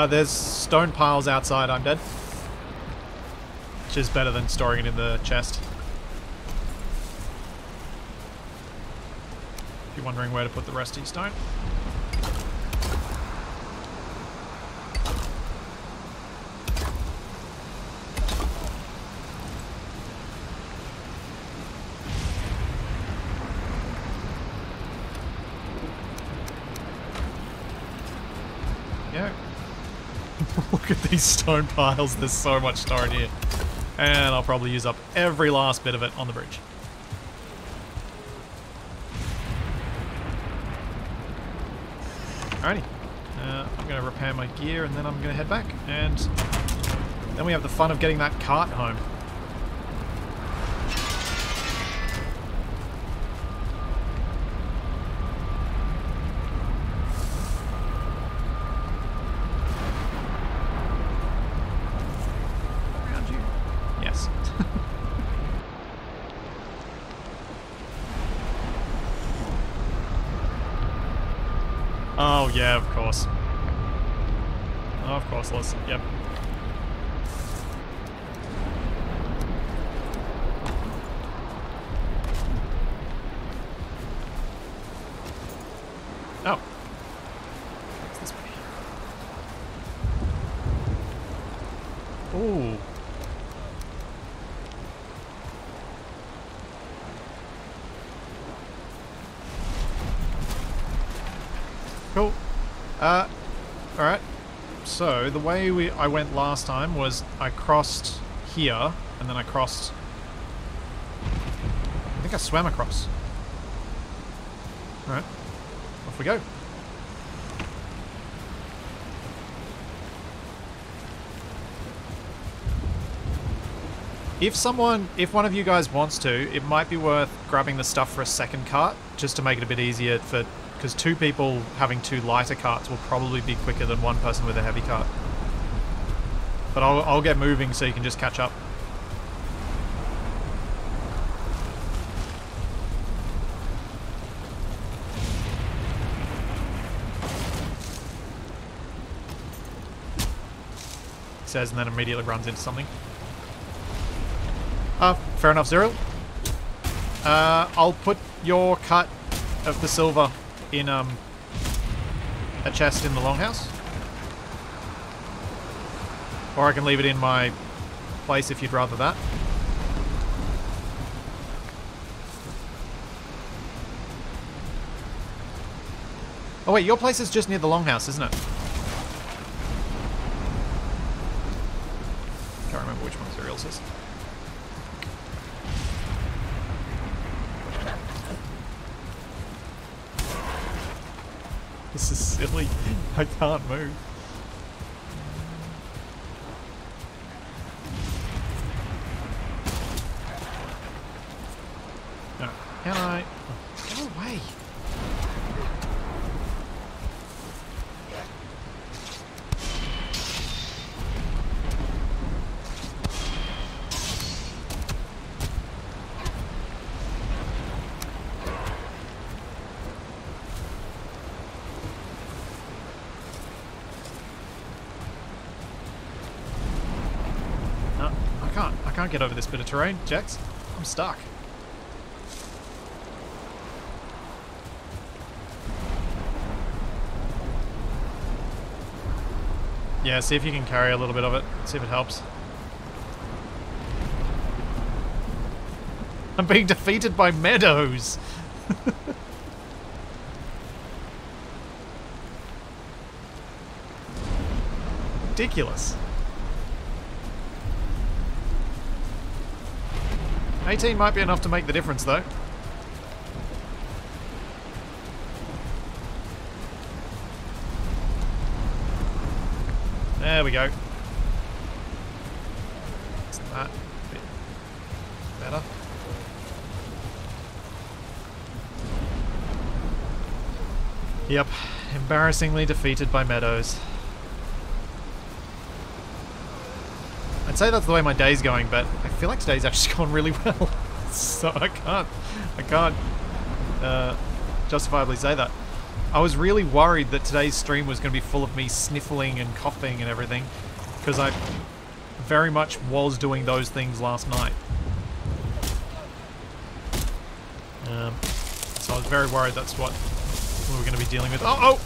There's stone piles outside, I'm dead. Which is better than storing it in the chest. If you're wondering where to put the rest of your stone. Yeah. Look at these stone piles, there's so much stone here. And I'll probably use up every last bit of it on the bridge. Alrighty. I'm going to repair my gear and then I'm going to head back. And then we have the fun of getting that cart home. Around you. Oh, yeah, of course. Oh, of course, let's... Yep. Oh. What's this way? Ooh. Cool. Alright. So, the way I went last time was I crossed here, and then I crossed... I think I swam across. Alright. Off we go. If one of you guys wants to, it might be worth grabbing the stuff for a second cart, just to make it a bit easier for... Because 2 people having 2 lighter carts will probably be quicker than 1 person with a heavy cart. But I'll get moving so you can just catch up. He says, and then immediately runs into something. Fair enough, Zero. I'll put your cut of the silver in a chest in the longhouse. Or I can leave it in my place if you'd rather that. Oh wait, your place is just near the longhouse, isn't it? Can't remember which one Zerial's is. This is silly. I can't move. No. Can I? Oh, go away. I can't get over this bit of terrain, Jax. I'm stuck. Yeah, see if you can carry a little bit of it. See if it helps. I'm being defeated by meadows. Ridiculous. 18 might be enough to make the difference, though. There we go. Isn't that a bit better? Yep, embarrassingly defeated by meadows. I'd say that's the way my day's going, but I feel like today's actually gone really well. So I can't justifiably say that. I was really worried that today's stream was going to be full of me sniffling and coughing and everything, because I very much was doing those things last night. So I was very worried that's what we were going to be dealing with. Oh!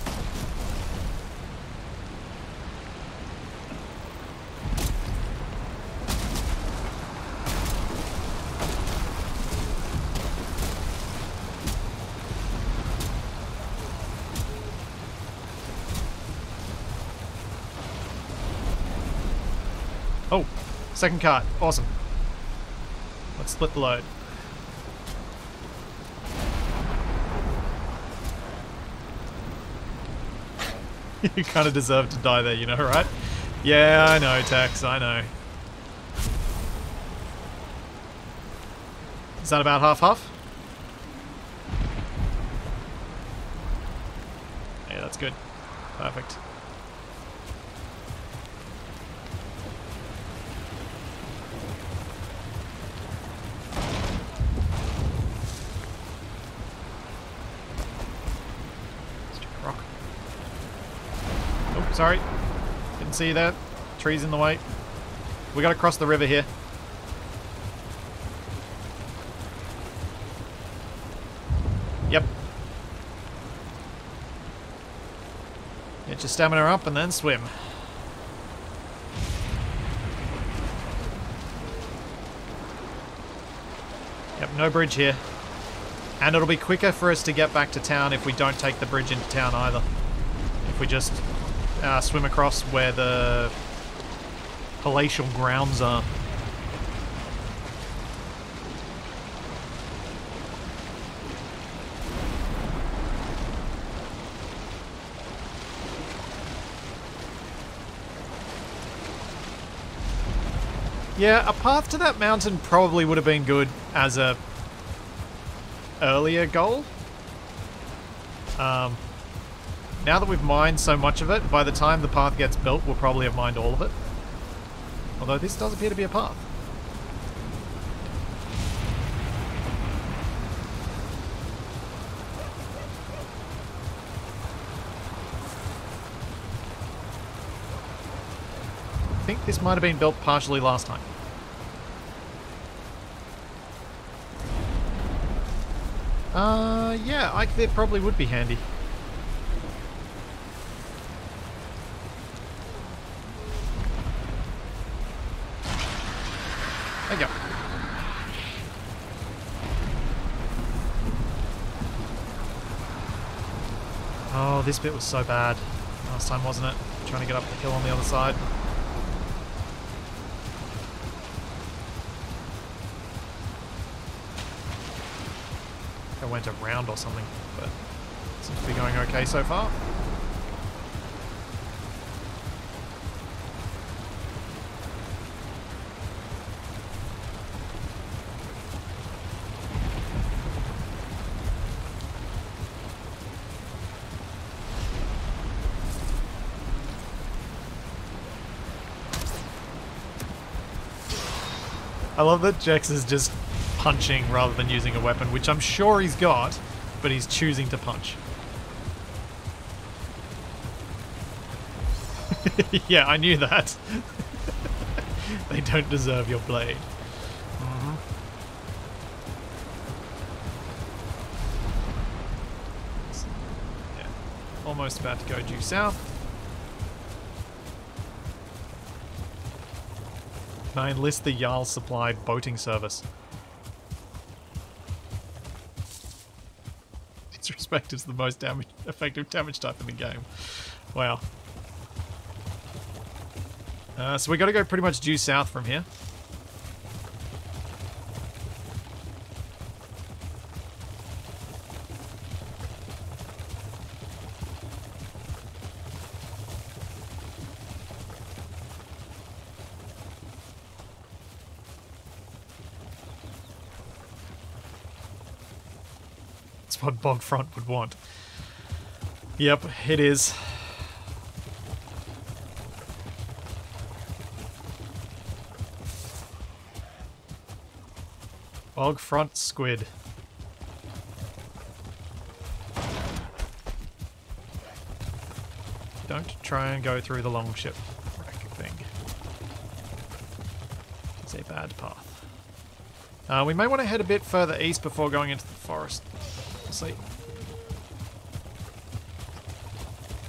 Oh, second cart. Awesome. Let's split the load. You kind of deserve to die there, you know, right? Yeah, I know, Tex, I know. Is that about half-half? Yeah, that's good. Perfect. sorry. Didn't see that. Trees in the way. We gotta cross the river here. Yep. Get your stamina up and then swim. Yep, no bridge here. And it'll be quicker for us to get back to town if we don't take the bridge into town either. If we just swim across where the palatial grounds are. Yeah, a path to that mountain probably would have been good as a earlier goal. Now that we've mined so much of it, by the time the path gets built, we'll probably have mined all of it. Although this does appear to be a path. I think this might have been built partially last time. Yeah, it probably would be handy. There you go. Oh, this bit was so bad last time, wasn't it? Trying to get up the hill on the other side. I went around or something, but seems to be going okay so far. I love that Jex is just punching rather than using a weapon, which I'm sure he's got, but he's choosing to punch. Yeah, I knew that. They don't deserve your blade. Yeah, almost about to go due south. I enlist the Jarl Supply boating service. Disrespect is the most effective damage type in the game. Wow. So we got to go pretty much due south from here. That's what Bogfront would want. Yep, it is. Bogfront squid. Don't try and go through the longship wreck thing. It's a bad path. We may want to head a bit further east before going into the forest. We'll see.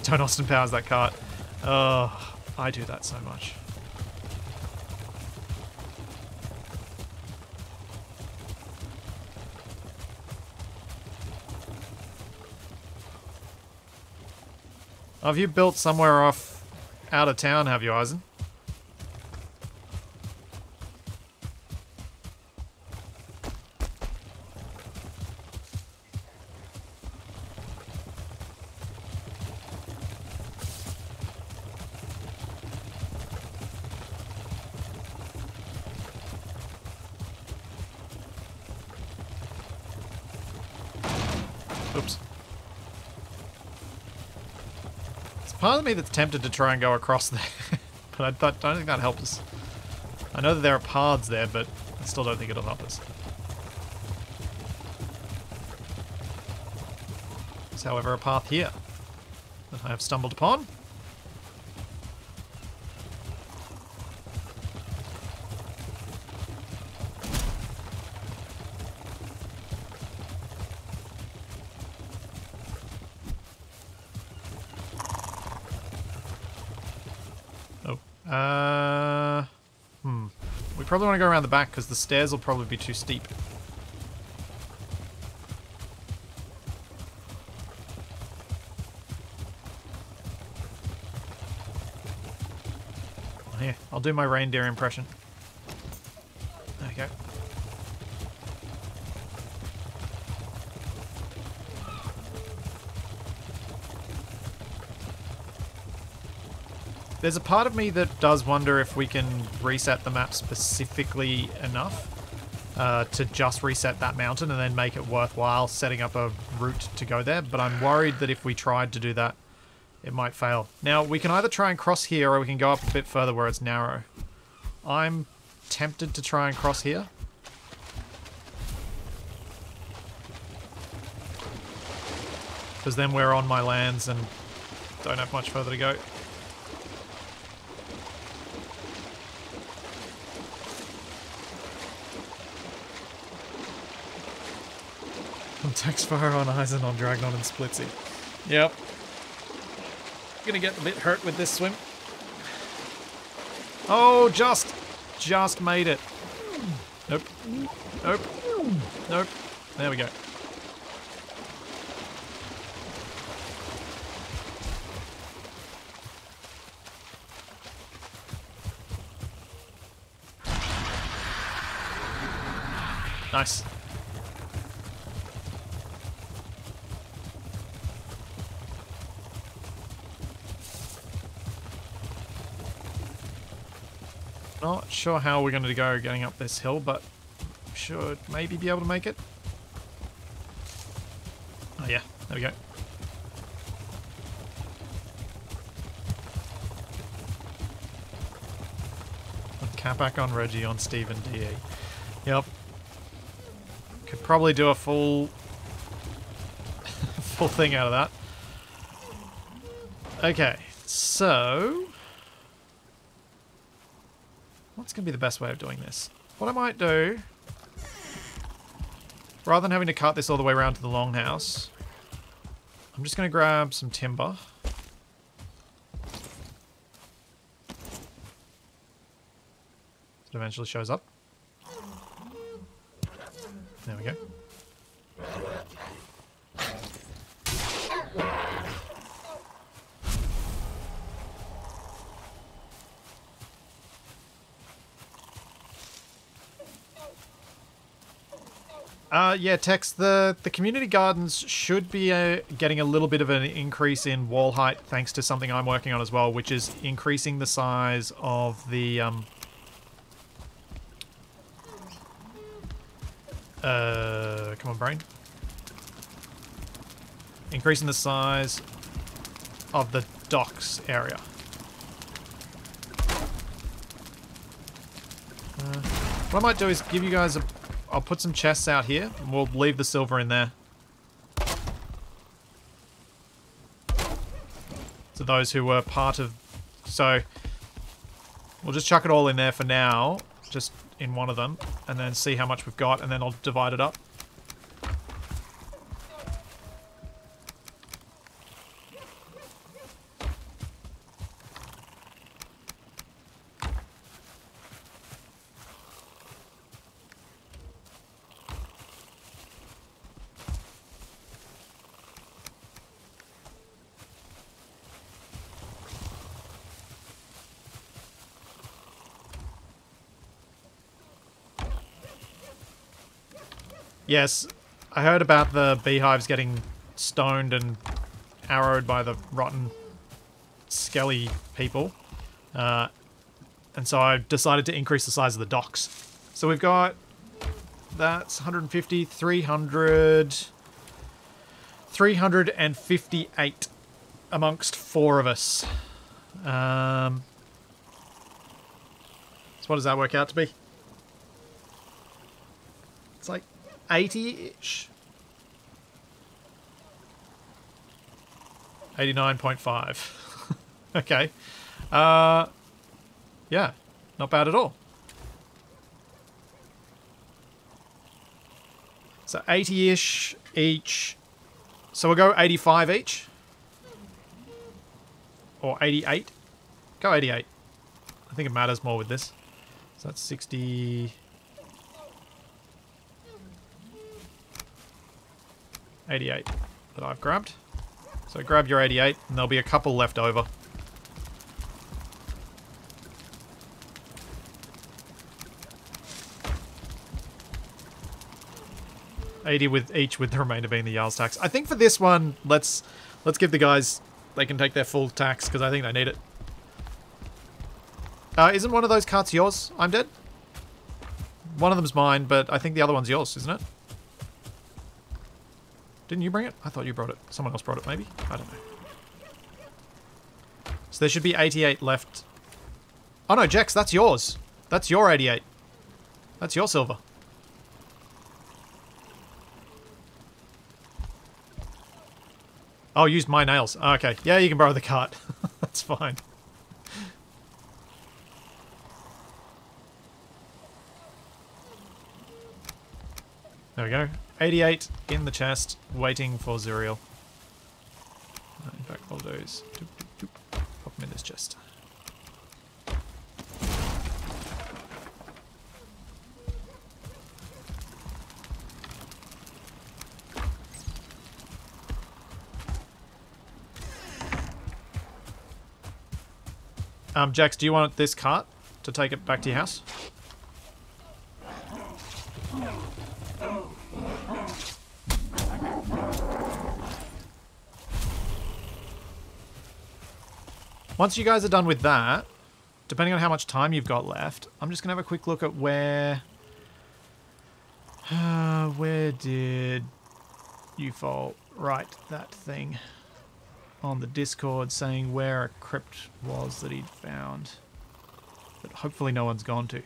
Don't Austin Powers that cart. Oh, I do that so much. Have you built somewhere off out of town, have you, Eisen? Oops. Part of me that's tempted to try and go across there, but I don't think that helps us. I know that there are paths there, but I still don't think it'll help us. There's, however, a path here that I have stumbled upon. We probably want to go around the back because the stairs will probably be too steep. Here, I'll do my reindeer impression. There we go. There's a part of me that does wonder if we can reset the map specifically enough to just reset that mountain and then make it worthwhile setting up a route to go there, but I'm worried that if we tried to do that, it might fail. Now, we can either try and cross here or we can go up a bit further where it's narrow. I'm tempted to try and cross here. Because then we're on my lands and don't have much further to go. Text fire on Eisen on Dragnon and Splitsy. Yep. Gonna get a bit hurt with this swim. Oh, just made it. Nope. Nope. Nope. There we go. Nice. Not sure how we're going to go getting up this hill, but should maybe be able to make it. Oh yeah, there we go. Cap back on Reggie on Stephen DE. Yep. Could probably do a full thing out of that. Okay, so what's going to be the best way of doing this? What I might do, rather than having to cut this all the way around to the longhouse, I'm just going to grab some timber. It eventually shows up. There we go. Yeah, Tex, the community gardens should be getting a little bit of an increase in wall height thanks to something I'm working on as well, which is increasing the size of the come on, brain. Increasing the size of the docks area. What I might do is give you guys a... I'll put some chests out here, and we'll leave the silver in there. So those who were part of... So, we'll just chuck it all in there for now, just in one of them, and then see how much we've got, and then I'll divide it up. Yes, I heard about the beehives getting stoned and arrowed by the rotten, skelly people. And so I decided to increase the size of the docks. So we've got... That's 150, 300... 358 amongst 4 of us. So what does that work out to be? It's like 80-ish? 89.5. Okay. Yeah, not bad at all. So 80-ish each. So we'll go 85 each. Or 88. Go 88. I think it matters more with this. So that's 60... 88 that I've grabbed. So grab your 88 and there'll be a couple left over. $80 with each, with the remainder being the Jarl's tax. I think for this one, let's give the guys, they can take their full tax because I think they need it. Isn't one of those carts yours? I'm dead. One of them's mine, but I think the other one's yours, isn't it? Didn't you bring it? I thought you brought it. Someone else brought it, maybe? I don't know. So there should be 88 left. Oh no, Jex, that's yours. That's your 88. That's your silver. Oh, used my nails. Okay. Yeah, you can borrow the cart. That's fine. There we go. 88 in the chest, waiting for Zuriel. In fact, I'll do is pop them in this chest. Jax, do you want this cart to take it back to your house? Once you guys are done with that, depending on how much time you've got left, I'm just going to have a quick look at where... where did you write that thing on the Discord saying where a crypt was that he'd found that hopefully no one's gone to.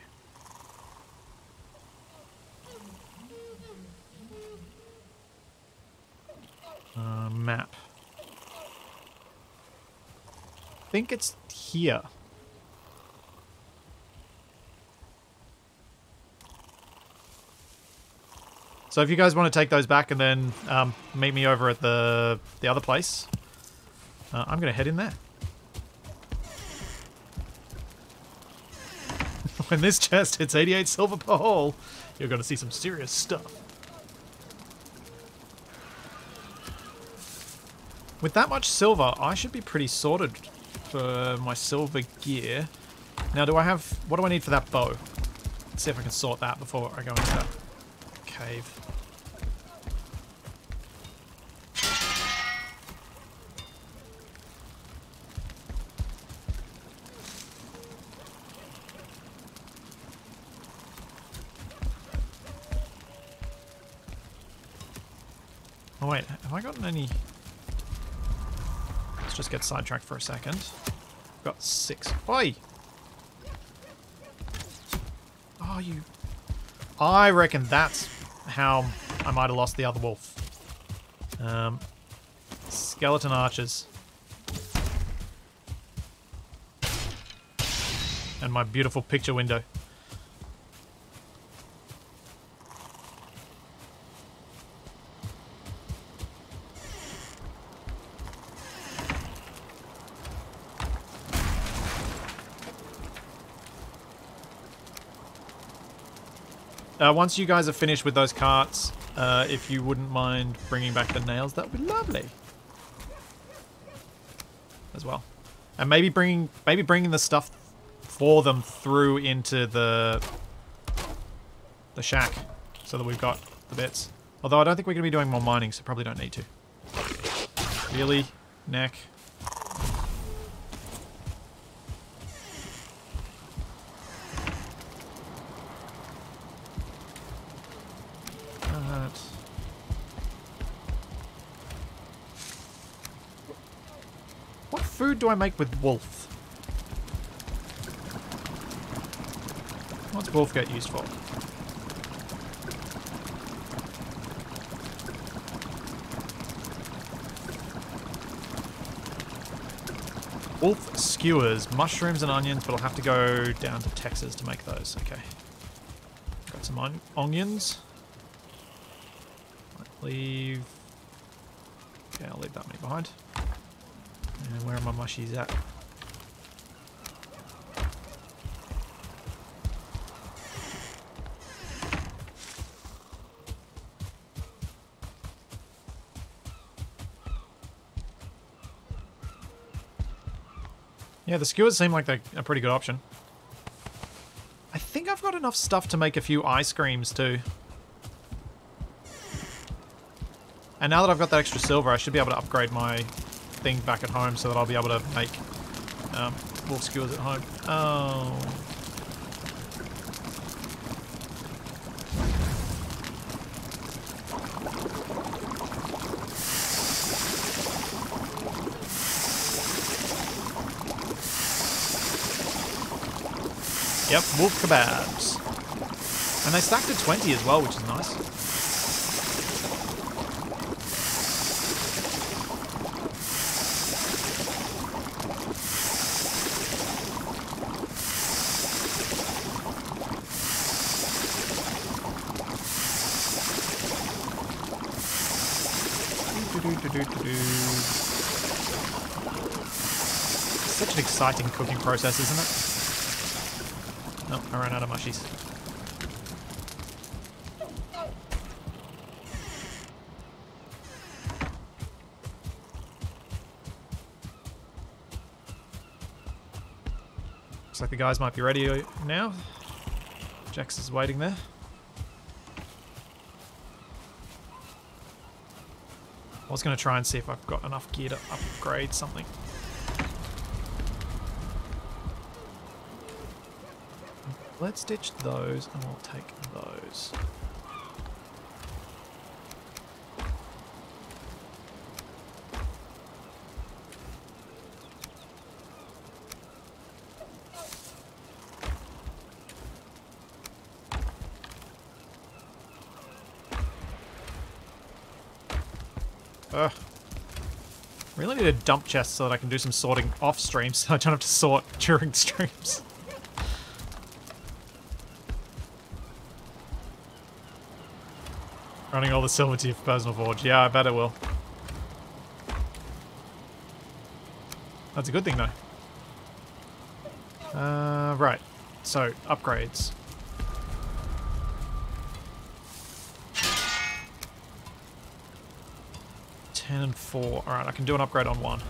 Map. I think it's here. So if you guys want to take those back and then meet me over at the other place, I'm going to head in there. When this chest hits 88 silver per hole, you're going to see some serious stuff. With that much silver, I should be pretty sorted for my silver gear. Now, what do I need for that bow? Let's see if I can sort that before I go into that cave. Oh wait, have I gotten any... Let's just get sidetracked for a second. I've got 6. Oi! Oh, you... I reckon that's how I might have lost the other wolf. Skeleton archers. And my beautiful picture window. Once you guys are finished with those carts, if you wouldn't mind bringing back the nails, that would be lovely. As well. And maybe bringing the stuff for them through into the shack, so that we've got the bits. Although I don't think we're going to be doing more mining, so probably don't need to. Really? Neck. What food do I make with wolf? What's wolf get used for? Wolf skewers, mushrooms and onions, but I'll have to go down to Texas to make those. Okay. Got some onions. Leave. Yeah, I'll leave that many behind. And where are my mushies at? Yeah, the skewers seem like they're a pretty good option. I think I've got enough stuff to make a few ice creams too. And now that I've got that extra silver, I should be able to upgrade my thing back at home so that I'll be able to make wolf skewers at home. Oh. Yep, wolf kebabs. And they stacked to 20 as well, which is nice. Such an exciting cooking process, isn't it? Oh, I ran out of mushies. Looks like the guys might be ready now. Jax is waiting there. I was going to try and see if I've got enough gear to upgrade something. Let's ditch those and we'll take those. Really need a dump chest so that I can do some sorting off stream so I don't have to sort during streams. Running all the silver to your personal forge. Yeah, I bet it will. That's a good thing, though. Right. So, upgrades. And 4. Alright, I can do an upgrade on one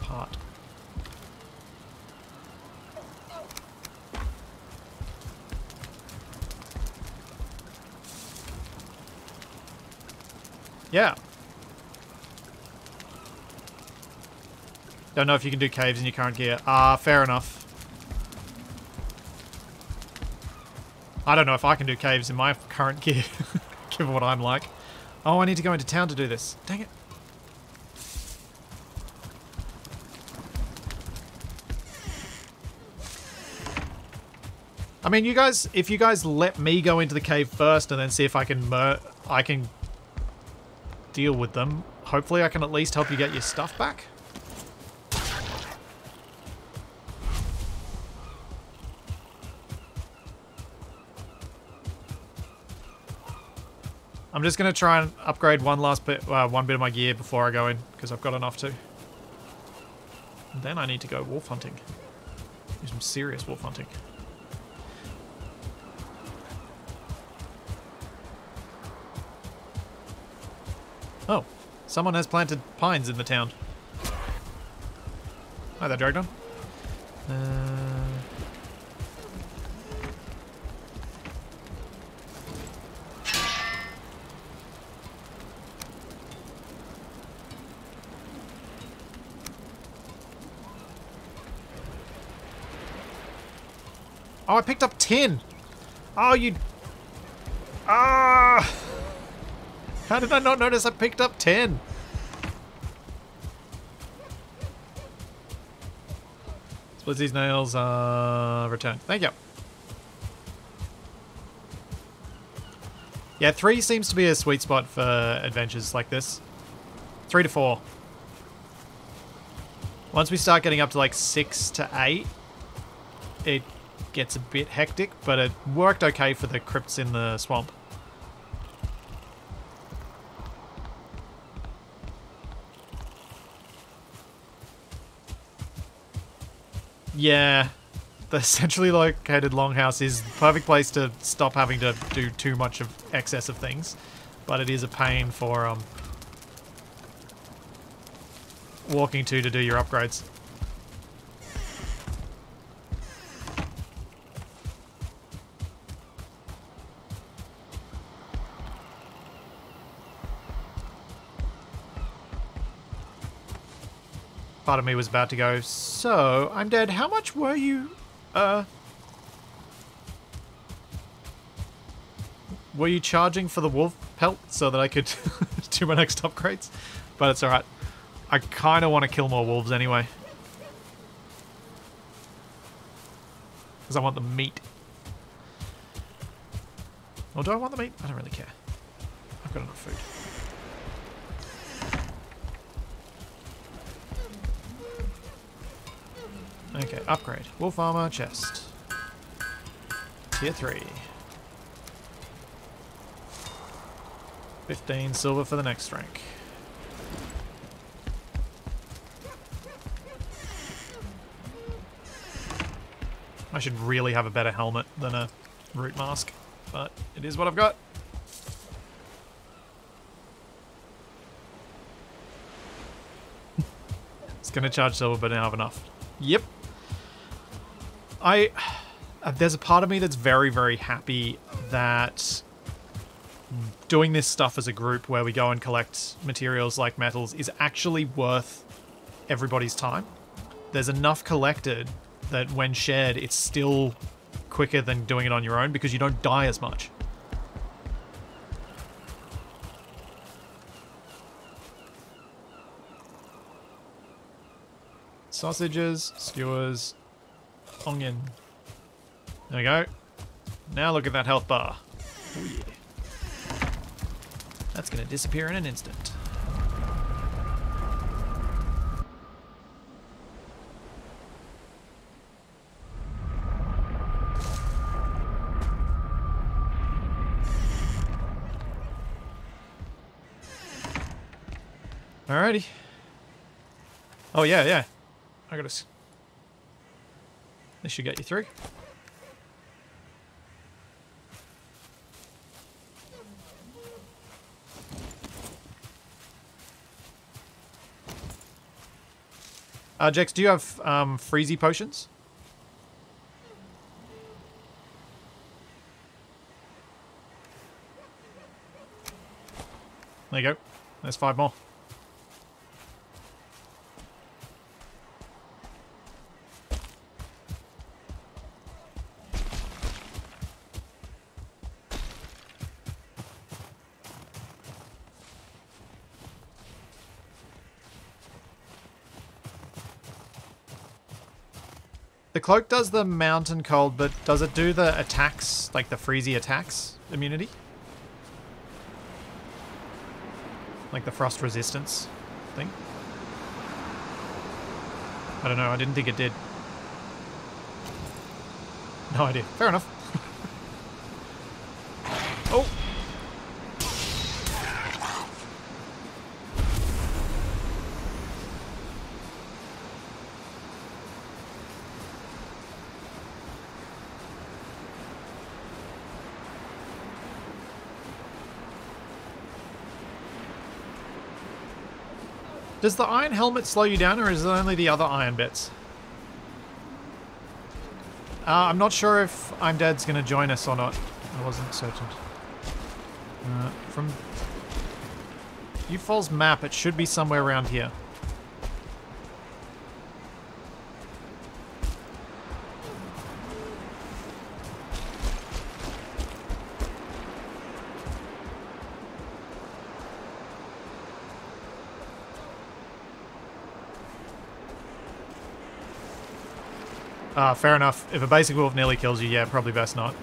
part. Yeah. Don't know if you can do caves in your current gear. Fair enough. I don't know if I can do caves in my current gear, given what I'm like. Oh, I need to go into town to do this. Dang it. I mean, you guys, if you guys let me go into the cave first and then see if I can deal with them, hopefully I can at least help you get your stuff back. I'm just going to try and upgrade one bit of my gear before I go in, because I've got enough to. And then I need to go wolf hunting. Do some serious wolf hunting. Oh, someone has planted pines in the town. Hi there, Dragnon. Oh, I picked up 10. Oh, you... Ah! How did I not notice I picked up 10? Split these nails, return. Thank you. Yeah, 3 seems to be a sweet spot for adventures like this. 3 to 4. Once we start getting up to like 6 to 8, it gets a bit hectic, but it worked okay for the crypts in the swamp. Yeah, the centrally located longhouse is the perfect place to stop having to do too much of excess of things, but it is a pain for walking to do your upgrades. part of me was about to go, so, I'm dead. How much were you, were you charging for the wolf pelt so that I could do my next upgrades? But it's alright. I kind of want to kill more wolves anyway. Because I want the meat. Or do I want the meat? I don't really care. I've got enough food. Okay, upgrade. Wolf armor, chest. Tier 3. 15 silver for the next rank. I should really have a better helmet than a root mask, but it is what I've got. It's gonna charge silver, but I don't have enough. Yep. There's a part of me that's very, very happy that doing this stuff as a group where we go and collect materials like metals is actually worth everybody's time. There's enough collected that when shared, it's still quicker than doing it on your own because you don't die as much. Sausages, skewers, onion. There we go. Now look at that health bar. Oh yeah. That's gonna disappear in an instant. Alrighty. Oh yeah. I gotta... This should get you through. Jex, do you have freezy potions? There you go. There's 5 more. The cloak does the mountain cold, but does it do the attacks, like the freezy attacks immunity? Like the frost resistance thing? I don't know, I didn't think it did. No idea. Fair enough. Oh! Does the iron helmet slow you down, or is it only the other iron bits? I'm not sure if I'm Dead's going to join us or not. I wasn't certain. From Ufall's map, it should be somewhere around here. Fair enough. If a basic wolf nearly kills you, yeah, probably best not.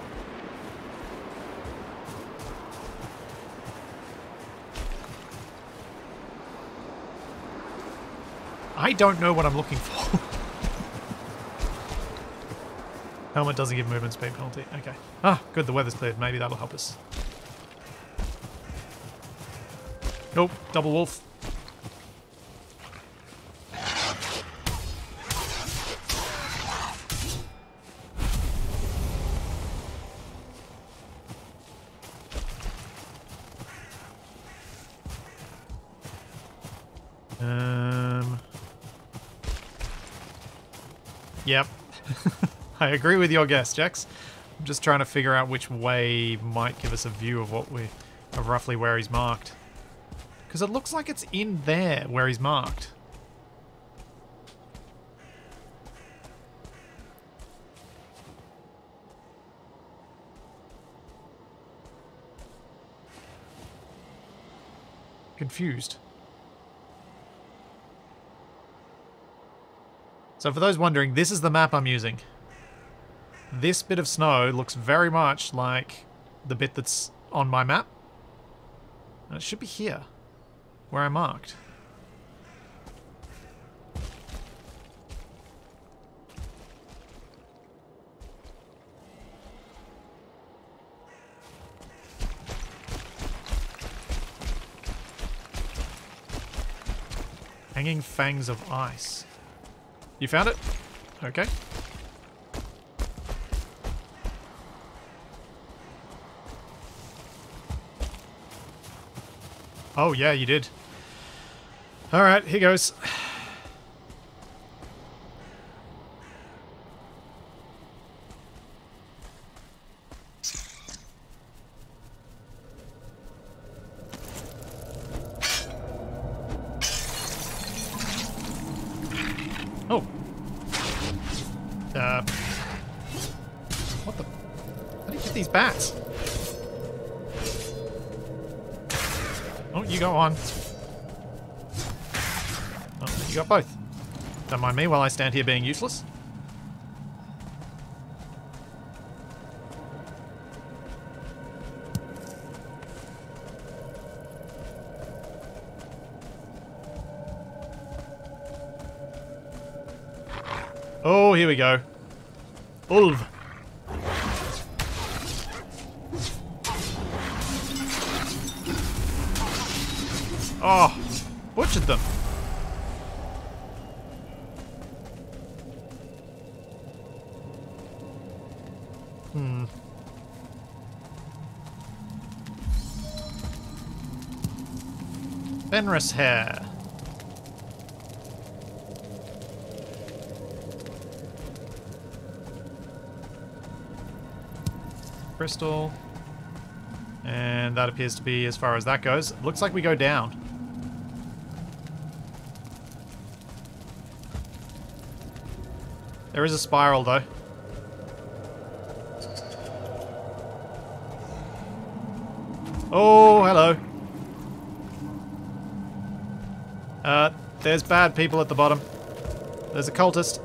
I don't know what I'm looking for. Helmet doesn't give movement speed penalty. Okay. Ah, good, the weather's cleared. Maybe that'll help us. Nope, double wolf. Yep. I agree with your guess, Jax. I'm just trying to figure out which way might give us a view of of roughly where he's marked. Because it looks like it's in there where he's marked. Confused. So for those wondering, this is the map I'm using. This bit of snow looks very much like the bit that's on my map. And it should be here, where I marked. Hanging fangs of ice. You found it? Okay. Oh, yeah, you did. Alright, here goes. Oh. What the? How do you get these bats? Oh, you go on. Oh, you got both. Don't mind me while I stand here being useless. Oh, here we go. Ulv. Oh, butchered them. Fenris hair. Crystal. And that appears to be as far as that goes. Looks like we go down. There is a spiral, though. Oh, hello. There's bad people at the bottom. There's a cultist.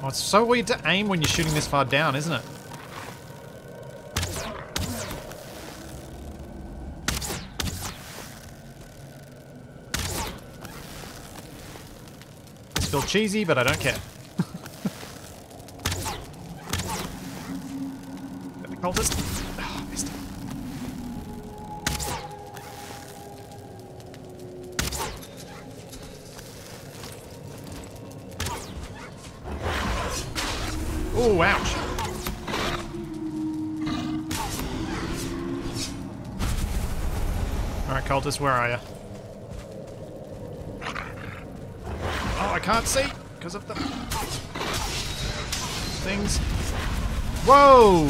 Oh, it's so weird to aim when you're shooting this far down, isn't it? It's still cheesy, but I don't care. Got the cultist. Oh, missed it. Oh, ouch. Alright, cultist, where are you? Oh, I can't see because of the things. Whoa!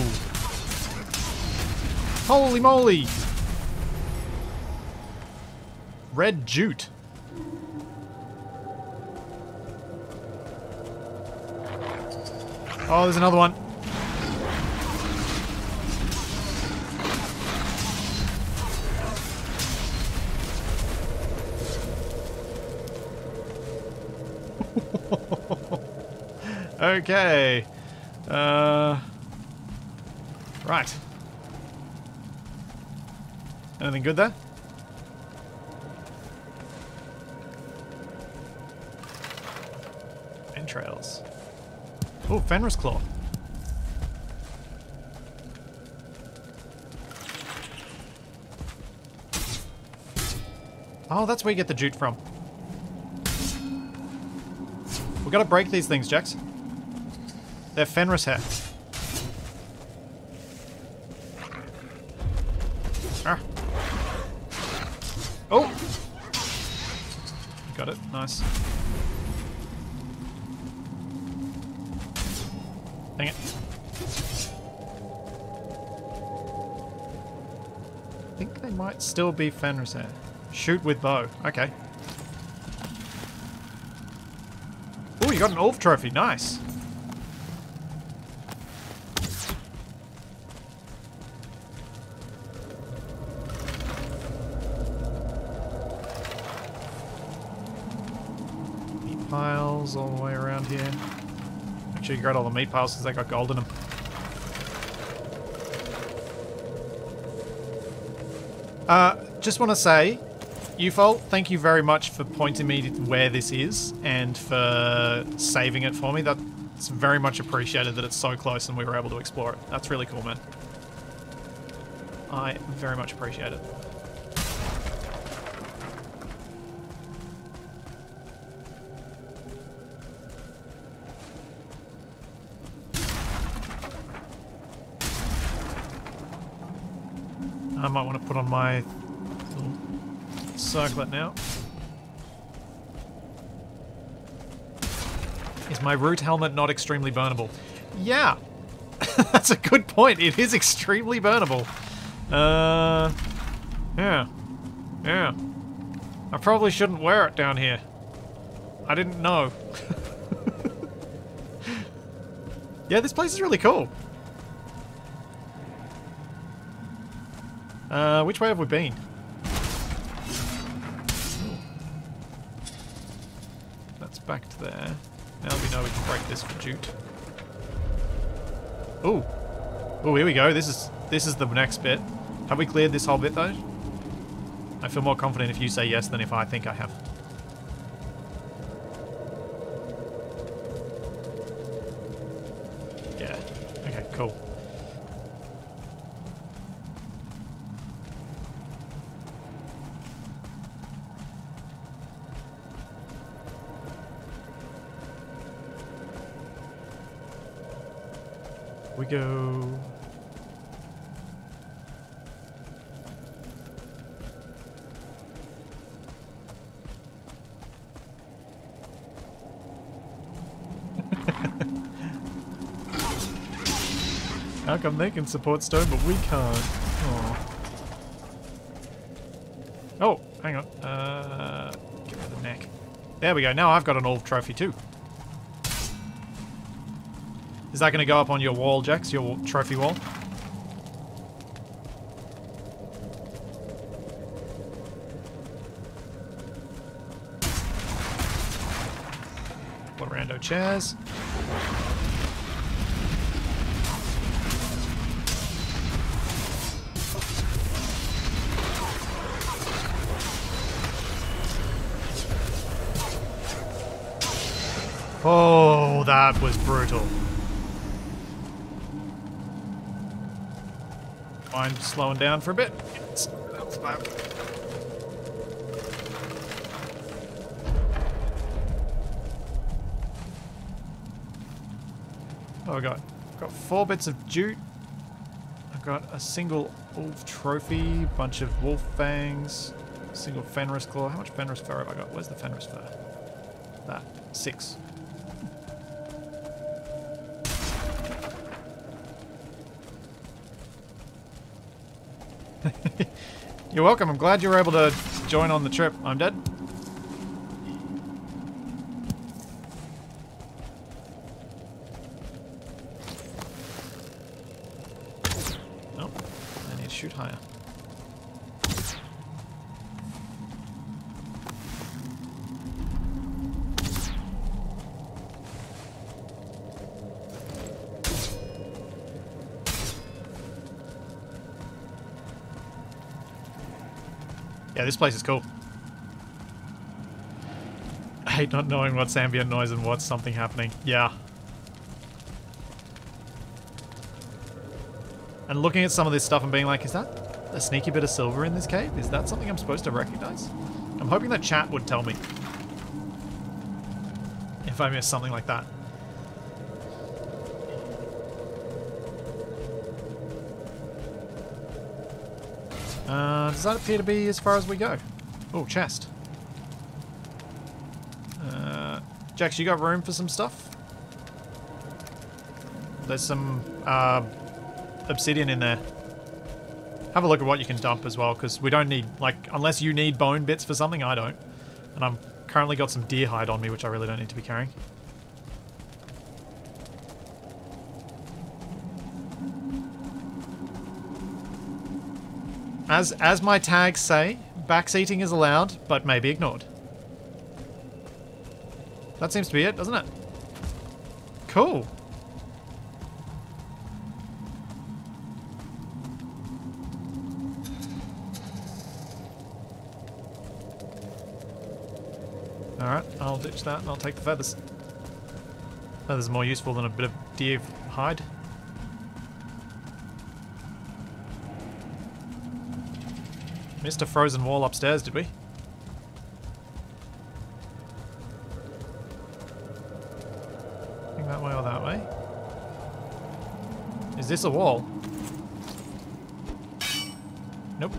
Holy moly! Red jute. Oh, there's another one. Okay. Right. Anything good there? Entrails. Oh, Fenris Claw. Oh, that's where you get the jute from. We've got to break these things, Jax. They're Fenris hair. Ah. Oh! Got it. Nice. Dang it. I think they might still be Fenris hair. Shoot with bow. Okay. got an Ulf trophy. Nice. Meat piles all the way around here. Make sure you grab all the meat piles because they got gold in them. Just want to say, Ufol, thank you very much for pointing me to where this is and for saving it for me. That's very much appreciated that it's so close and we were able to explore it. That's really cool, man. I very much appreciate it. I might want to put on my little circlet now. Is my root helmet not extremely burnable? Yeah, that's a good point. It is extremely burnable. Yeah. I probably shouldn't wear it down here. I didn't know. Yeah, this place is really cool. Which way have we been? That's back to there. Now we know we can break this for jute. Ooh. Ooh, here we go. This is the next bit. Have we cleared this whole bit though? I feel more confident if you say yes than if I think I have. Yeah. Okay, cool. We go. How come they can support stone but we can't? Aw. Oh, hang on. Get rid of the neck. There we go. Now I've got an Ulf trophy too. Is that going to go up on your wall, Jax? Your trophy wall? What rando chairs? Oh, that was brutal. Mind slowing down for a bit. Oh, I got 4 bits of jute. I've got a single wolf trophy, bunch of wolf fangs, single Fenris claw. How much Fenris fur have I got? Where's the Fenris fur? That 6. You're welcome. I'm glad you were able to join on the trip. I'm dead. Oh, I need to shoot higher. Yeah, this place is cool. I hate not knowing what's ambient noise and what's something happening. Yeah. And looking at some of this stuff and being like, is that a sneaky bit of silver in this cave? Is that something I'm supposed to recognize? I'm hoping that chat would tell me if I miss something like that. Does that appear to be as far as we go? Oh, chest. Jax, you got room for some stuff? There's some obsidian in there. Have a look at what you can dump as well, because we don't need, like, unless you need bone bits for something, I don't. And I'm currently got some deer hide on me, which I really don't need to be carrying. As my tags say, backseating is allowed, but may be ignored. That seems to be it, doesn't it? Cool. Alright, I'll ditch that and I'll take the feathers. Feathers are more useful than a bit of deer hide. Missed a frozen wall upstairs, did we? Think that way or that way? Is this a wall? Nope.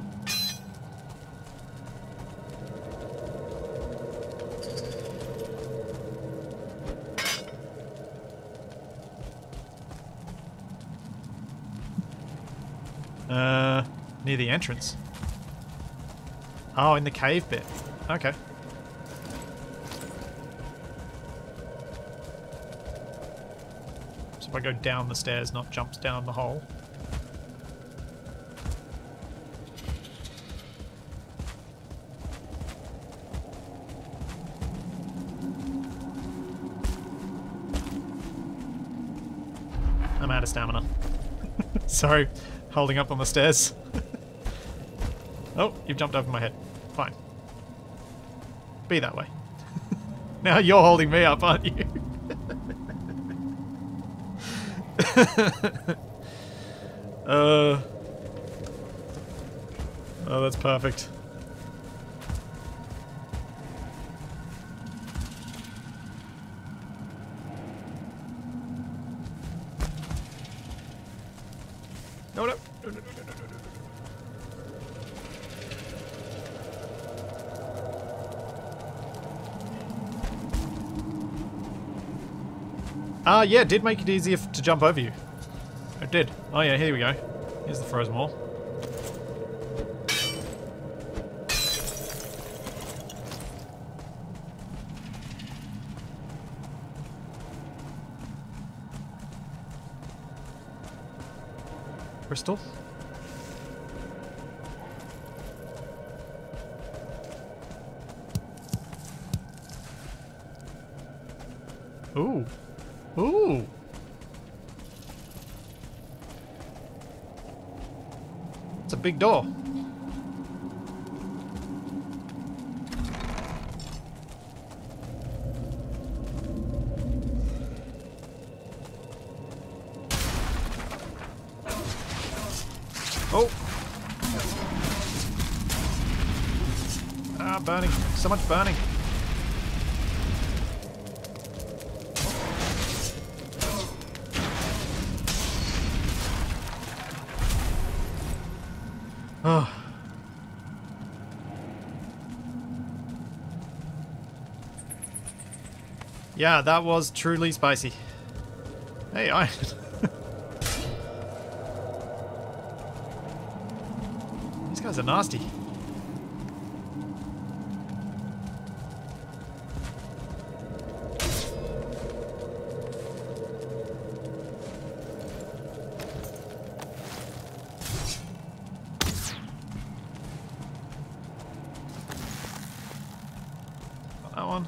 Near the entrance. Oh, in the cave bit. Okay. So if I go down the stairs, not jumps down the hole. I'm out of stamina. Sorry, holding up on the stairs. Oh, you've jumped over my head. Fine. Be that way. Now you're holding me up, aren't you? Oh, that's perfect. No, no, no, no, no, no, no, no. Yeah, it did make it easier to jump over you. It did. Oh yeah, here we go. Here's the frozen wall. Crystal. Ooh. Ooh. It's a big door. Oh. Ah, burning. So much burning. Oh. Yeah, that was truly spicy. Hey, I... These guys are nasty. That one.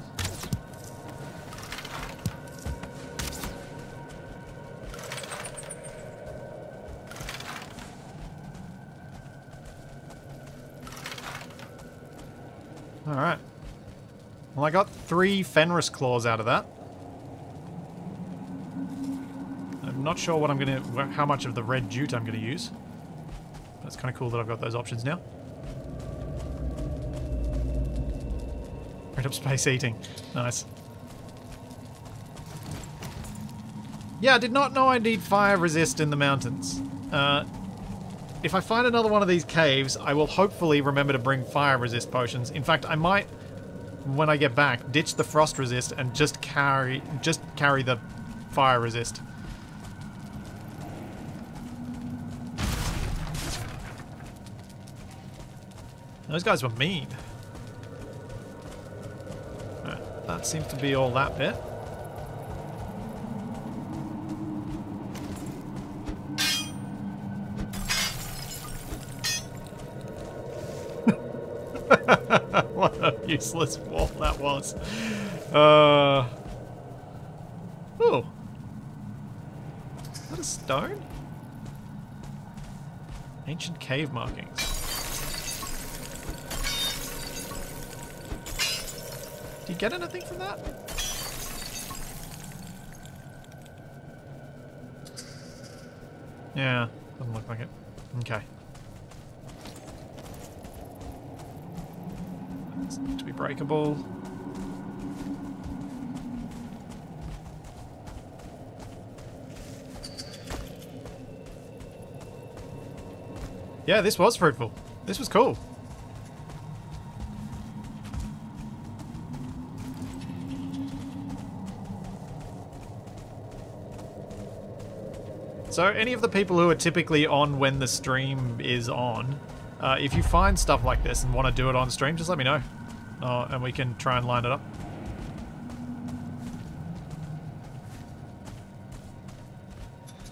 Alright. Well, I got 3 Fenris claws out of that. I'm not sure what I'm gonna, how much of the red jute I'm gonna use. That's kind of cool that I've got those options now. Red up space eating. Nice. Yeah, I did not know I need fire resist in the mountains. If I find another one of these caves, I will hopefully remember to bring fire resist potions. In fact, I might, when I get back, ditch the frost resist and just carry the fire resist. Those guys were mean. Right, that seems to be all that bit. What a useless wall that was. Oh. Is that a stone? Ancient cave markings. Do you get anything from that? Yeah, doesn't look like it. Okay. It's to be breakable. Yeah, this was fruitful. This was cool. So any of the people who are typically on when the stream is on, if you find stuff like this and want to do it on stream, just let me know. And we can try and line it up.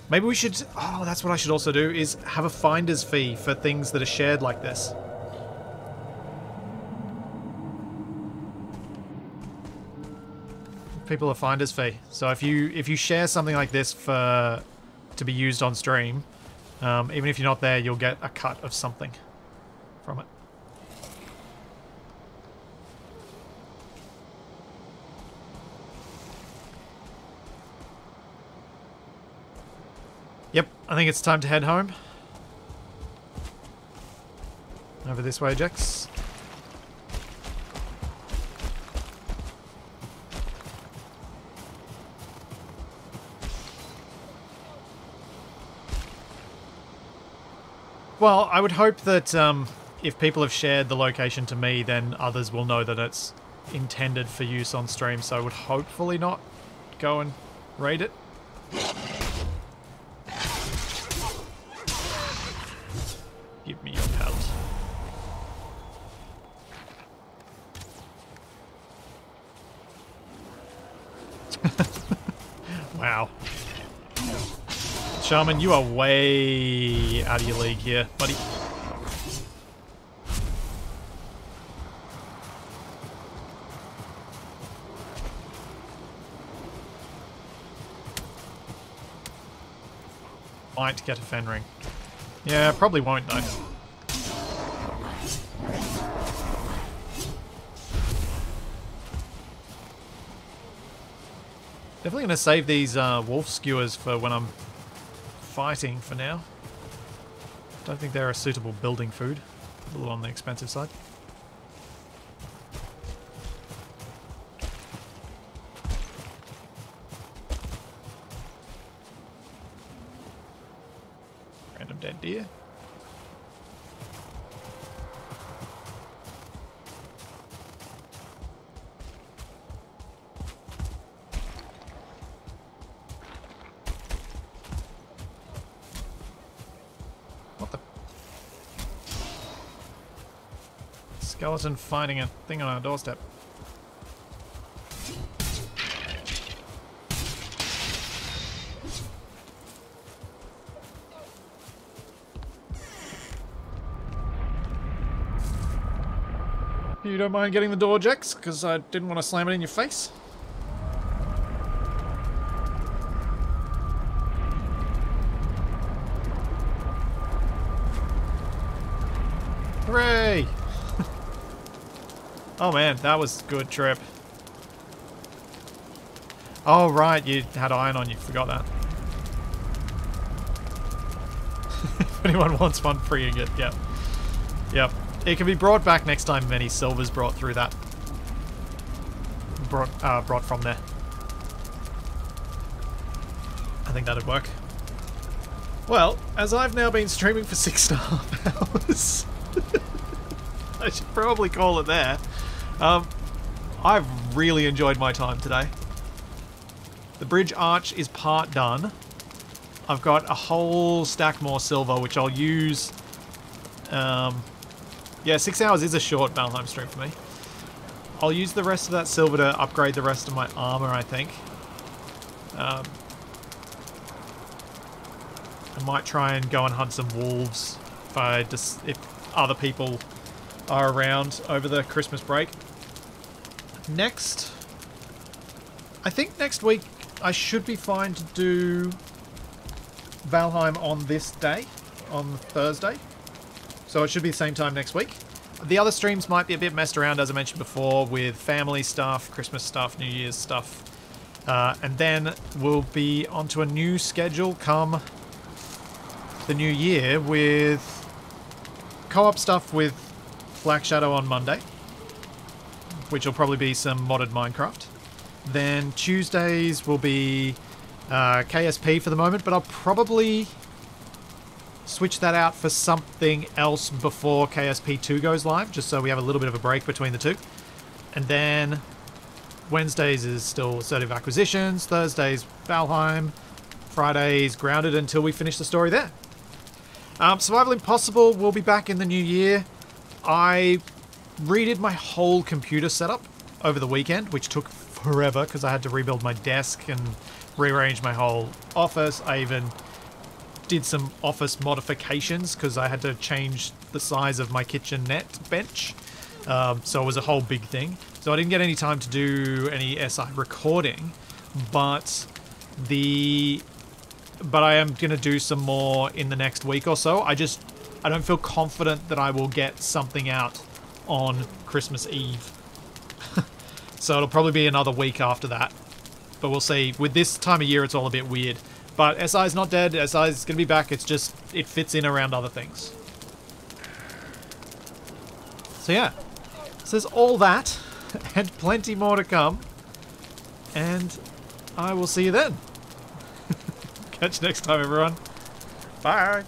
Maybe we should... Oh, that's what I should also do, is have a finder's fee for things that are shared like this. People a finder's fee. So if you share something like this to be used on stream, even if you're not there, you'll get a cut of something from it. Yep, I think it's time to head home. Over this way, Jax. Well, I would hope that if people have shared the location to me, then others will know that it's intended for use on stream, so I would hopefully not go and raid it. Give me your pelt. Wow. Shaman, you are way out of your league here, buddy. Might get a fen ring. Yeah, probably won't though. Definitely gonna save these wolf skewers for when I'm fighting for now. Don't think they're a suitable building food. A little on the expensive side. Random dead deer. What the? Skeleton finding a thing on our doorstep. You don't mind getting the door, Jax? Because I didn't want to slam it in your face. Hooray! Oh man, that was a good trip. Oh right, you had iron on you, forgot that. If anyone wants one free, you get, yep. Yep. It can be brought back next time any silver's brought through that. Brought from there. I think that'd work. Well, as I've now been streaming for 6.5 hours, I should probably call it there. I've really enjoyed my time today. The bridge arch is part done. I've got a whole stack more silver, which I'll use. Yeah, 6 hours is a short Valheim stream for me. I'll use the rest of that silver to upgrade the rest of my armor, I think. I might try and go and hunt some wolves if other people are around over the Christmas break. I think next week I should be fine to do Valheim on this day, on Thursday. So it should be the same time next week. The other streams might be a bit messed around, as I mentioned before, with family stuff, Christmas stuff, New Year's stuff. And then we'll be onto a new schedule come the new year with co-op stuff with Black Shadow on Monday, which will probably be some modded Minecraft. Then Tuesdays will be KSP for the moment, but I'll probably switch that out for something else before KSP 2 goes live, just so we have a little bit of a break between the two. And then Wednesdays is still Assertive Acquisitions, Thursdays Valheim, Fridays Grounded until we finish the story there. Survival Impossible will be back in the new year. I redid my whole computer setup over the weekend, which took forever because I had to rebuild my desk and rearrange my whole office. I even did some office modifications because I had to change the size of my kitchenette bench. So it was a whole big thing. So I didn't get any time to do any SI recording, but I am going to do some more in the next week or so. I don't feel confident that I will get something out on Christmas Eve. So it'll probably be another week after that. But we'll see. With this time of year, it's all a bit weird. But SI's not dead. SI's going to be back. It's just, it fits in around other things. So yeah. So there's all that. And plenty more to come. And I will see you then. Catch you next time, everyone. Bye.